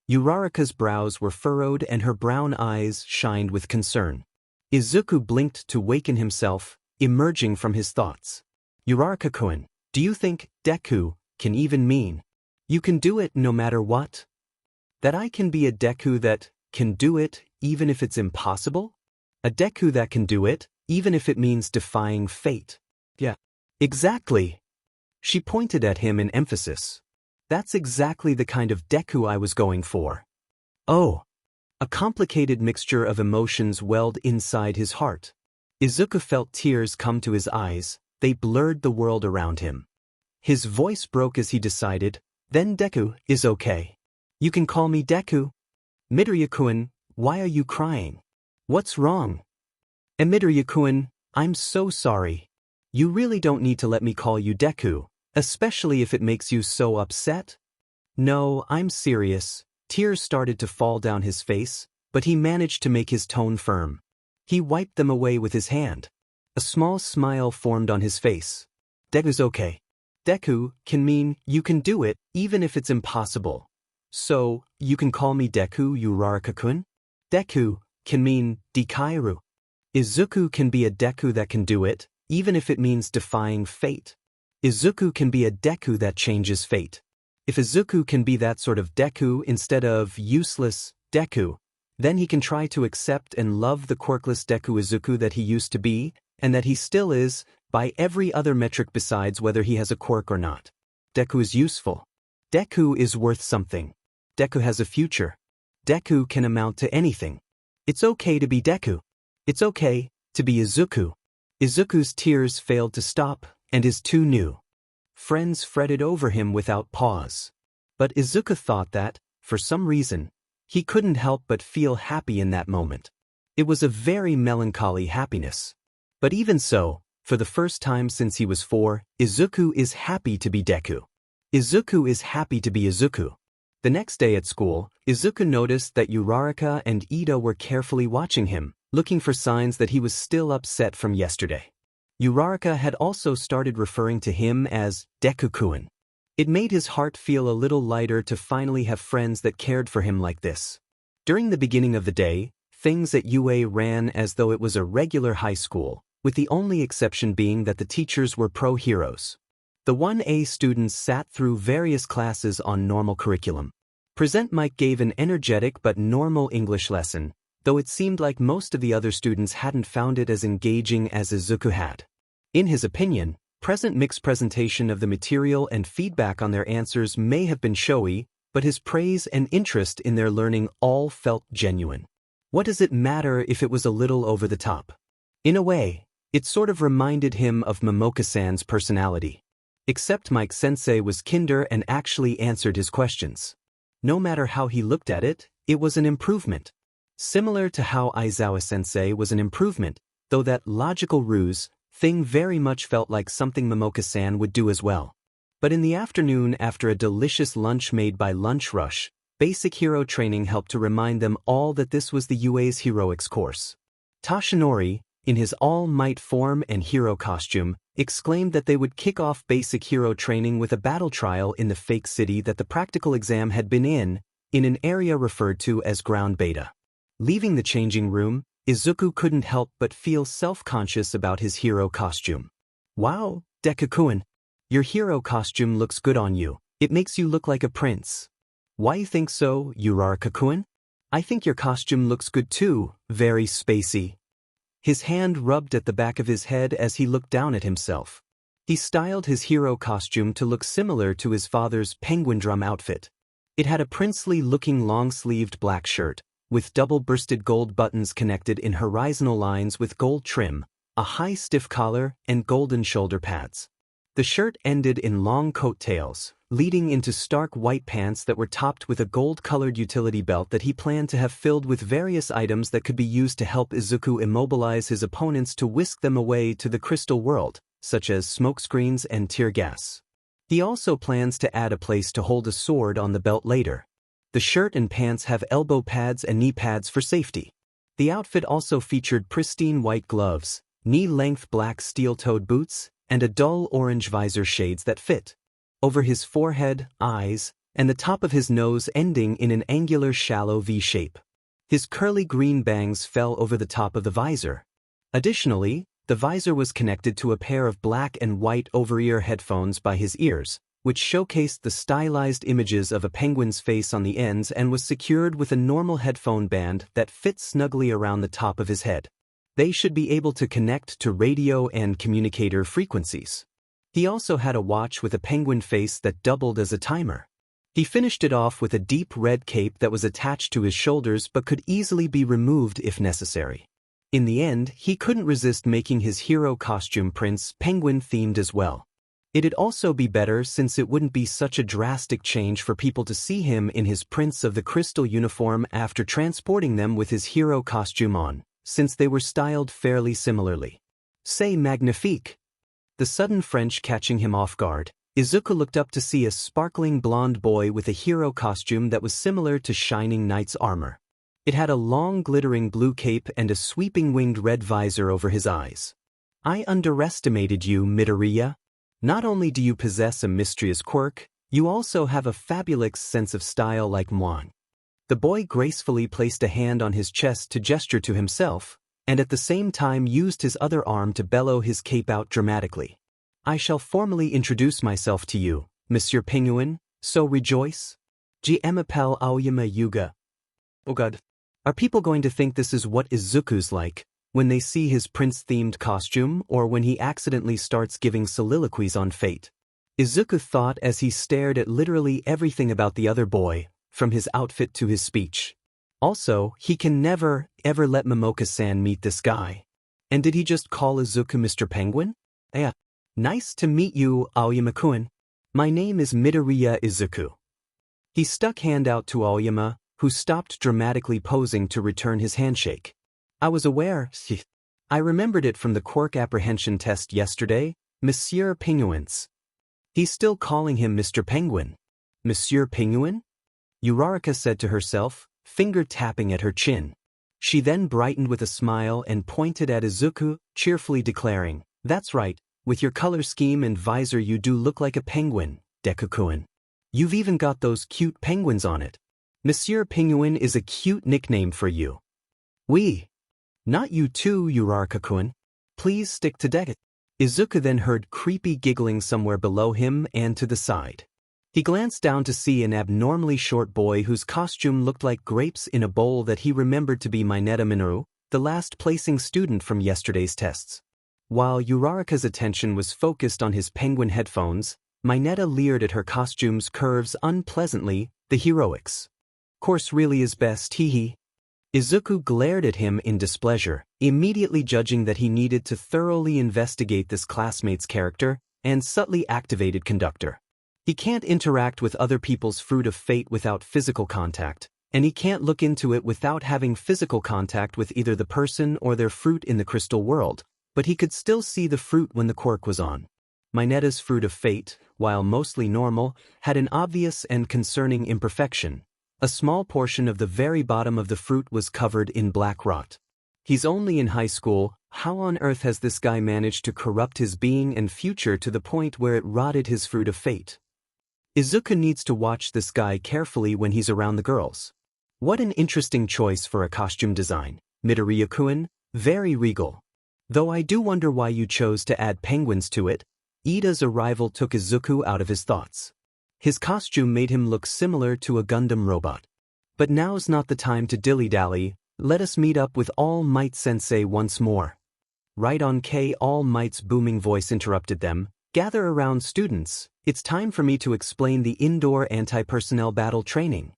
Uraraka's brows were furrowed and her brown eyes shined with concern. Izuku blinked to waken himself, emerging from his thoughts. Uraraka-kun, do you think Deku can even mean you can do it no matter what? That I can be a Deku that can do it even if it's impossible? A Deku that can do it even if it means defying fate? Yeah, exactly. She pointed at him in emphasis. That's exactly the kind of Deku I was going for. Oh. A complicated mixture of emotions welled inside his heart. Izuku felt tears come to his eyes. They blurred the world around him. His voice broke as he decided, then Deku is okay. You can call me Deku. Midoriya-kun, why are you crying? What's wrong? And Midoriya-kun, I'm so sorry. You really don't need to let me call you Deku, especially if it makes you so upset. No, I'm serious. Tears started to fall down his face, but he managed to make his tone firm. He wiped them away with his hand. A small smile formed on his face. Deku's okay. Deku can mean you can do it even if it's impossible. So, you can call me Deku Uraraka-kun? Deku can mean Dikairu. Izuku can be a Deku that can do it, even if it means defying fate. Izuku can be a Deku that changes fate. If Izuku can be that sort of Deku instead of useless Deku, then he can try to accept and love the quirkless Deku Izuku that he used to be, and that he still is, by every other metric besides whether he has a quirk or not. Deku is useful. Deku is worth something. Deku has a future. Deku can amount to anything. It's okay to be Deku. It's okay to be Izuku. Izuku's tears failed to stop, and his two new friends fretted over him without pause. But Izuku thought that, for some reason, he couldn't help but feel happy in that moment. It was a very melancholy happiness. But even so, for the first time since he was 4, Izuku is happy to be Deku. Izuku is happy to be Izuku. The next day at school, Izuku noticed that Uraraka and Ida were carefully watching him, looking for signs that he was still upset from yesterday. Uraraka had also started referring to him as Deku-kun. It made his heart feel a little lighter to finally have friends that cared for him like this. During the beginning of the day, things at UA ran as though it was a regular high school, with the only exception being that the teachers were pro-heroes. The 1A students sat through various classes on normal curriculum. Present Mike gave an energetic but normal English lesson, though it seemed like most of the other students hadn't found it as engaging as Izuku had. In his opinion, Present Mike's presentation of the material and feedback on their answers may have been showy, but his praise and interest in their learning all felt genuine. What does it matter if it was a little over the top? In a way, it sort of reminded him of Momoka-san's personality. Except Mike-sensei was kinder and actually answered his questions. No matter how he looked at it, it was an improvement. Similar to how Aizawa-sensei was an improvement, though that logical ruse thing very much felt like something Momoka-san would do as well. But in the afternoon, after a delicious lunch made by Lunch Rush, basic hero training helped to remind them all that this was the UA's heroics course. Tashinori, in his all-might form and hero costume, exclaimed that they would kick off basic hero training with a battle trial in the fake city that the practical exam had been in an area referred to as Ground Beta. Leaving the changing room, Izuku couldn't help but feel self-conscious about his hero costume. Wow, Deku-kun, your hero costume looks good on you. It makes you look like a prince. Why you think so, Uraraka-kun? I think your costume looks good too, very spacey. His hand rubbed at the back of his head as he looked down at himself. He styled his hero costume to look similar to his father's penguin drum outfit. It had a princely-looking long-sleeved black shirt, with double-bursted gold buttons connected in horizontal lines with gold trim, a high stiff collar, and golden shoulder pads. The shirt ended in long coattails, leading into stark white pants that were topped with a gold-colored utility belt that he planned to have filled with various items that could be used to help Izuku immobilize his opponents to whisk them away to the crystal world, such as smokescreens and tear gas. He also plans to add a place to hold a sword on the belt later. The shirt and pants have elbow pads and knee pads for safety. The outfit also featured pristine white gloves, knee-length black steel-toed boots, and a dull orange visor shades that fit over his forehead, eyes, and the top of his nose ending in an angular shallow V shape. His curly green bangs fell over the top of the visor. Additionally, the visor was connected to a pair of black and white over-ear headphones by his ears, which showcased the stylized images of a penguin's face on the ends and was secured with a normal headphone band that fit snugly around the top of his head. They should be able to connect to radio and communicator frequencies. He also had a watch with a penguin face that doubled as a timer. He finished it off with a deep red cape that was attached to his shoulders but could easily be removed if necessary. In the end, he couldn't resist making his hero costume Prince Penguin-themed as well. It'd also be better since it wouldn't be such a drastic change for people to see him in his Prince of the Crystal uniform after transporting them with his hero costume on, since they were styled fairly similarly. C'est magnifique. The sudden French catching him off guard, Izuku looked up to see a sparkling blonde boy with a hero costume that was similar to Shining Knight's armor. It had a long glittering blue cape and a sweeping winged red visor over his eyes. I underestimated you, Midoriya. Not only do you possess a mysterious quirk, you also have a fabulous sense of style like moi. The boy gracefully placed a hand on his chest to gesture to himself, and at the same time used his other arm to bellow his cape out dramatically. I shall formally introduce myself to you, Monsieur Penguin, so rejoice. M'appelle Aoyama Yuga. Oh god. Are people going to think this is what Izuku's like, when they see his prince-themed costume or when he accidentally starts giving soliloquies on fate? Izuku thought as he stared at literally everything about the other boy, from his outfit to his speech. Also, he can never, ever let Momoka-san meet this guy. And did he just call Izuku Mr. Penguin? Yeah. Nice to meet you, Aoyama-kun. My name is Midoriya Izuku. He stuck hand out to Aoyama, who stopped dramatically posing to return his handshake. I was aware. I remembered it from the quirk apprehension test yesterday, Monsieur Penguins. He's still calling him Mr. Penguin. Monsieur Penguin? Uraraka said to herself, finger tapping at her chin. She then brightened with a smile and pointed at Izuku, cheerfully declaring, that's right, with your color scheme and visor you do look like a penguin, Deku-kun. You've even got those cute penguins on it. Monsieur Penguin is a cute nickname for you. We. Not you too, Uraraka-kun. Please stick to Deku. Izuku then heard creepy giggling somewhere below him and to the side. He glanced down to see an abnormally short boy whose costume looked like grapes in a bowl that he remembered to be Mineta Minoru, the last placing student from yesterday's tests. While Uraraka's attention was focused on his penguin headphones, Mineta leered at her costume's curves unpleasantly, the heroics. Course really is best, hee. Izuku glared at him in displeasure, immediately judging that he needed to thoroughly investigate this classmate's character, and subtly activated conductor. He can't interact with other people's fruit of fate without physical contact, and he can't look into it without having physical contact with either the person or their fruit in the crystal world, but he could still see the fruit when the quirk was on. Mineta's fruit of fate, while mostly normal, had an obvious and concerning imperfection. A small portion of the very bottom of the fruit was covered in black rot. He's only in high school. How on earth has this guy managed to corrupt his being and future to the point where it rotted his fruit of fate? Izuku needs to watch this guy carefully when he's around the girls. What an interesting choice for a costume design, Midoriya-kun, very regal. Though I do wonder why you chose to add penguins to it. Ida's arrival took Izuku out of his thoughts. His costume made him look similar to a Gundam robot. But now's not the time to dilly-dally, let us meet up with All Might Sensei once more. Right on. All Might's booming voice interrupted them. Gather around, students, it's time for me to explain the indoor anti-personnel battle training.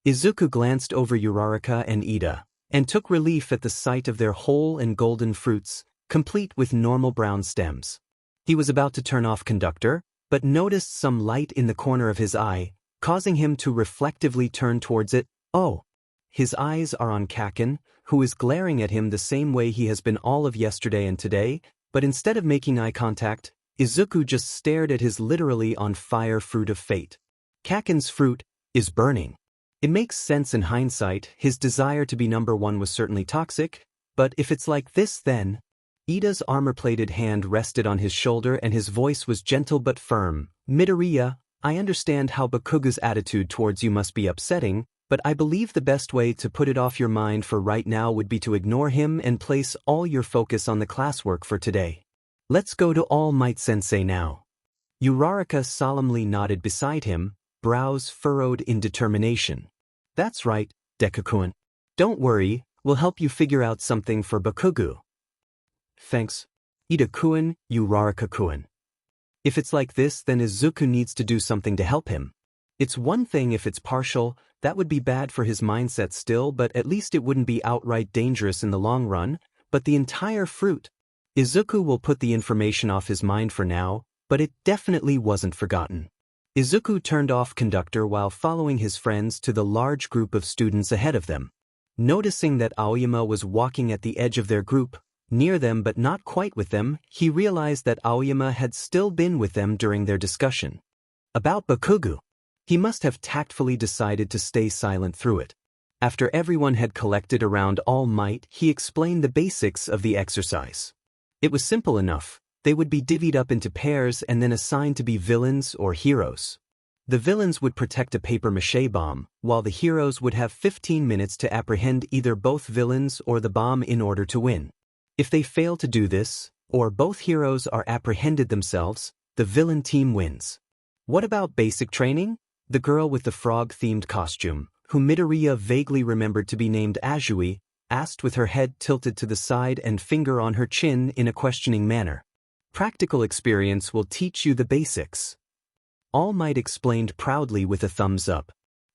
Izuku glanced over Uraraka and Ida, and took relief at the sight of their whole and golden fruits, complete with normal brown stems. He was about to turn off conductor, but noticed some light in the corner of his eye, causing him to reflectively turn towards it. Oh! His eyes are on Kaken, who is glaring at him the same way he has been all of yesterday and today, but instead of making eye contact, Izuku just stared at his literally on fire fruit of fate. Kaken's fruit is burning. It makes sense in hindsight, his desire to be number one was certainly toxic, but if it's like this then… Ida's armor-plated hand rested on his shoulder and his voice was gentle but firm. Midoriya, I understand how Bakugo's attitude towards you must be upsetting, but I believe the best way to put it off your mind for right now would be to ignore him and place all your focus on the classwork for today. Let's go to All Might Sensei now. Uraraka solemnly nodded beside him, brows furrowed in determination. That's right, Deku-kun. Don't worry, we'll help you figure out something for Bakugo. Thanks. Ida-kun, Uraraka-kun. If it's like this, then Izuku needs to do something to help him. It's one thing if it's partial, that would be bad for his mindset still, but at least it wouldn't be outright dangerous in the long run, but the entire fruit. Izuku will put the information off his mind for now, but it definitely wasn't forgotten. Izuku turned off conductor while following his friends to the large group of students ahead of them. Noticing that Aoyama was walking at the edge of their group, near them but not quite with them, he realized that Aoyama had still been with them during their discussion. About Bakugo. He must have tactfully decided to stay silent through it. After everyone had collected around All Might, he explained the basics of the exercise. It was simple enough. They would be divvied up into pairs and then assigned to be villains or heroes. The villains would protect a papier-mâché bomb, while the heroes would have 15 minutes to apprehend either both villains or the bomb in order to win. If they fail to do this, or both heroes are apprehended themselves, the villain team wins. What about basic training? The girl with the frog-themed costume, whom Midoriya vaguely remembered to be named Azui, asked with her head tilted to the side and finger on her chin in a questioning manner. Practical experience will teach you the basics. All Might explained proudly with a thumbs up.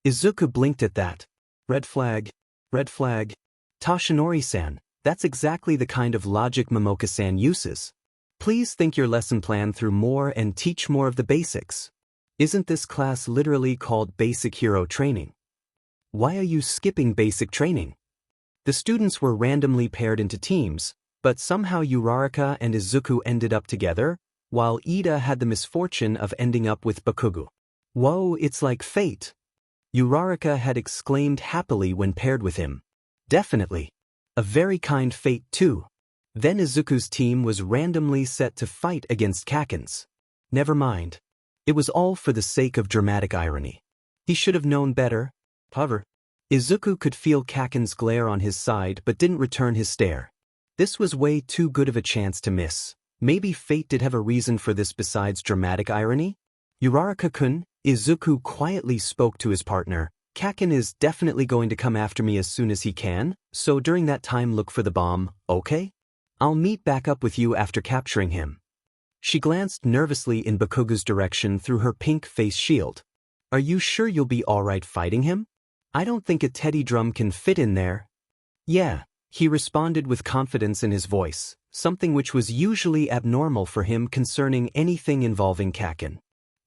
Izuku blinked at that. Red flag. Red flag. Toshinori-san, that's exactly the kind of logic Momoka-san uses. Please think your lesson plan through more and teach more of the basics. Isn't this class literally called Basic Hero Training? Why are you skipping basic training? The students were randomly paired into teams, but somehow Uraraka and Izuku ended up together, while Ida had the misfortune of ending up with Bakugo. Whoa, it's like fate. Uraraka had exclaimed happily when paired with him. Definitely. A very kind fate too. Then Izuku's team was randomly set to fight against Kaken's. Never mind. It was all for the sake of dramatic irony. He should have known better. However, Izuku could feel Kaken's glare on his side but didn't return his stare. This was way too good of a chance to miss. Maybe fate did have a reason for this besides dramatic irony? Uraraka-kun, Izuku quietly spoke to his partner. Kaken is definitely going to come after me as soon as he can, so during that time look for the bomb, okay? I'll meet back up with you after capturing him. She glanced nervously in Bakugo's direction through her pink face shield. Are you sure you'll be alright fighting him? I don't think a teddy drum can fit in there. Yeah, he responded with confidence in his voice, something which was usually abnormal for him concerning anything involving Kaken.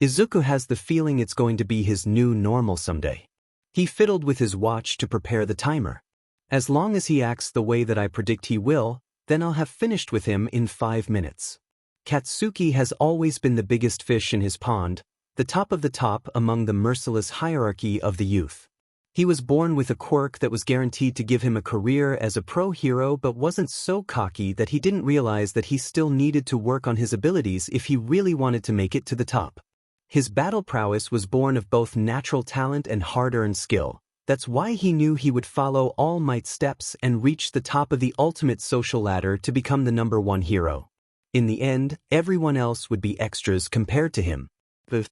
Izuku has the feeling it's going to be his new normal someday. He fiddled with his watch to prepare the timer. As long as he acts the way that I predict he will, then I'll have finished with him in 5 minutes. Katsuki has always been the biggest fish in his pond, the top of the top among the merciless hierarchy of the youth. He was born with a quirk that was guaranteed to give him a career as a pro hero but wasn't so cocky that he didn't realize that he still needed to work on his abilities if he really wanted to make it to the top. His battle prowess was born of both natural talent and hard-earned skill. That's why he knew he would follow All Might's steps and reach the top of the ultimate social ladder to become the #1 hero. In the end, everyone else would be extras compared to him. But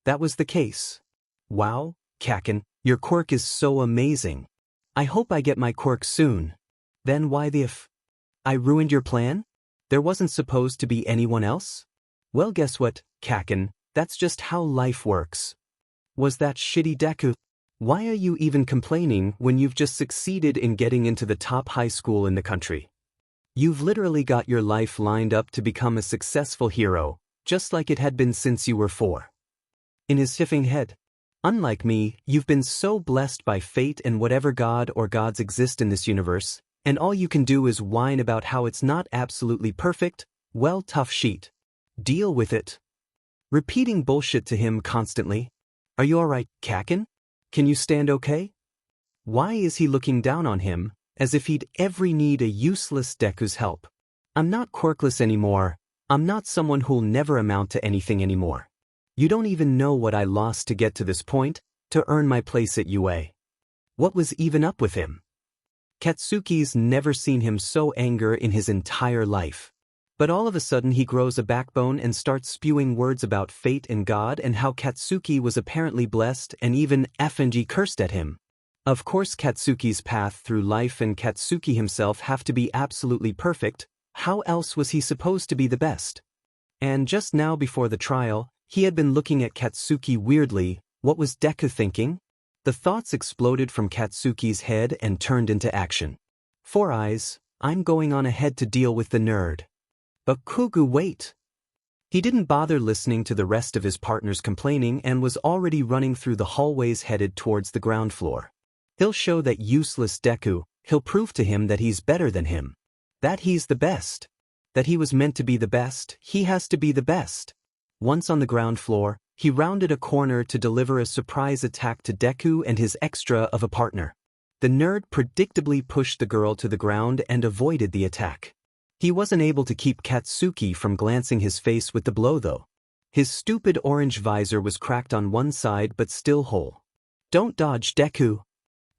that was the case. Wow, Kaken, your quirk is so amazing. I hope I get my quirk soon. Then why the if? I ruined your plan? There wasn't supposed to be anyone else? Well, guess what, Kaken, that's just how life works. Was that shitty Deku? Why are you even complaining when you've just succeeded in getting into the top high school in the country? You've literally got your life lined up to become a successful hero, just like it had been since you were 4. In his stiffing head. Unlike me, you've been so blessed by fate and whatever god or gods exist in this universe, and all you can do is whine about how it's not absolutely perfect. Well, tough sheet. Deal with it. Repeating bullshit to him constantly. Are you alright, Kaken? Can you stand okay? Why is he looking down on him, as if he'd ever need a useless Deku's help? I'm not quirkless anymore. I'm not someone who'll never amount to anything anymore. You don't even know what I lost to get to this point, to earn my place at UA. What was even up with him? Katsuki's never seen him so angry in his entire life. But all of a sudden he grows a backbone and starts spewing words about fate and God and how Katsuki was apparently blessed and even FNG cursed at him. Of course Katsuki's path through life and Katsuki himself have to be absolutely perfect. How else was he supposed to be the best? And just now before the trial, he had been looking at Katsuki weirdly. What was Deku thinking? The thoughts exploded from Katsuki's head and turned into action. 4 eyes, I'm going on ahead to deal with the nerd. But Kugu, wait. He didn't bother listening to the rest of his partners complaining and was already running through the hallways headed towards the ground floor. He'll show that useless Deku, he'll prove to him that he's better than him. That he's the best. That he was meant to be the best, he has to be the best. Once on the ground floor, he rounded a corner to deliver a surprise attack to Deku and his extra of a partner. The nerd predictably pushed the girl to the ground and avoided the attack. He wasn't able to keep Katsuki from glancing his face with the blow though. His stupid orange visor was cracked on one side but still whole. "Don't dodge, Deku."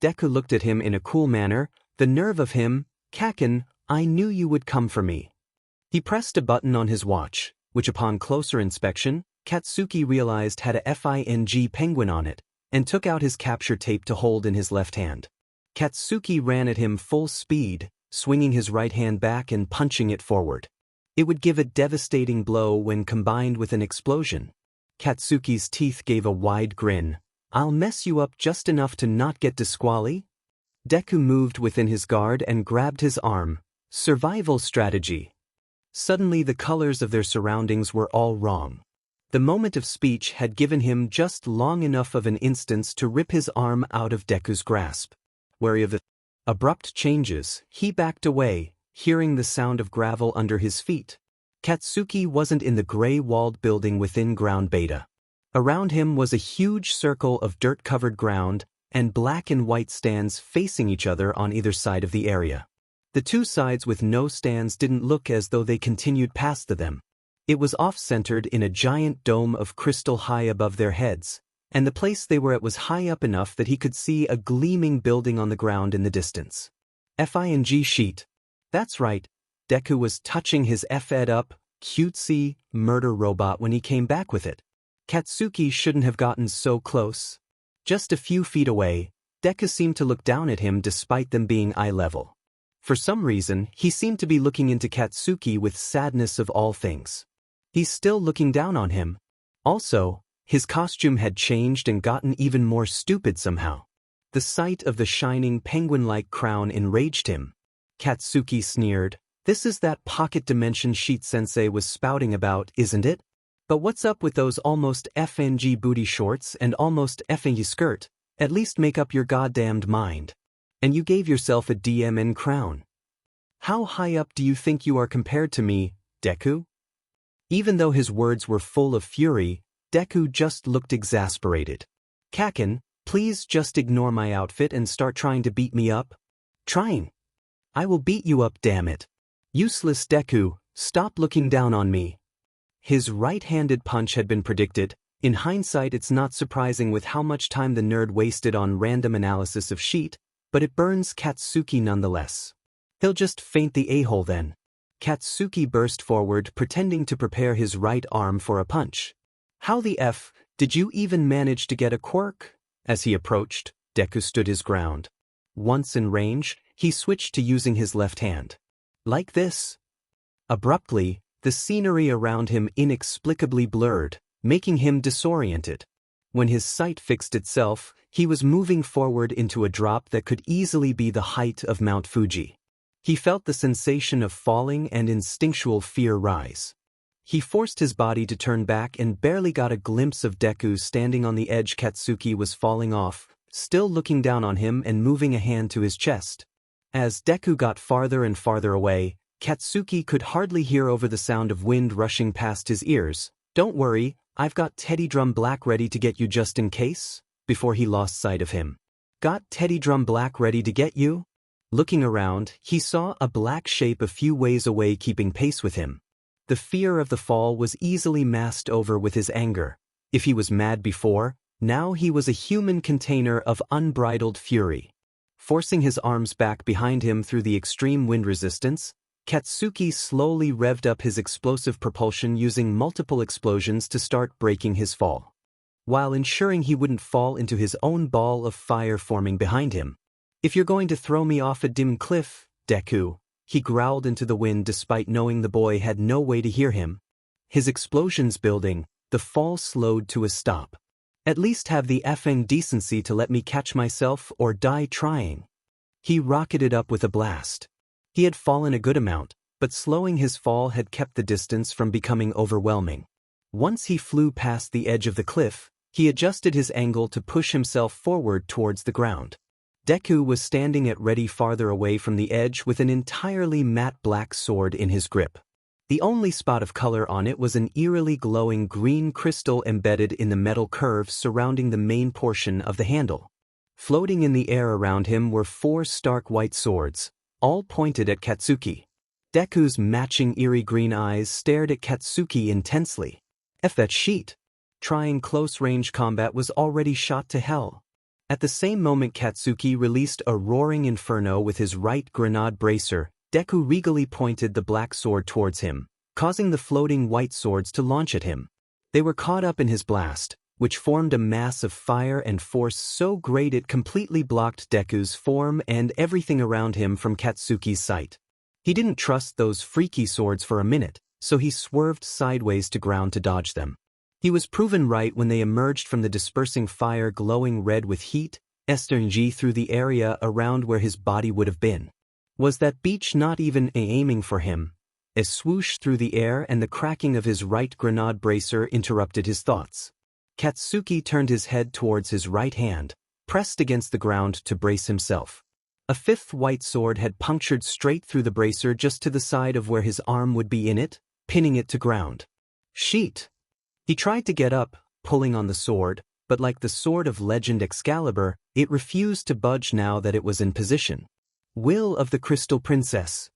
Deku looked at him in a cool manner. "The nerve of him, Kaken, I knew you would come for me." He pressed a button on his watch, which upon closer inspection, Katsuki realized had a FING penguin on it, and took out his capture tape to hold in his left hand. Katsuki ran at him full speed, swinging his right hand back and punching it forward. It would give a devastating blow when combined with an explosion. Katsuki's teeth gave a wide grin. "I'll mess you up just enough to not get disquali." Deku moved within his guard and grabbed his arm. Survival strategy. Suddenly the colors of their surroundings were all wrong. The moment of speech had given him just long enough of an instance to rip his arm out of Deku's grasp. Wary of the abrupt changes, he backed away, hearing the sound of gravel under his feet. Katsuki wasn't in the gray-walled building within ground beta. Around him was a huge circle of dirt-covered ground, and black and white stands facing each other on either side of the area. The two sides with no stands didn't look as though they continued past them. It was off-centered in a giant dome of crystal high above their heads, and the place they were at was high up enough that he could see a gleaming building on the ground in the distance. FING sheet. That's right, Deku was touching his F-ed up, cutesy, murder robot when he came back with it. Katsuki shouldn't have gotten so close. Just a few feet away, Deku seemed to look down at him despite them being eye level. For some reason, he seemed to be looking into Katsuki with sadness of all things. He's still looking down on him. Also, his costume had changed and gotten even more stupid somehow. The sight of the shining penguin-like crown enraged him. Katsuki sneered. "This is that pocket dimension sheet Sensei was spouting about, isn't it? But what's up with those almost FNG booty shorts and almost FNG skirt? At least make up your goddamned mind. And you gave yourself a DMN crown. How high up do you think you are compared to me, Deku?" Even though his words were full of fury, Deku just looked exasperated. "Kaken, please just ignore my outfit and start trying to beat me up." "Trying? I will beat you up, damn it. Useless Deku, stop looking down on me." His right-handed punch had been predicted. In hindsight, it's not surprising with how much time the nerd wasted on random analysis of sheet, but it burns Katsuki nonetheless. He'll just faint the a-hole then. Katsuki burst forward, pretending to prepare his right arm for a punch. "How the F did you even manage to get a quirk?" As he approached, Deku stood his ground. Once in range, he switched to using his left hand. "Like this." Abruptly, the scenery around him inexplicably blurred, making him disoriented. When his sight fixed itself, he was moving forward into a drop that could easily be the height of Mount Fuji. He felt the sensation of falling and instinctual fear rise. He forced his body to turn back and barely got a glimpse of Deku standing on the edge. Katsuki was falling off, still looking down on him and moving a hand to his chest. As Deku got farther and farther away, Katsuki could hardly hear over the sound of wind rushing past his ears. "Don't worry, I've got Teddy Drum Black ready to get you just in case," before he lost sight of him. "Got Teddy Drum Black ready to get you?" Looking around, he saw a black shape a few ways away keeping pace with him. The fear of the fall was easily masked over with his anger. If he was mad before, now he was a human container of unbridled fury. Forcing his arms back behind him through the extreme wind resistance, Katsuki slowly revved up his explosive propulsion using multiple explosions to start breaking his fall, while ensuring he wouldn't fall into his own ball of fire forming behind him. "If you're going to throw me off a dim cliff, Deku," he growled into the wind despite knowing the boy had no way to hear him. His explosions building, the fall slowed to a stop. "At least have the effing decency to let me catch myself or die trying." He rocketed up with a blast. He had fallen a good amount, but slowing his fall had kept the distance from becoming overwhelming. Once he flew past the edge of the cliff, he adjusted his angle to push himself forward towards the ground. Deku was standing at ready farther away from the edge with an entirely matte black sword in his grip. The only spot of color on it was an eerily glowing green crystal embedded in the metal curve surrounding the main portion of the handle. Floating in the air around him were 4 stark white swords, all pointed at Katsuki. Deku's matching eerie green eyes stared at Katsuki intensely. F that sheet. Trying close-range combat was already shot to hell. At the same moment Katsuki released a roaring inferno with his right grenade bracer, Deku regally pointed the black sword towards him, causing the floating white swords to launch at him. They were caught up in his blast, which formed a mass of fire and force so great it completely blocked Deku's form and everything around him from Katsuki's sight. He didn't trust those freaky swords for a minute, so he swerved sideways to ground to dodge them. He was proven right when they emerged from the dispersing fire glowing red with heat, energy through the area around where his body would have been. Was that beach not even aiming for him? A swoosh through the air and the cracking of his right grenade bracer interrupted his thoughts. Katsuki turned his head towards his right hand, pressed against the ground to brace himself. A fifth white sword had punctured straight through the bracer just to the side of where his arm would be in it, pinning it to ground. Sheet! He tried to get up, pulling on the sword, but like the sword of legend Excalibur, it refused to budge now that it was in position. Will of the Crystal Princess.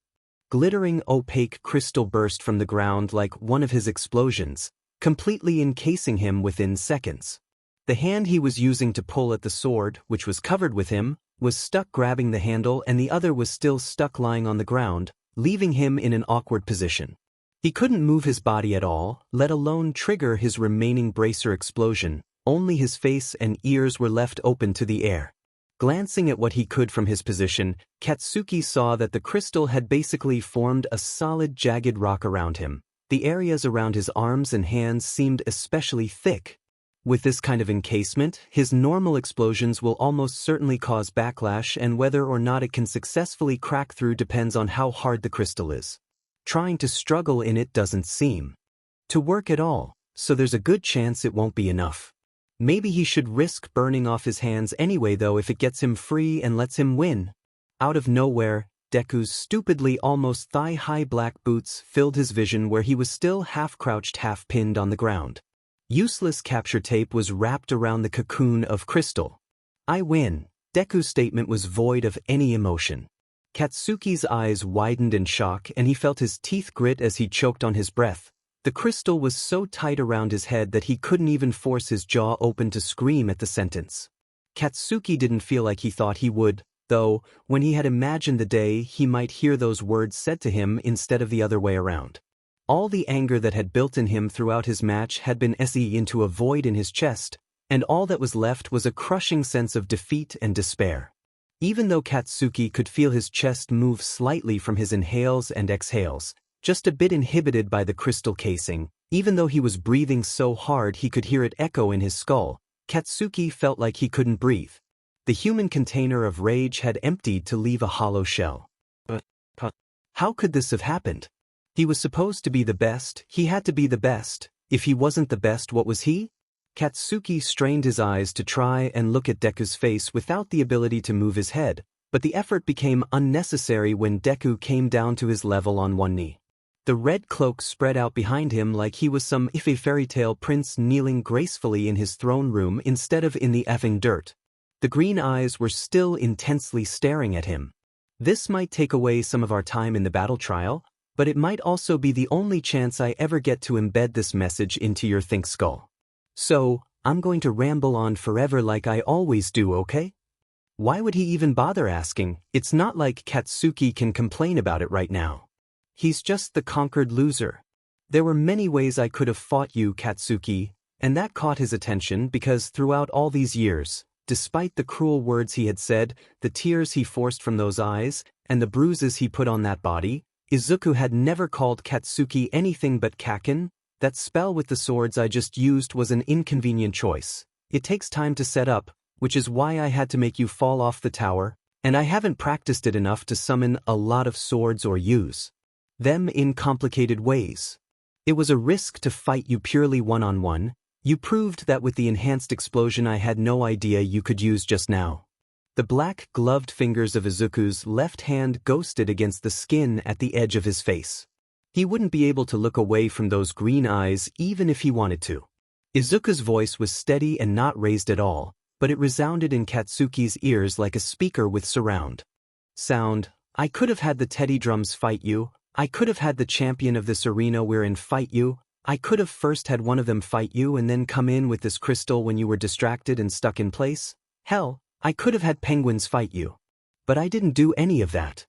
Glittering opaque crystal burst from the ground like one of his explosions, completely encasing him within seconds. The hand he was using to pull at the sword, which was covered with him, was stuck grabbing the handle and the other was still stuck lying on the ground, leaving him in an awkward position. He couldn't move his body at all, let alone trigger his remaining bracer explosion, only his face and ears were left open to the air. Glancing at what he could from his position, Katsuki saw that the crystal had basically formed a solid jagged rock around him. The areas around his arms and hands seemed especially thick. With this kind of encasement, his normal explosions will almost certainly cause backlash, and whether or not it can successfully crack through depends on how hard the crystal is. Trying to struggle in it doesn't seem to work at all, so there's a good chance it won't be enough. Maybe he should risk burning off his hands anyway though if it gets him free and lets him win. Out of nowhere, Deku's stupidly almost thigh-high black boots filled his vision where he was still half-crouched half-pinned on the ground. Useless capture tape was wrapped around the cocoon of crystal. I win. Deku's statement was void of any emotion. Katsuki's eyes widened in shock and he felt his teeth grit as he choked on his breath. The crystal was so tight around his head that he couldn't even force his jaw open to scream at the sentence. Katsuki didn't feel like he thought he would, though, when he had imagined the day he might hear those words said to him instead of the other way around. All the anger that had built in him throughout his match had been sucked into a void in his chest, and all that was left was a crushing sense of defeat and despair. Even though Katsuki could feel his chest move slightly from his inhales and exhales, just a bit inhibited by the crystal casing, even though he was breathing so hard he could hear it echo in his skull, Katsuki felt like he couldn't breathe. The human container of rage had emptied to leave a hollow shell. But how could this have happened? He was supposed to be the best, he had to be the best. If he wasn't the best, what was he? Katsuki strained his eyes to try and look at Deku's face without the ability to move his head, but the effort became unnecessary when Deku came down to his level on one knee. The red cloak spread out behind him like he was some fairy tale prince kneeling gracefully in his throne room instead of in the effing dirt. The green eyes were still intensely staring at him. This might take away some of our time in the battle trial, but it might also be the only chance I ever get to embed this message into your think skull. So, I'm going to ramble on forever like I always do, okay? Why would he even bother asking? It's not like Katsuki can complain about it right now. He's just the conquered loser. There were many ways I could have fought you, Katsuki, and that caught his attention because throughout all these years, despite the cruel words he had said, the tears he forced from those eyes, and the bruises he put on that body, Izuku had never called Katsuki anything but Kaken. That spell with the swords I just used was an inconvenient choice. It takes time to set up, which is why I had to make you fall off the tower, and I haven't practiced it enough to summon a lot of swords or use them in complicated ways. It was a risk to fight you purely one-on-one. You proved that with the enhanced explosion I had no idea you could use just now. The black, gloved fingers of Izuku's left hand ghosted against the skin at the edge of his face. He wouldn't be able to look away from those green eyes even if he wanted to. Izuku's voice was steady and not raised at all, but it resounded in Katsuki's ears like a speaker with surround sound. I could have had the teddy drums fight you, I could have had the champion of this arena we're in fight you. I could have first had one of them fight you and then come in with this crystal when you were distracted and stuck in place. Hell, I could have had penguins fight you. But I didn't do any of that.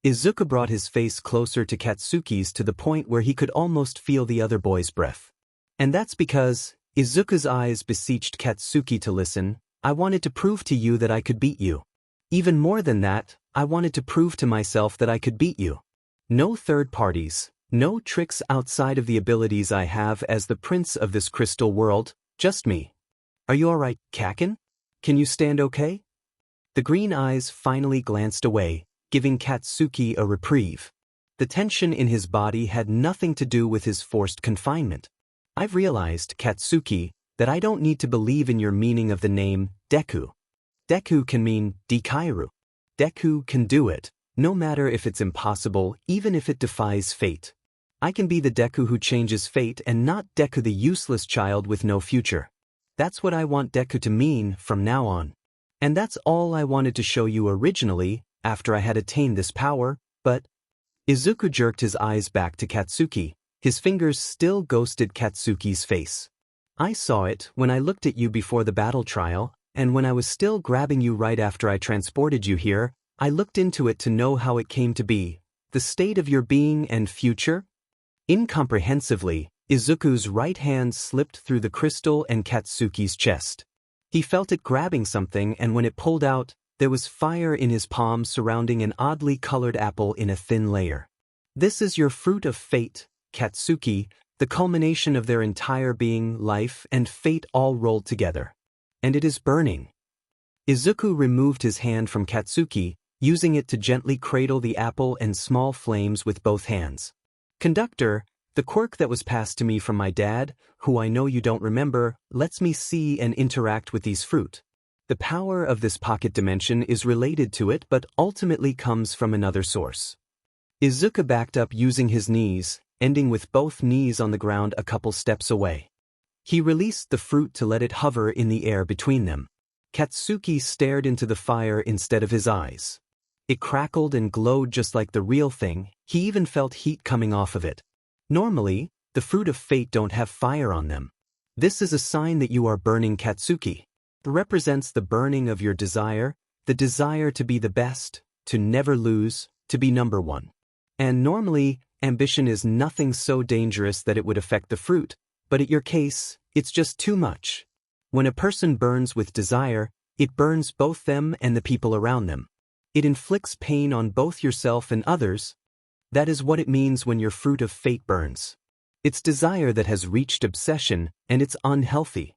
Izuku brought his face closer to Katsuki's to the point where he could almost feel the other boy's breath. And that's because Izuku's eyes beseeched Katsuki to listen. I wanted to prove to you that I could beat you. Even more than that, I wanted to prove to myself that I could beat you. No third parties, no tricks outside of the abilities I have as the prince of this crystal world, just me. Are you alright, Kakin? Can you stand okay? The green eyes finally glanced away, giving Katsuki a reprieve. The tension in his body had nothing to do with his forced confinement. I've realized, Katsuki, that I don't need to believe in your meaning of the name, Deku. Deku can mean Dekairu. Deku can do it, no matter if it's impossible, even if it defies fate. I can be the Deku who changes fate and not Deku the useless child with no future. That's what I want Deku to mean from now on. And that's all I wanted to show you originally, after I had attained this power, but… Izuku jerked his eyes back to Katsuki. His fingers still ghosted Katsuki's face. I saw it when I looked at you before the battle trial, and when I was still grabbing you right after I transported you here, I looked into it to know how it came to be, the state of your being and future. Incomprehensively, Izuku's right hand slipped through the crystal and Katsuki's chest. He felt it grabbing something, and when it pulled out, there was fire in his palm surrounding an oddly colored apple in a thin layer. This is your fruit of fate, Katsuki, the culmination of their entire being, life, and fate all rolled together. And it is burning. Izuku removed his hand from Katsuki, using it to gently cradle the apple and small flames with both hands. Conductor, the quirk that was passed to me from my dad, who I know you don't remember, lets me see and interact with these fruit. The power of this pocket dimension is related to it but ultimately comes from another source. Izuku backed up using his knees, ending with both knees on the ground a couple steps away. He released the fruit to let it hover in the air between them. Katsuki stared into the fire instead of his eyes. It crackled and glowed just like the real thing. He even felt heat coming off of it. Normally, the fruit of fate don't have fire on them. This is a sign that you are burning, Katsuki. It represents the burning of your desire, the desire to be the best, to never lose, to be number one. And normally, ambition is nothing so dangerous that it would affect the fruit, but in your case, it's just too much. When a person burns with desire, it burns both them and the people around them. It inflicts pain on both yourself and others. That is what it means when your fruit of fate burns. It's desire that has reached obsession, and it's unhealthy.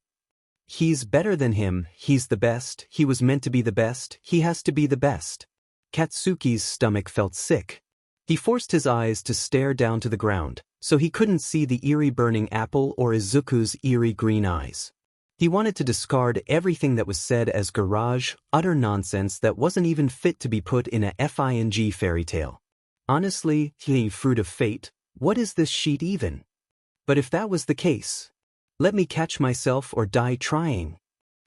He's better than him, he's the best, he was meant to be the best, he has to be the best. Katsuki's stomach felt sick. He forced his eyes to stare down to the ground, so he couldn't see the eerie burning apple or Izuku's eerie green eyes. He wanted to discard everything that was said as garage, utter nonsense that wasn't even fit to be put in a FING fairy tale. Honestly, fruit of fate, what is this sheet even? But if that was the case, let me catch myself or die trying.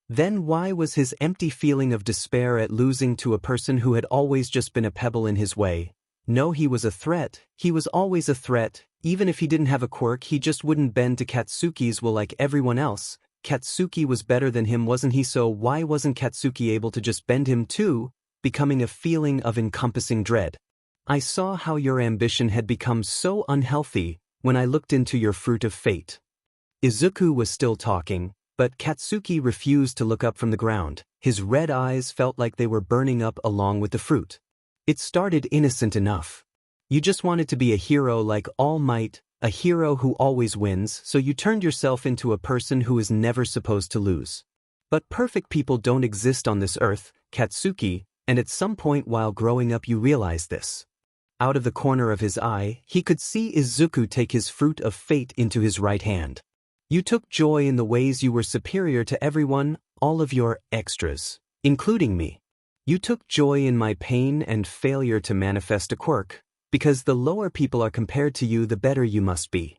Then why was his empty feeling of despair at losing to a person who had always just been a pebble in his way? No, he was a threat, he was always a threat. Even if he didn't have a quirk, he just wouldn't bend to Katsuki's will like everyone else. Katsuki was better than him, wasn't he? So why wasn't Katsuki able to just bend him too, becoming a feeling of encompassing dread? I saw how your ambition had become so unhealthy when I looked into your fruit of fate. Izuku was still talking, but Katsuki refused to look up from the ground. His red eyes felt like they were burning up along with the fruit. It started innocent enough. You just wanted to be a hero like All Might, a hero who always wins, so you turned yourself into a person who is never supposed to lose. But perfect people don't exist on this earth, Katsuki, and at some point while growing up you realized this. Out of the corner of his eye, he could see Izuku take his fruit of fate into his right hand. You took joy in the ways you were superior to everyone, all of your extras, including me. You took joy in my pain and failure to manifest a quirk, because the lower people are compared to you, the better you must be.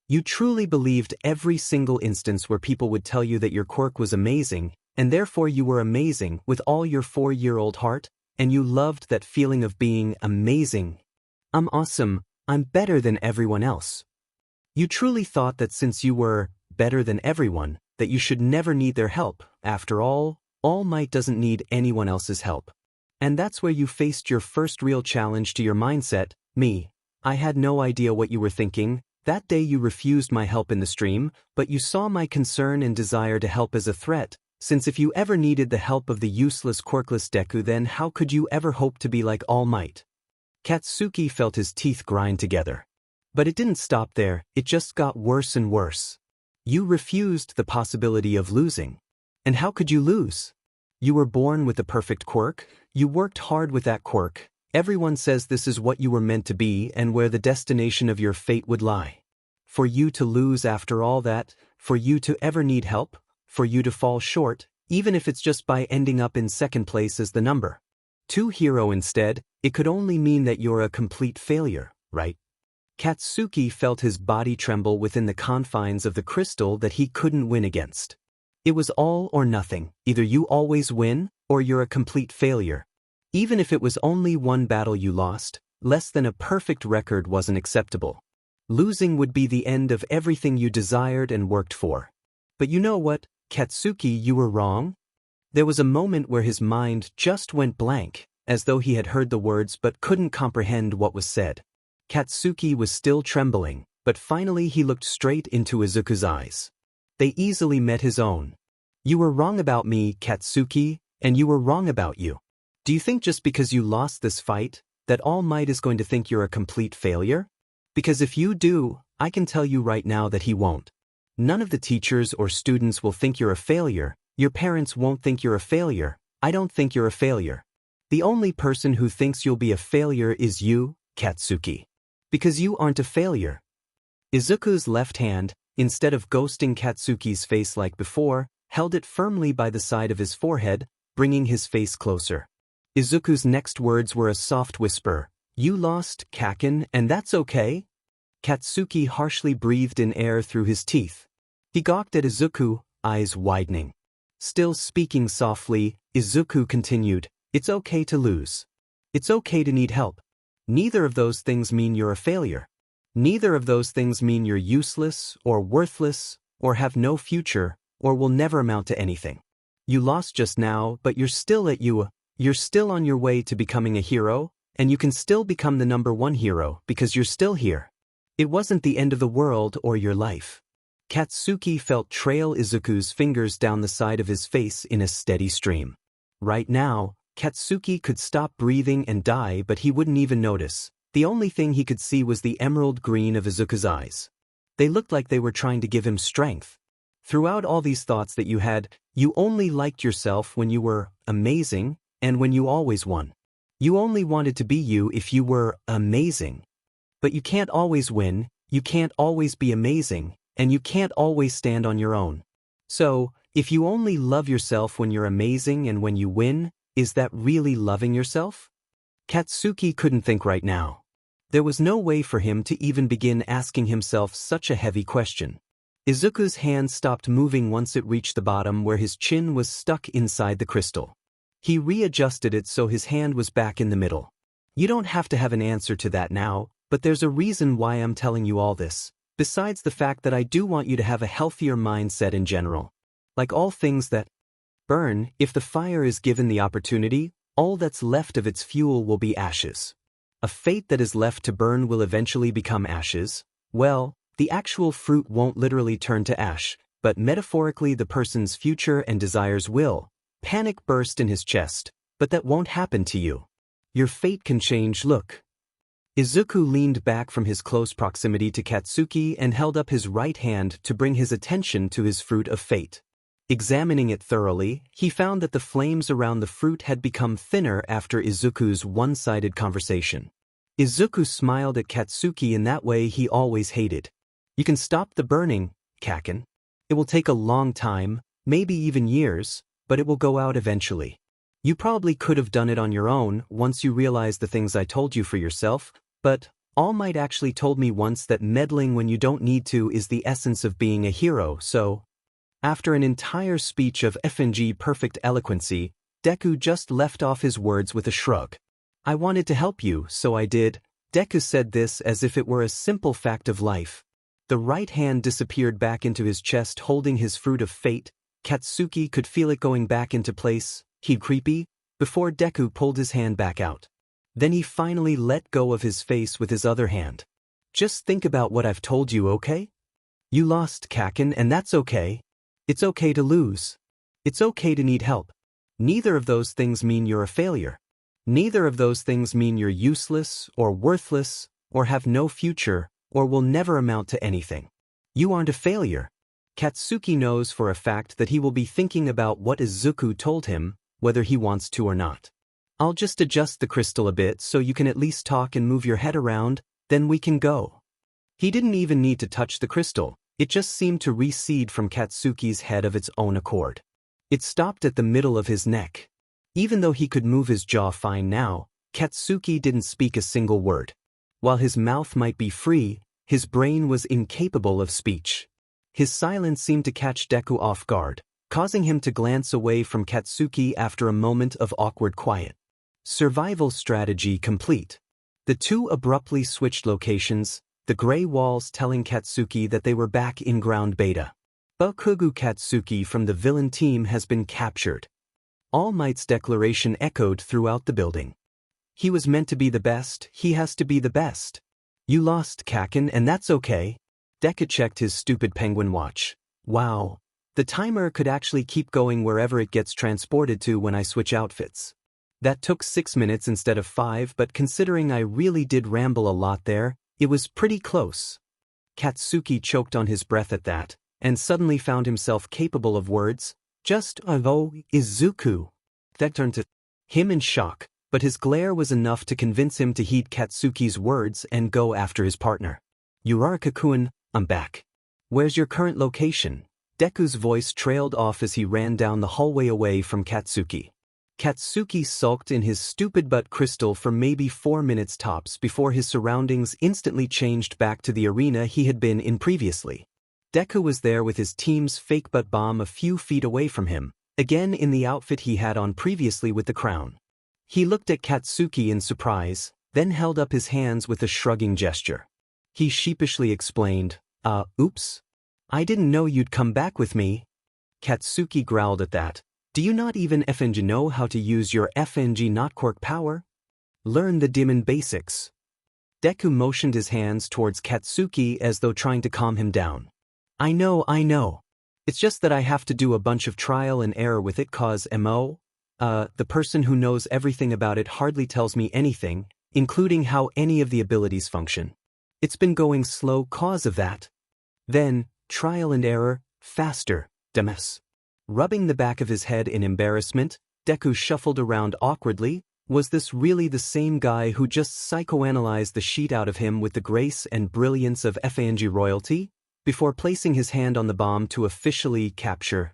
You truly believed every single instance where people would tell you that your quirk was amazing, and therefore you were amazing with all your 4-year-old heart, and you loved that feeling of being amazing. I'm awesome, I'm better than everyone else. You truly thought that since you were better than everyone, that you should never need their help. After All Might doesn't need anyone else's help. And that's where you faced your first real challenge to your mindset, me. I had no idea what you were thinking. That day you refused my help in the stream, but you saw my concern and desire to help as a threat, since if you ever needed the help of the useless quirkless Deku, then how could you ever hope to be like All Might? Katsuki felt his teeth grind together. But it didn't stop there, it just got worse and worse. You refused the possibility of losing. And how could you lose? You were born with a perfect quirk, you worked hard with that quirk, everyone says this is what you were meant to be and where the destination of your fate would lie. For you to lose after all that, for you to ever need help, for you to fall short, even if it's just by ending up in second place as the number 2 hero instead, it could only mean that you're a complete failure, right? Katsuki felt his body tremble within the confines of the crystal that he couldn't win against. It was all or nothing, either you always win, or you're a complete failure. Even if it was only one battle you lost, less than a perfect record wasn't acceptable. Losing would be the end of everything you desired and worked for. But you know what, Katsuki, you were wrong? There was a moment where his mind just went blank, as though he had heard the words but couldn't comprehend what was said. Katsuki was still trembling, but finally he looked straight into Izuku's eyes. They easily met his own. You were wrong about me, Katsuki, and you were wrong about you. Do you think just because you lost this fight, that All Might is going to think you're a complete failure? Because if you do, I can tell you right now that he won't. None of the teachers or students will think you're a failure, your parents won't think you're a failure, I don't think you're a failure. The only person who thinks you'll be a failure is you, Katsuki. Because you aren't a failure. Izuku's left hand, instead of ghosting Katsuki's face like before, held it firmly by the side of his forehead, bringing his face closer. Izuku's next words were a soft whisper, "You lost, Kaken, and that's okay?" Katsuki harshly breathed in air through his teeth. He gawked at Izuku, eyes widening. Still speaking softly, Izuku continued, "It's okay to lose. It's okay to need help. Neither of those things mean you're a failure. Neither of those things mean you're useless, or worthless, or have no future, or will never amount to anything. You lost just now, but you're still on your way to becoming a hero, and you can still become the #1 hero because you're still here. It wasn't the end of the world or your life." Katsuki felt trail Izuku's fingers down the side of his face in a steady stream. Right now, Katsuki could stop breathing and die, but he wouldn't even notice. The only thing he could see was the emerald green of Izuku's eyes. They looked like they were trying to give him strength. Throughout all these thoughts that you had, you only liked yourself when you were amazing, and when you always won. You only wanted to be you if you were amazing. But you can't always win, you can't always be amazing, and you can't always stand on your own. So, if you only love yourself when you're amazing and when you win, is that really loving yourself? Katsuki couldn't think right now. There was no way for him to even begin asking himself such a heavy question. Izuku's hand stopped moving once it reached the bottom where his chin was stuck inside the crystal. He readjusted it so his hand was back in the middle. You don't have to have an answer to that now, but there's a reason why I'm telling you all this, besides the fact that I do want you to have a healthier mindset in general. Like all things that burn, if the fire is given the opportunity, all that's left of its fuel will be ashes. A fate that is left to burn will eventually become ashes. Well, the actual fruit won't literally turn to ash, but metaphorically the person's future and desires will. Panic burst in his chest, but that won't happen to you. Your fate can change. Look. Izuku leaned back from his close proximity to Katsuki and held up his right hand to bring his attention to his fruit of fate. Examining it thoroughly, he found that the flames around the fruit had become thinner after Izuku's one-sided conversation. Izuku smiled at Katsuki in that way he always hated. You can stop the burning, Kaken. It will take a long time, maybe even years, but it will go out eventually. You probably could have done it on your own once you realized the things I told you for yourself, but All Might actually told me once that meddling when you don't need to is the essence of being a hero, so... After an entire speech of FNG perfect eloquency, Deku just left off his words with a shrug. I wanted to help you, so I did, Deku said this as if it were a simple fact of life. The right hand disappeared back into his chest holding his fruit of fate. Katsuki could feel it going back into place, creepy, before Deku pulled his hand back out. Then he finally let go of his face with his other hand. Just think about what I've told you, okay? You lost, Kaken, and that's okay. It's okay to lose. It's okay to need help. Neither of those things mean you're a failure. Neither of those things mean you're useless or worthless or have no future or will never amount to anything. You aren't a failure. Katsuki knows for a fact that he will be thinking about what Izuku told him, whether he wants to or not. I'll just adjust the crystal a bit so you can at least talk and move your head around, then we can go. He didn't even need to touch the crystal, it just seemed to recede from Katsuki's head of its own accord. It stopped at the middle of his neck. Even though he could move his jaw fine now, Katsuki didn't speak a single word. While his mouth might be free, his brain was incapable of speech. His silence seemed to catch Deku off guard, causing him to glance away from Katsuki after a moment of awkward quiet. Survival strategy complete. The two abruptly switched locations, the gray walls telling Katsuki that they were back in ground beta. Bakugo Katsuki from the villain team has been captured. All Might's declaration echoed throughout the building. He was meant to be the best, he has to be the best. You lost, Kaken, and that's okay. Deku checked his stupid penguin watch. Wow. The timer could actually keep going wherever it gets transported to when I switch outfits. That took 6 minutes instead of 5, but considering I really did ramble a lot there, it was pretty close. Katsuki choked on his breath at that, and suddenly found himself capable of words. Just, oh, Izuku. That turned to him in shock, but his glare was enough to convince him to heed Katsuki's words and go after his partner. Uraraka-kun, I'm back. Where's your current location? Deku's voice trailed off as he ran down the hallway away from Katsuki. Katsuki sulked in his stupid butt crystal for maybe 4 minutes tops before his surroundings instantly changed back to the arena he had been in previously. Deku was there with his team's fake butt bomb a few feet away from him, again in the outfit he had on previously with the crown. He looked at Katsuki in surprise, then held up his hands with a shrugging gesture. He sheepishly explained, oops. I didn't know you'd come back with me. Katsuki growled at that. Do you not even FNG know how to use your FNG not quirk power? Learn the demon basics. Deku motioned his hands towards Katsuki as though trying to calm him down. I know. It's just that I have to do a bunch of trial and error with it cause the person who knows everything about it hardly tells me anything, including how any of the abilities function. It's been going slow cause of that. Then, trial and error, faster, dumbass. Rubbing the back of his head in embarrassment, Deku shuffled around awkwardly. Was this really the same guy who just psychoanalyzed the sheet out of him with the grace and brilliance of FNG royalty? Before placing his hand on the bomb to officially capture,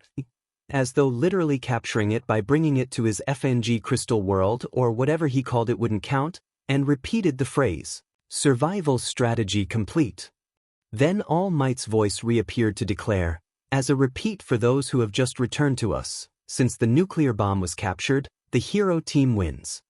as though literally capturing it by bringing it to his FNG crystal world or whatever he called it wouldn't count, and repeated the phrase, survival strategy complete. Then All Might's voice reappeared to declare, as a repeat for those who have just returned to us, since the nuclear bomb was captured, the hero team wins.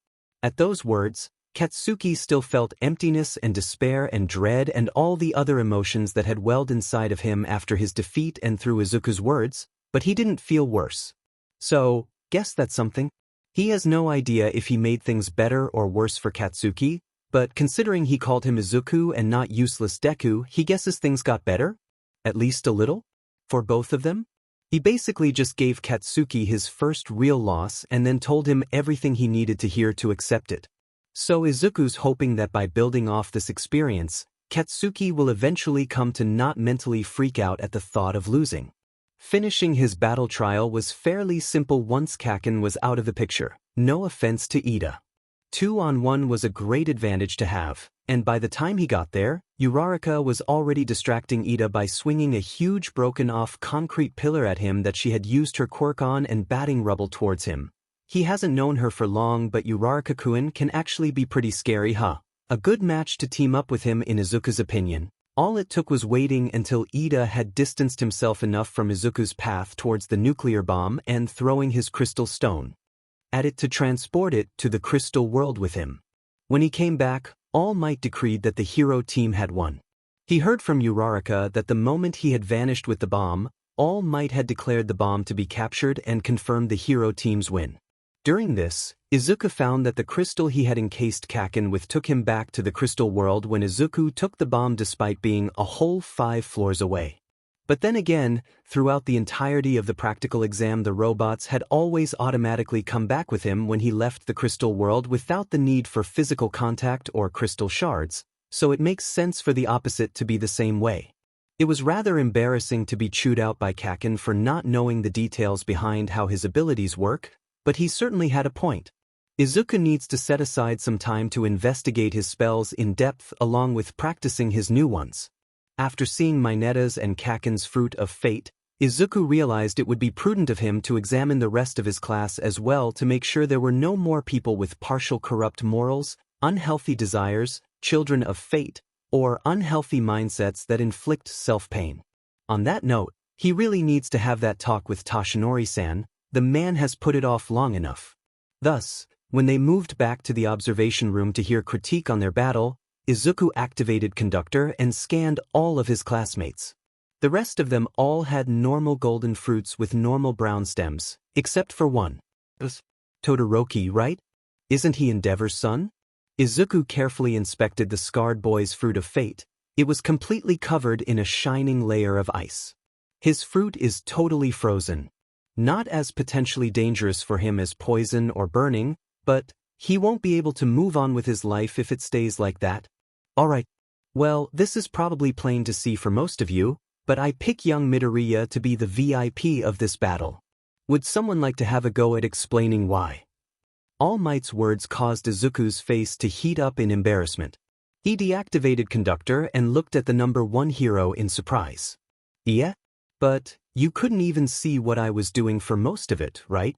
At those words, Katsuki still felt emptiness and despair and dread and all the other emotions that had welled inside of him after his defeat and through Izuku's words, but he didn't feel worse. So, guess that's something? He has no idea if he made things better or worse for Katsuki, but considering he called him Izuku and not useless Deku, he guesses things got better? At least a little? For both of them? He basically just gave Katsuki his first real loss and then told him everything he needed to hear to accept it. So Izuku's hoping that by building off this experience, Katsuki will eventually come to not mentally freak out at the thought of losing. Finishing his battle trial was fairly simple once Kaken was out of the picture, no offense to Ida. 2-on-1 was a great advantage to have, and by the time he got there, Uraraka was already distracting Ida by swinging a huge broken-off concrete pillar at him that she had used her quirk on and batting rubble towards him. He hasn't known her for long, but Uraraka-kun can actually be pretty scary, huh? A good match to team up with him in Izuku's opinion. All it took was waiting until Ida had distanced himself enough from Izuku's path towards the nuclear bomb and throwing his crystal stone at it to transport it to the crystal world with him. When he came back, All Might decreed that the hero team had won. He heard from Uraraka that the moment he had vanished with the bomb, All Might had declared the bomb to be captured and confirmed the hero team's win. During this, Izuku found that the crystal he had encased Kaken with took him back to the crystal world when Izuku took the bomb despite being a whole 5 floors away. But then again, throughout the entirety of the practical exam, the robots had always automatically come back with him when he left the crystal world without the need for physical contact or crystal shards, so it makes sense for the opposite to be the same way. It was rather embarrassing to be chewed out by Kaken for not knowing the details behind how his abilities work, but he certainly had a point. Izuku needs to set aside some time to investigate his spells in depth along with practicing his new ones. After seeing Mineta's and Kaken's Fruit of Fate, Izuku realized it would be prudent of him to examine the rest of his class as well to make sure there were no more people with partial corrupt morals, unhealthy desires, children of fate, or unhealthy mindsets that inflict self-pain. On that note, he really needs to have that talk with Toshinori-san. The man has put it off long enough. Thus, when they moved back to the observation room to hear critique on their battle, Izuku activated Conductor and scanned all of his classmates. The rest of them all had normal golden fruits with normal brown stems, except for one. Todoroki, right? Isn't he Endeavor's son? Izuku carefully inspected the scarred boy's Fruit of Fate. It was completely covered in a shining layer of ice. His fruit is totally frozen. Not as potentially dangerous for him as poison or burning, but he won't be able to move on with his life if it stays like that. Alright. Well, this is probably plain to see for most of you, but I pick young Midoriya to be the VIP of this battle. Would someone like to have a go at explaining why? All Might's words caused Izuku's face to heat up in embarrassment. He deactivated Conductor and looked at the number 1 hero in surprise. Yeah? But you couldn't even see what I was doing for most of it, right?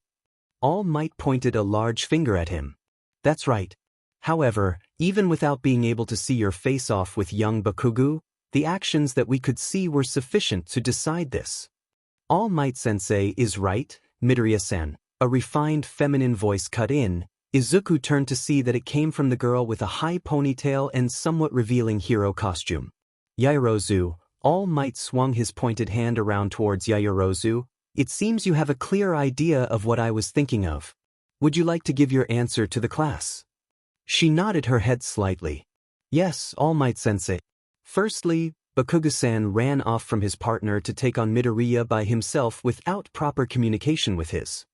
All Might pointed a large finger at him. That's right. However, even without being able to see your face off with young Bakugo, the actions that we could see were sufficient to decide this. All Might Sensei is right, Midoriya-san. A refined feminine voice cut in. Izuku turned to see that it came from the girl with a high ponytail and somewhat revealing hero costume. Yaoyorozu. All Might swung his pointed hand around towards Yaoyorozu. It seems you have a clear idea of what I was thinking of. Would you like to give your answer to the class? She nodded her head slightly. Yes, All Might Sensei. Firstly, Bakugo-san ran off from his partner to take on Midoriya by himself without proper communication with his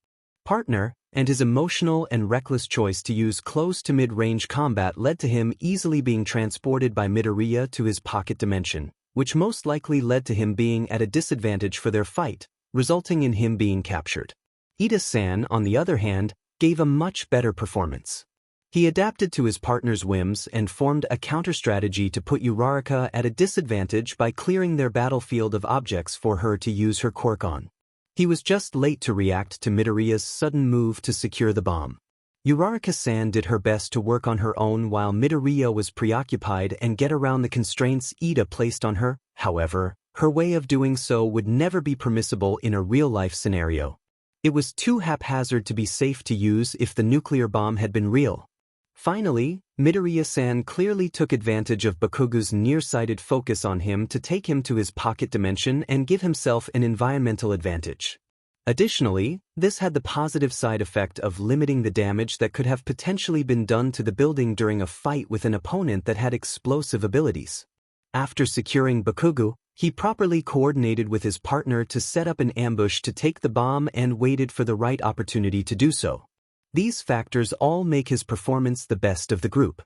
partner, and his emotional and reckless choice to use close to mid-range combat led to him easily being transported by Midoriya to his pocket dimension, which most likely led to him being at a disadvantage for their fight, resulting in him being captured. Ida-san, on the other hand, gave a much better performance. He adapted to his partner's whims and formed a counter-strategy to put Uraraka at a disadvantage by clearing their battlefield of objects for her to use her quirk on. He was just late to react to Midoriya's sudden move to secure the bomb. Uraraka-san did her best to work on her own while Midoriya was preoccupied and get around the constraints Ida placed on her. However, her way of doing so would never be permissible in a real-life scenario. It was too haphazard to be safe to use if the nuclear bomb had been real. Finally, Midoriya-san clearly took advantage of Bakugo's nearsighted focus on him to take him to his pocket dimension and give himself an environmental advantage. Additionally, this had the positive side effect of limiting the damage that could have potentially been done to the building during a fight with an opponent that had explosive abilities. After securing Bakugo, he properly coordinated with his partner to set up an ambush to take the bomb and waited for the right opportunity to do so. These factors all make his performance the best of the group.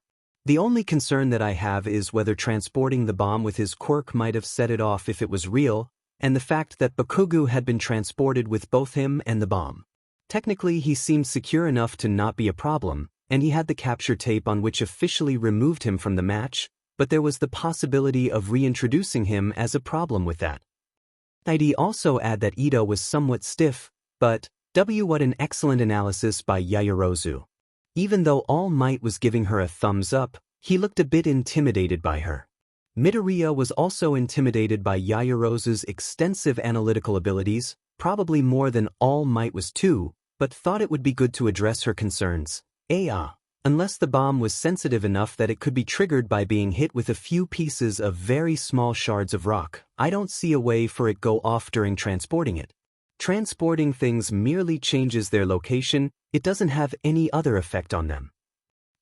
The only concern that I have is whether transporting the bomb with his quirk might have set it off if it was real, and the fact that Bakugo had been transported with both him and the bomb. Technically, he seemed secure enough to not be a problem, and he had the capture tape on which officially removed him from the match, but there was the possibility of reintroducing him as a problem with that. I'd also add that Ito was somewhat stiff, but what an excellent analysis by Yaoyorozu. Even though All Might was giving her a thumbs up, he looked a bit intimidated by her. Midoriya was also intimidated by Yaoyorozu's extensive analytical abilities, probably more than All Might was too, but thought it would be good to address her concerns. Unless the bomb was sensitive enough that it could be triggered by being hit with a few pieces of very small shards of rock, I don't see a way for it go off during transporting it. Transporting things merely changes their location, it doesn't have any other effect on them.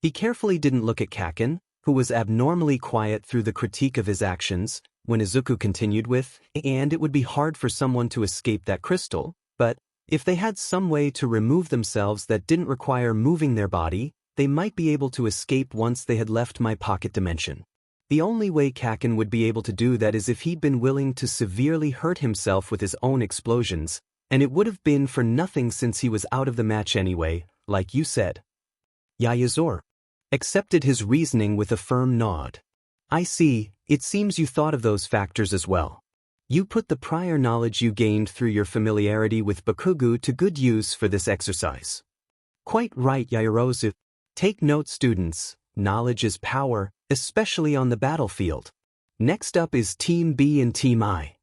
He carefully didn't look at Kaken, who was abnormally quiet through the critique of his actions, when Izuku continued with, and it would be hard for someone to escape that crystal, but if they had some way to remove themselves that didn't require moving their body, they might be able to escape once they had left my pocket dimension. The only way Kaken would be able to do that is if he'd been willing to severely hurt himself with his own explosions, and it would have been for nothing since he was out of the match anyway, like you said. Yayazor accepted his reasoning with a firm nod. I see, it seems you thought of those factors as well. You put the prior knowledge you gained through your familiarity with Bakugu to good use for this exercise. Quite right, Yaoyorozu. Take note, students, knowledge is power, especially on the battlefield. Next up is Team B and Team I.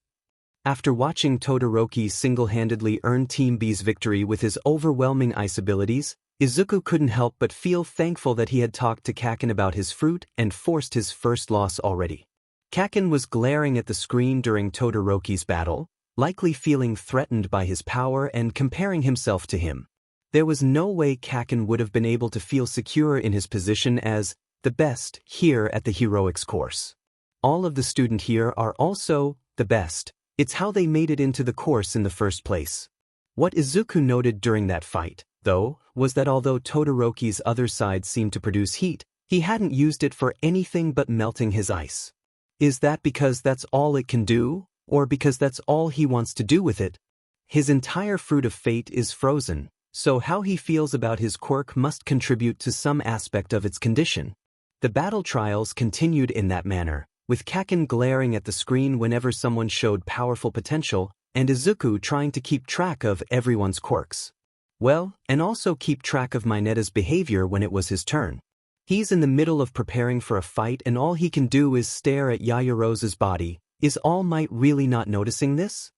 After watching Todoroki single-handedly earn Team B's victory with his overwhelming ice abilities, Izuku couldn't help but feel thankful that he had talked to Kaken about his fruit and forced his first loss already. Kaken was glaring at the screen during Todoroki's battle, likely feeling threatened by his power and comparing himself to him. There was no way Kaken would have been able to feel secure in his position as the best here at the heroics course. All of the students here are also the best, it's how they made it into the course in the first place. What Izuku noted during that fight, though, was that although Todoroki's other side seemed to produce heat, he hadn't used it for anything but melting his ice. Is that because that's all it can do, or because that's all he wants to do with it? His entire fruit of fate is frozen, so how he feels about his quirk must contribute to some aspect of its condition. The battle trials continued in that manner, with Kaken glaring at the screen whenever someone showed powerful potential, and Izuku trying to keep track of everyone's quirks. Well, and also keep track of Mineta's behavior when it was his turn. He's in the middle of preparing for a fight and all he can do is stare at Yaoyorozu's body. Is All Might really not noticing this?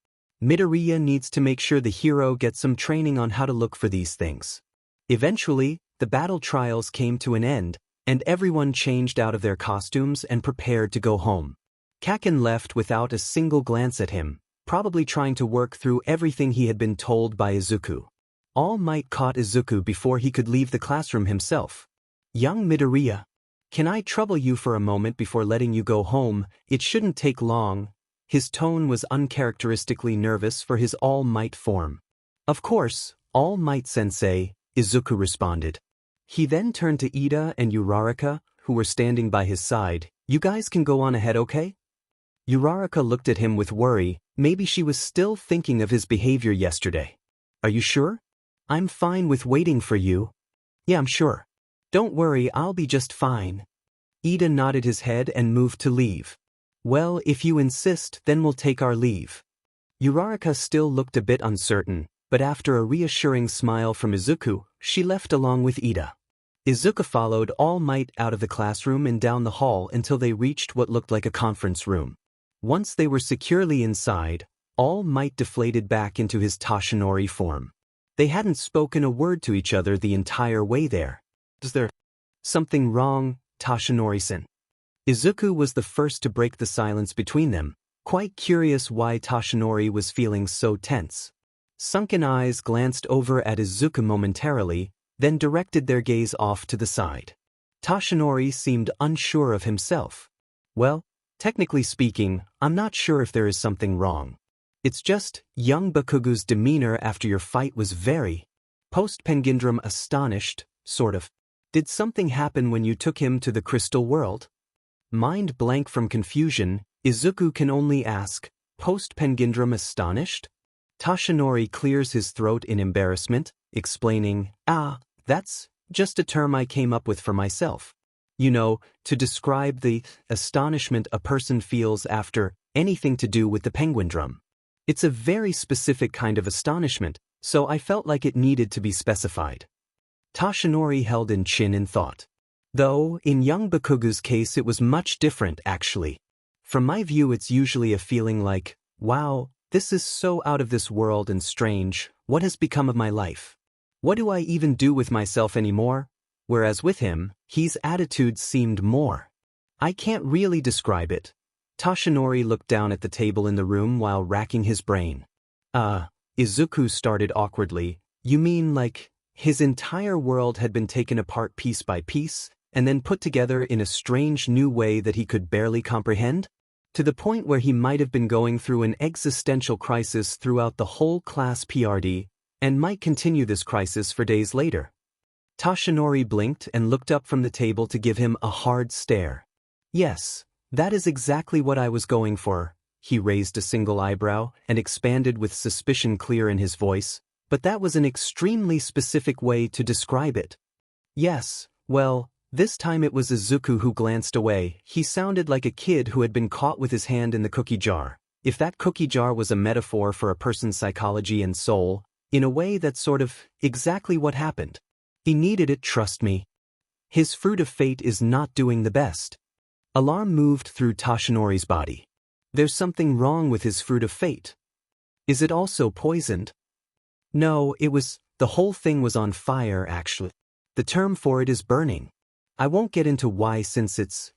Midoriya needs to make sure the hero gets some training on how to look for these things. Eventually, the battle trials came to an end, and everyone changed out of their costumes and prepared to go home. Kaken left without a single glance at him, probably trying to work through everything he had been told by Izuku. All Might caught Izuku before he could leave the classroom himself. Young Midoriya, can I trouble you for a moment before letting you go home? It shouldn't take long. His tone was uncharacteristically nervous for his All Might form. Of course, All Might Sensei, Izuku responded. He then turned to Ida and Uraraka, who were standing by his side. You guys can go on ahead, okay? Uraraka looked at him with worry, maybe she was still thinking of his behavior yesterday. Are you sure? I'm fine with waiting for you. Yeah, I'm sure. Don't worry, I'll be just fine. Ida nodded his head and moved to leave. Well, if you insist, then we'll take our leave. Uraraka still looked a bit uncertain, but after a reassuring smile from Izuku, she left along with Ida. Izuku followed All Might out of the classroom and down the hall until they reached what looked like a conference room. Once they were securely inside, All Might deflated back into his Toshinori form. They hadn't spoken a word to each other the entire way there. Is there something wrong, Toshinori-san? Izuku was the first to break the silence between them, quite curious why Toshinori was feeling so tense. Sunken eyes glanced over at Izuku momentarily, then directed their gaze off to the side. Toshinori seemed unsure of himself. Well, technically speaking, I'm not sure if there is something wrong. It's just, young Bakugu's demeanor after your fight was very post-Pengindrum astonished, sort of. Did something happen when you took him to the crystal world? Mind blank from confusion, Izuku can only ask, post-Pengindrum astonished? Toshinori clears his throat in embarrassment, explaining, that's just a term I came up with for myself. You know, to describe the astonishment a person feels after anything to do with the Penguindrum. It's a very specific kind of astonishment, so I felt like it needed to be specified. Toshinori held in chin in thought. Though, in young Bakugu's case it was much different actually. From my view it's usually a feeling like, wow, this is so out of this world and strange, what has become of my life? What do I even do with myself anymore? whereas with him, his attitude seemed more. I can't really describe it. Toshinori looked down at the table in the room while racking his brain. Izuku started awkwardly. You mean like, his entire world had been taken apart piece by piece, and then put together in a strange new way that he could barely comprehend? To the point where he might have been going through an existential crisis throughout the whole class PRD, and might continue this crisis for days later. Toshinori blinked and looked up from the table to give him a hard stare. Yes, that is exactly what I was going for. He raised a single eyebrow and expanded with suspicion clear in his voice, but that was an extremely specific way to describe it. Yes, well, this time it was Izuku who glanced away. He sounded like a kid who had been caught with his hand in the cookie jar. If that cookie jar was a metaphor for a person's psychology and soul, in a way that's sort of exactly what happened. He needed it, trust me. His fruit of fate is not doing the best. Alarm moved through Toshinori's body. There's something wrong with his fruit of fate. Is it also poisoned? No, the whole thing was on fire actually. The term for it is burning. I won't get into why since it's,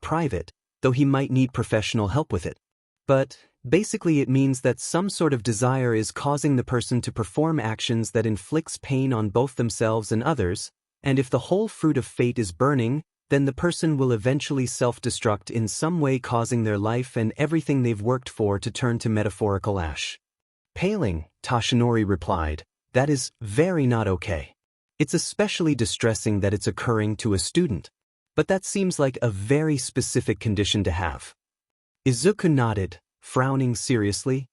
private, though he might need professional help with it. But, basically it means that some sort of desire is causing the person to perform actions that inflicts pain on both themselves and others, and if the whole fruit of fate is burning, then the person will eventually self-destruct in some way, causing their life and everything they've worked for to turn to metaphorical ash. Paling, Toshinori replied, that is very not okay. It's especially distressing that it's occurring to a student. But that seems like a very specific condition to have. Izuku nodded, frowning seriously.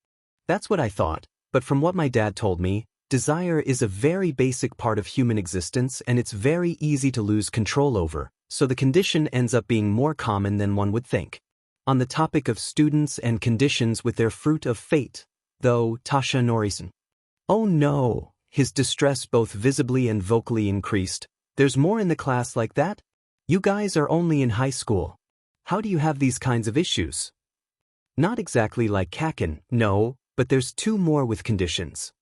That's what I thought, but from what my dad told me, desire is a very basic part of human existence and it's very easy to lose control over, so the condition ends up being more common than one would think. On the topic of students and conditions with their fruit of fate, though, Toshinori-san. Oh no, his distress both visibly and vocally increased. There's more in the class like that? You guys are only in high school. How do you have these kinds of issues? Not exactly like Kaken, no, but there's two more with conditions.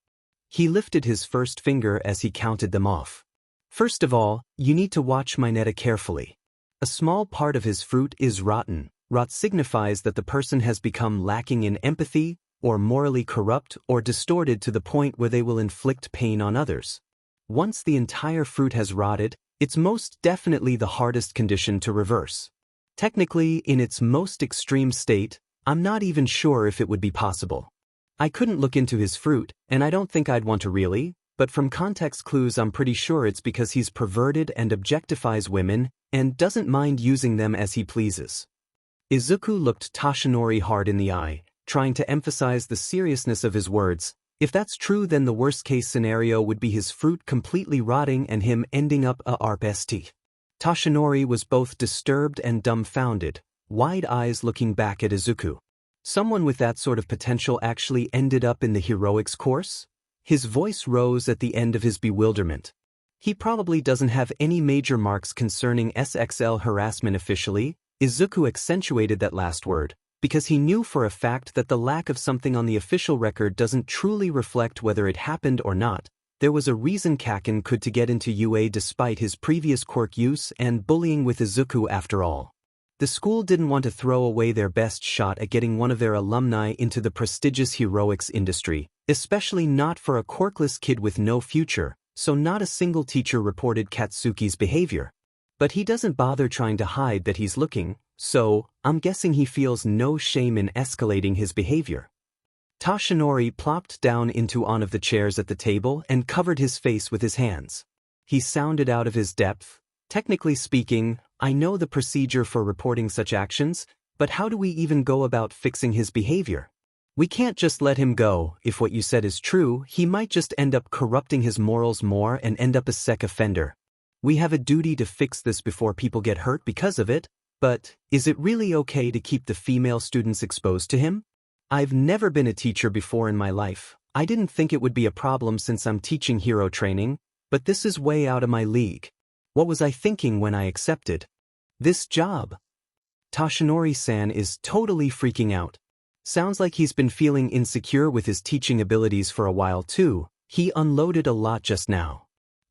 He lifted his first finger as he counted them off. First of all, you need to watch Mineta carefully. A small part of his fruit is rotten. Rot signifies that the person has become lacking in empathy, or morally corrupt or distorted to the point where they will inflict pain on others. Once the entire fruit has rotted, it's most definitely the hardest condition to reverse. Technically, in its most extreme state, I'm not even sure if it would be possible. I couldn't look into his fruit, and I don't think I'd want to really, but from context clues I'm pretty sure it's because he's perverted and objectifies women, and doesn't mind using them as he pleases. Izuku looked Toshinori hard in the eye, trying to emphasize the seriousness of his words. If that's true, then the worst-case scenario would be his fruit completely rotting and him ending up a RPST. Toshinori was both disturbed and dumbfounded, wide eyes looking back at Izuku. Someone with that sort of potential actually ended up in the heroics course? His voice rose at the end of his bewilderment. He probably doesn't have any major marks concerning SXL harassment officially. Izuku accentuated that last word, because he knew for a fact that the lack of something on the official record doesn't truly reflect whether it happened or not. There was a reason Kaken could to get into UA despite his previous quirk use and bullying with Izuku after all. The school didn't want to throw away their best shot at getting one of their alumni into the prestigious heroics industry, especially not for a quirkless kid with no future, so not a single teacher reported Katsuki's behavior. But he doesn't bother trying to hide that he's looking, so I'm guessing he feels no shame in escalating his behavior. Toshinori plopped down into one of the chairs at the table and covered his face with his hands. He sounded out of his depth. Technically speaking, I know the procedure for reporting such actions, but how do we even go about fixing his behavior? We can't just let him go. If what you said is true, he might just end up corrupting his morals more and end up a sec offender. We have a duty to fix this before people get hurt because of it. But, is it really okay to keep the female students exposed to him? I've never been a teacher before in my life. I didn't think it would be a problem since I'm teaching hero training, but this is way out of my league. What was I thinking when I accepted this job? Toshinori-san is totally freaking out. Sounds like he's been feeling insecure with his teaching abilities for a while too. He unloaded a lot just now.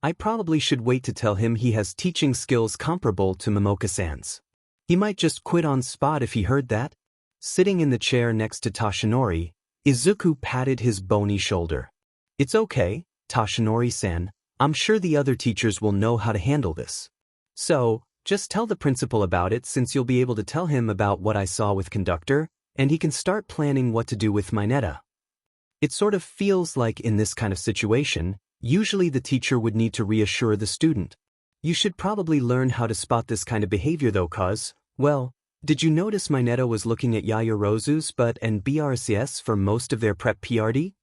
I probably should wait to tell him he has teaching skills comparable to Momoka-san's. He might just quit on spot if he heard that. Sitting in the chair next to Toshinori, Izuku patted his bony shoulder. It's okay, Toshinori-san. I'm sure the other teachers will know how to handle this. So, just tell the principal about it since you'll be able to tell him about what I saw with Conductor, and he can start planning what to do with Mineta. It sort of feels like in this kind of situation, usually the teacher would need to reassure the student. You should probably learn how to spot this kind of behavior though cause, well, did you notice Mineta was looking at Yaoyorozu's butt and BRCS for most of their prep PRD?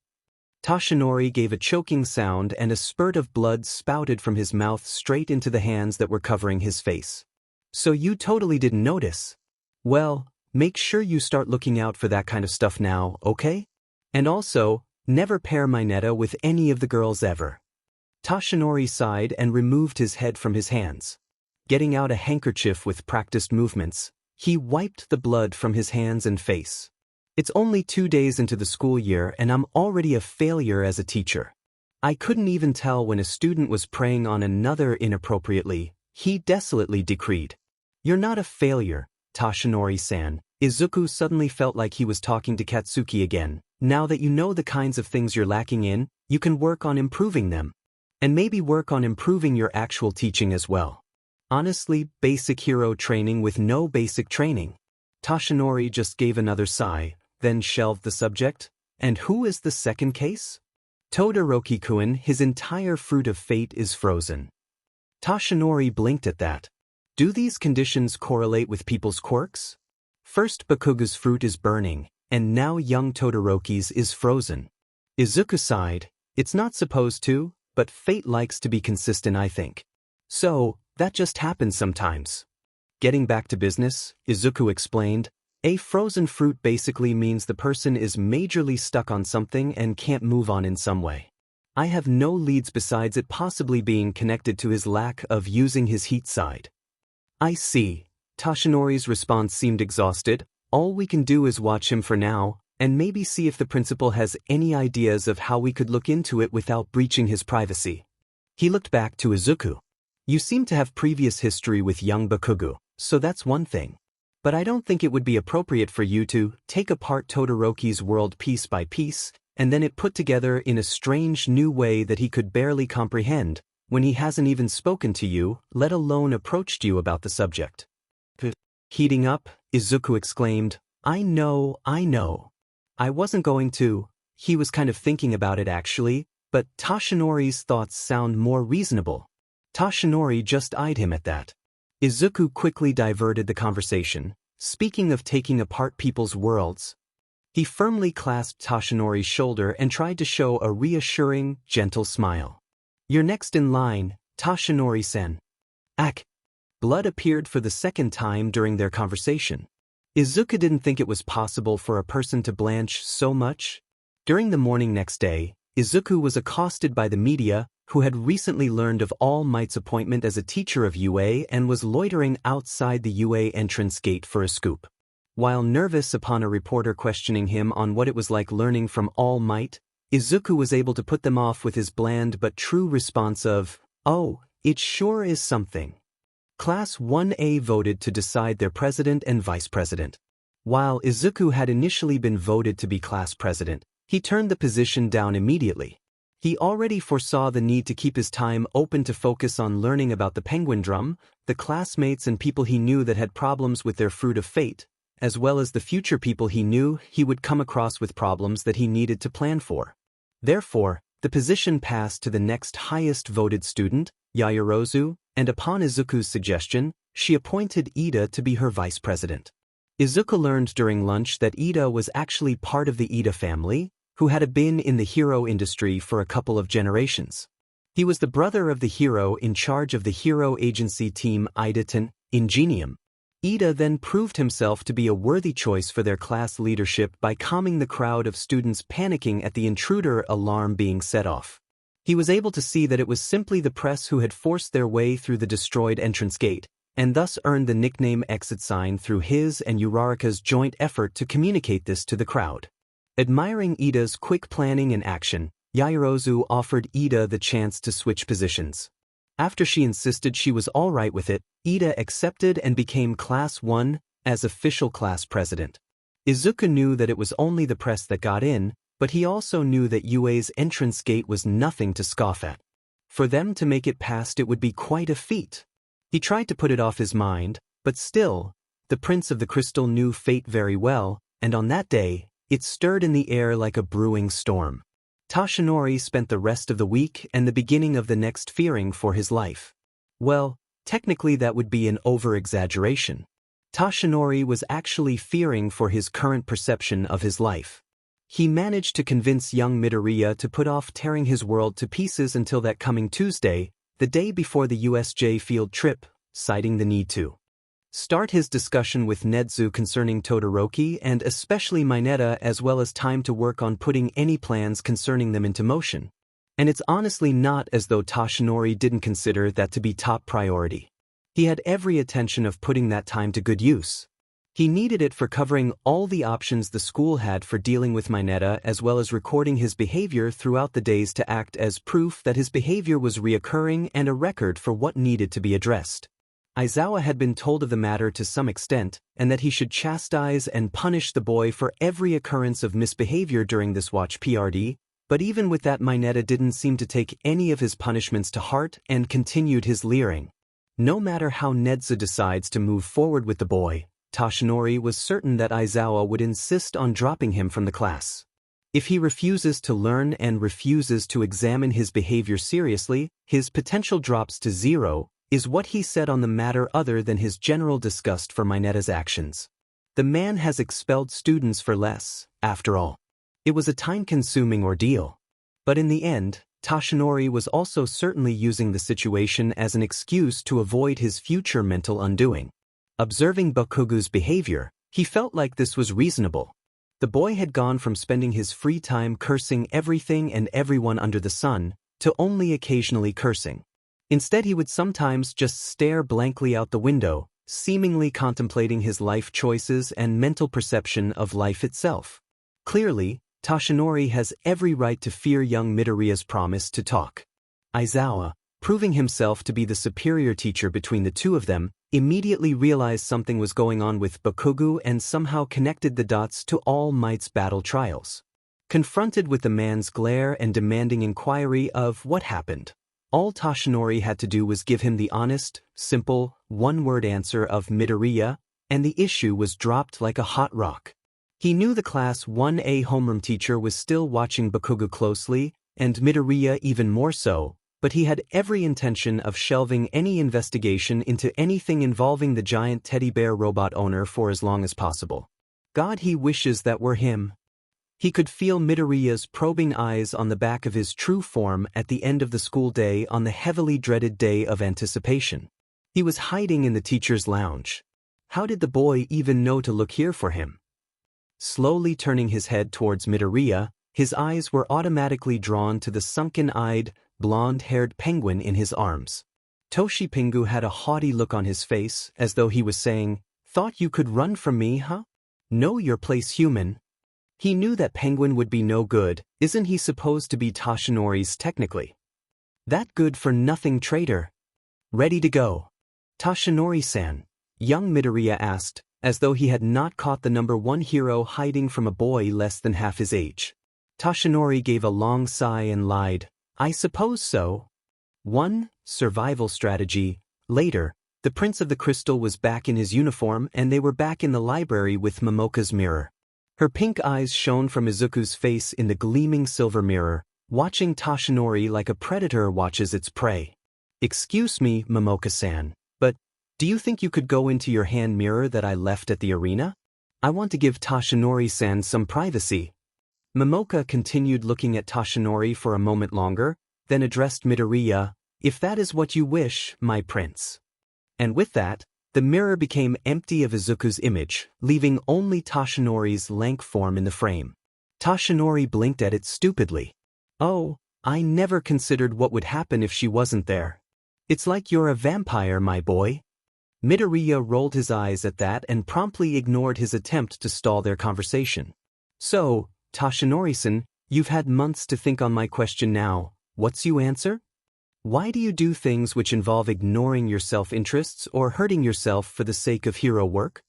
Toshinori gave a choking sound and a spurt of blood spouted from his mouth straight into the hands that were covering his face. So you totally didn't notice? Well, make sure you start looking out for that kind of stuff now, okay? And also, never pair Mineta with any of the girls ever. Toshinori sighed and removed his head from his hands. Getting out a handkerchief with practiced movements, he wiped the blood from his hands and face. It's only 2 days into the school year and I'm already a failure as a teacher. I couldn't even tell when a student was preying on another inappropriately, he desolately decreed. You're not a failure, Toshinori-san. Izuku suddenly felt like he was talking to Katsuki again. Now that you know the kinds of things you're lacking in, you can work on improving them. And maybe work on improving your actual teaching as well. Honestly, basic hero training with no basic training. Toshinori just gave another sigh, then shelved the subject. And who is the second case? Todoroki-kun, his entire fruit of fate is frozen. Toshinori blinked at that. Do these conditions correlate with people's quirks? First Bakuga's fruit is burning, and now young Todoroki's is frozen. Izuku sighed. It's not supposed to, but fate likes to be consistent, I think. So, that just happens sometimes. Getting back to business, Izuku explained, a frozen fruit basically means the person is majorly stuck on something and can't move on in some way. I have no leads besides it possibly being connected to his lack of using his heat side. I see. Toshinori's response seemed exhausted. All we can do is watch him for now, and maybe see if the principal has any ideas of how we could look into it without breaching his privacy. He looked back to Izuku. You seem to have previous history with young Bakugo, so that's one thing. But I don't think it would be appropriate for you to take apart Todoroki's world piece by piece, and then it put together in a strange new way that he could barely comprehend, when he hasn't even spoken to you, let alone approached you about the subject. Heating up, Izuku exclaimed, I know. I wasn't going to. He was kind of thinking about it actually, but Toshinori's thoughts sound more reasonable. Toshinori just eyed him at that. Izuku quickly diverted the conversation. Speaking of taking apart people's worlds, he firmly clasped Toshinori's shoulder and tried to show a reassuring, gentle smile. You're next in line, Toshinori-sen. Ack. Blood appeared for the second time during their conversation. Izuku didn't think it was possible for a person to blanch so much. During the morning next day, Izuku was accosted by the media, who had recently learned of All Might's appointment as a teacher of UA and was loitering outside the UA entrance gate for a scoop. While nervous upon a reporter questioning him on what it was like learning from All Might, Izuku was able to put them off with his bland but true response of, oh, it sure is something. Class 1A voted to decide their president and vice president. While Izuku had initially been voted to be class president, he turned the position down immediately. He already foresaw the need to keep his time open to focus on learning about the penguin drum, the classmates and people he knew that had problems with their fruit of fate, as well as the future people he knew he would come across with problems that he needed to plan for. Therefore, the position passed to the next highest voted student, Yaoyorozu, and upon Izuku's suggestion, she appointed Ida to be her vice president. Izuku learned during lunch that Ida was actually part of the Ida family, who had been in the hero industry for a couple of generations. He was the brother of the hero in charge of the hero agency team Idaten, Ingenium. Ida then proved himself to be a worthy choice for their class leadership by calming the crowd of students panicking at the intruder alarm being set off. He was able to see that it was simply the press who had forced their way through the destroyed entrance gate, and thus earned the nickname exit sign through his and Uraraka's joint effort to communicate this to the crowd. Admiring Ida's quick planning and action, Yaoyorozu offered Ida the chance to switch positions. After she insisted she was alright with it, Ida accepted and became Class 1 as official class president. Izuku knew that it was only the press that got in, but he also knew that UA's entrance gate was nothing to scoff at. For them to make it past it would be quite a feat. He tried to put it off his mind, but still, the Prince of the Crystal knew fate very well, and on that day, it stirred in the air like a brewing storm. Toshinori spent the rest of the week and the beginning of the next fearing for his life. Well, technically that would be an over-exaggeration. Toshinori was actually fearing for his current perception of his life. He managed to convince young Midoriya to put off tearing his world to pieces until that coming Tuesday, the day before the USJ field trip, citing the need to start his discussion with Nezu concerning Todoroki and especially Mineta, as well as time to work on putting any plans concerning them into motion. And it's honestly not as though Toshinori didn't consider that to be top priority. He had every intention of putting that time to good use. He needed it for covering all the options the school had for dealing with Mineta, as well as recording his behavior throughout the days to act as proof that his behavior was reoccurring and a record for what needed to be addressed. Aizawa had been told of the matter to some extent, and that he should chastise and punish the boy for every occurrence of misbehavior during this watch PRD, but even with that Mineta didn't seem to take any of his punishments to heart and continued his leering. No matter how Nezu decides to move forward with the boy, Toshinori was certain that Aizawa would insist on dropping him from the class. If he refuses to learn and refuses to examine his behavior seriously, his potential drops to zero, is what he said on the matter other than his general disgust for Mineta's actions. The man has expelled students for less, after all. It was a time-consuming ordeal. But in the end, Toshinori was also certainly using the situation as an excuse to avoid his future mental undoing. Observing Bakugu's behavior, he felt like this was reasonable. The boy had gone from spending his free time cursing everything and everyone under the sun, to only occasionally cursing. Instead, he would sometimes just stare blankly out the window, seemingly contemplating his life choices and mental perception of life itself. Clearly, Toshinori has every right to fear young Midoriya's promise to talk. Aizawa, proving himself to be the superior teacher between the two of them, immediately realized something was going on with Bakugu and somehow connected the dots to All Might's battle trials. Confronted with the man's glare and demanding inquiry of what happened, all Toshinori had to do was give him the honest, simple, one-word answer of Midoriya, and the issue was dropped like a hot rock. He knew the Class 1A homeroom teacher was still watching Bakugu closely, and Midoriya even more so, but he had every intention of shelving any investigation into anything involving the giant teddy bear robot owner for as long as possible. God, he wishes that were him. He could feel Midoriya's probing eyes on the back of his true form at the end of the school day on the heavily dreaded day of anticipation. He was hiding in the teacher's lounge. How did the boy even know to look here for him? Slowly turning his head towards Midoriya, his eyes were automatically drawn to the sunken-eyed, blonde-haired penguin in his arms. Toshi Pingu had a haughty look on his face, as though he was saying, "Thought you could run from me, huh? Know your place, human." He knew that Penguin would be no good. Isn't he supposed to be Toshinori's technically? That good-for-nothing traitor. Ready to go. Toshinori-san, young Midoriya asked, as though he had not caught the number one hero hiding from a boy less than half his age. Toshinori gave a long sigh and lied, "I suppose so." One survival strategy. Later, the Prince of the Crystal was back in his uniform and they were back in the library with Momoka's mirror. Her pink eyes shone from Izuku's face in the gleaming silver mirror, watching Toshinori like a predator watches its prey. "Excuse me, Momoka-san, but do you think you could go into your hand mirror that I left at the arena? I want to give Toshinori-san some privacy." Momoka continued looking at Toshinori for a moment longer, then addressed Midoriya, "If that is what you wish, my prince." And with that, the mirror became empty of Izuku's image, leaving only Toshinori's lank form in the frame. Toshinori blinked at it stupidly. "Oh, I never considered what would happen if she wasn't there. It's like you're a vampire, my boy." Midoriya rolled his eyes at that and promptly ignored his attempt to stall their conversation. "So, Toshinori-san, You've had months to think on my question now. What's your answer? Why do you do things which involve ignoring your self-interests or hurting yourself for the sake of hero work?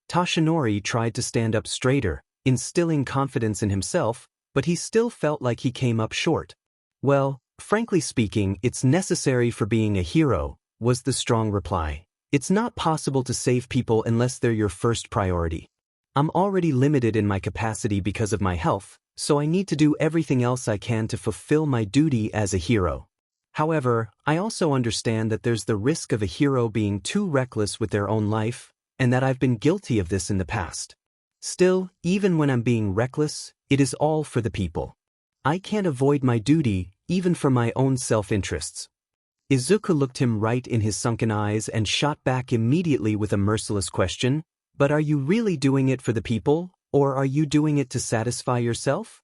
Tashinori tried to stand up straighter, instilling confidence in himself, but he still felt like he came up short. Well, frankly speaking, it's necessary for being a hero, was the strong reply. It's not possible to save people unless they're your first priority. I'm already limited in my capacity because of my health, so I need to do everything else I can to fulfill my duty as a hero. However, I also understand that there's the risk of a hero being too reckless with their own life, and that I've been guilty of this in the past. Still, even when I'm being reckless, it is all for the people. I can't avoid my duty, even for my own self-interests. Izuku looked him right in his sunken eyes and shot back immediately with a merciless question, but are you really doing it for the people, or are you doing it to satisfy yourself?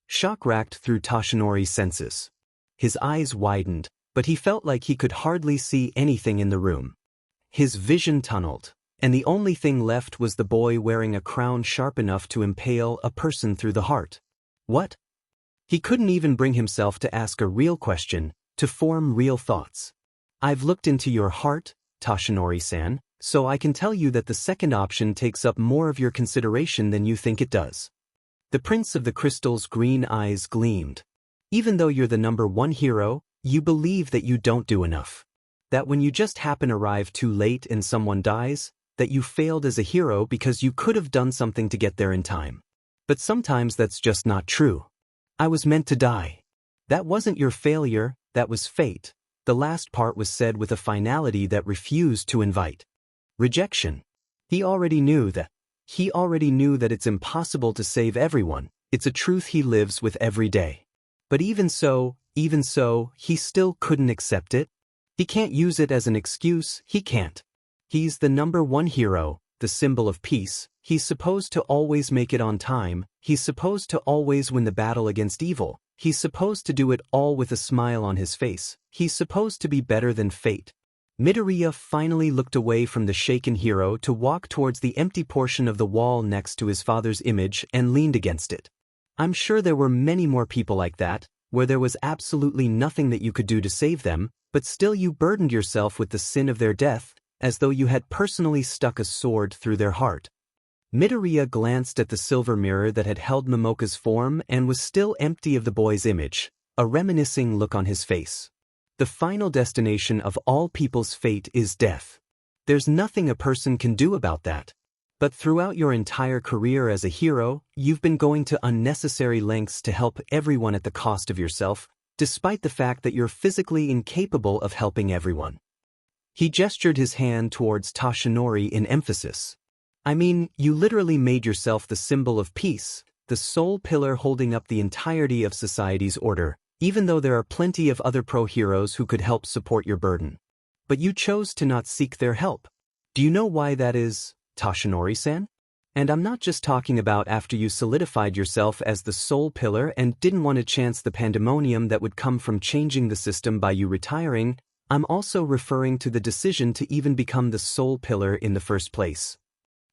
Shock racked through Tashinori's senses. His eyes widened, but he felt like he could hardly see anything in the room. His vision tunneled, and the only thing left was the boy wearing a crown sharp enough to impale a person through the heart. What? He couldn't even bring himself to ask a real question, to form real thoughts. I've looked into your heart, Tashinori-san, so I can tell you that the second option takes up more of your consideration than you think it does. The Prince of the Crystal's green eyes gleamed. Even though you're the #1 hero, you believe that you don't do enough. That when you just happen arrive too late and someone dies, that you failed as a hero because you could have done something to get there in time. But sometimes that's just not true. I was meant to die. That wasn't your failure, that was fate. The last part was said with a finality that refused to invite rejection. He already knew that it's impossible to save everyone. It's a truth he lives with every day. But even so, he still couldn't accept it. He can't use it as an excuse, he can't. He's the #1 hero, the symbol of peace. He's supposed to always make it on time. He's supposed to always win the battle against evil. He's supposed to do it all with a smile on his face. He's supposed to be better than fate. Midoriya finally looked away from the shaken hero to walk towards the empty portion of the wall next to his father's image and leaned against it. I'm sure there were many more people like that, where there was absolutely nothing that you could do to save them, but still you burdened yourself with the sin of their death, as though you had personally stuck a sword through their heart. Midoriya glanced at the silver mirror that had held Momoka's form and was still empty of the boy's image, a reminiscing look on his face. The final destination of all people's fate is death. There's nothing a person can do about that. But throughout your entire career as a hero, you've been going to unnecessary lengths to help everyone at the cost of yourself, despite the fact that you're physically incapable of helping everyone. He gestured his hand towards Tashinori in emphasis. I mean, you literally made yourself the symbol of peace, the sole pillar holding up the entirety of society's order, even though there are plenty of other pro-heroes who could help support your burden. But you chose to not seek their help. Do you know why that is, Tashinori-san? And I'm not just talking about after you solidified yourself as the sole pillar and didn't want to chance the pandemonium that would come from changing the system by you retiring. I'm also referring to the decision to even become the sole pillar in the first place.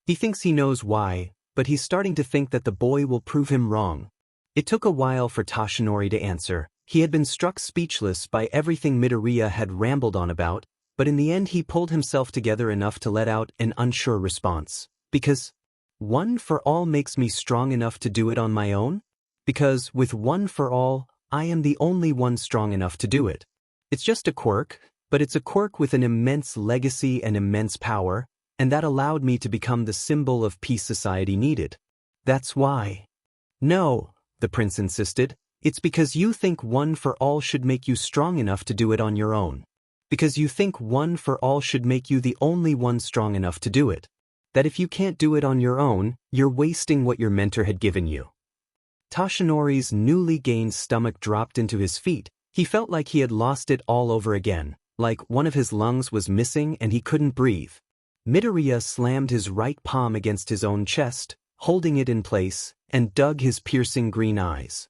He thinks he knows why, but he's starting to think that the boy will prove him wrong. It took a while for Tashinori to answer. He had been struck speechless by everything Midoriya had rambled on about, but in the end he pulled himself together enough to let out an unsure response. Because one for all makes me strong enough to do it on my own? Because with one for all, I am the only one strong enough to do it. It's just a quirk, but it's a quirk with an immense legacy and immense power, and that allowed me to become the symbol of peace society needed. That's why. No, the prince insisted, it's because you think one for all should make you strong enough to do it on your own. Because you think one for all should make you the only one strong enough to do it. That if you can't do it on your own, you're wasting what your mentor had given you. Tashinori's newly gained stomach dropped into his feet. He felt like he had lost it all over again, like one of his lungs was missing and he couldn't breathe. Midoriya slammed his right palm against his own chest, holding it in place, and dug his piercing green eyes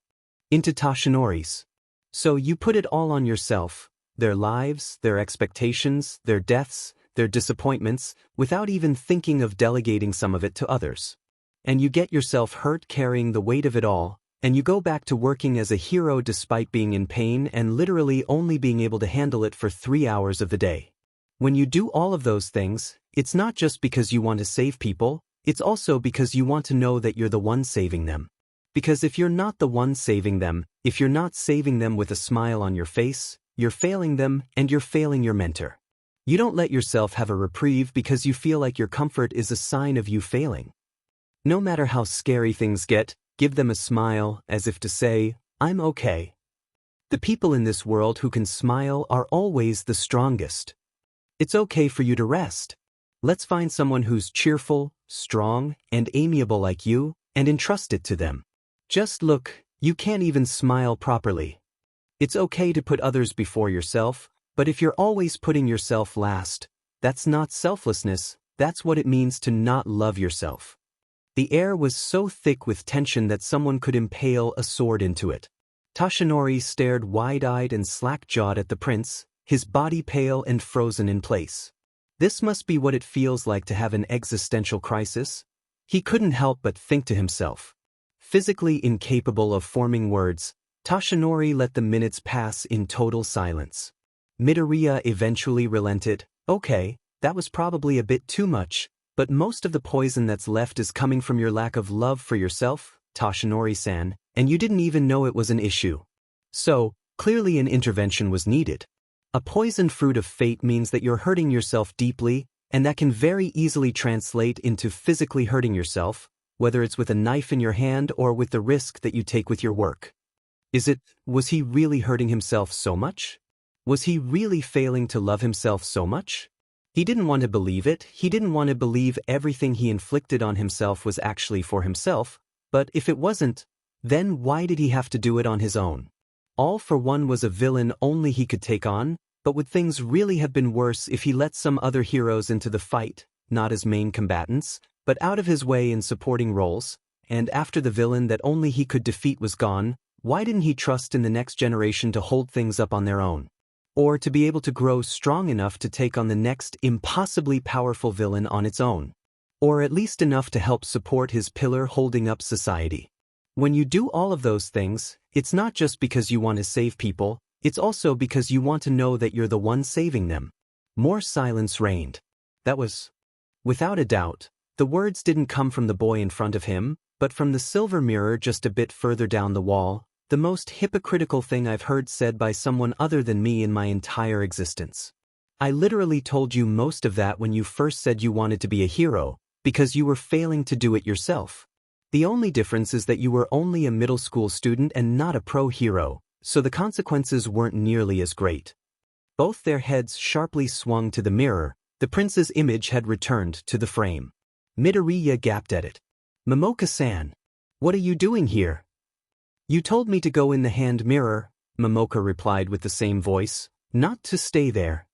into Tashinori's. So you put it all on yourself, their lives, their expectations, their deaths, their disappointments, without even thinking of delegating some of it to others. And you get yourself hurt carrying the weight of it all, And you go back to working as a hero despite being in pain and literally only being able to handle it for 3 hours of the day. When you do all of those things, it's not just because you want to save people, it's also because you want to know that you're the one saving them. Because if you're not the one saving them, if you're not saving them with a smile on your face, you're failing them and you're failing your mentor. You don't let yourself have a reprieve because you feel like your comfort is a sign of you failing. No matter how scary things get, give them a smile as if to say, I'm okay. The people in this world who can smile are always the strongest. It's okay for you to rest. Let's find someone who's cheerful, strong, and amiable like you, and entrust it to them. Just look, you can't even smile properly. It's okay to put others before yourself, but if you're always putting yourself last, that's not selflessness, that's what it means to not love yourself. The air was so thick with tension that someone could impale a sword into it. Tashinori stared wide-eyed and slack-jawed at the prince, his body pale and frozen in place. This must be what it feels like to have an existential crisis. He couldn't help but think to himself. Physically incapable of forming words, Tashinori let the minutes pass in total silence. Midoriya eventually relented. Okay, that was probably a bit too much, but most of the poison that's left is coming from your lack of love for yourself, Tashinori-san, and you didn't even know it was an issue. So, clearly an intervention was needed. A poisoned fruit of fate means that you're hurting yourself deeply, and that can very easily translate into physically hurting yourself, whether it's with a knife in your hand or with the risk that you take with your work. Was he really hurting himself so much? Was he really failing to love himself so much? He didn't want to believe it, he didn't want to believe everything he inflicted on himself was actually for himself, but if it wasn't, then why did he have to do it on his own? All for One was a villain only he could take on, but would things really have been worse if he let some other heroes into the fight, not as main combatants, but out of his way in supporting roles, and after the villain that only he could defeat was gone, why didn't he trust in the next generation to hold things up on their own? Or to be able to grow strong enough to take on the next impossibly powerful villain on its own? Or at least enough to help support his pillar holding up society? When you do all of those things, it's not just because you want to save people, it's also because you want to know that you're the one saving them. More silence reigned. That was, without a doubt, the words didn't come from the boy in front of him, but from the silver mirror just a bit further down the wall, the most hypocritical thing I've heard said by someone other than me in my entire existence. I literally told you most of that when you first said you wanted to be a hero, because you were failing to do it yourself. The only difference is that you were only a middle school student and not a pro hero, so the consequences weren't nearly as great. Both their heads sharply swung to the mirror, the prince's image had returned to the frame. Midoriya gaped at it. Momoka-san, what are you doing here? You told me to go in the hand mirror, Momoka replied with the same voice, not to stay there.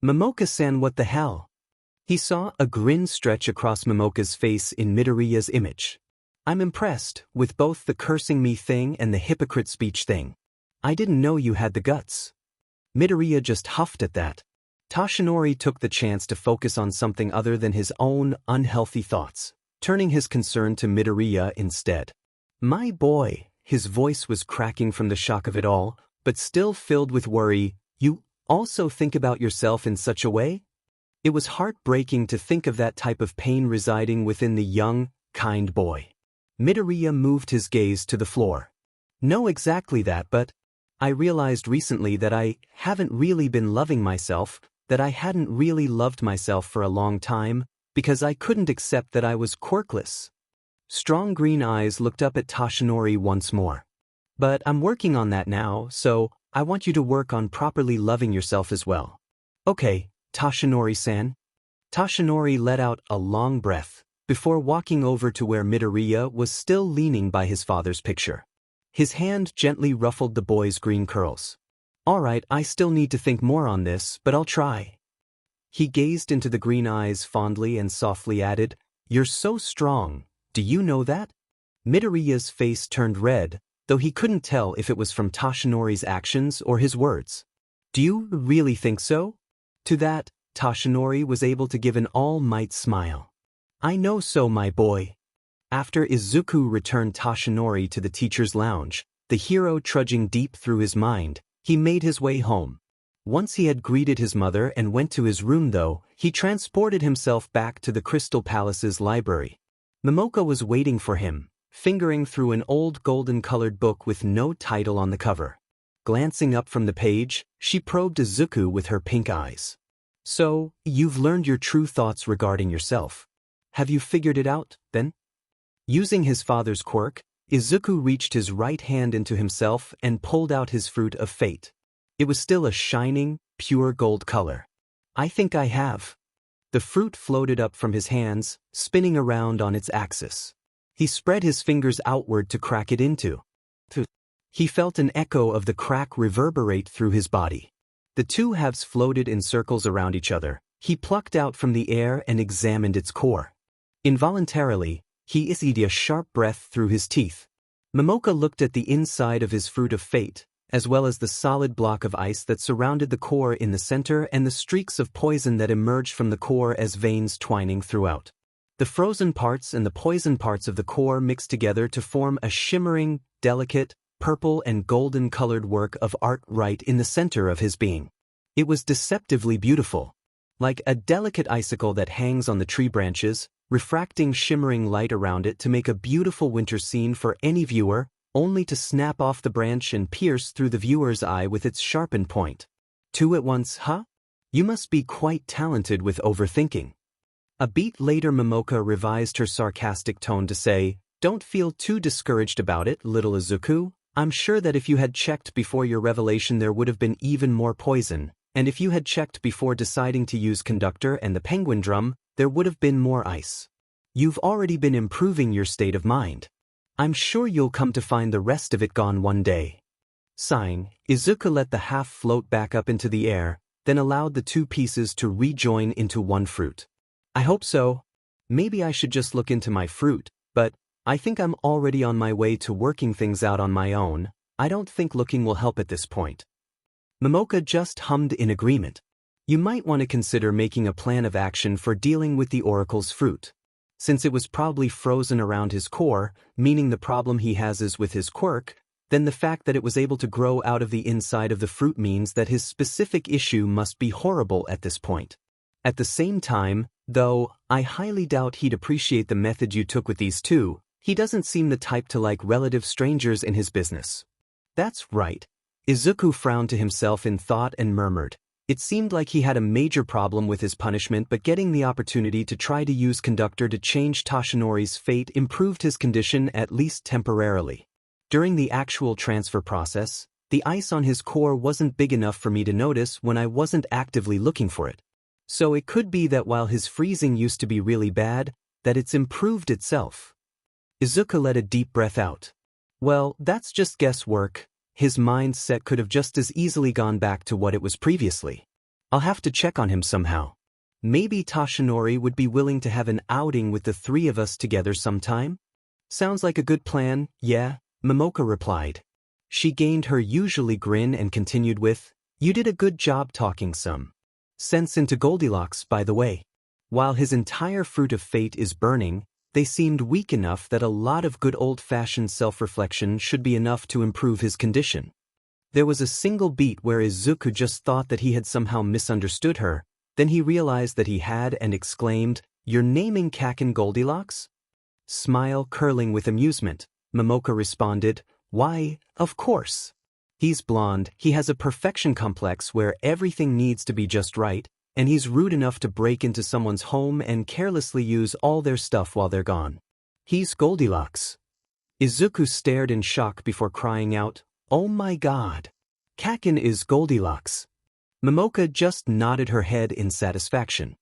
Momoka-san, what the hell? He saw a grin stretch across Momoka's face in Midoriya's image. I'm impressed with both the cursing me thing and the hypocrite speech thing. I didn't know you had the guts. Midoriya just huffed at that. Tashinori took the chance to focus on something other than his own unhealthy thoughts, turning his concern to Midoriya instead. My boy, his voice was cracking from the shock of it all, but still filled with worry, you also think about yourself in such a way? It was heartbreaking to think of that type of pain residing within the young, kind boy. Midoriya moved his gaze to the floor. No, exactly that, but I realized recently that I haven't really been loving myself, that I hadn't really loved myself for a long time, because I couldn't accept that I was quirkless. Strong green eyes looked up at Tashinori once more. But I'm working on that now, so I want you to work on properly loving yourself as well. Okay, Tashinori-san. Tashinori let out a long breath, before walking over to where Midoriya was still leaning by his father's picture. His hand gently ruffled the boy's green curls. Alright, I still need to think more on this, but I'll try. He gazed into the green eyes fondly and softly added, You're so strong, do you know that? Midoriya's face turned red, though he couldn't tell if it was from Tashinori's actions or his words. Do you really think so? To that, Tashinori was able to give an all-might smile. I know so, my boy. After Izuku returned Toshinori to the teacher's lounge, the hero trudging deep through his mind, he made his way home. Once he had greeted his mother and went to his room though, he transported himself back to the Crystal Palace's library. Momoka was waiting for him, fingering through an old golden-colored book with no title on the cover. Glancing up from the page, she probed Izuku with her pink eyes. "So, you've learned your true thoughts regarding yourself. Have you figured it out, then?" Using his father's quirk, Izuku reached his right hand into himself and pulled out his fruit of fate. It was still a shining, pure gold color. "I think I have." The fruit floated up from his hands, spinning around on its axis. He spread his fingers outward to crack it into. He felt an echo of the crack reverberate through his body. The two halves floated in circles around each other. He plucked out from the air and examined its core. Involuntarily, he issued a sharp breath through his teeth. Momoka looked at the inside of his fruit of fate, as well as the solid block of ice that surrounded the core in the center and the streaks of poison that emerged from the core as veins twining throughout. The frozen parts and the poison parts of the core mixed together to form a shimmering, delicate, purple and golden-colored work of art right in the center of his being. It was deceptively beautiful. Like a delicate icicle that hangs on the tree branches, refracting shimmering light around it to make a beautiful winter scene for any viewer, only to snap off the branch and pierce through the viewer's eye with its sharpened point. Two at once, huh? You must be quite talented with overthinking. A beat later Momoka revised her sarcastic tone to say, "Don't feel too discouraged about it, little Izuku. I'm sure that if you had checked before your revelation there would have been even more poison, and if you had checked before deciding to use conductor and the penguin drum, there would have been more ice. You've already been improving your state of mind. I'm sure you'll come to find the rest of it gone one day." Sighing, Izuku let the half float back up into the air, then allowed the two pieces to rejoin into one fruit. "I hope so. Maybe I should just look into my fruit, but I think I'm already on my way to working things out on my own. I don't think looking will help at this point." Momoka just hummed in agreement. You might want to consider making a plan of action for dealing with the oracle's fruit. Since it was probably frozen around his core, meaning the problem he has is with his quirk, then the fact that it was able to grow out of the inside of the fruit means that his specific issue must be horrible at this point. At the same time, though, I highly doubt he'd appreciate the method you took with these two. He doesn't seem the type to like relative strangers in his business. That's right. Izuku frowned to himself in thought and murmured. It seemed like he had a major problem with his punishment, but getting the opportunity to try to use conductor to change Toshinori's fate improved his condition at least temporarily. During the actual transfer process, the ice on his core wasn't big enough for me to notice when I wasn't actively looking for it. So it could be that while his freezing used to be really bad, that it's improved itself. Izuku let a deep breath out. Well, that's just guesswork. His mindset could have just as easily gone back to what it was previously. I'll have to check on him somehow. Maybe Toshinori would be willing to have an outing with the three of us together sometime? Sounds like a good plan, yeah, Momoka replied. She gained her usually grin and continued with, "You did a good job talking some sense into Goldilocks, by the way. While his entire fruit of fate is burning, they seemed weak enough that a lot of good old-fashioned self-reflection should be enough to improve his condition." There was a single beat where Izuku just thought that he had somehow misunderstood her, then he realized that he had and exclaimed, "You're naming Kakin Goldilocks?" Smile curling with amusement, Momoka responded, "Why, of course. He's blonde, he has a perfection complex where everything needs to be just right, and he's rude enough to break into someone's home and carelessly use all their stuff while they're gone. He's Goldilocks." Izuku stared in shock before crying out, "Oh my god. Kakin is Goldilocks." Momoka just nodded her head in satisfaction.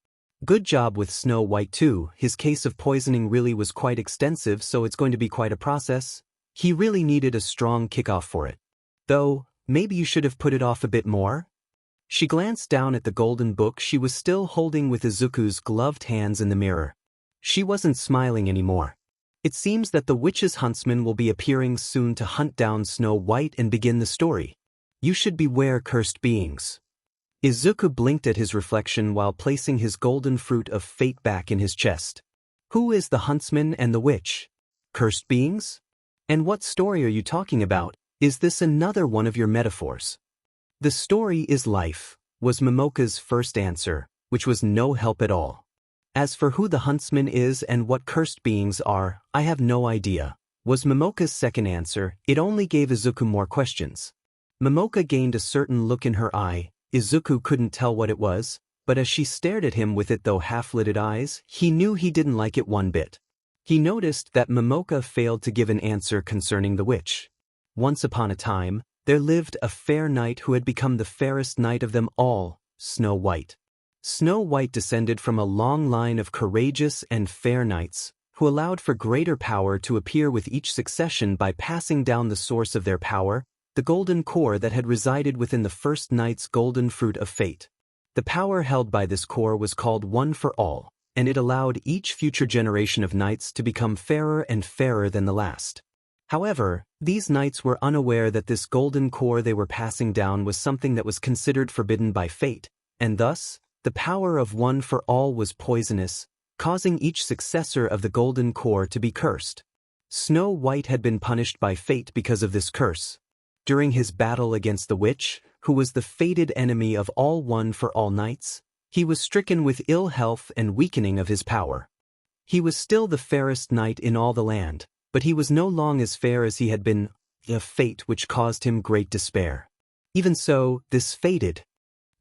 Good job with Snow White too. His case of poisoning really was quite extensive, so it's going to be quite a process. He really needed a strong kickoff for it. Though, maybe you should have put it off a bit more? She glanced down at the golden book she was still holding with Izuku's gloved hands in the mirror. She wasn't smiling anymore. It seems that the witch's huntsman will be appearing soon to hunt down Snow White and begin the story. You should beware cursed beings. Izuku blinked at his reflection while placing his golden fruit of fate back in his chest. Who is the huntsman and the witch? Cursed beings? And what story are you talking about? Is this another one of your metaphors? The story is life, was Momoko's first answer, which was no help at all. As for who the huntsman is and what cursed beings are, I have no idea, was Momoko's second answer. It only gave Izuku more questions. Momoka gained a certain look in her eye. Izuku couldn't tell what it was, but as she stared at him with it though half-lidded eyes, he knew he didn't like it one bit. He noticed that Momoka failed to give an answer concerning the witch. Once upon a time, there lived a fair knight who had become the fairest knight of them all, Snow White. Snow White descended from a long line of courageous and fair knights, who allowed for greater power to appear with each succession by passing down the source of their power, the golden core that had resided within the first knight's golden fruit of fate. The power held by this core was called One for All, and it allowed each future generation of knights to become fairer and fairer than the last. However, these knights were unaware that this golden core they were passing down was something that was considered forbidden by fate, and thus, the power of One for All was poisonous, causing each successor of the golden core to be cursed. Snow White had been punished by fate because of this curse. During his battle against the witch, who was the fated enemy of all One for All knights, he was stricken with ill health and weakening of his power. He was still the fairest knight in all the land, but he was no longer as fair as he had been, a fate which caused him great despair. Even so, this fated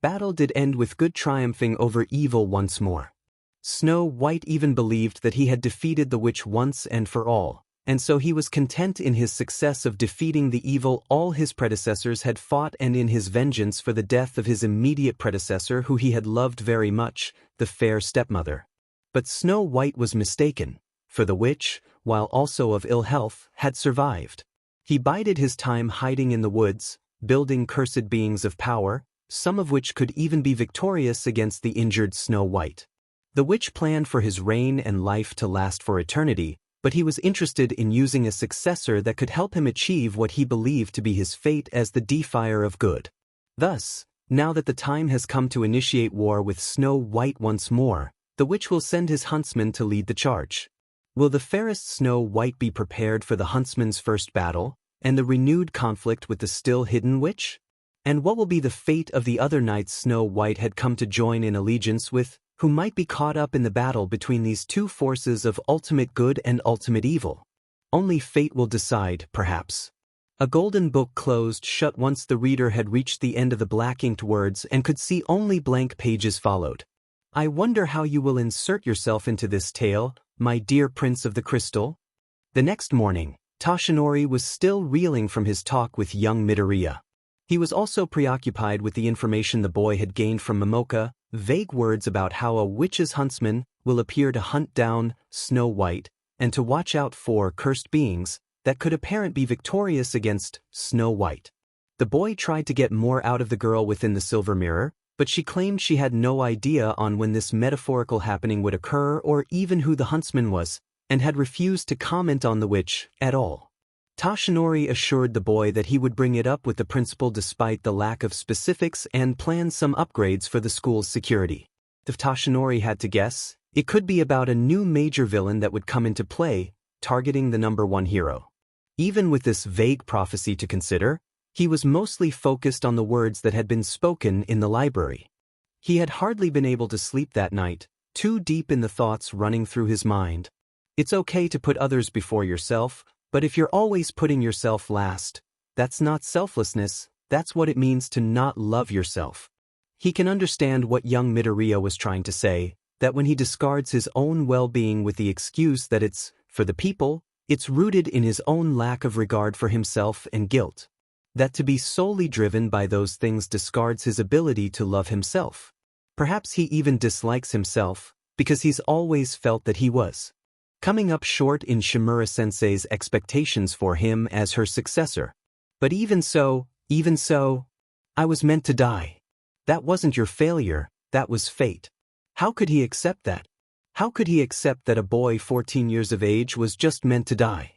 battle did end with good triumphing over evil once more. Snow White even believed that he had defeated the witch once and for all, and so he was content in his success of defeating the evil all his predecessors had fought and in his vengeance for the death of his immediate predecessor who he had loved very much, the fair stepmother. But Snow White was mistaken, for the witch, while also of ill health, had survived. He bided his time hiding in the woods, building cursed beings of power, some of which could even be victorious against the injured Snow White. The witch planned for his reign and life to last for eternity, but he was interested in using a successor that could help him achieve what he believed to be his fate as the defier of good. Thus, now that the time has come to initiate war with Snow White once more, the witch will send his huntsman to lead the charge. Will the fairest Snow White be prepared for the huntsman's first battle, and the renewed conflict with the still-hidden witch? And what will be the fate of the other knights Snow White had come to join in allegiance with, who might be caught up in the battle between these two forces of ultimate good and ultimate evil? Only fate will decide, perhaps. A golden book closed shut once the reader had reached the end of the black-inked words and could see only blank pages followed. I wonder how you will insert yourself into this tale, my dear Prince of the Crystal? The next morning, Toshinori was still reeling from his talk with young Midoriya. He was also preoccupied with the information the boy had gained from Momoka, vague words about how a witch's huntsman will appear to hunt down Snow White and to watch out for cursed beings that could apparently be victorious against Snow White. The boy tried to get more out of the girl within the silver mirror, but she claimed she had no idea on when this metaphorical happening would occur or even who the huntsman was, and had refused to comment on the witch at all. Toshinori assured the boy that he would bring it up with the principal despite the lack of specifics and planned some upgrades for the school's security. If Toshinori had to guess, it could be about a new major villain that would come into play, targeting the #1 hero. Even with this vague prophecy to consider, he was mostly focused on the words that had been spoken in the library. He had hardly been able to sleep that night, too deep in the thoughts running through his mind. It's okay to put others before yourself, but if you're always putting yourself last, that's not selflessness, that's what it means to not love yourself. He can understand what young Midoriya was trying to say, that when he discards his own well-being with the excuse that it's for the people, it's rooted in his own lack of regard for himself and guilt. That to be solely driven by those things discards his ability to love himself. Perhaps he even dislikes himself, because he's always felt that he was coming up short in Shimura-sensei's expectations for him as her successor. But even so, I was meant to die. That wasn't your failure, that was fate. How could he accept that? How could he accept that a boy 14 years of age was just meant to die?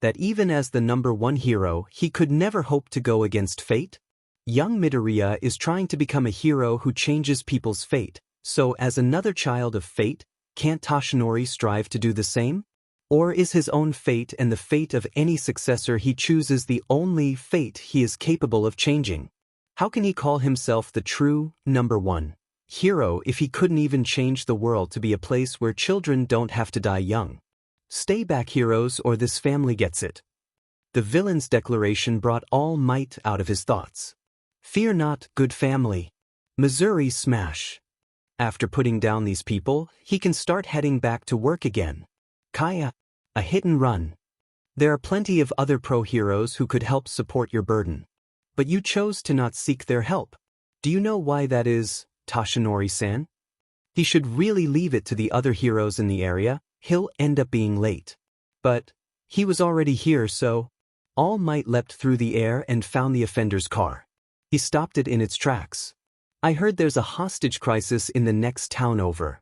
That even as the #1 hero, he could never hope to go against fate? Young Midoriya is trying to become a hero who changes people's fate, so as another child of fate, can't Toshinori strive to do the same? Or is his own fate and the fate of any successor he chooses the only fate he is capable of changing? How can he call himself the true, number one hero if he couldn't even change the world to be a place where children don't have to die young? Stay back, heroes, or this family gets it. The villain's declaration brought All Might out of his thoughts. Fear not, good family. Missouri smash. After putting down these people, he can start heading back to work again. Kaya, a hit and run. There are plenty of other pro-heroes who could help support your burden. But you chose to not seek their help. Do you know why that is, Toshinori-san? He should really leave it to the other heroes in the area. He'll end up being late. But he was already here, so All Might leapt through the air and found the offender's car. He stopped it in its tracks. I heard there's a hostage crisis in the next town over.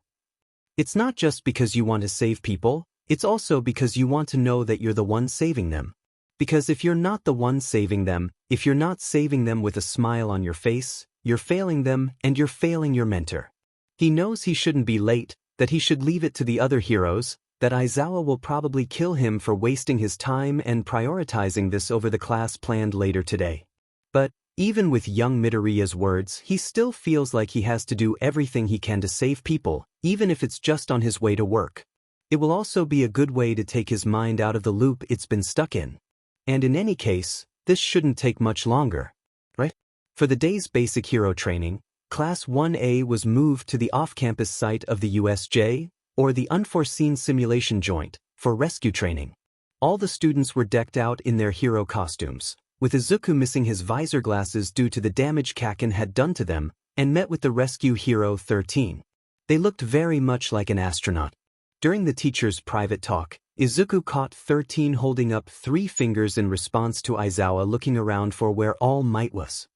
It's not just because you want to save people, it's also because you want to know that you're the one saving them. Because if you're not the one saving them, if you're not saving them with a smile on your face, you're failing them and you're failing your mentor. He knows he shouldn't be late, that he should leave it to the other heroes, that Aizawa will probably kill him for wasting his time and prioritizing this over the class planned later today. But even with young Midoriya's words, he still feels like he has to do everything he can to save people, even if it's just on his way to work. It will also be a good way to take his mind out of the loop it's been stuck in. And in any case, this shouldn't take much longer, right? For the day's basic hero training, Class 1A was moved to the off-campus site of the USJ, or the Unforeseen Simulation Joint, for rescue training. All the students were decked out in their hero costumes, with Izuku missing his visor glasses due to the damage Kaken had done to them, and met with the rescue hero 13. They looked very much like an astronaut. During the teacher's private talk, Izuku caught 13 holding up 3 fingers in response to Aizawa looking around for where All Might was.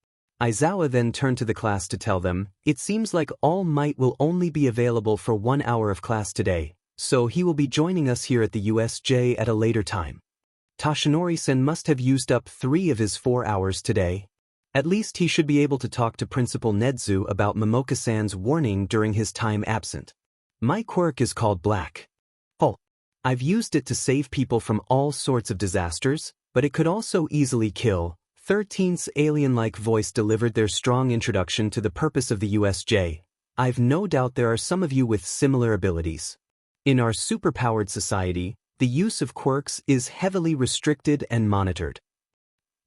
Aizawa then turned to the class to tell them, it seems like All Might will only be available for 1 hour of class today, so he will be joining us here at the USJ at a later time. Toshinori-san must have used up 3 of his 4 hours today. At least he should be able to talk to Principal Nedzu about Momoka-san's warning during his time absent. My quirk is called Black Hole. I've used it to save people from all sorts of disasters, but it could also easily kill. 13's alien-like voice delivered their strong introduction to the purpose of the USJ. I've no doubt there are some of you with similar abilities. In our superpowered society, the use of quirks is heavily restricted and monitored.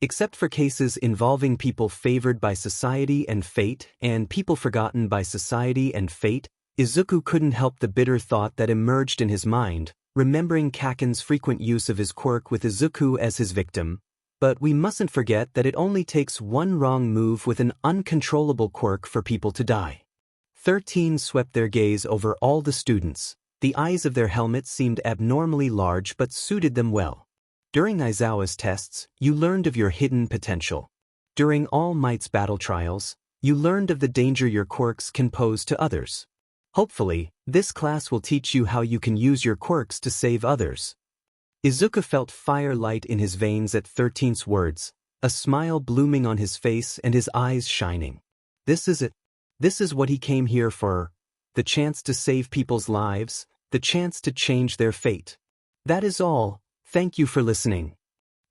Except for cases involving people favored by society and fate, and people forgotten by society and fate, Izuku couldn't help the bitter thought that emerged in his mind, remembering Kaken's frequent use of his quirk with Izuku as his victim. But we mustn't forget that it only takes one wrong move with an uncontrollable quirk for people to die. 13 swept their gaze over all the students. The eyes of their helmets seemed abnormally large but suited them well. During Aizawa's tests, you learned of your hidden potential. During All Might's battle trials, you learned of the danger your quirks can pose to others. Hopefully, this class will teach you how you can use your quirks to save others. Izuku felt fire light in his veins at 13's words, a smile blooming on his face and his eyes shining. This is it. This is what he came here for. The chance to save people's lives, the chance to change their fate. That is all. Thank you for listening.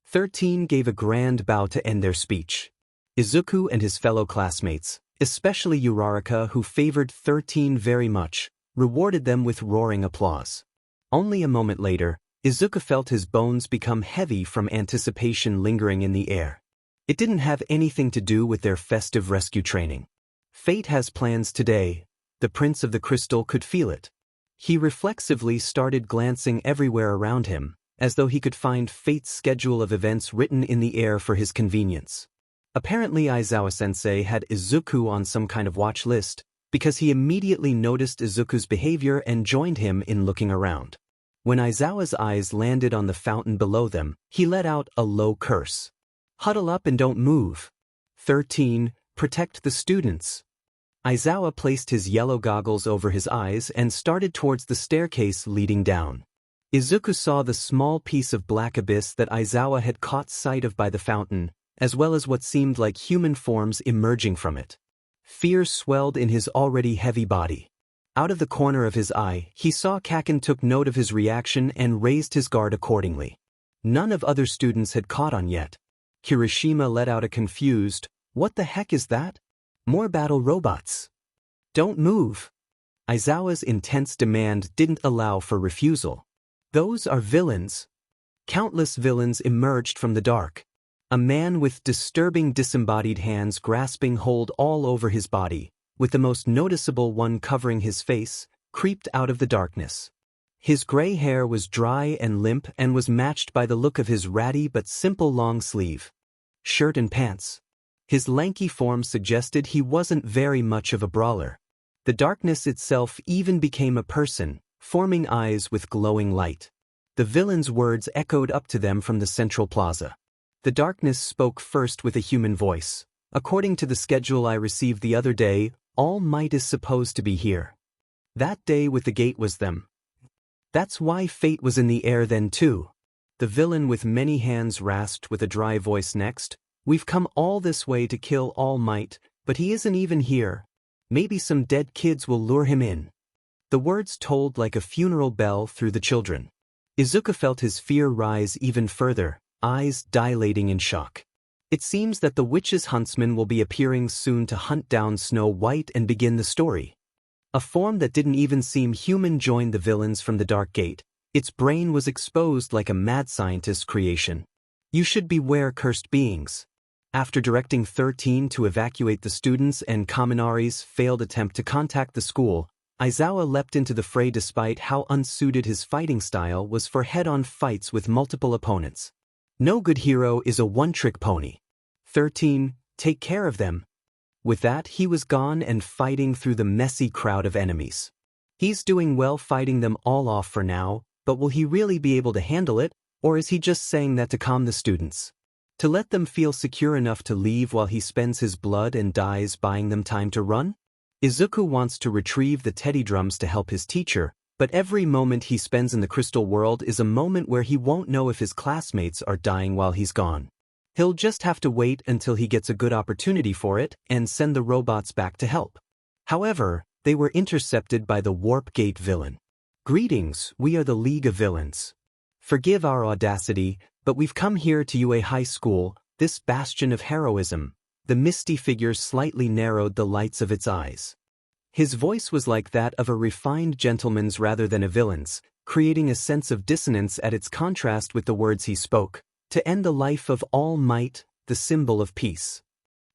13 gave a grand bow to end their speech. Izuku and his fellow classmates, especially Uraraka, who favored 13 very much, rewarded them with roaring applause. Only a moment later, Izuku felt his bones become heavy from anticipation lingering in the air. It didn't have anything to do with their festive rescue training. Fate has plans today. The Prince of the Crystal could feel it. He reflexively started glancing everywhere around him, as though he could find Fate's schedule of events written in the air for his convenience. Apparently Aizawa-sensei had Izuku on some kind of watch list, because he immediately noticed Izuku's behavior and joined him in looking around. When Aizawa's eyes landed on the fountain below them, he let out a low curse. Huddle up and don't move. 13, protect the students. Aizawa placed his yellow goggles over his eyes and started towards the staircase leading down. Izuku saw the small piece of black abyss that Aizawa had caught sight of by the fountain, as well as what seemed like human forms emerging from it. Fear swelled in his already heavy body. Out of the corner of his eye, he saw Kaken took note of his reaction and raised his guard accordingly. None of other students had caught on yet. Kirishima let out a confused, "What the heck is that?" "More battle robots. Don't move." Aizawa's intense demand didn't allow for refusal. "Those are villains." Countless villains emerged from the dark. A man with disturbing disembodied hands grasping hold all over his body, with the most noticeable one covering his face, creeped out of the darkness. His gray hair was dry and limp and was matched by the look of his ratty but simple long sleeve shirt and pants. His lanky form suggested he wasn't very much of a brawler. The darkness itself even became a person, forming eyes with glowing light. The villain's words echoed up to them from the central plaza. The darkness spoke first with a human voice. "According to the schedule I received the other day, All Might is supposed to be here. That day with the gate was them. That's why fate was in the air then too." The villain with many hands rasped with a dry voice next. "We've come all this way to kill All Might, but he isn't even here. Maybe some dead kids will lure him in." The words tolled like a funeral bell through the children. Izuku felt his fear rise even further, eyes dilating in shock. It seems that the witch's huntsman will be appearing soon to hunt down Snow White and begin the story. A form that didn't even seem human joined the villains from the Dark Gate. Its brain was exposed like a mad scientist's creation. "You should beware, cursed beings." After directing 13 to evacuate the students and Kaminari's failed attempt to contact the school, Aizawa leapt into the fray despite how unsuited his fighting style was for head-on fights with multiple opponents. No good hero is a one-trick pony. 13, take care of them. With that, he was gone and fighting through the messy crowd of enemies. He's doing well fighting them all off for now, but will he really be able to handle it, or is he just saying that to calm the students? To let them feel secure enough to leave while he spends his blood and dies buying them time to run? Izuku wants to retrieve the teddy drums to help his teacher, but every moment he spends in the crystal world is a moment where he won't know if his classmates are dying while he's gone. He'll just have to wait until he gets a good opportunity for it and send the robots back to help. However, they were intercepted by the Warp Gate villain. "Greetings, we are the League of Villains. Forgive our audacity, but we've come here to UA High School, this bastion of heroism." The misty figure slightly narrowed the lights of its eyes. His voice was like that of a refined gentleman's rather than a villain's, creating a sense of dissonance at its contrast with the words he spoke. "To end the life of All Might, the symbol of peace."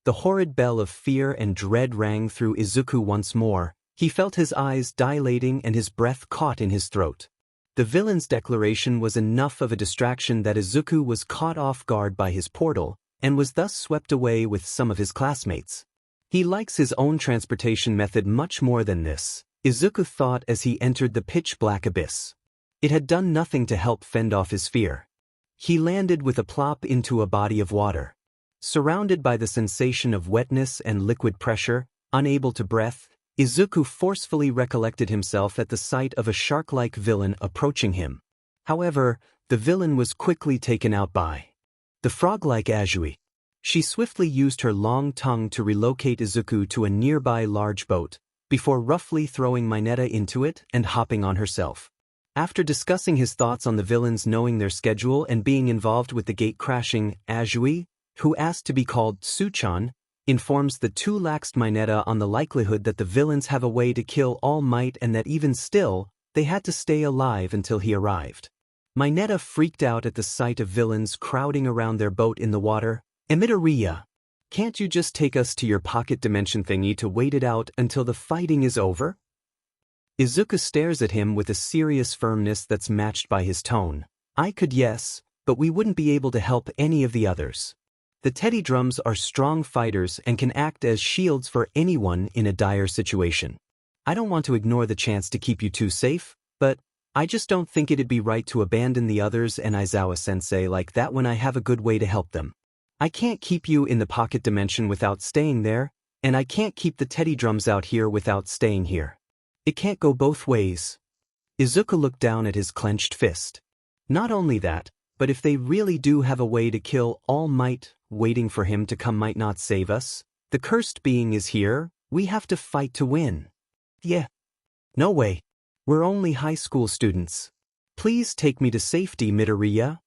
The horrid bell of fear and dread rang through Izuku once more. He felt his eyes dilating and his breath caught in his throat. The villain's declaration was enough of a distraction that Izuku was caught off guard by his portal, and was thus swept away with some of his classmates. He likes his own transportation method much more than this, Izuku thought as he entered the pitch-black abyss. It had done nothing to help fend off his fear. He landed with a plop into a body of water. Surrounded by the sensation of wetness and liquid pressure, unable to breathe, Izuku forcefully recollected himself at the sight of a shark-like villain approaching him. However, the villain was quickly taken out by the frog-like Azui. She swiftly used her long tongue to relocate Izuku to a nearby large boat, before roughly throwing Mineta into it and hopping on herself. After discussing his thoughts on the villains knowing their schedule and being involved with the gate crashing, Azui, who asked to be called Suchan, informs the two laxed Mineta on the likelihood that the villains have a way to kill All Might and that even still, they had to stay alive until he arrived. Mineta freaked out at the sight of villains crowding around their boat in the water. "Emitaria, can't you just take us to your pocket dimension thingy to wait it out until the fighting is over?" Izuku stares at him with a serious firmness that's matched by his tone. "I could, yes, but we wouldn't be able to help any of the others. The teddy drums are strong fighters and can act as shields for anyone in a dire situation. I don't want to ignore the chance to keep you two safe, but I just don't think it'd be right to abandon the others and Aizawa-sensei like that when I have a good way to help them. I can't keep you in the pocket dimension without staying there, and I can't keep the teddy drums out here without staying here. It can't go both ways." Izuku looked down at his clenched fist. Not only that, but if they really do have a way to kill All Might, waiting for him to come might not save us. The cursed being is here, we have to fight to win. Yeah. No way. We're only high school students. Please take me to safety, Midoriya.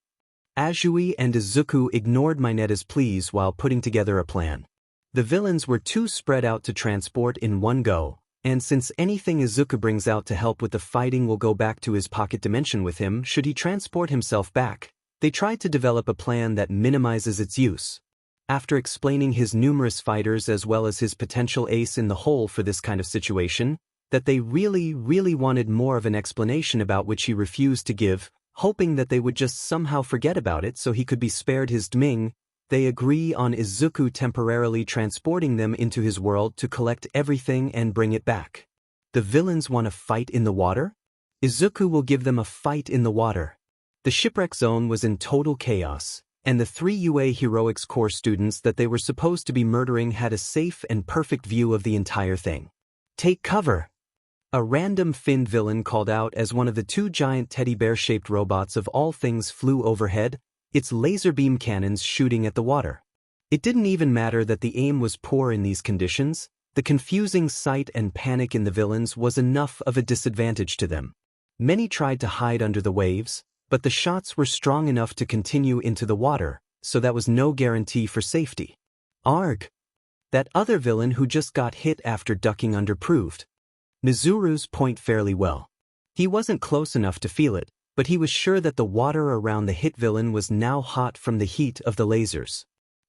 Azui and Izuku ignored Mina's pleas while putting together a plan. The villains were too spread out to transport in one go, and since anything Izuku brings out to help with the fighting will go back to his pocket dimension with him should he transport himself back, they tried to develop a plan that minimizes its use. After explaining his numerous fighters as well as his potential ace in the hole for this kind of situation, that they really wanted more of an explanation about which he refused to give, hoping that they would just somehow forget about it so he could be spared his Dming, they agree on Izuku temporarily transporting them into his world to collect everything and bring it back. The villains want to fight in the water? Izuku will give them a fight in the water. The shipwreck zone was in total chaos, and the 3 UA Heroics Corps students that they were supposed to be murdering had a safe and perfect view of the entire thing. Take cover! A random finned villain called out as one of the 2 giant teddy bear-shaped robots of all things flew overhead, its laser beam cannons shooting at the water. It didn't even matter that the aim was poor in these conditions, the confusing sight and panic in the villains was enough of a disadvantage to them. Many tried to hide under the waves, but the shots were strong enough to continue into the water, so that was no guarantee for safety. Arg! That other villain who just got hit after ducking under proved Mizuru's point fairly well. He wasn't close enough to feel it, but he was sure that the water around the hit villain was now hot from the heat of the lasers.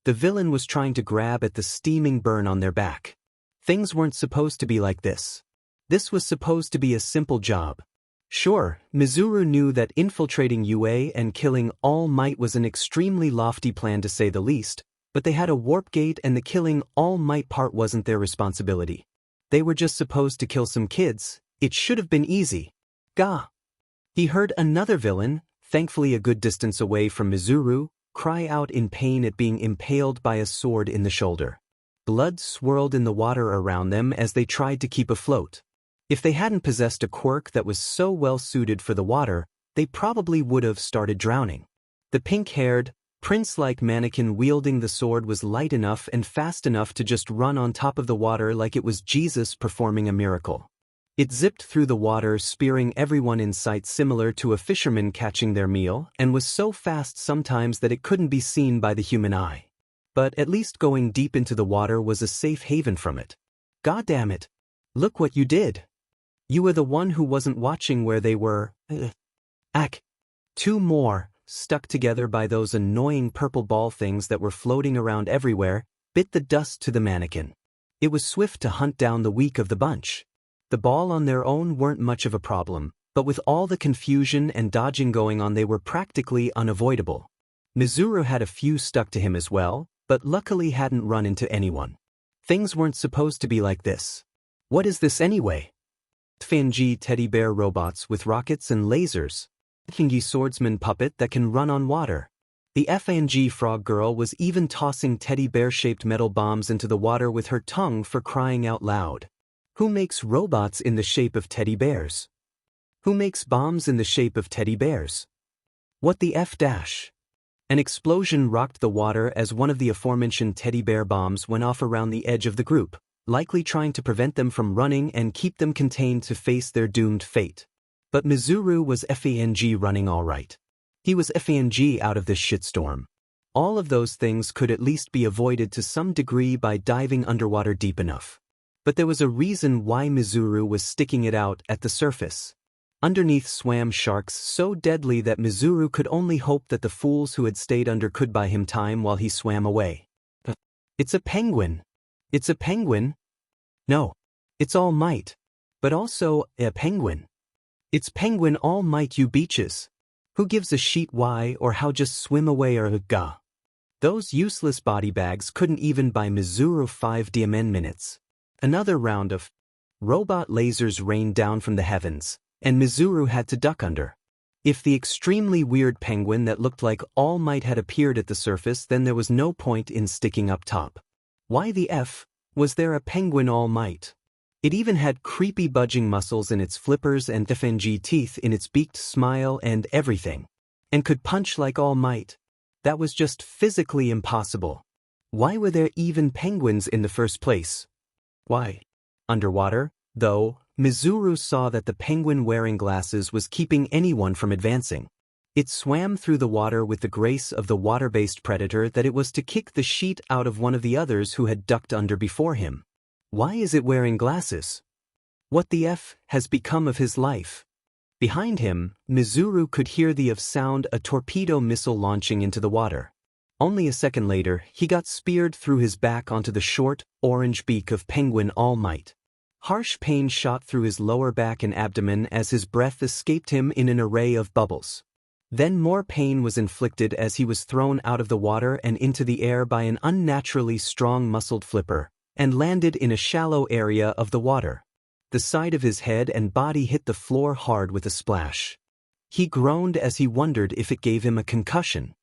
The villain was trying to grab at the steaming burn on their back. Things weren't supposed to be like this. This was supposed to be a simple job. Sure, Mizuru knew that infiltrating UA and killing All Might was an extremely lofty plan to say the least, but they had a warp gate and the killing All Might part wasn't their responsibility. They were just supposed to kill some kids, it should have been easy. Gah! He heard another villain, thankfully a good distance away from Mizuru, cry out in pain at being impaled by a sword in the shoulder. Blood swirled in the water around them as they tried to keep afloat. If they hadn't possessed a quirk that was so well suited for the water, they probably would have started drowning. The pink-haired, prince-like mannequin wielding the sword was light enough and fast enough to just run on top of the water like it was Jesus performing a miracle. It zipped through the water, spearing everyone in sight similar to a fisherman catching their meal, and was so fast sometimes that it couldn't be seen by the human eye. But at least going deep into the water was a safe haven from it. God damn it! Look what you did! You were the one who wasn't watching where they were. Ack! 2 more, stuck together by those annoying purple ball things that were floating around everywhere, bit the dust to the mannequin. It was swift to hunt down the weak of the bunch. The ball on their own weren't much of a problem, but with all the confusion and dodging going on they were practically unavoidable. Mizuru had a few stuck to him as well, but luckily hadn't run into anyone. Things weren't supposed to be like this. What is this anyway? FNG teddy bear robots with rockets and lasers. Thingy swordsman puppet that can run on water. The FNG frog girl was even tossing teddy bear-shaped metal bombs into the water with her tongue for crying out loud. Who makes robots in the shape of teddy bears? Who makes bombs in the shape of teddy bears? What the F dash? An explosion rocked the water as one of the aforementioned teddy bear bombs went off around the edge of the group, likely trying to prevent them from running and keep them contained to face their doomed fate. But Mizuru was FANG running all right. He was FANG out of this shitstorm. All of those things could at least be avoided to some degree by diving underwater deep enough. But there was a reason why Mizuru was sticking it out at the surface. Underneath swam sharks so deadly that Mizuru could only hope that the fools who had stayed under could buy him time while he swam away. It's a penguin. It's a penguin. No. It's All Might. But also a penguin. It's Penguin All Might, you beaches. Who gives a shit why or how, just swim away or gah. Those useless body bags couldn't even buy Mizuru 5 diamond minutes. Another round of robot lasers rained down from the heavens, and Mizuru had to duck under. If the extremely weird penguin that looked like All Might had appeared at the surface, then there was no point in sticking up top. Why the F was there a Penguin All Might? It even had creepy budging muscles in its flippers and FNG teeth in its beaked smile and everything. And could punch like All Might. That was just physically impossible. Why were there even penguins in the first place? Why? Underwater, though, Mizuru saw that the penguin wearing glasses was keeping anyone from advancing. It swam through the water with the grace of the water-based predator that it was to kick the sheet out of one of the others who had ducked under before him. Why is it wearing glasses? What the F has become of his life? Behind him, Mizuru could hear the sound a torpedo missile launching into the water. Only a second later, he got speared through his back onto the short, orange beak of Penguin All Might. Harsh pain shot through his lower back and abdomen as his breath escaped him in an array of bubbles. Then more pain was inflicted as he was thrown out of the water and into the air by an unnaturally strong muscled flipper, and landed in a shallow area of the water. The side of his head and body hit the floor hard with a splash. He groaned as he wondered if it gave him a concussion.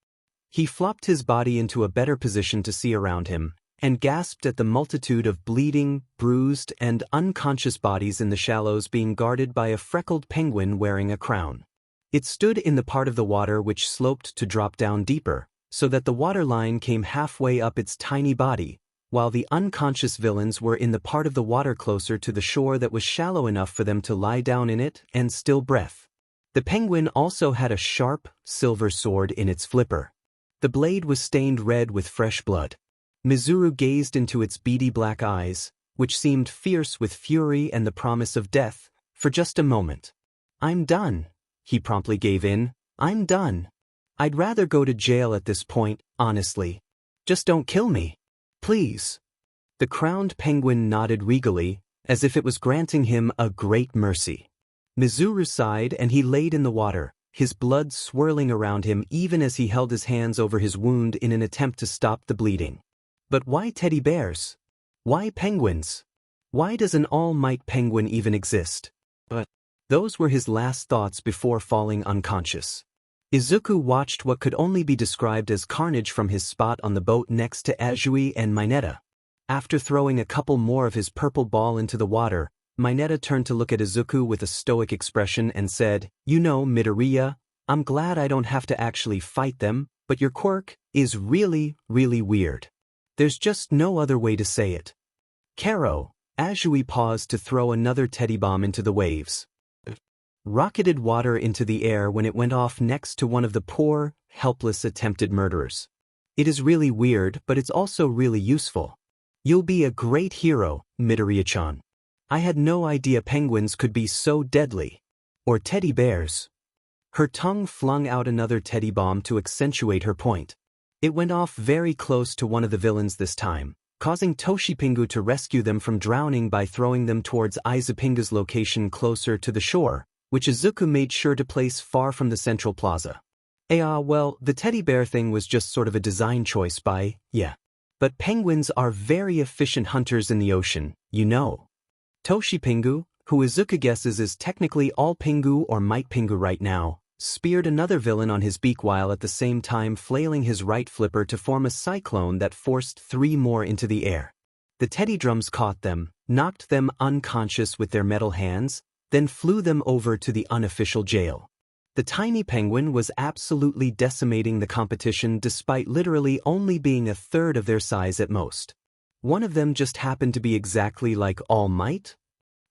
He flopped his body into a better position to see around him, and gasped at the multitude of bleeding, bruised, and unconscious bodies in the shallows being guarded by a freckled penguin wearing a crown. It stood in the part of the water which sloped to drop down deeper, so that the water line came halfway up its tiny body, while the unconscious villains were in the part of the water closer to the shore that was shallow enough for them to lie down in it and still breath. The penguin also had a sharp, silver sword in its flipper. The blade was stained red with fresh blood. Mizuru gazed into its beady black eyes, which seemed fierce with fury and the promise of death, for just a moment. "I'm done," he promptly gave in. "I'm done. I'd rather go to jail at this point, honestly. Just don't kill me. Please." The crowned penguin nodded regally, as if it was granting him a great mercy. Mizuru sighed and he laid in the water, his blood swirling around him even as he held his hands over his wound in an attempt to stop the bleeding. But why teddy bears? Why penguins? Why does an all-might penguin even exist? But those were his last thoughts before falling unconscious. Izuku watched what could only be described as carnage from his spot on the boat next to Azui and Mineta. After throwing a couple more of his purple ball into the water, Mineta turned to look at Izuku with a stoic expression and said, "You know, Midoriya, I'm glad I don't have to actually fight them, but your quirk is really, really weird. There's just no other way to say it." Karo, Azui paused to throw another teddy bomb into the waves. Rocketed water into the air when it went off next to one of the poor, helpless attempted murderers. "It is really weird, but it's also really useful. You'll be a great hero, Midoriya-chan. I had no idea penguins could be so deadly. Or teddy bears." Her tongue flung out another teddy bomb to accentuate her point. It went off very close to one of the villains this time, causing Toshipingu to rescue them from drowning by throwing them towards Izupingu's location closer to the shore, which Izuku made sure to place far from the central plaza. Well, the teddy bear thing was just sort of a design choice yeah. But penguins are very efficient hunters in the ocean, you know. Toshipingu, who Izuku guesses is technically all Pingu or Might Pingu right now, speared another villain on his beak while at the same time flailing his right flipper to form a cyclone that forced 3 more into the air. The teddy drums caught them, knocked them unconscious with their metal hands, then flew them over to the unofficial jail. The tiny penguin was absolutely decimating the competition despite literally only being a third of their size at most. One of them just happened to be exactly like All Might?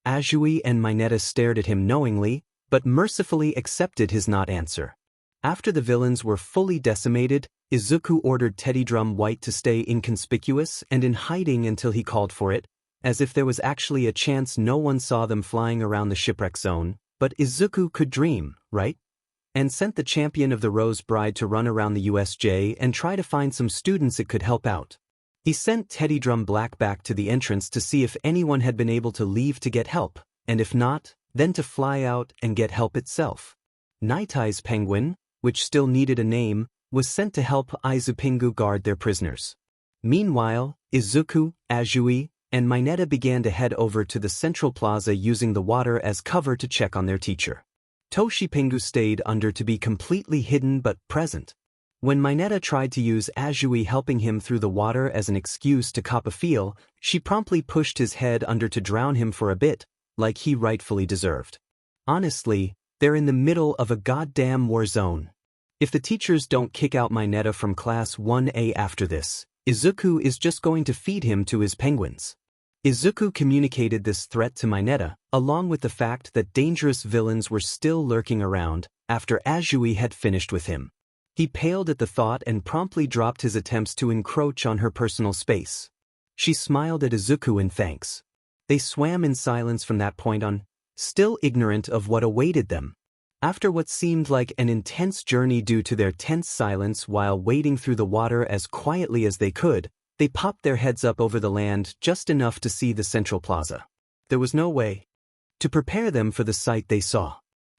Azui and Mineta stared at him knowingly, but mercifully accepted his not answer. After the villains were fully decimated, Izuku ordered Teddy Drum White to stay inconspicuous and in hiding until he called for it, as if there was actually a chance no one saw them flying around the shipwreck zone, but Izuku could dream, right? And sent the champion of the Rose Bride to run around the USJ and try to find some students it could help out. He sent Teddy Drum Black back to the entrance to see if anyone had been able to leave to get help, and if not, then to fly out and get help itself. Night Eye's penguin, which still needed a name, was sent to help Izupingu guard their prisoners. Meanwhile, Izuku, Azui, and Mineta began to head over to the central plaza using the water as cover to check on their teacher. Toshipingu stayed under to be completely hidden but present. When Mineta tried to use Azui helping him through the water as an excuse to cop a feel, she promptly pushed his head under to drown him for a bit, like he rightfully deserved. Honestly, they're in the middle of a goddamn war zone. If the teachers don't kick out Mineta from Class 1A after this, Izuku is just going to feed him to his penguins. Izuku communicated this threat to Mineta, along with the fact that dangerous villains were still lurking around after Azui had finished with him. He paled at the thought and promptly dropped his attempts to encroach on her personal space. She smiled at Izuku in thanks. They swam in silence from that point on, still ignorant of what awaited them. After what seemed like an intense journey due to their tense silence while wading through the water as quietly as they could, they popped their heads up over the land just enough to see the central plaza. There was no way to prepare them for the sight they saw.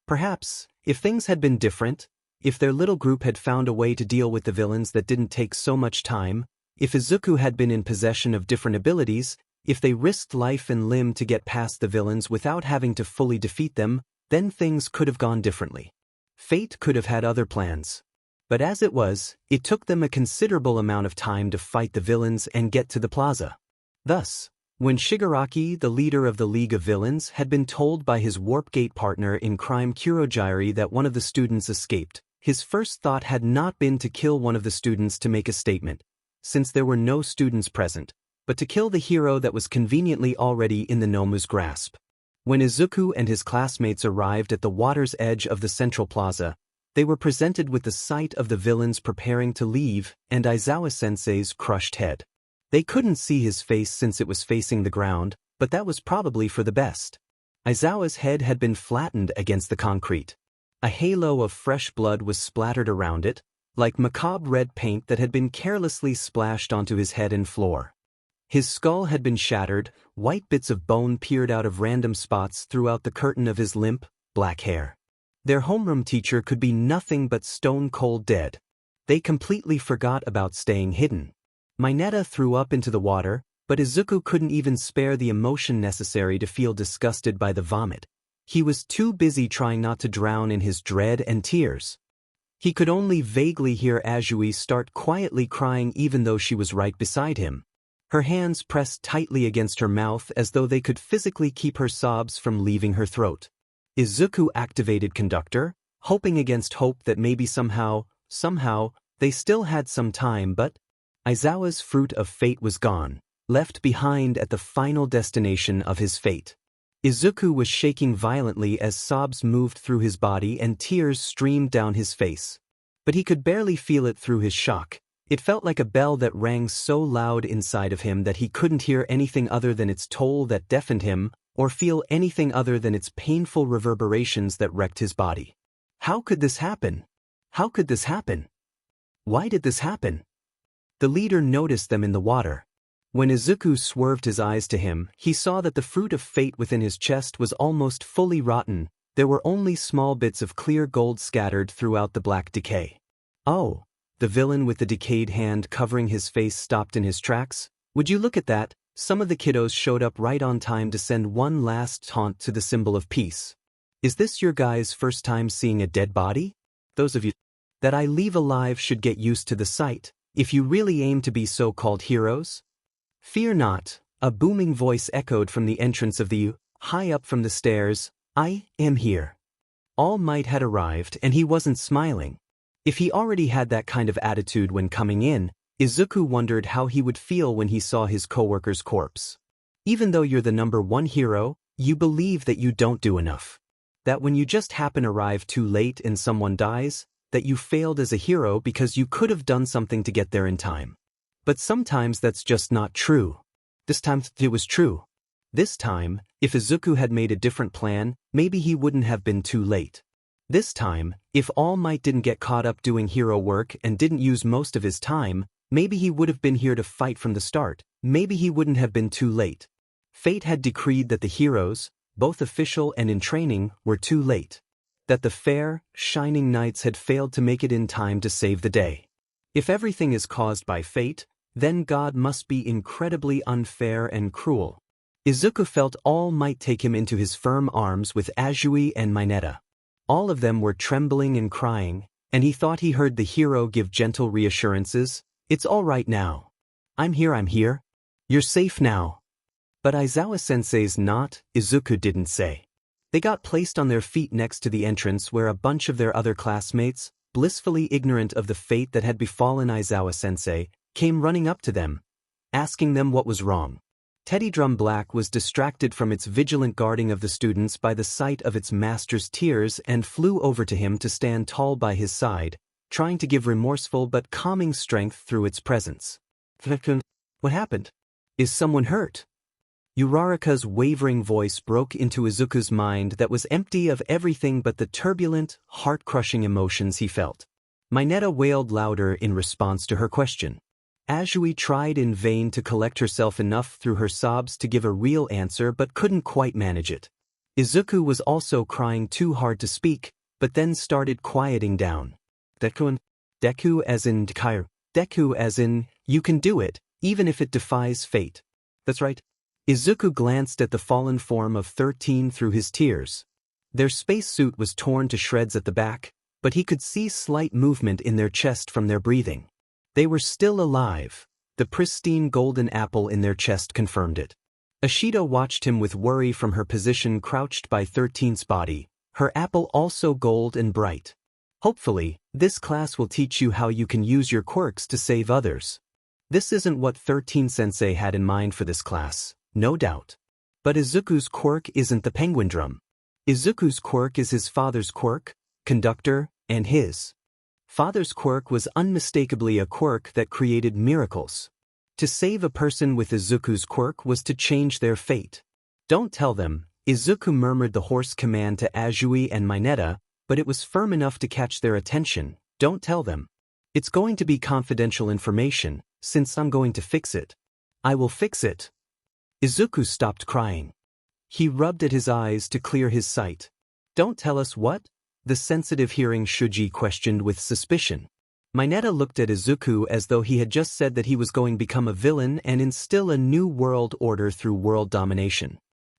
Perhaps, if things had been different, if their little group had found a way to deal with the villains that didn't take so much time, if Izuku had been in possession of different abilities, if they risked life and limb to get past the villains without having to fully defeat them, then things could have gone differently. Fate could have had other plans. But as it was, it took them a considerable amount of time to fight the villains and get to the plaza. Thus, when Shigaraki, the leader of the League of Villains, had been told by his Warp Gate partner in crime Kurogiri that one of the students escaped, his first thought had not been to kill one of the students to make a statement, since there were no students present, but to kill the hero that was conveniently already in the Nomu's grasp. When Izuku and his classmates arrived at the water's edge of the central plaza, they were presented with the sight of the villains preparing to leave and Aizawa-sensei's crushed head. They couldn't see his face since it was facing the ground, but that was probably for the best. Aizawa's head had been flattened against the concrete. A halo of fresh blood was splattered around it, like macabre red paint that had been carelessly splashed onto his head and floor. His skull had been shattered, white bits of bone peered out of random spots throughout the curtain of his limp, black hair. Their homeroom teacher could be nothing but stone-cold dead. They completely forgot about staying hidden. Mineta threw up into the water, but Izuku couldn't even spare the emotion necessary to feel disgusted by the vomit. He was too busy trying not to drown in his dread and tears. He could only vaguely hear Azui start quietly crying even though she was right beside him. Her hands pressed tightly against her mouth as though they could physically keep her sobs from leaving her throat. Izuku activated Conductor, hoping against hope that maybe somehow, they still had some time, but Aizawa's fruit of fate was gone, left behind at the final destination of his fate. Izuku was shaking violently as sobs moved through his body and tears streamed down his face. But he could barely feel it through his shock. It felt like a bell that rang so loud inside of him that he couldn't hear anything other than its toll that deafened him, or feel anything other than its painful reverberations that wrecked his body. How could this happen? How could this happen? Why did this happen? The leader noticed them in the water. When Izuku swerved his eyes to him, he saw that the fruit of fate within his chest was almost fully rotten. There were only small bits of clear gold scattered throughout the black decay. Oh. The villain with the decayed hand covering his face stopped in his tracks. Would you look at that? Some of the kiddos showed up right on time to send one last taunt to the symbol of peace. Is this your guys' first time seeing a dead body? Those of you that I leave alive should get used to the sight, if you really aim to be so-called heroes. Fear not, a booming voice echoed from the entrance of the U, high up from the stairs. I am here. All Might had arrived and he wasn't smiling. If he already had that kind of attitude when coming in, Izuku wondered how he would feel when he saw his coworker's corpse. Even though you're the #1 hero, you believe that you don't do enough. That when you just happen to arrive too late and someone dies, that you failed as a hero because you could have done something to get there in time. But sometimes that's just not true. This time it was true. This time, if Izuku had made a different plan, maybe he wouldn't have been too late. This time, if All Might didn't get caught up doing hero work and didn't use most of his time, maybe he would have been here to fight from the start. Maybe he wouldn't have been too late. Fate had decreed that the heroes, both official and in training, were too late. That the fair, shining knights had failed to make it in time to save the day. If everything is caused by fate, then God must be incredibly unfair and cruel. Izuku felt All Might take him into his firm arms with Azui and Mineta. All of them were trembling and crying, and he thought he heard the hero give gentle reassurances. It's all right now. I'm here. You're safe now. But Aizawa-sensei's not, Izuku didn't say. They got placed on their feet next to the entrance where a bunch of their other classmates, blissfully ignorant of the fate that had befallen Aizawa-sensei, came running up to them, asking them what was wrong. Teddy Drum Black was distracted from its vigilant guarding of the students by the sight of its master's tears and flew over to him to stand tall by his side, trying to give remorseful but calming strength through its presence. What happened? Is someone hurt? Uraraka's wavering voice broke into Izuku's mind that was empty of everything but the turbulent, heart-crushing emotions he felt. Mineta wailed louder in response to her question. Azui tried in vain to collect herself enough through her sobs to give a real answer but couldn't quite manage it. Izuku was also crying too hard to speak, but then started quieting down. Deku as in Dkairu. Deku as in, you can do it, even if it defies fate. That's right. Izuku glanced at the fallen form of 13 through his tears. Their spacesuit was torn to shreds at the back, but he could see slight movement in their chest from their breathing. They were still alive. The pristine golden apple in their chest confirmed it. Ashido watched him with worry from her position crouched by 13's body, her apple also gold and bright. Hopefully, this class will teach you how you can use your quirks to save others. This isn't what 13-sensei had in mind for this class, no doubt. But Izuku's quirk isn't the penguin drum. Izuku's quirk is his father's quirk, conductor, and his father's quirk was unmistakably a quirk that created miracles. To save a person with Izuku's quirk was to change their fate. Don't tell them, Izuku murmured the hoarse command to Azui and Mineta, but it was firm enough to catch their attention. Don't tell them. It's going to be confidential information, since I'm going to fix it. I will fix it. Izuku stopped crying. He rubbed at his eyes to clear his sight. Don't tell us what? The sensitive hearing Shuji questioned with suspicion. Mineta looked at Izuku as though he had just said that he was going to become a villain and instill a new world order through world domination.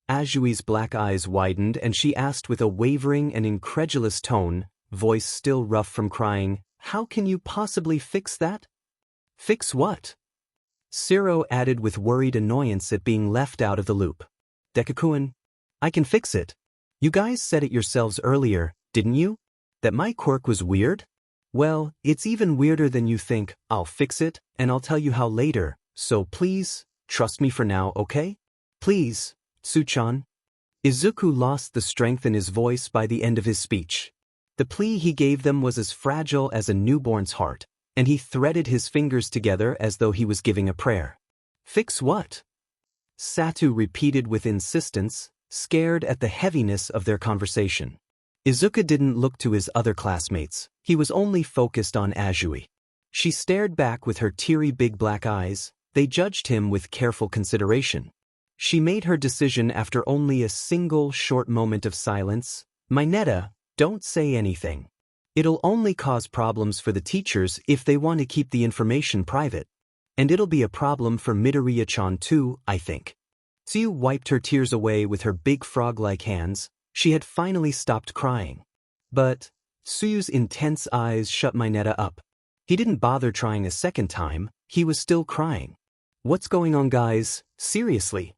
Azui's black eyes widened and she asked with a wavering and incredulous tone, voice still rough from crying, "How can you possibly fix that?" "Fix what?" Siro added with worried annoyance at being left out of the loop. "Deku-kun, I can fix it. You guys said it yourselves earlier, didn't you? That my quirk was weird? Well, it's even weirder than you think. I'll fix it, and I'll tell you how later, so please, trust me for now, okay? Please, Tsuchan." Izuku lost the strength in his voice by the end of his speech. The plea he gave them was as fragile as a newborn's heart, and he threaded his fingers together as though he was giving a prayer. "Fix what?" Satu repeated with insistence, scared at the heaviness of their conversation. Izuku didn't look to his other classmates, he was only focused on Azui. She stared back with her teary big black eyes, they judged him with careful consideration. She made her decision after only a single short moment of silence. "Mineta, don't say anything. It'll only cause problems for the teachers if they want to keep the information private. And it'll be a problem for Midoriya-chan too, I think." Tsu wiped her tears away with her big frog-like hands. She had finally stopped crying. But Tsuyu's intense eyes shut Mineta up. He didn't bother trying a second time, he was still crying. "What's going on, guys? Seriously?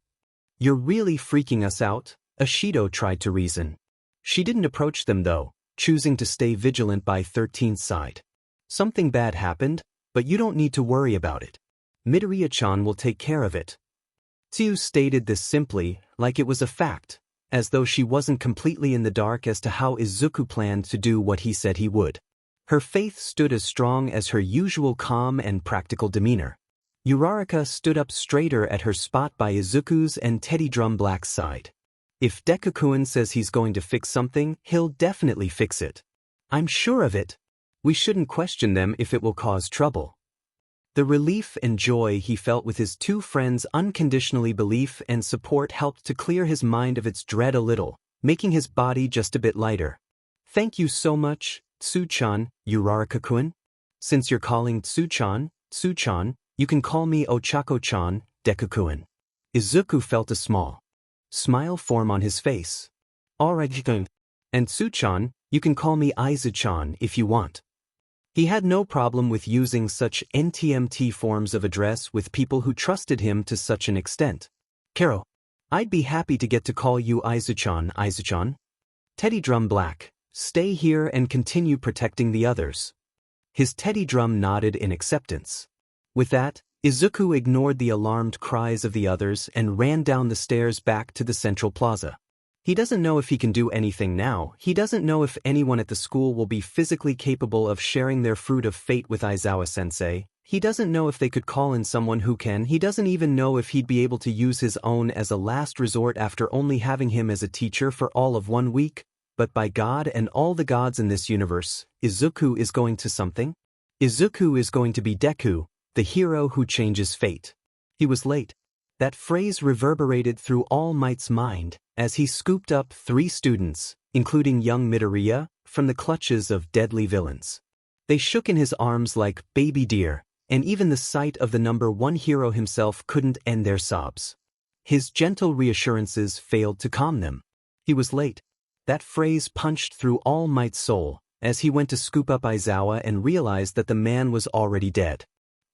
You're really freaking us out?" Ashido tried to reason. She didn't approach them though, choosing to stay vigilant by 13's side. "Something bad happened, but you don't need to worry about it. Midoriya-chan will take care of it." Tsu stated this simply, like it was a fact, as though she wasn't completely in the dark as to how Izuku planned to do what he said he would. Her faith stood as strong as her usual calm and practical demeanor. Uraraka stood up straighter at her spot by Izuku's and Teddy Drum Black's side. "If Deku-kun says he's going to fix something, he'll definitely fix it. I'm sure of it. We shouldn't question them if it will cause trouble." The relief and joy he felt with his two friends' unconditionally belief and support helped to clear his mind of its dread a little, making his body just a bit lighter. "Thank you so much, Tsu-chan, Uraraka-kun. Since you're calling Tsu-chan, you can call me Ochako-chan, Deku-kun." Izuku felt a small smile form on his face. "Alright, and Tsu-chan, you can call me Aizu-chan if you want." He had no problem with using such NTMT forms of address with people who trusted him to such an extent. "Karo, I'd be happy to get to call you Aizu-chan. Teddy Drum Black, stay here and continue protecting the others." His Teddy Drum nodded in acceptance. With that, Izuku ignored the alarmed cries of the others and ran down the stairs back to the central plaza. He doesn't know if he can do anything now. He doesn't know if anyone at the school will be physically capable of sharing their fruit of fate with Aizawa-sensei. He doesn't know if they could call in someone who can. He doesn't even know if he'd be able to use his own as a last resort after only having him as a teacher for all of 1 week. But by God and all the gods in this universe, Izuku is going to something. Izuku is going to be Deku, the hero who changes fate. He was late. That phrase reverberated through All Might's mind as he scooped up 3 students, including young Midoriya, from the clutches of deadly villains. They shook in his arms like baby deer, and even the sight of the number 1 hero himself couldn't end their sobs. His gentle reassurances failed to calm them. He was late. That phrase punched through All Might's soul as he went to scoop up Aizawa and realized that the man was already dead.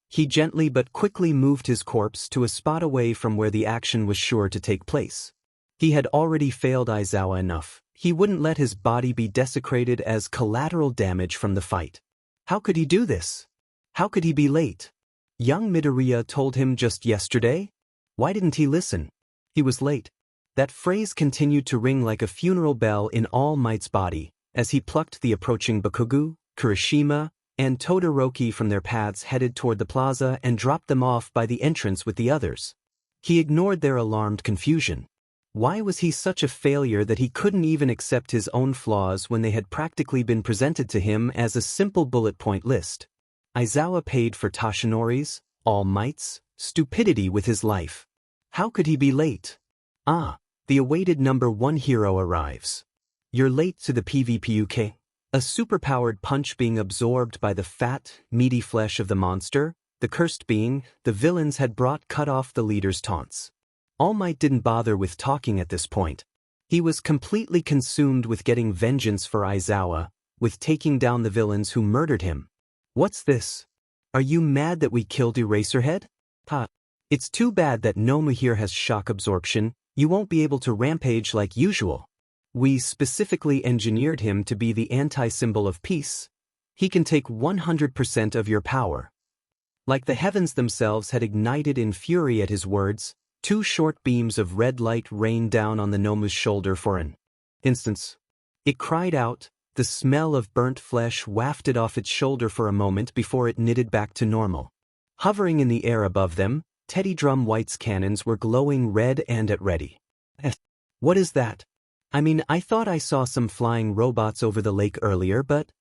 He gently but quickly moved his corpse to a spot away from where the action was sure to take place. He had already failed Aizawa enough. He wouldn't let his body be desecrated as collateral damage from the fight. How could he do this? How could he be late? Young Midoriya told him just yesterday? Why didn't he listen? He was late. That phrase continued to ring like a funeral bell in All Might's body as he plucked the approaching Bakugo, Kirishima, and Todoroki from their paths headed toward the plaza and dropped them off by the entrance with the others. He ignored their alarmed confusion. Why was he such a failure that he couldn't even accept his own flaws when they had practically been presented to him as a simple bullet point list? Aizawa paid for Tashinori's, All Might's, stupidity with his life. How could he be late? Ah, the awaited number 1 hero arrives. You're late to the PvPUK. A superpowered punch being absorbed by the fat, meaty flesh of the monster, the cursed being, the villains had brought cut off the leader's taunts. All Might didn't bother with talking at this point. He was completely consumed with getting vengeance for Aizawa, with taking down the villains who murdered him. What's this? Are you mad that we killed Eraserhead? Ha! It's too bad that Nomu here has shock absorption. You won't be able to rampage like usual. We specifically engineered him to be the anti-symbol of peace. He can take 100% of your power. Like the heavens themselves had ignited in fury at his words, 2 short beams of red light rained down on the Nomu's shoulder for an instant. It cried out, the smell of burnt flesh wafted off its shoulder for a moment before it knitted back to normal. Hovering in the air above them, Teddy Drum White's cannons were glowing red and at ready. What is that? I mean, I thought I saw some flying robots over the lake earlier, but...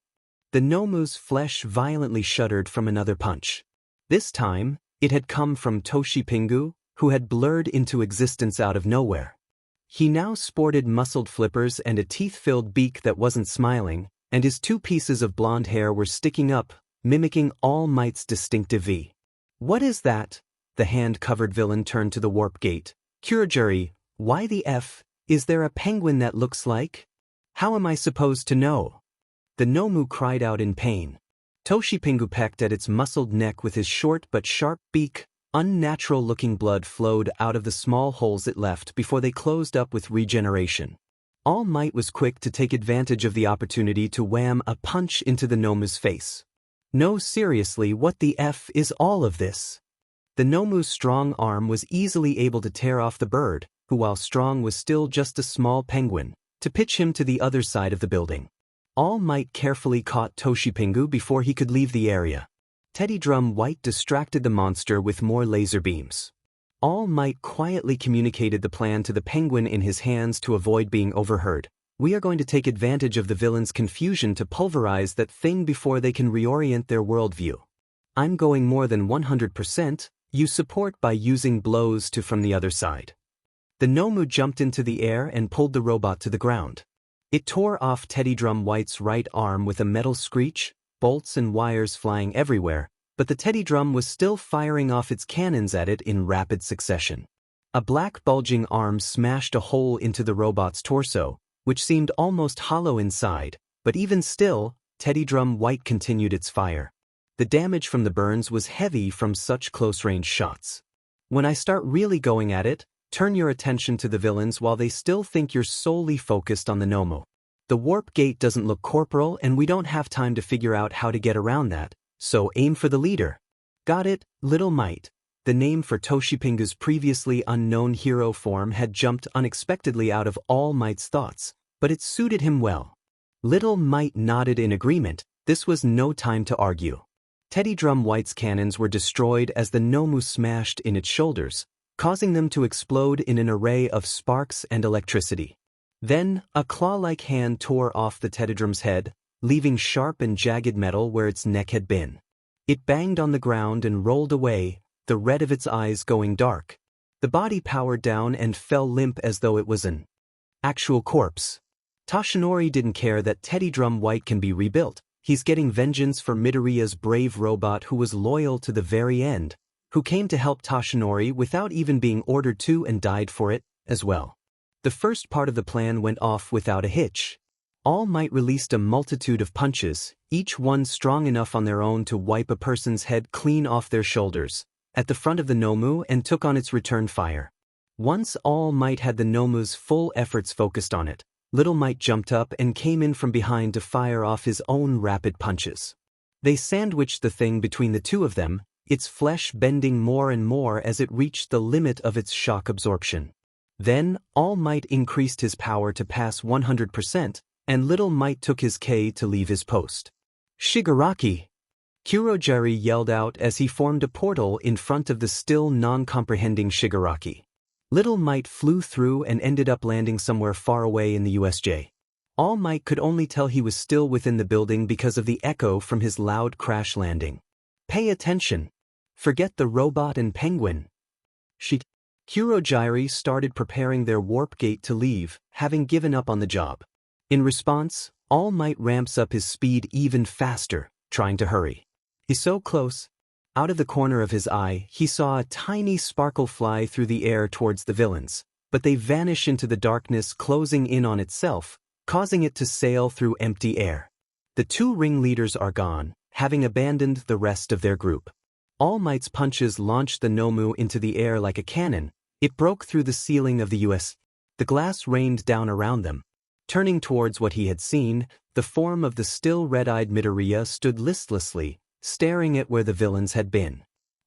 The Nomu's flesh violently shuddered from another punch. This time, it had come from Toshi Pingu, who had blurred into existence out of nowhere. He now sported muscled flippers and a teeth-filled beak that wasn't smiling, and his 2 pieces of blonde hair were sticking up, mimicking All Might's distinctive V. What is that? The hand-covered villain turned to the warp gate. Kurogiri, why the F? Is there a penguin that looks like? How am I supposed to know? The Nomu cried out in pain. Toshi Pingu pecked at its muscled neck with his short but sharp beak. Unnatural-looking blood flowed out of the small holes it left before they closed up with regeneration. All Might was quick to take advantage of the opportunity to wham a punch into the Nomu's face. No, seriously, what the F is all of this? The Nomu's strong arm was easily able to tear off the bird, who while strong was still just a small penguin, to pitch him to the other side of the building. All Might carefully caught Toshi Pingu before he could leave the area. Teddy Drum White distracted the monster with more laser beams. All Might quietly communicated the plan to the penguin in his hands to avoid being overheard. We are going to take advantage of the villain's confusion to pulverize that thing before they can reorient their worldview. I'm going more than 100%, you support by using blows to from the other side. The Nomu jumped into the air and pulled the robot to the ground. It tore off Teddy Drum White's right arm with a metal screech, bolts and wires flying everywhere, but the Teddy Drum was still firing off its cannons at it in rapid succession. A black bulging arm smashed a hole into the robot's torso, which seemed almost hollow inside, but even still, Teddy Drum White continued its fire. The damage from the burns was heavy from such close-range shots. When I start really going at it, turn your attention to the villains while they still think you're solely focused on the Nomu. The warp gate doesn't look corporal and we don't have time to figure out how to get around that, so aim for the leader. Got it, Little Might. the name for Toshipingu's previously unknown hero form had jumped unexpectedly out of All Might's thoughts, but it suited him well. Little Might nodded in agreement. This was no time to argue. Teddy Drum White's cannons were destroyed as the Nomu smashed in its shoulders, causing them to explode in an array of sparks and electricity. Then, a claw-like hand tore off the Teddydrum's head, leaving sharp and jagged metal where its neck had been. It banged on the ground and rolled away, the red of its eyes going dark. The body powered down and fell limp as though it was an actual corpse. Toshinori didn't care that Teddy Drum White can be rebuilt. He's getting vengeance for Midoriya's brave robot who was loyal to the very end, who came to help Toshinori without even being ordered to and died for it, as well. The first part of the plan went off without a hitch. All Might released a multitude of punches, each one strong enough on their own to wipe a person's head clean off their shoulders, at the front of the Nomu and took on its return fire. Once All Might had the Nomu's full efforts focused on it, Little Might jumped up and came in from behind to fire off his own rapid punches. They sandwiched the thing between the two of them, its flesh bending more and more as it reached the limit of its shock absorption. Then, All Might increased his power to pass 100%, and Little Might took his K to leave his post. Shigaraki! Kurogiri yelled out as he formed a portal in front of the still non-comprehending Shigaraki. Little Might flew through and ended up landing somewhere far away in the USJ. All Might could only tell he was still within the building because of the echo from his loud crash landing. Pay attention. Forget the robot and penguin. Kurogiri started preparing their warp gate to leave, having given up on the job. In response, All Might ramps up his speed even faster, trying to hurry. He's so close. Out of the corner of his eye, he saw a tiny sparkle fly through the air towards the villains, but they vanish into the darkness, closing in on itself, causing it to sail through empty air. The two ringleaders are gone, having abandoned the rest of their group. All Might's punches launched the Nomu into the air like a cannon. It broke through the ceiling of the US. The glass rained down around them. Turning towards what he had seen, the form of the still red-eyed Midoriya stood listlessly, staring at where the villains had been.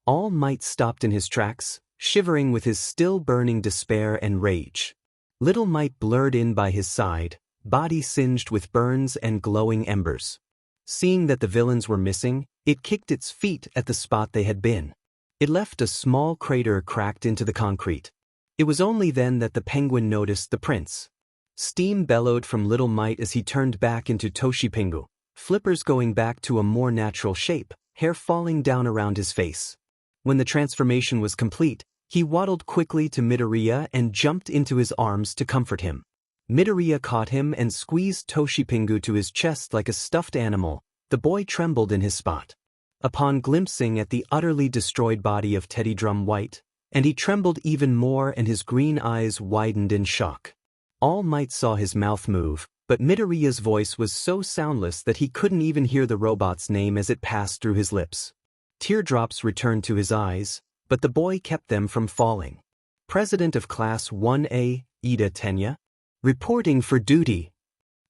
All Might stopped in his tracks, shivering with his still burning despair and rage. Little Might blurred in by his side, body singed with burns and glowing embers. Seeing that the villains were missing, it kicked its feet at the spot they had been. It left a small crater cracked into the concrete. It was only then that the penguin noticed the prince. Steam bellowed from Little Might as he turned back into Toshipingu, flippers going back to a more natural shape, hair falling down around his face. When the transformation was complete, he waddled quickly to Midoriya and jumped into his arms to comfort him. Midoriya caught him and squeezed Toshipingu to his chest like a stuffed animal. The boy trembled in his spot. Upon glimpsing at the utterly destroyed body of Teddy Drum White, and he trembled even more and his green eyes widened in shock. All Might saw his mouth move, but Midoriya's voice was so soundless that he couldn't even hear the robot's name as it passed through his lips. Teardrops returned to his eyes, but the boy kept them from falling. President of Class 1A, Ida Tenya? Reporting for duty.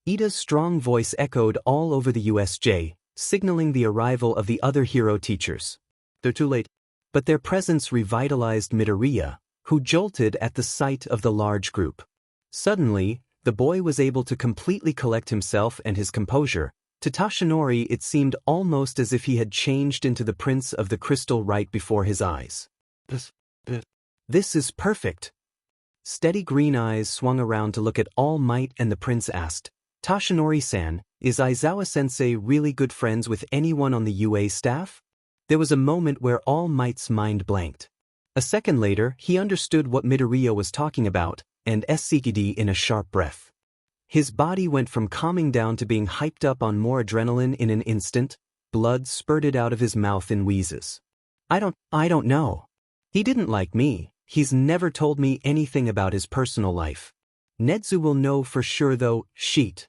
Ida's strong voice echoed all over the USJ, signaling the arrival of the other hero teachers. They're too late. But their presence revitalized Midoriya, who jolted at the sight of the large group. Suddenly, the boy was able to completely collect himself and his composure. To Toshinori it seemed almost as if he had changed into the Prince of the Crystal right before his eyes. This is perfect. Steady green eyes swung around to look at All Might and the prince asked, Toshinori-san, is Aizawa-sensei really good friends with anyone on the UA staff? There was a moment where All Might's mind blanked. A second later, he understood what Midoriya was talking about, and Sekidi in a sharp breath. His body went from calming down to being hyped up on more adrenaline in an instant. Blood spurted out of his mouth in wheezes. I don't know. He didn't like me. He's never told me anything about his personal life. Nedzu will know for sure though. Sheet.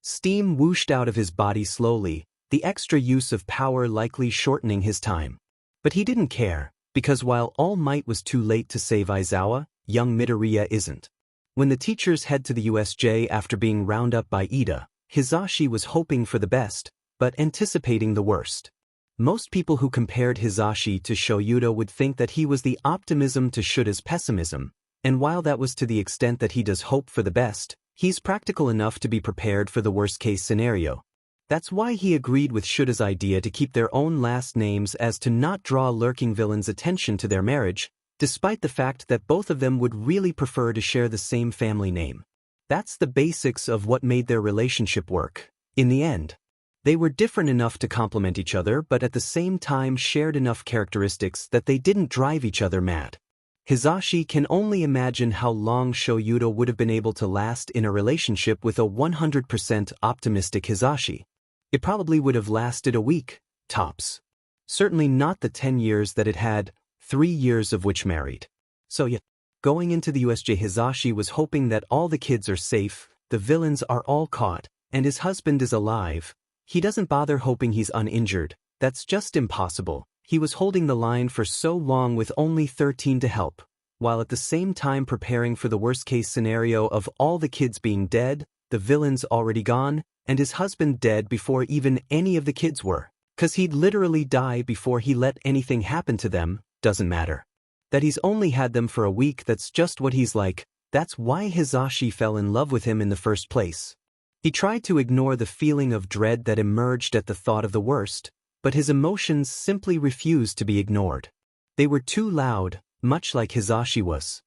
Steam whooshed out of his body slowly, the extra use of power likely shortening his time. But he didn't care, because while All Might was too late to save Aizawa, young Midoriya isn't. When the teachers head to the USJ after being rounded up by Ida, Hizashi was hoping for the best, but anticipating the worst. Most people who compared Hisashi to Shoyuta would think that he was the optimism to Shuta's pessimism, and while that was to the extent that he does hope for the best, he's practical enough to be prepared for the worst-case scenario. That's why he agreed with Shuta's idea to keep their own last names as to not draw lurking villains' attention to their marriage, despite the fact that both of them would really prefer to share the same family name. That's the basics of what made their relationship work. In the end, they were different enough to complement each other but at the same time shared enough characteristics that they didn't drive each other mad. Hisashi can only imagine how long Shoyuta would have been able to last in a relationship with a 100% optimistic Hisashi. It probably would have lasted a week, tops. Certainly not the 10 years that it had, 3 years of which married. So yeah, going into the USJ, Hisashi was hoping that all the kids are safe, the villains are all caught, and his husband is alive. He doesn't bother hoping he's uninjured, that's just impossible. He was holding the line for so long with only 13 to help, while at the same time preparing for the worst-case scenario of all the kids being dead, the villains already gone, and his husband dead before even any of the kids were. 'Cause he'd literally die before he let anything happen to them, doesn't matter. That he's only had them for a week, that's just what he's like. That's why Hisashi fell in love with him in the first place. He tried to ignore the feeling of dread that emerged at the thought of the worst, but his emotions simply refused to be ignored. They were too loud, much like Hisashi was.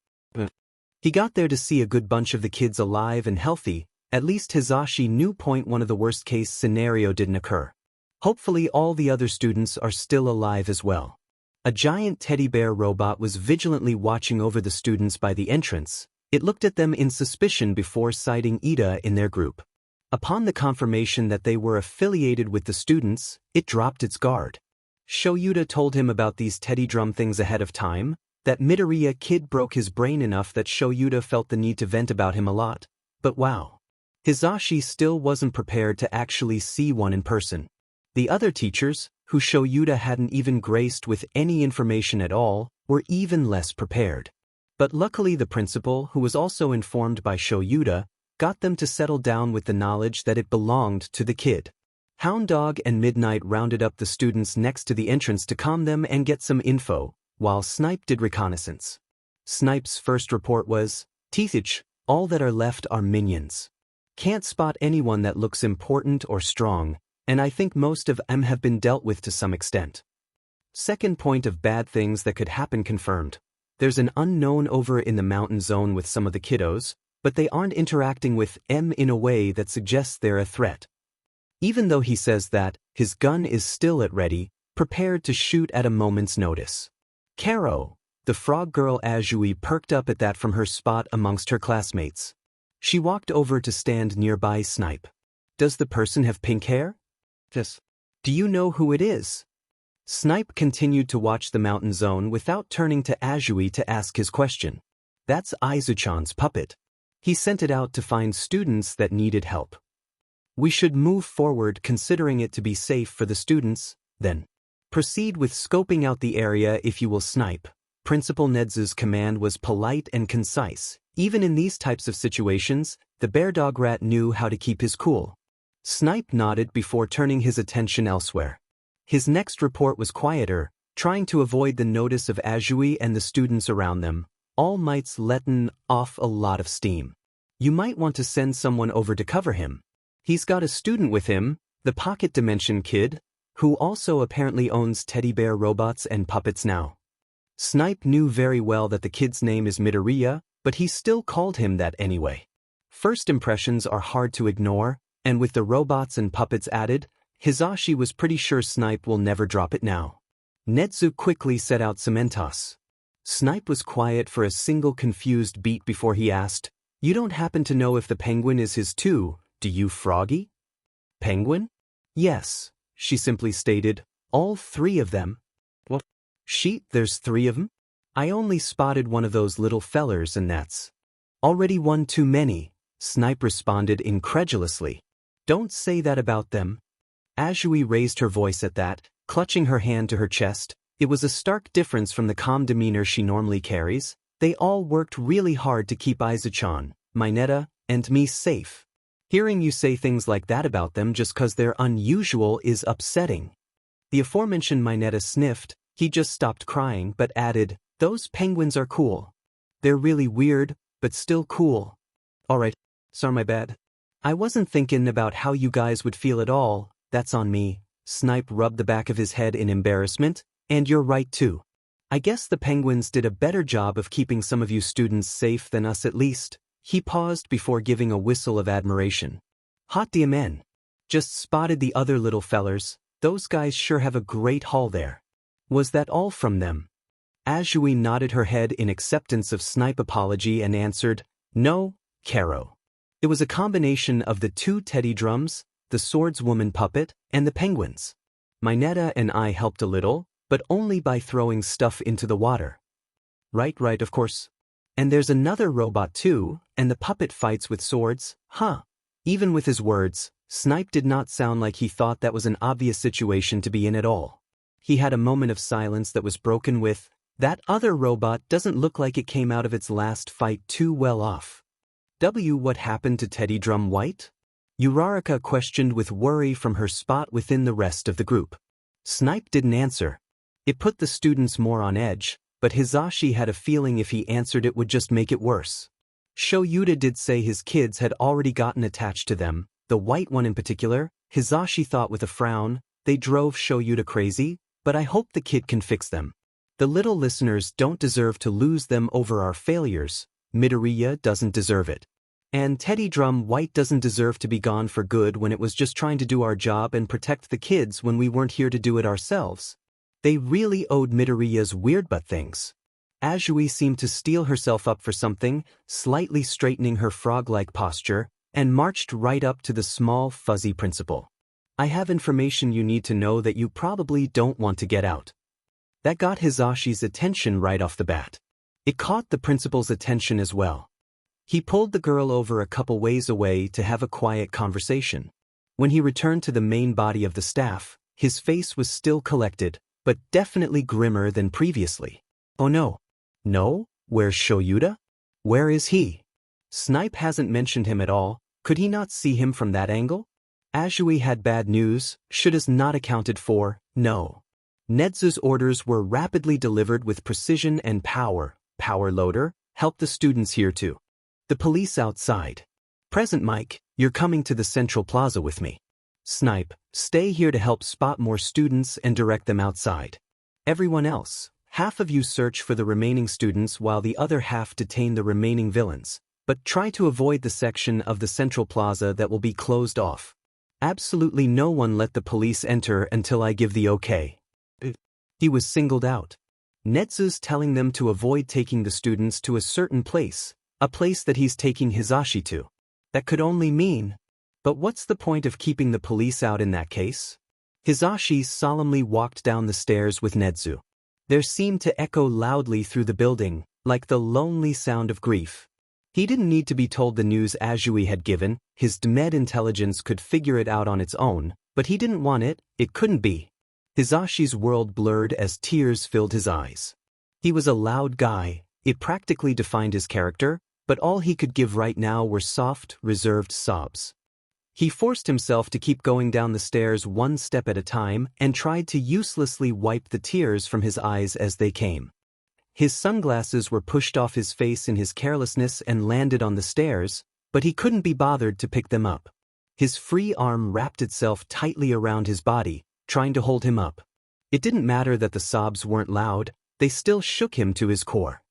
He got there to see a good bunch of the kids alive and healthy. At least Hisashi knew point one of the worst-case scenario didn't occur. Hopefully all the other students are still alive as well. A giant teddy bear robot was vigilantly watching over the students by the entrance. It looked at them in suspicion before citing Ida in their group. Upon the confirmation that they were affiliated with the students, it dropped its guard. Shoyuta told him about these teddy drum things ahead of time. That Midoriya kid broke his brain enough that Shoyuta felt the need to vent about him a lot. But wow. Hisashi still wasn't prepared to actually see one in person. The other teachers, who Shoyuta hadn't even graced with any information at all, were even less prepared. But luckily the principal, who was also informed by Shoyuta, got them to settle down with the knowledge that it belonged to the kid. Hound Dog and Midnight rounded up the students next to the entrance to calm them and get some info, while Snipe did reconnaissance. Snipe's first report was, "Teethich, all that are left are minions. Can't spot anyone that looks important or strong, and I think most of them have been dealt with to some extent." Second point of bad things that could happen confirmed. There's an unknown over in the mountain zone with some of the kiddos, but they aren't interacting with M in a way that suggests they're a threat. Even though he says that, his gun is still at ready, prepared to shoot at a moment's notice. Karo, the frog girl Azui, perked up at that from her spot amongst her classmates. She walked over to stand nearby Snipe. "Does the person have pink hair?" "Yes." "Do you know who it is?" Snipe continued to watch the mountain zone without turning to Azui to ask his question. "That's Aizu-chan's puppet. He sent it out to find students that needed help. We should move forward considering it to be safe for the students, then. Proceed with scoping out the area if you will, Snipe." Principal Nedzu's command was polite and concise. Even in these types of situations, the bear dog rat knew how to keep his cool. Snipe nodded before turning his attention elsewhere. His next report was quieter, trying to avoid the notice of Azui and the students around them. All Might's letting off a lot of steam. You might want to send someone over to cover him. He's got a student with him, the Pocket Dimension kid, who also apparently owns teddy bear robots and puppets now. Snipe knew very well that the kid's name is Midoriya, but he still called him that anyway. First impressions are hard to ignore, and with the robots and puppets added, Hisashi was pretty sure Snipe will never drop it now. Nedzu quickly set out Cementos. Snipe was quiet for a single confused beat before he asked, "You don't happen to know if the penguin is his too, do you, Froggy?" "Penguin?" "Yes," she simply stated. "All 3 of them." "What? There's 3 of them? I only spotted one of those little fellers and that's already one too many," Snipe responded incredulously. "Don't say that about them." Azui raised her voice at that, clutching her hand to her chest. It was a stark difference from the calm demeanor she normally carries. They all worked really hard to keep Aizu-chan, Mineta, and me safe. Hearing you say things like that about them just 'cause they're unusual is upsetting. The aforementioned Mineta sniffed. He just stopped crying but added, "Those penguins are cool. They're really weird, but still cool." "Alright, sorry my bad. I wasn't thinking about how you guys would feel at all, that's on me." Snipe rubbed the back of his head in embarrassment. "And you're right too. I guess the penguins did a better job of keeping some of you students safe than us at least." He paused before giving a whistle of admiration. "Hot damn. Just spotted the other little fellers. Those guys sure have a great haul there." "Was that all from them?" Azui nodded her head in acceptance of Snipe apology and answered, "No, Caro. It was a combination of the 2 teddy drums, the swordswoman puppet, and the penguins. Mineta and I helped a little, but only by throwing stuff into the water." Right, of course. "And there's another robot too, and the puppet fights with swords, huh?" Even with his words, Snipe did not sound like he thought that was an obvious situation to be in at all. He had a moment of silence that was broken with, "That other robot doesn't look like it came out of its last fight too well off." What happened to Teddy Drum White? Uraraka questioned with worry from her spot within the rest of the group. Snipe didn't answer. It put the students more on edge, but Hizashi had a feeling if he answered it would just make it worse. Shoyuta did say his kids had already gotten attached to them, the white one in particular. Hizashi thought with a frown, "They drove Shoyuta crazy, but I hope the kid can fix them. The little listeners don't deserve to lose them over our failures. Midoriya doesn't deserve it. And Teddy Drum White doesn't deserve to be gone for good when it was just trying to do our job and protect the kids when we weren't here to do it ourselves. They really owed Midoriya's weird butt things." Azui seemed to steel herself up for something, slightly straightening her frog-like posture, and marched right up to the small, fuzzy principal. "I have information you need to know that you probably don't want to get out." That got Hizashi's attention right off the bat. It caught the principal's attention as well. He pulled the girl over a couple ways away to have a quiet conversation. When he returned to the main body of the staff, his face was still collected, but definitely grimmer than previously. "Oh no. No? Where's Shoyuta? Where is he? Snipe hasn't mentioned him at all. Could he not see him from that angle?" Azui had bad news. Shouda's not accounted for. No. Nedzu's orders were rapidly delivered with precision and power. Power loader, help the students here too. The police outside. "Present, Mike, you're coming to the Central Plaza with me." "Snipe, stay here to help spot more students and direct them outside. Everyone else, half of you search for the remaining students while the other half detain the remaining villains, but try to avoid the section of the Central Plaza that will be closed off. Absolutely no one let the police enter until I give the okay." He was singled out. Nedzu's telling them to avoid taking the students to a certain place, a place that he's taking Hizashi to. That could only mean, but what's the point of keeping the police out in that case? Hizashi solemnly walked down the stairs with Nedzu. There seemed to echo loudly through the building, like the lonely sound of grief. He didn't need to be told the news Azui had given. His Dmed intelligence could figure it out on its own, but he didn't want it. It couldn't be. Hizashi's world blurred as tears filled his eyes. He was a loud guy. It practically defined his character, but all he could give right now were soft, reserved sobs. He forced himself to keep going down the stairs one step at a time and tried to uselessly wipe the tears from his eyes as they came. His sunglasses were pushed off his face in his carelessness and landed on the stairs, but he couldn't be bothered to pick them up. His free arm wrapped itself tightly around his body, trying to hold him up. It didn't matter that the sobs weren't loud, they still shook him to his core.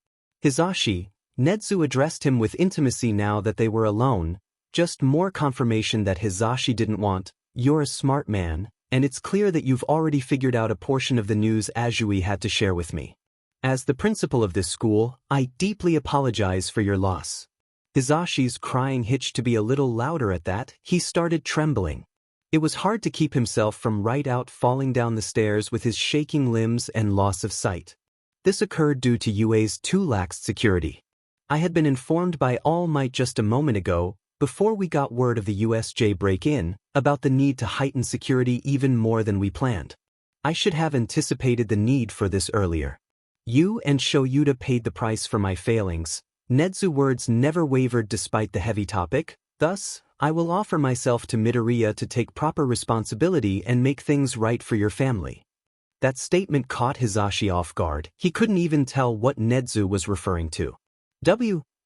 "Hizashi," Nedzu addressed him with intimacy now that they were alone, just more confirmation that Hizashi didn't want. "You're a smart man, and it's clear that you've already figured out a portion of the news Azui had to share with me. As the principal of this school, I deeply apologize for your loss." Hizashi's crying hitched to be a little louder at that. He started trembling. It was hard to keep himself from right out falling down the stairs with his shaking limbs and loss of sight. This occurred due to UA's too lax security. I had been informed by All Might just a moment ago, before we got word of the USJ break-in, about the need to heighten security even more than we planned. I should have anticipated the need for this earlier. You and Shoyuta paid the price for my failings. Nedzu's words never wavered despite the heavy topic. Thus, I will offer myself to Midoriya to take proper responsibility and make things right for your family. That statement caught Hisashi off guard. He couldn't even tell what Nezu was referring to.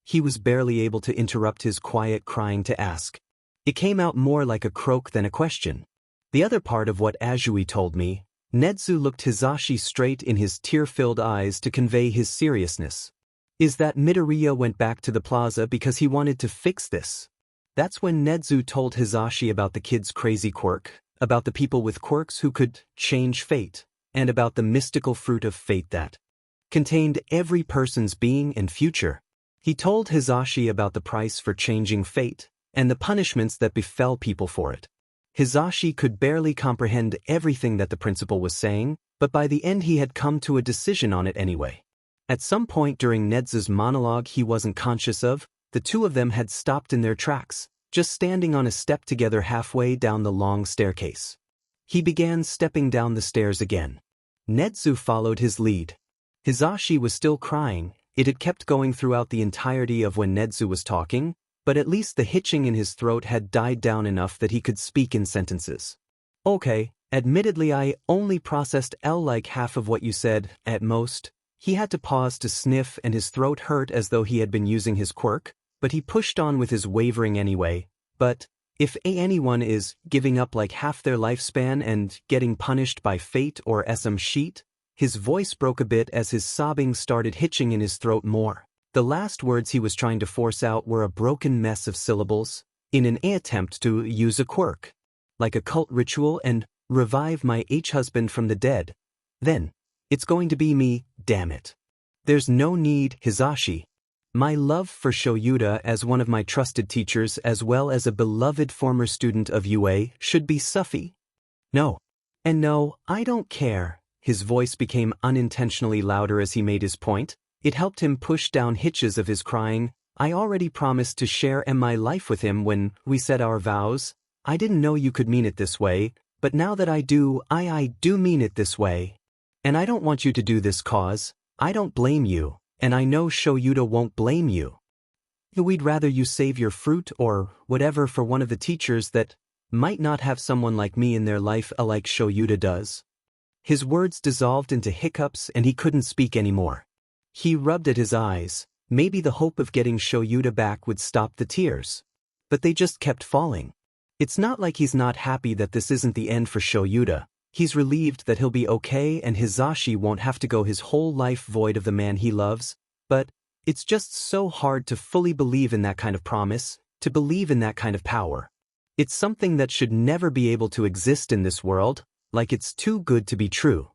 He was barely able to interrupt his quiet crying to ask. It came out more like a croak than a question. The other part of what Azui told me, Nezu looked Hisashi straight in his tear-filled eyes to convey his seriousness. Is that Midoriya went back to the plaza because he wanted to fix this. That's when Nezu told Hisashi about the kid's crazy quirk, about the people with quirks who could change fate, and about the mystical fruit of fate that contained every person's being and future. He told Hisashi about the price for changing fate, and the punishments that befell people for it. Hisashi could barely comprehend everything that the principal was saying, but by the end he had come to a decision on it anyway. At some point during Nezu's monologue he wasn't conscious of, the two of them had stopped in their tracks, just standing on a step together halfway down the long staircase. He began stepping down the stairs again. Nezu followed his lead. Hisashi was still crying. It had kept going throughout the entirety of when Nezu was talking, but at least the hitching in his throat had died down enough that he could speak in sentences. Okay, admittedly I only processed like half of what you said, at most. He had to pause to sniff and his throat hurt as though he had been using his quirk, but he pushed on with his wavering anyway. But if anyone is giving up like half their lifespan and getting punished by fate or some shit, his voice broke a bit as his sobbing started hitching in his throat more. The last words he was trying to force out were a broken mess of syllables, in an attempt to use a quirk, like a cult ritual, and revive my husband from the dead. Then, it's going to be me, damn it. There's no need, Hisashi. My love for Shoyuta as one of my trusted teachers as well as a beloved former student of UA should be Suffy. No. And no, I don't care. His voice became unintentionally louder as he made his point. It helped him push down hitches of his crying. I already promised to share my life with him when we said our vows. I didn't know you could mean it this way, but now that I do, I do mean it this way. And I don't want you to do this cause. I don't blame you, and I know Shoyuta won't blame you. We'd rather you save your fruit or whatever for one of the teachers that might not have someone like me in their life like Shoyuta does. His words dissolved into hiccups and he couldn't speak anymore. He rubbed at his eyes. Maybe the hope of getting Shoyuta back would stop the tears. But they just kept falling. It's not like he's not happy that this isn't the end for Shoyuta. He's relieved that he'll be okay and Hisashi won't have to go his whole life void of the man he loves, but it's just so hard to fully believe in that kind of promise, to believe in that kind of power. It's something that should never be able to exist in this world, like it's too good to be true.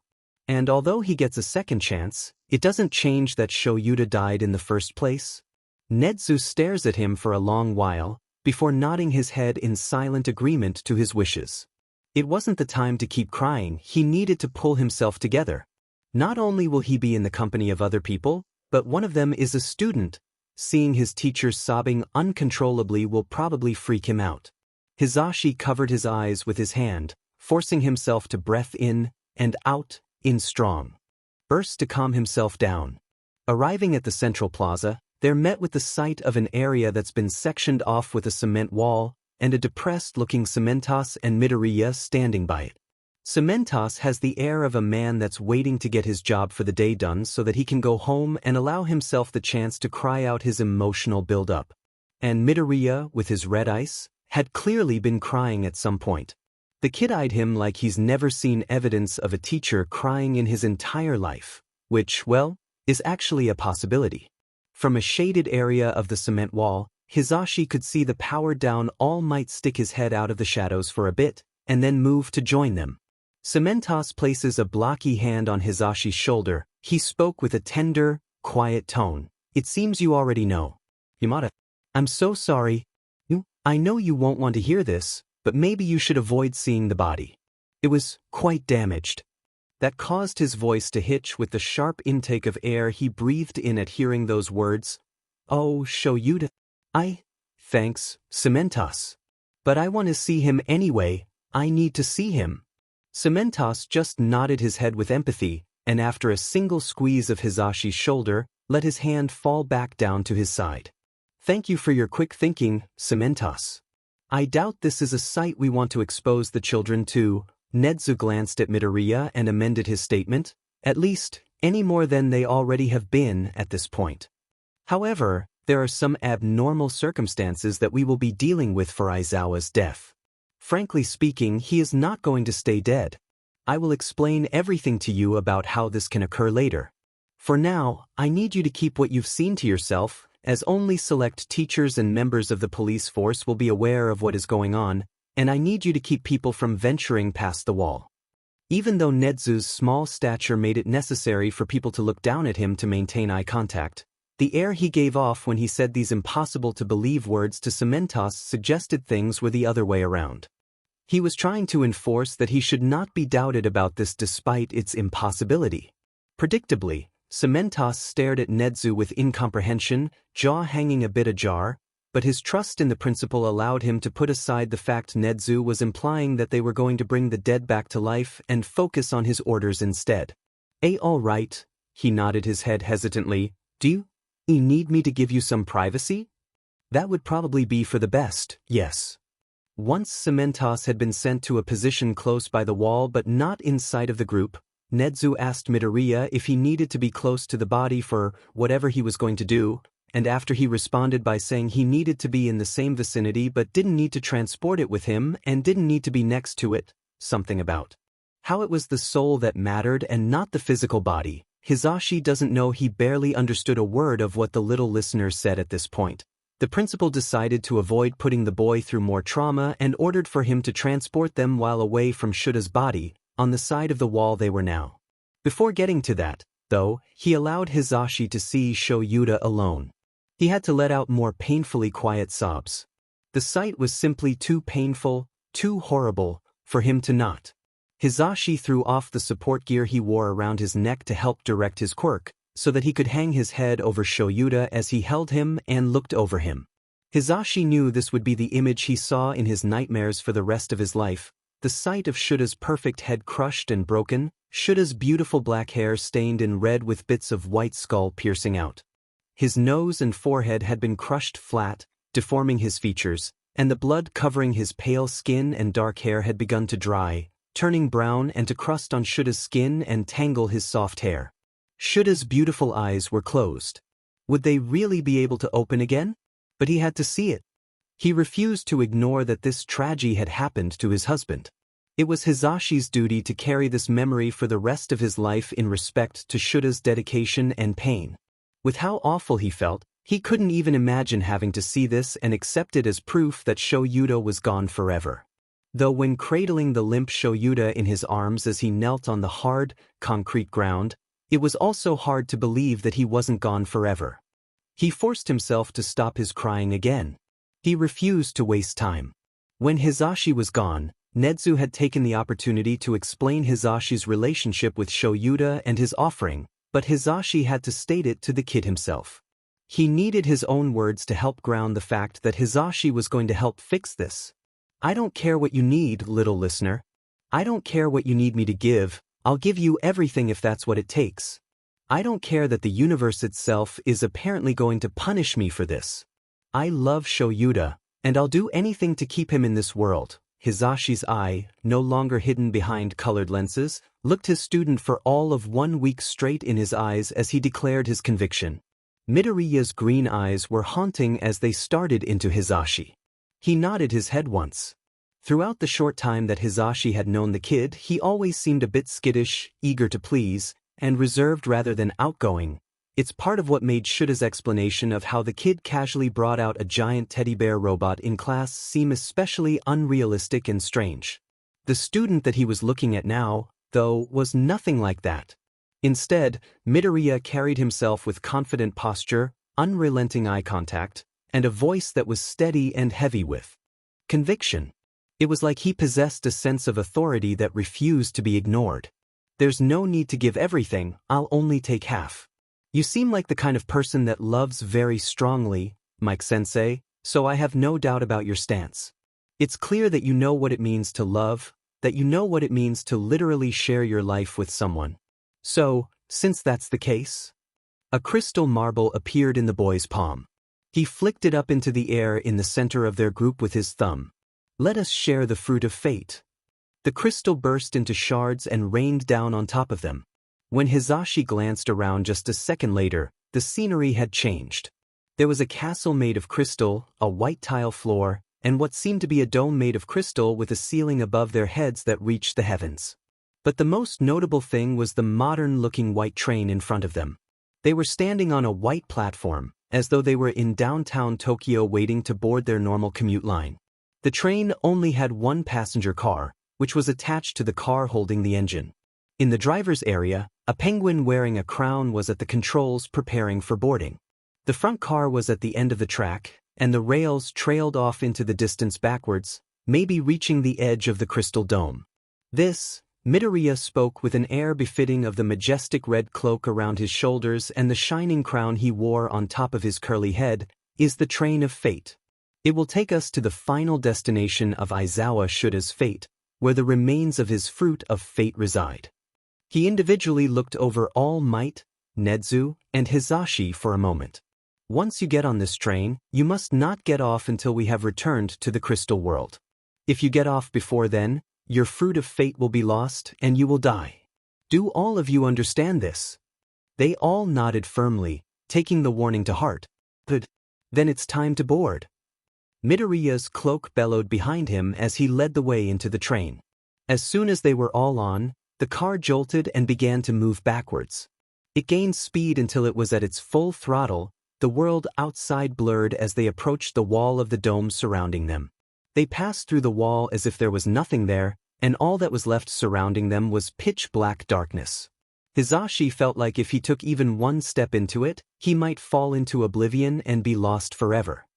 And although he gets a second chance, it doesn't change that Shoyuta died in the first place. Nezu stares at him for a long while, before nodding his head in silent agreement to his wishes. It wasn't the time to keep crying, he needed to pull himself together. Not only will he be in the company of other people, but one of them is a student. Seeing his teacher sobbing uncontrollably will probably freak him out. Hisashi covered his eyes with his hand, forcing himself to breath in and out, in strong bursts to calm himself down. Arriving at the central plaza, they're met with the sight of an area that's been sectioned off with a cement wall, and a depressed-looking Cementos and Midoriya standing by it. Cementos has the air of a man that's waiting to get his job for the day done so that he can go home and allow himself the chance to cry out his emotional build-up. And Midoriya, with his red eyes, had clearly been crying at some point. The kid eyed him like he's never seen evidence of a teacher crying in his entire life, which, well, is actually a possibility. From a shaded area of the cement wall, Hisashi could see the powered-down All Might stick his head out of the shadows for a bit, and then move to join them. Cementos places a blocky hand on Hisashi's shoulder. He spoke with a tender, quiet tone. It seems you already know. Yamada. I'm so sorry. I know you won't want to hear this, but maybe you should avoid seeing the body. It was quite damaged. That caused his voice to hitch with the sharp intake of air he breathed in at hearing those words. Oh, Shoyuta. Thanks, Cementos. But I want to see him anyway. I need to see him. Cementos just nodded his head with empathy, and after a single squeeze of Hisashi's shoulder, let his hand fall back down to his side. Thank you for your quick thinking, Cementos. I doubt this is a sight we want to expose the children to. Nezu glanced at Midoriya and amended his statement, at least, any more than they already have been at this point. However, there are some abnormal circumstances that we will be dealing with for Aizawa's death. Frankly speaking, he is not going to stay dead. I will explain everything to you about how this can occur later. For now, I need you to keep what you've seen to yourself, as only select teachers and members of the police force will be aware of what is going on, and I need you to keep people from venturing past the wall. Even though Nezu's small stature made it necessary for people to look down at him to maintain eye contact, the air he gave off when he said these impossible-to-believe words to Cementos suggested things were the other way around. He was trying to enforce that he should not be doubted about this despite its impossibility. Predictably, Cementos stared at Nezu with incomprehension, jaw hanging a bit ajar, but his trust in the principal allowed him to put aside the fact Nezu was implying that they were going to bring the dead back to life and focus on his orders instead. All right, he nodded his head hesitantly. Do you need me to give you some privacy? That would probably be for the best, yes. Once Cementos had been sent to a position close by the wall but not in sight of the group, Nezu asked Midoriya if he needed to be close to the body for whatever he was going to do, and after he responded by saying he needed to be in the same vicinity but didn't need to transport it with him and didn't need to be next to it, something about how it was the soul that mattered and not the physical body, Hisashi doesn't know. He barely understood a word of what the little listener said at this point. The principal decided to avoid putting the boy through more trauma and ordered for him to transport them while away from Shura's body, on the side of the wall they were now. Before getting to that, though, he allowed Hisashi to see Shoyuta alone. He had to let out more painfully quiet sobs. The sight was simply too painful, too horrible, for him to not. Hisashi threw off the support gear he wore around his neck to help direct his quirk, so that he could hang his head over Shoyuta as he held him and looked over him. Hisashi knew this would be the image he saw in his nightmares for the rest of his life, the sight of Shura's perfect head crushed and broken, Shura's beautiful black hair stained in red with bits of white skull piercing out. His nose and forehead had been crushed flat, deforming his features, and the blood covering his pale skin and dark hair had begun to dry, turning brown and to crust on Shura's skin and tangle his soft hair. Shura's beautiful eyes were closed. Would they really be able to open again? But he had to see it. He refused to ignore that this tragedy had happened to his husband. It was Hisashi's duty to carry this memory for the rest of his life in respect to Shura's dedication and pain. With how awful he felt, he couldn't even imagine having to see this and accept it as proof that Shoyuta was gone forever. Though when cradling the limp Shoyuta in his arms as he knelt on the hard, concrete ground, it was also hard to believe that he wasn't gone forever. He forced himself to stop his crying again. He refused to waste time. When Hisashi was gone, Nezu had taken the opportunity to explain Hisashi's relationship with Shoyuta and his offering, but Hisashi had to state it to the kid himself. He needed his own words to help ground the fact that Hisashi was going to help fix this. I don't care what you need, little listener. I don't care what you need me to give, I'll give you everything if that's what it takes. I don't care that the universe itself is apparently going to punish me for this. I love Shoyuta, and I'll do anything to keep him in this world. Hisashi's eye, no longer hidden behind colored lenses, looked his student for all of 1 week straight in his eyes as he declared his conviction. Midoriya's green eyes were haunting as they started into Hisashi. He nodded his head once. Throughout the short time that Hisashi had known the kid, he always seemed a bit skittish, eager to please, and reserved rather than outgoing. It's part of what made Shura's explanation of how the kid casually brought out a giant teddy bear robot in class seem especially unrealistic and strange. The student that he was looking at now, though, was nothing like that. Instead, Midoriya carried himself with confident posture, unrelenting eye contact, and a voice that was steady and heavy with conviction. It was like he possessed a sense of authority that refused to be ignored. There's no need to give everything, I'll only take half. You seem like the kind of person that loves very strongly, Mike-sensei, so I have no doubt about your stance. It's clear that you know what it means to love, that you know what it means to literally share your life with someone. So, since that's the case, a crystal marble appeared in the boy's palm. He flicked it up into the air in the center of their group with his thumb. Let us share the fruit of fate. The crystal burst into shards and rained down on top of them. When Hizashi glanced around just a second later, the scenery had changed. There was a castle made of crystal, a white tile floor, and what seemed to be a dome made of crystal with a ceiling above their heads that reached the heavens. But the most notable thing was the modern-looking white train in front of them. They were standing on a white platform, as though they were in downtown Tokyo waiting to board their normal commute line. The train only had one passenger car, which was attached to the car holding the engine. In the driver's area, a penguin wearing a crown was at the controls preparing for boarding. The front car was at the end of the track, and the rails trailed off into the distance backwards, maybe reaching the edge of the crystal dome. This, Midoriya spoke with an air befitting of the majestic red cloak around his shoulders and the shining crown he wore on top of his curly head, is the train of fate. It will take us to the final destination of Aizawa Shuda's fate, where the remains of his fruit of fate reside. He individually looked over All Might, Nedzu, and Hizashi for a moment. Once you get on this train, you must not get off until we have returned to the crystal world. If you get off before then, your fruit of fate will be lost and you will die. Do all of you understand this? They all nodded firmly, taking the warning to heart. Good. Then it's time to board. Midoriya's cloak bellowed behind him as he led the way into the train. As soon as they were all on, the car jolted and began to move backwards. It gained speed until it was at its full throttle, the world outside blurred as they approached the wall of the dome surrounding them. They passed through the wall as if there was nothing there, and all that was left surrounding them was pitch-black darkness. Hizashi felt like if he took even one step into it, he might fall into oblivion and be lost forever.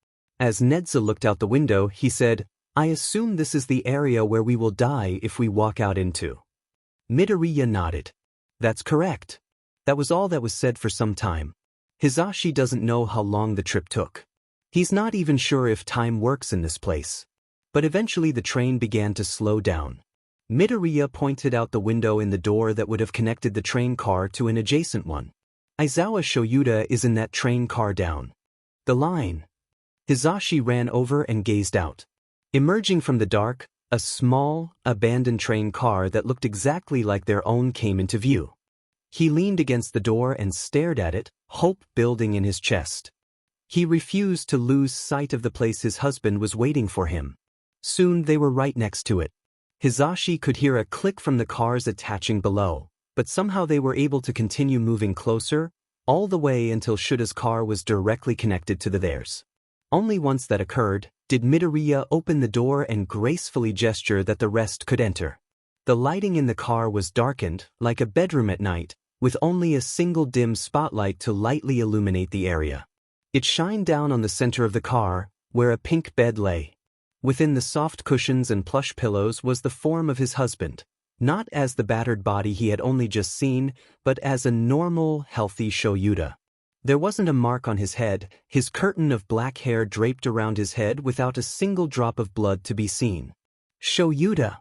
As Nedza looked out the window, he said, "I assume this is the area where we will die if we walk out into." Midoriya nodded. "That's correct." That was all that was said for some time. Hizashi doesn't know how long the trip took. He's not even sure if time works in this place. But eventually the train began to slow down. Midoriya pointed out the window in the door that would have connected the train car to an adjacent one. Aizawa Shoyuda is in that train car down the line. Hizashi ran over and gazed out. Emerging from the dark, a small, abandoned train car that looked exactly like their own came into view. He leaned against the door and stared at it, hope building in his chest. He refused to lose sight of the place his husband was waiting for him. Soon they were right next to it. Hizashi could hear a click from the cars attaching below, but somehow they were able to continue moving closer, all the way until Shuda's car was directly connected to theirs. Only once that occurred, did Midoriya open the door and gracefully gesture that the rest could enter. The lighting in the car was darkened, like a bedroom at night, with only a single dim spotlight to lightly illuminate the area. It shined down on the center of the car, where a pink bed lay. Within the soft cushions and plush pillows was the form of his husband, not as the battered body he had only just seen, but as a normal, healthy Shoyuda. There wasn't a mark on his head, his curtain of black hair draped around his head without a single drop of blood to be seen. Shoyuda!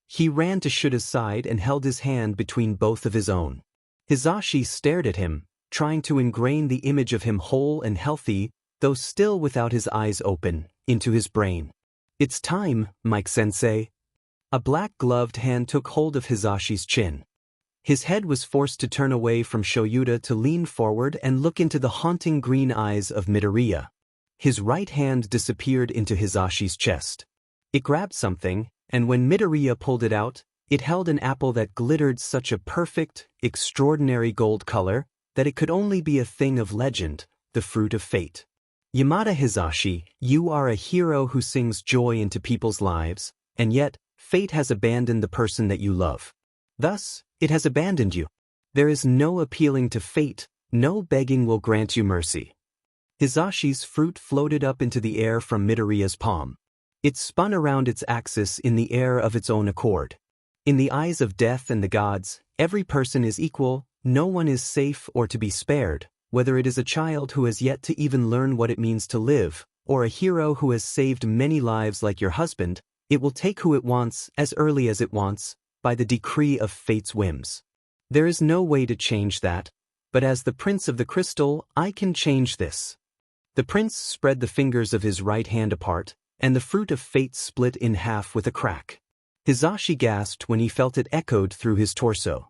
He ran to Shuda's side and held his hand between both of his own. Hizashi stared at him, trying to ingrain the image of him whole and healthy, though still without his eyes open, into his brain. "It's time, Mike-sensei." A black-gloved hand took hold of Hizashi's chin. His head was forced to turn away from Shoyuda to lean forward and look into the haunting green eyes of Midoriya. His right hand disappeared into Hizashi's chest. It grabbed something, and when Midoriya pulled it out, it held an apple that glittered such a perfect, extraordinary gold color that it could only be a thing of legend, the fruit of fate. "Yamada Hizashi, you are a hero who sings joy into people's lives, and yet, fate has abandoned the person that you love. Thus, it has abandoned you. There is no appealing to fate, no begging will grant you mercy." Hizashi's fruit floated up into the air from Midoriya's palm. It spun around its axis in the air of its own accord. In the eyes of death and the gods, every person is equal, no one is safe or to be spared, whether it is a child who has yet to even learn what it means to live, or a hero who has saved many lives like your husband. It will take who it wants, as early as it wants, by the decree of fate's whims. There is no way to change that, but as the Prince of the Crystal, I can change this. The prince spread the fingers of his right hand apart, and the fruit of fate split in half with a crack. Hisashi gasped when he felt it echoed through his torso.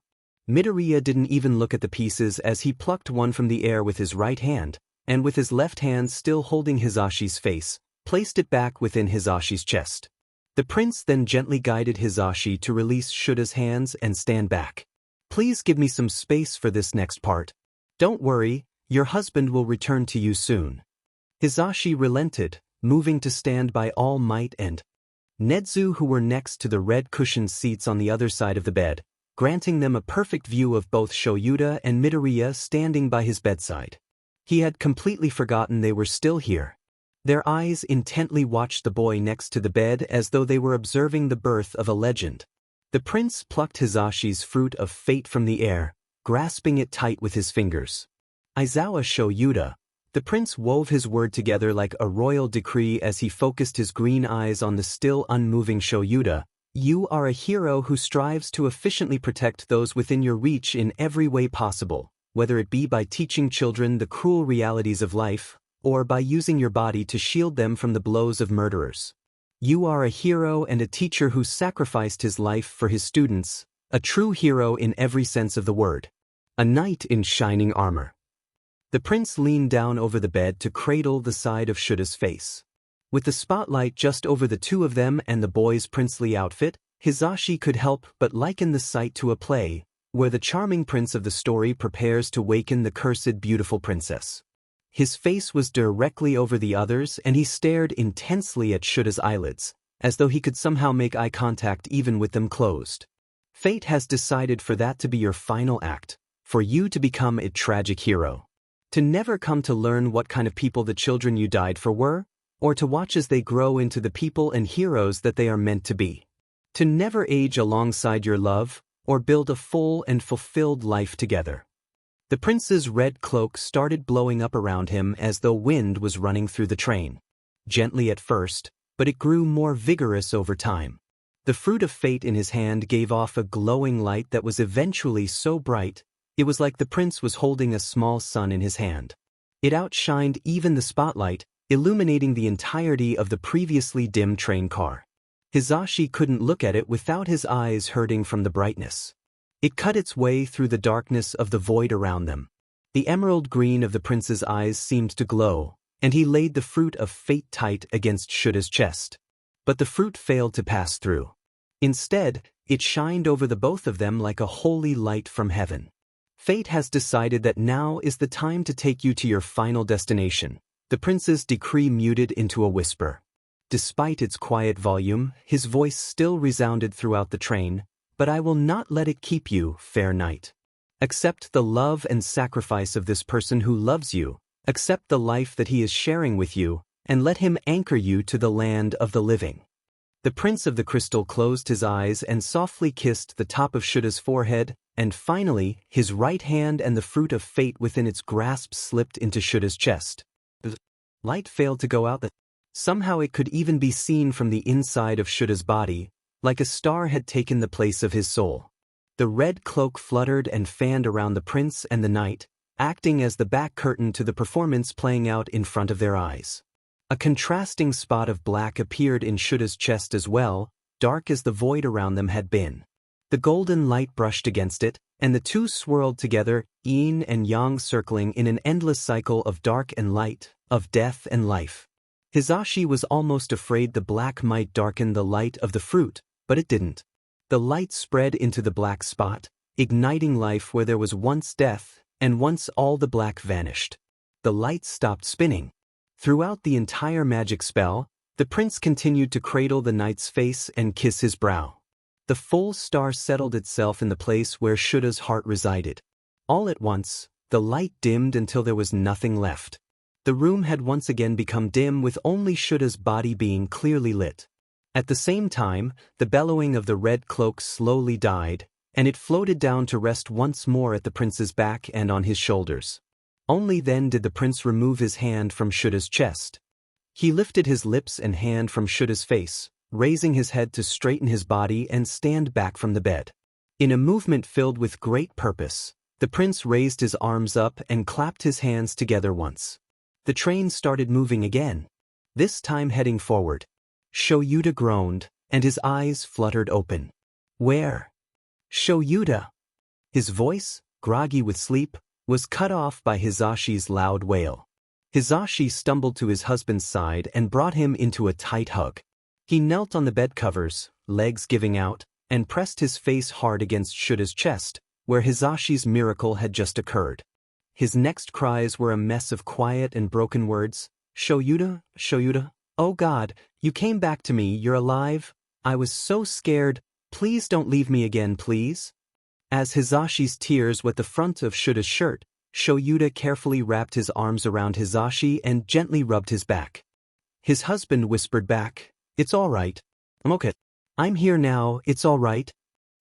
Midoriya didn't even look at the pieces as he plucked one from the air with his right hand, and with his left hand still holding Hisashi's face, placed it back within Hisashi's chest. The prince then gently guided Hisashi to release Shuda's hands and stand back. Please give me some space for this next part. Don't worry, your husband will return to you soon. Hisashi relented, moving to stand by All Might and Netsu, who were next to the red cushioned seats on the other side of the bed, granting them a perfect view of both Shoyuda and Midoriya standing by his bedside. He had completely forgotten they were still here. Their eyes intently watched the boy next to the bed as though they were observing the birth of a legend. The prince plucked Hisashi's fruit of fate from the air, grasping it tight with his fingers. Aizawa Shoyuda. The prince wove his word together like a royal decree as he focused his green eyes on the still unmoving Shoyuda. You are a hero who strives to efficiently protect those within your reach in every way possible, whether it be by teaching children the cruel realities of life, or by using your body to shield them from the blows of murderers. You are a hero and a teacher who sacrificed his life for his students, a true hero in every sense of the word. A knight in shining armor. The prince leaned down over the bed to cradle the side of Shuda's face. With the spotlight just over the two of them and the boy's princely outfit, Hisashi could help but liken the sight to a play, where the charming prince of the story prepares to waken the cursed beautiful princess. His face was directly over the others and he stared intensely at Shuda's eyelids, as though he could somehow make eye contact even with them closed. Fate has decided for that to be your final act, for you to become a tragic hero. To never come to learn what kind of people the children you died for were, or to watch as they grow into the people and heroes that they are meant to be. To never age alongside your love, or build a full and fulfilled life together. The prince's red cloak started blowing up around him as though wind was running through the train. Gently at first, but it grew more vigorous over time. The fruit of fate in his hand gave off a glowing light that was eventually so bright, it was like the prince was holding a small sun in his hand. It outshined even the spotlight, illuminating the entirety of the previously dim train car. Hisashi couldn't look at it without his eyes hurting from the brightness. It cut its way through the darkness of the void around them. The emerald green of the prince's eyes seemed to glow, and he laid the fruit of fate tight against Shuda's chest. But the fruit failed to pass through. Instead, it shined over the both of them like a holy light from heaven. Fate has decided that now is the time to take you to your final destination, the prince's decree muted into a whisper. Despite its quiet volume, his voice still resounded throughout the train, but I will not let it keep you, fair knight. Accept the love and sacrifice of this person who loves you, accept the life that he is sharing with you, and let him anchor you to the land of the living. The prince of the crystal closed his eyes and softly kissed the top of Shuda's forehead, and finally, his right hand and the fruit of fate within its grasp slipped into Shuda's chest. The light failed to go out. Somehow it could even be seen from the inside of Shuda's body, like a star had taken the place of his soul. The red cloak fluttered and fanned around the prince and the knight, acting as the back curtain to the performance playing out in front of their eyes. A contrasting spot of black appeared in Shuda's chest as well, dark as the void around them had been. The golden light brushed against it, and the two swirled together, yin and yang circling in an endless cycle of dark and light, of death and life. Hisashi was almost afraid the black might darken the light of the fruit, but it didn't. The light spread into the black spot, igniting life where there was once death, and once all the black vanished. The light stopped spinning. Throughout the entire magic spell, the prince continued to cradle the knight's face and kiss his brow. The full star settled itself in the place where Shuda's heart resided. All at once, the light dimmed until there was nothing left. The room had once again become dim with only Shuda's body being clearly lit. At the same time, the bellowing of the red cloak slowly died, and it floated down to rest once more at the prince's back and on his shoulders. Only then did the prince remove his hand from Shuda's chest. He lifted his lips and hand from Shuda's face, raising his head to straighten his body and stand back from the bed. In a movement filled with great purpose, the prince raised his arms up and clapped his hands together once. The train started moving again, this time heading forward. Shoyuda groaned, and his eyes fluttered open. Where? Shoyuta. His voice, groggy with sleep, was cut off by Hisashi's loud wail. Hisashi stumbled to his husband's side and brought him into a tight hug. He knelt on the bed covers, legs giving out, and pressed his face hard against Shuta's chest, where Hisashi's miracle had just occurred. His next cries were a mess of quiet and broken words. Shoyuta, Shoyuta, oh God, you came back to me, you're alive. I was so scared, please don't leave me again, please. As Hisashi's tears wet the front of Shuta's shirt, Shoyuta carefully wrapped his arms around Hisashi and gently rubbed his back. His husband whispered back, "It's all right. I'm okay. I'm here now, it's all right."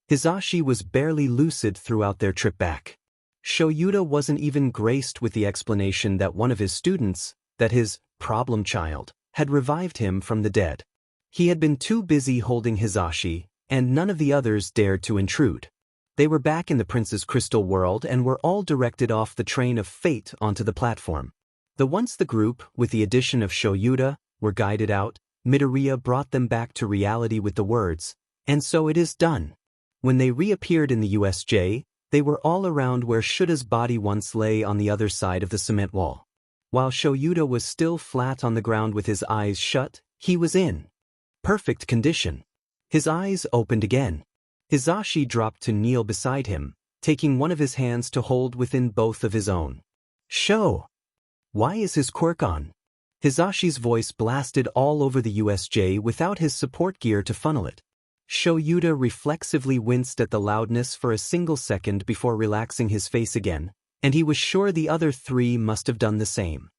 Hisashi was barely lucid throughout their trip back. Shoyuta wasn't even graced with the explanation that one of his students, that his problem child, had revived him from the dead. He had been too busy holding Hisashi, and none of the others dared to intrude. They were back in the prince's crystal world and were all directed off the train of fate onto the platform. Once the group, with the addition of Shoyuta, were guided out, Midoriya brought them back to reality with the words, "And so it is done." When they reappeared in the USJ, they were all around where Shuta's body once lay on the other side of the cement wall. While Shoyuta was still flat on the ground with his eyes shut, he was in perfect condition. His eyes opened again. Hisashi dropped to kneel beside him, taking one of his hands to hold within both of his own. Why is his quirk on?" Hisashi's voice blasted all over the USJ without his support gear to funnel it. Shoyuta reflexively winced at the loudness for a single second before relaxing his face again, and he was sure the other three must have done the same.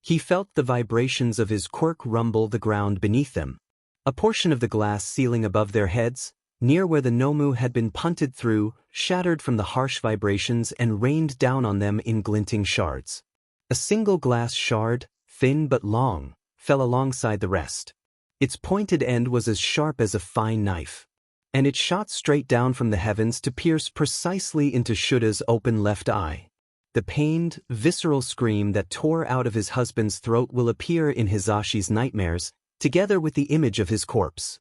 He felt the vibrations of his quirk rumble the ground beneath them. A portion of the glass ceiling above their heads, near where the Nomu had been punted through, shattered from the harsh vibrations and rained down on them in glinting shards. A single glass shard, thin but long, fell alongside the rest. Its pointed end was as sharp as a fine knife, and it shot straight down from the heavens to pierce precisely into Shuta's open left eye. The pained, visceral scream that tore out of his husband's throat will appear in Hisashi's nightmares, together with the image of his corpse.